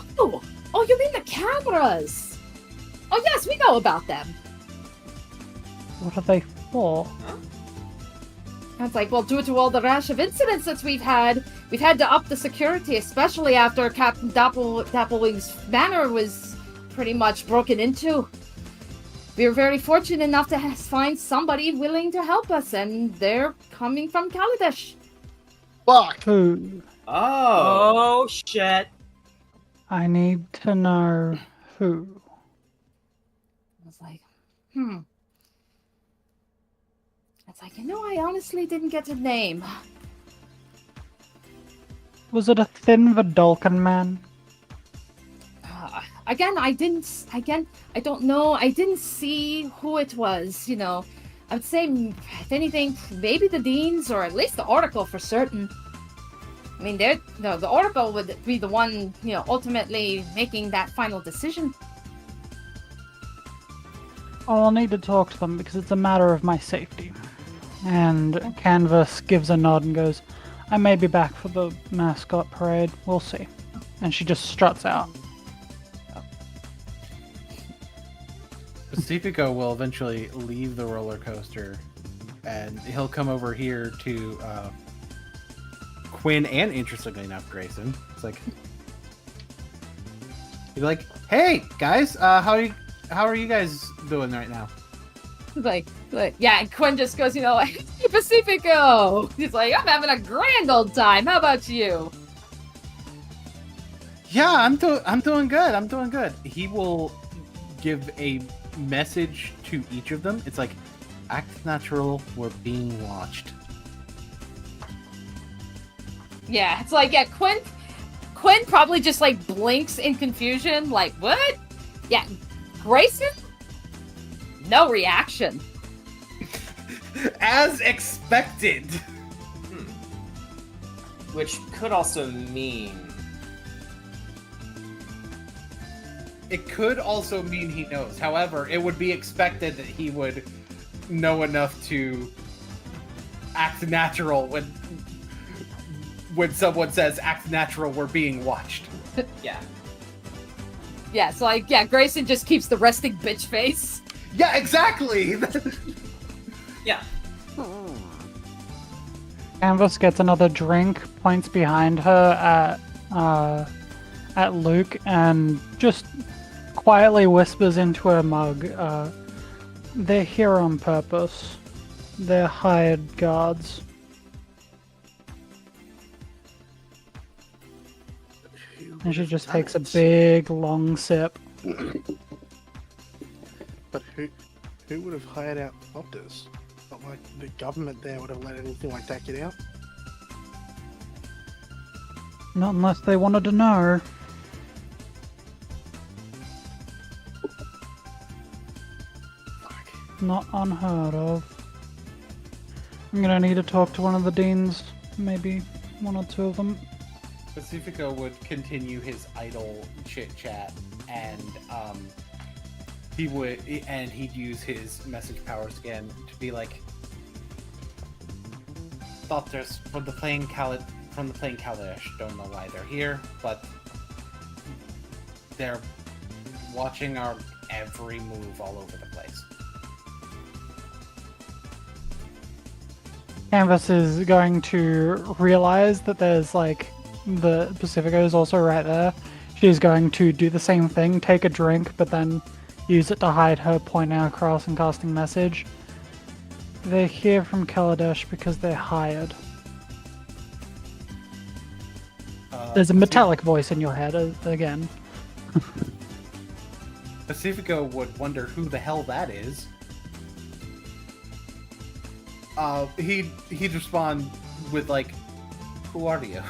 Oh, you mean the cameras? Oh yes, we know about them. What are they before. Huh? And it's like, well, due to all the rash of incidents that we've had to up the security, especially after Captain Dapplewing's manor was pretty much broken into. We were very fortunate enough to find somebody willing to help us, and they're coming from Kaladesh. Fuck! Who? Oh. Oh shit. I need to know who. I was like, It's like, I honestly didn't get a name. Was it a thin Vidalcan man? Again, I don't know. I didn't see who it was, I would say, if anything, maybe the deans, or at least the Oracle for certain. I mean, the Oracle would be the one, ultimately making that final decision. I'll need to talk to them because it's a matter of my safety. And Canvas gives a nod and goes, I may be back for the mascot parade. We'll see. And she just struts out. Pacifico will eventually leave the roller coaster, and he'll come over here to Quinn and, interestingly enough, Grayson. It's like, he's like, "Hey guys, how are you guys doing right now?" Like, yeah, and Quinn just goes, hey, Pacifico! He's like, I'm having a grand old time. How about you? Yeah, I'm doing good. I'm doing good. He will give a message to each of them. It's like, act natural, we're being watched. Yeah, it's like, yeah, Quinn probably just like blinks in confusion, like, what? Yeah, Grayson? No reaction. As expected. Which could also mean... It could also mean he knows. However, it would be expected that he would know enough to act natural when someone says act natural, we're being watched. Yeah. Yeah, so like, yeah, Grayson just keeps the resting bitch face. Yeah, exactly. Yeah. Canvas gets another drink, points behind her at Luke, and just quietly whispers into her mug, they're here on purpose. They're hired guards. And she just takes a big, long sip. But who would have hired out doctors? Not like the government there would have let anything like that get out. Not unless they wanted to know. Not unheard of. I'm gonna need to talk to one of the deans, maybe one or two of them. Pacifico would continue his idle chit chat, and he'd use his message powers again to be like, "Doctors from the plane Kaladesh don't know why they're here, but they're watching our every move all over the place." Canvas is going to realize that there's like the Pacifico is also right there. She's going to do the same thing, take a drink, but then use it to hide her pointing across and casting message. They're here from Kaladesh because they're hired. There's a metallic voice in your head again. Pacifico would wonder who the hell that is. He'd respond with like, "Who are you?"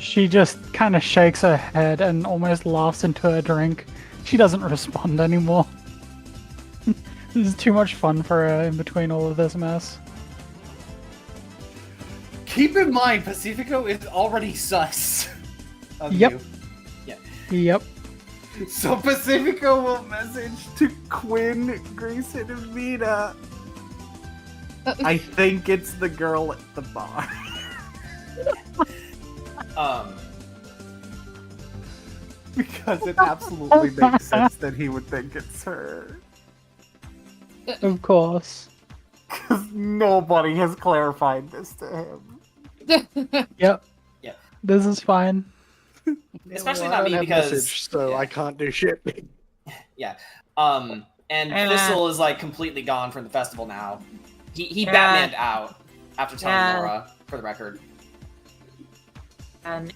She just kind of shakes her head and almost laughs into her drink. She doesn't respond anymore. This is too much fun for her in between all of this mess. Keep in mind, Pacifico is already sus of Yep. you. Yeah. Yep. So Pacifico will message to Quinn, Grayson, and Mina. I think it's the girl at the bar. Because it absolutely makes sense that he would think it's her. Of course. Because nobody has clarified this to him. Yep. Yeah. This is fine. Especially Well, not me I don't have because message, so I can't do shit. yeah. And Thistle is like completely gone from the festival now. He Batmaned out after telling Laura, for the record. And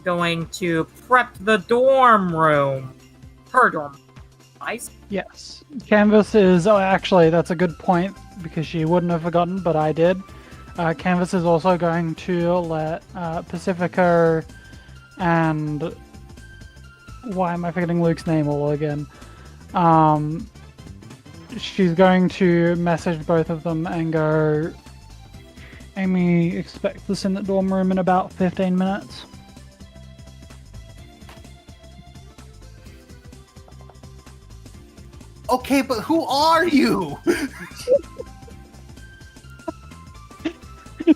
going to prep the dorm room. Her dorm. Nice. Yes. Canvas is... Oh, actually, that's a good point, because she wouldn't have forgotten, but I did. Canvas is also going to let Pacifica and... Why am I forgetting Luke's name all again? She's going to message both of them and go... Amy, expect us in the dorm room in about 15 minutes. Okay, but who are you?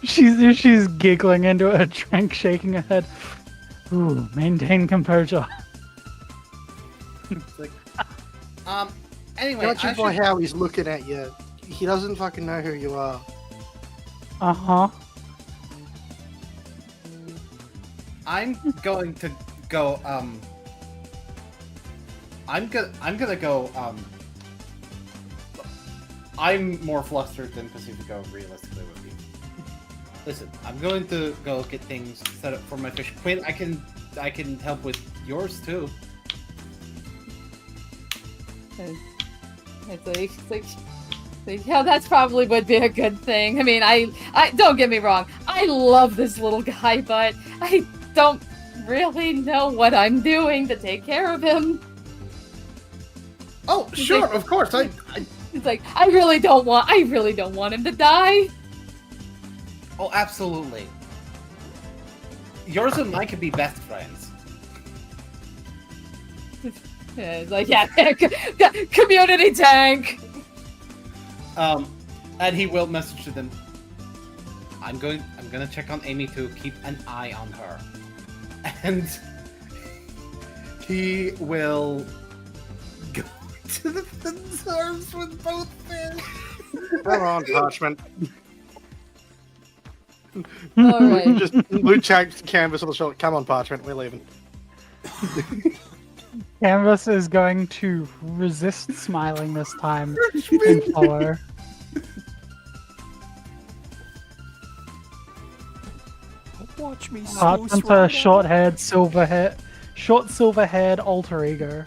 She's giggling into her drink, shaking her head. Ooh, maintain composure. It's like, anyway, Judging by how he's looking at you, he doesn't fucking know who you are. Uh-huh. I'm going to go, I'm gonna go, I'm more flustered than Pacifico realistically would be. Listen, I'm going to go get things set up for my fish. Quinn, I can help with yours too. It's like, yeah, that's probably would be a good thing. I mean, I don't get me wrong. I love this little guy, but I don't really know what I'm doing to take care of him. Oh, sure, of course. It's like I really don't want him to die. Oh, absolutely. Yours and mine could be best friends. Yeah, it's like, yeah, community tank. And he will message to them. I'm gonna check on Amy to keep an eye on her. And he will go to the Thunzarves with both fish. Come on, Parchment. All right. Just Luke tags Canvas on the shoulder. Come on, Parchment, we're leaving. Canvas is going to resist smiling this time and follow. Watch me. Parchment's a short-haired, silver-haired alter ego.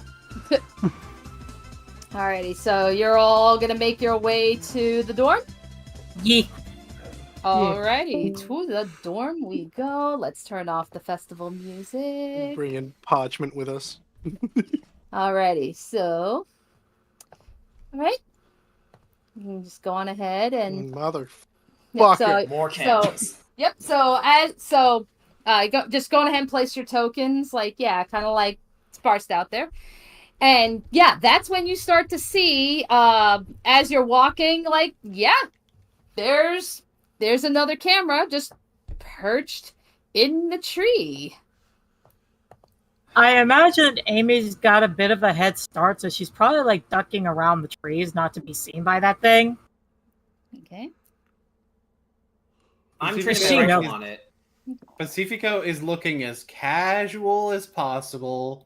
Alrighty, so you're all gonna make your way to the dorm? Yeah. Alrighty, to the dorm we go. Let's turn off the festival music. Bring in Parchment with us. Alrighty, so... Alright. You can just go on ahead and... Motherfucker. More canvas. Yep, just go ahead and place your tokens, like, yeah, kind of like sparsed out there. And yeah, that's when you start to see, as you're walking, like, yeah, there's another camera just perched in the tree. I imagine Amy's got a bit of a head start, so she's probably like ducking around the trees not to be seen by that thing. Okay. I'm tracing on it. Pacifico is looking as casual as possible,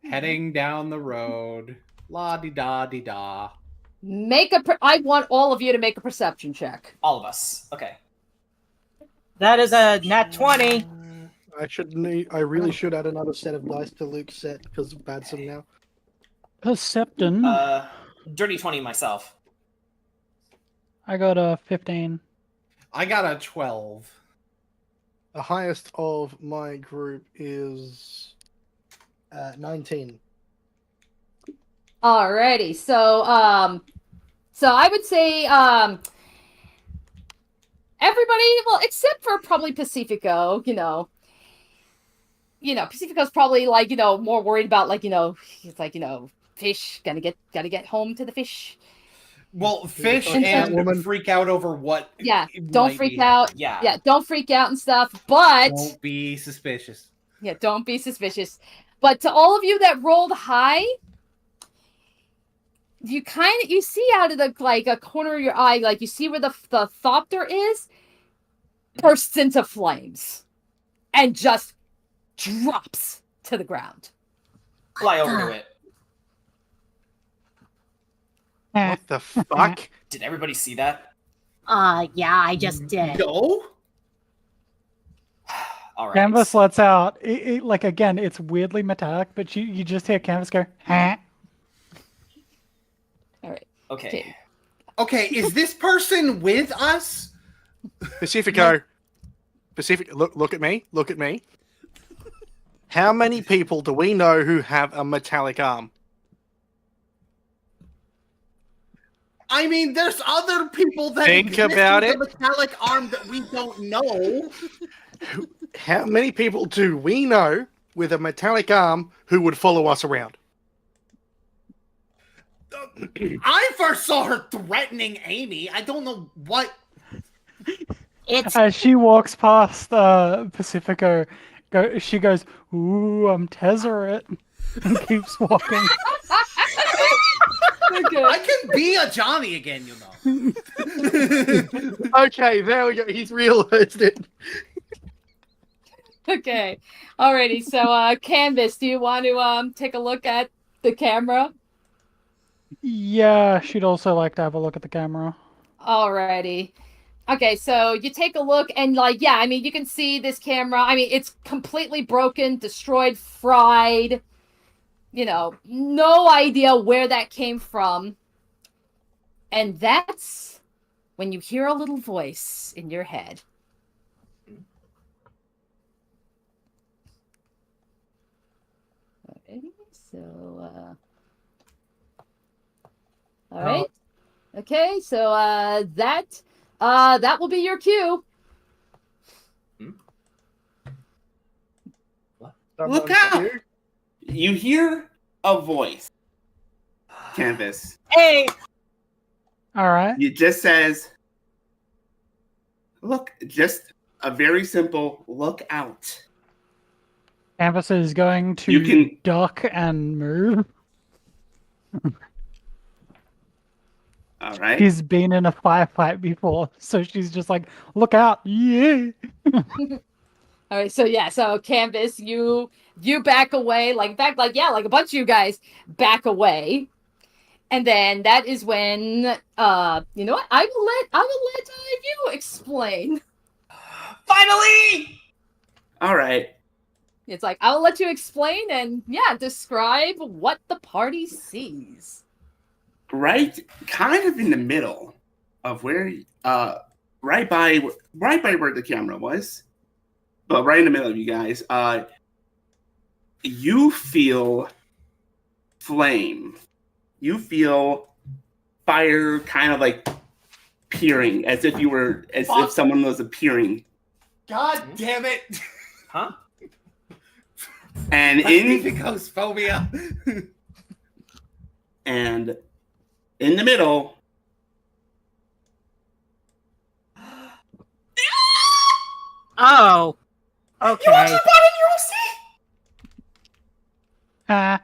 heading down the road. La-di-da-di-da. I want all of you to make a perception check. All of us. Okay. That is a nat 20. I really should add another set of dice to Luke's set because of bad some now. Perception. Dirty 20 myself. I got a 15. I got a 12. The highest of my group is 19. Alrighty, so I would say everybody, well, except for probably Pacifico, Pacifico's probably like, more worried about like, it's like, fish, gotta get home to the fish. Well, fish and freak out over what. Yeah, don't freak out. Yeah, don't freak out and stuff. But don't be suspicious. Yeah, don't be suspicious. But to all of you that rolled high, you see out of a corner of your eye, like you see where the thopter is, bursts into flames and just drops to the ground. Fly over to it. What the fuck? Did everybody see that? Yeah, I just did. No? All right. Canvas lets out, like, again, it's weirdly metallic, but you just hear Canvas go, huh? All right. Okay. Okay, is this person with us? Pacifico. Look at me. Look at me. How many people do we know who have a metallic arm? I mean, there's other people that Think exist about with it. a metallic arm that we don't know. How many people do we know with a metallic arm who would follow us around? I first saw her threatening Amy. I don't know what. As she walks past Pacifico, she goes, "Ooh, I'm Tezzeret," and keeps walking. Okay. I can be a Johnny again, you know. Okay, there we go. He's realized it. Okay. Alrighty. So, Canvas, do you want to take a look at the camera? Yeah, she'd also like to have a look at the camera. Alrighty. Okay, so you take a look and you can see this camera. I mean, it's completely broken, destroyed, fried. No idea where that came from. And that's when you hear a little voice in your head. Okay, so, all right. Okay, so that will be your cue. Look out! You hear a voice. Canvas. Hey! All right. It just says, look, just a very simple look out. Canvas is going to duck and move. All right. She's been in a firefight before, so she's just like, look out, yeah. All right, so Canvas, you back away, like a bunch of you guys back away, and then that is when you know what? I will let you explain. Finally. All right. It's like I will let you explain and describe what the party sees. Right, kind of in the middle of where, right by where the camera was, but right in the middle of you guys, you feel flame. You feel fire, kind of like peering, as if someone was appearing. God damn it! Huh? And Pacifico's phobia. And in the middle. Oh. Okay. You actually bought in your OC?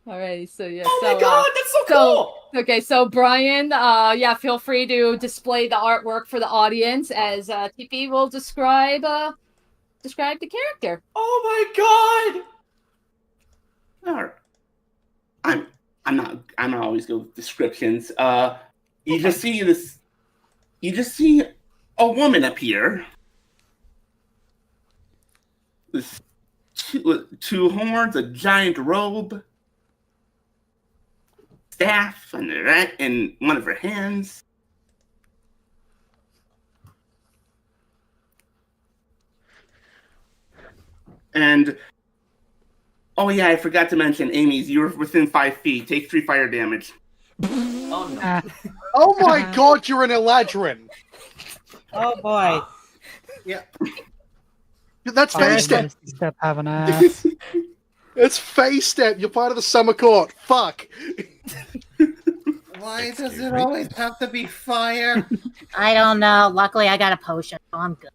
Alright, so Oh my god, that's so cool! Okay, so Brian, feel free to display the artwork for the audience as TP will describe the character. Oh my god! All right. I'm not always good with descriptions. You just see a woman appear with two horns, a giant robe, staff in one of her hands. And oh yeah, I forgot to mention, Amy's. You're within 5 feet. Take 3 fire damage. Oh no! Oh my god, you're an Eladrin. Oh boy. Yeah. That's face step. Step have an ass. It's face step. You're part of the summer court. Fuck. Why does it always have to be fire? I don't know. Luckily, I got a potion, so I'm good.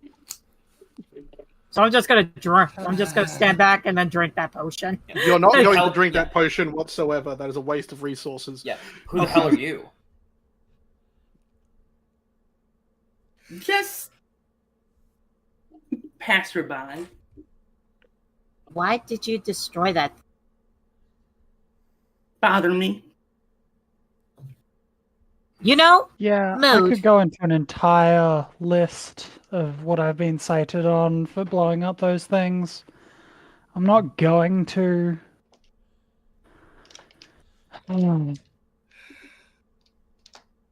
So I'm just gonna drink. I'm just gonna stand back and then drink that potion. You're not going to drink that potion whatsoever. That is a waste of resources. Yeah. Who the hell are you? Just passerby. Why did you destroy that? Bother me. You know? Yeah, I Mood. could go into an entire list of what I've been cited on for blowing up those things. I'm not going to.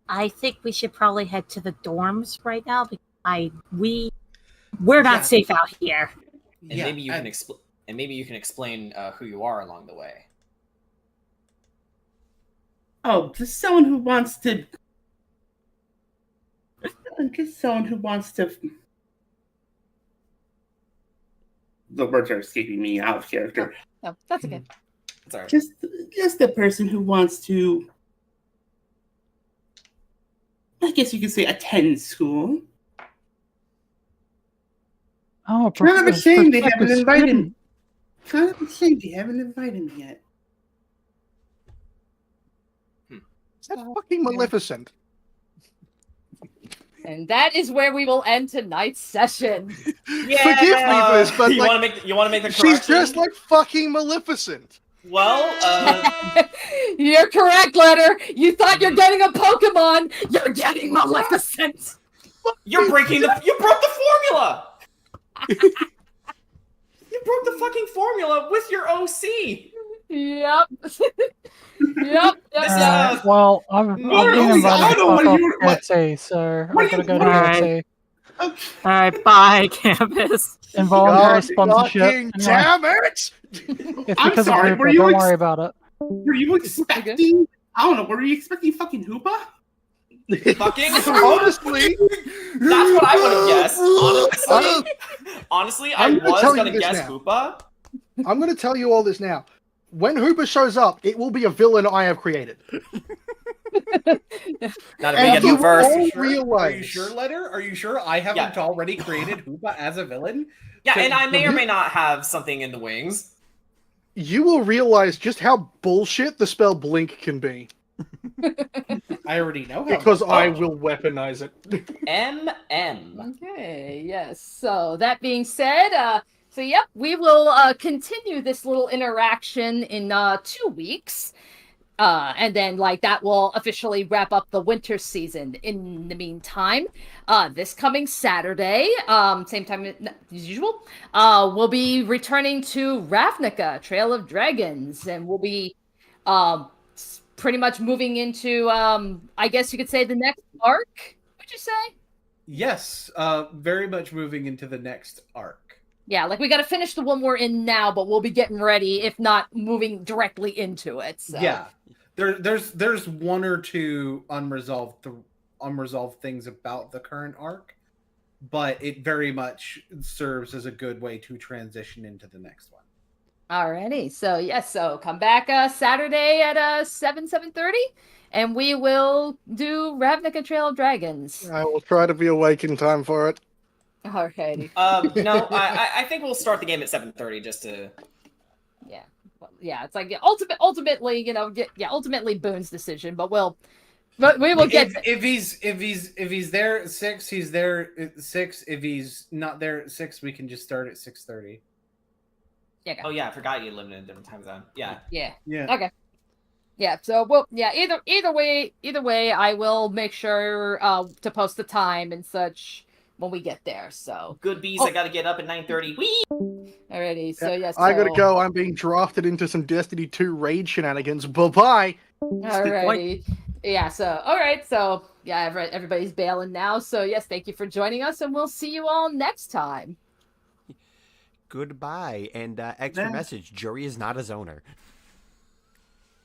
I think we should probably head to the dorms right now because we're not safe out here. And maybe you can explain who you are along the way. Oh, just someone who wants to. The words are escaping me out of character. No, that's okay. Sorry. Just a person who wants to. I guess you could say attend school. Oh, Kind of a shame they haven't invited me. Kind of a shame they haven't invited me yet. Is that fucking Maleficent? And that is where we will end tonight's session. Forgive me for this, but you want to make the correction? She's just like fucking Maleficent. Well, you're correct, Letter. You thought you're getting a Pokemon. You're getting Maleficent. You broke the formula. You broke the fucking formula with your OC. Yep. Yep. Well, I've been invited to fuck off KFC, so I'm gonna go to KFC. Alright, bye, campus. Involuntary sponsorship. Damn it! It's because of Hooper, don't worry about it. Were you expecting? I don't know. Were you expecting fucking Hoopa? Fucking honestly, that's what I would have guessed. Honestly, I was gonna guess Hoopa. I'm gonna tell you all this now. When Hooper shows up, it will be a villain I have created. Not a big verse. Are you sure, Letter? Are you sure I haven't already created Hoopa as a villain? Yeah, and I may or may not have something in the wings. You will realize just how bullshit the spell Blink can be. I already know how. Because I will weaponize it. MM. Okay, yes. So that being said, we will continue this little interaction in 2 weeks. And then, that will officially wrap up the winter season. In the meantime, this coming Saturday, same time as usual, we'll be returning to Ravnica, Trail of Dragons, and we'll be pretty much moving into, I guess you could say, the next arc, would you say? Yes, very much moving into the next arc. Yeah, we got to finish the one we're in now, but we'll be getting ready, if not moving directly into it. So. Yeah, there's one or two unresolved things about the current arc, but it very much serves as a good way to transition into the next one. Alrighty, so come back Saturday at 7:30, and we will do Ravnica Trail of Dragons. I will try to be awake in time for it. Alrighty. No, I think we'll start the game at 7:30 just to. Yeah, it's ultimately, ultimately Boone's decision, but we will get. If he's there at 6, he's there at 6. If he's not there at 6, we can just start at 6:30. Yeah. Oh yeah, I forgot you live in a different time zone. Yeah. Yeah. Okay. Yeah. So either way, I will make sure to post the time and such when we get there. So good bees. I got to get up at 9:30. Whee! Alrighty. So yes. I gotta go. I'm being drafted into some Destiny 2 raid shenanigans. Bye-bye. Alrighty. Yeah. So all right. So yeah, everybody's bailing now. So yes, thank you for joining us, and we'll see you all next time. Goodbye, and extra message, Jury is not a zoner.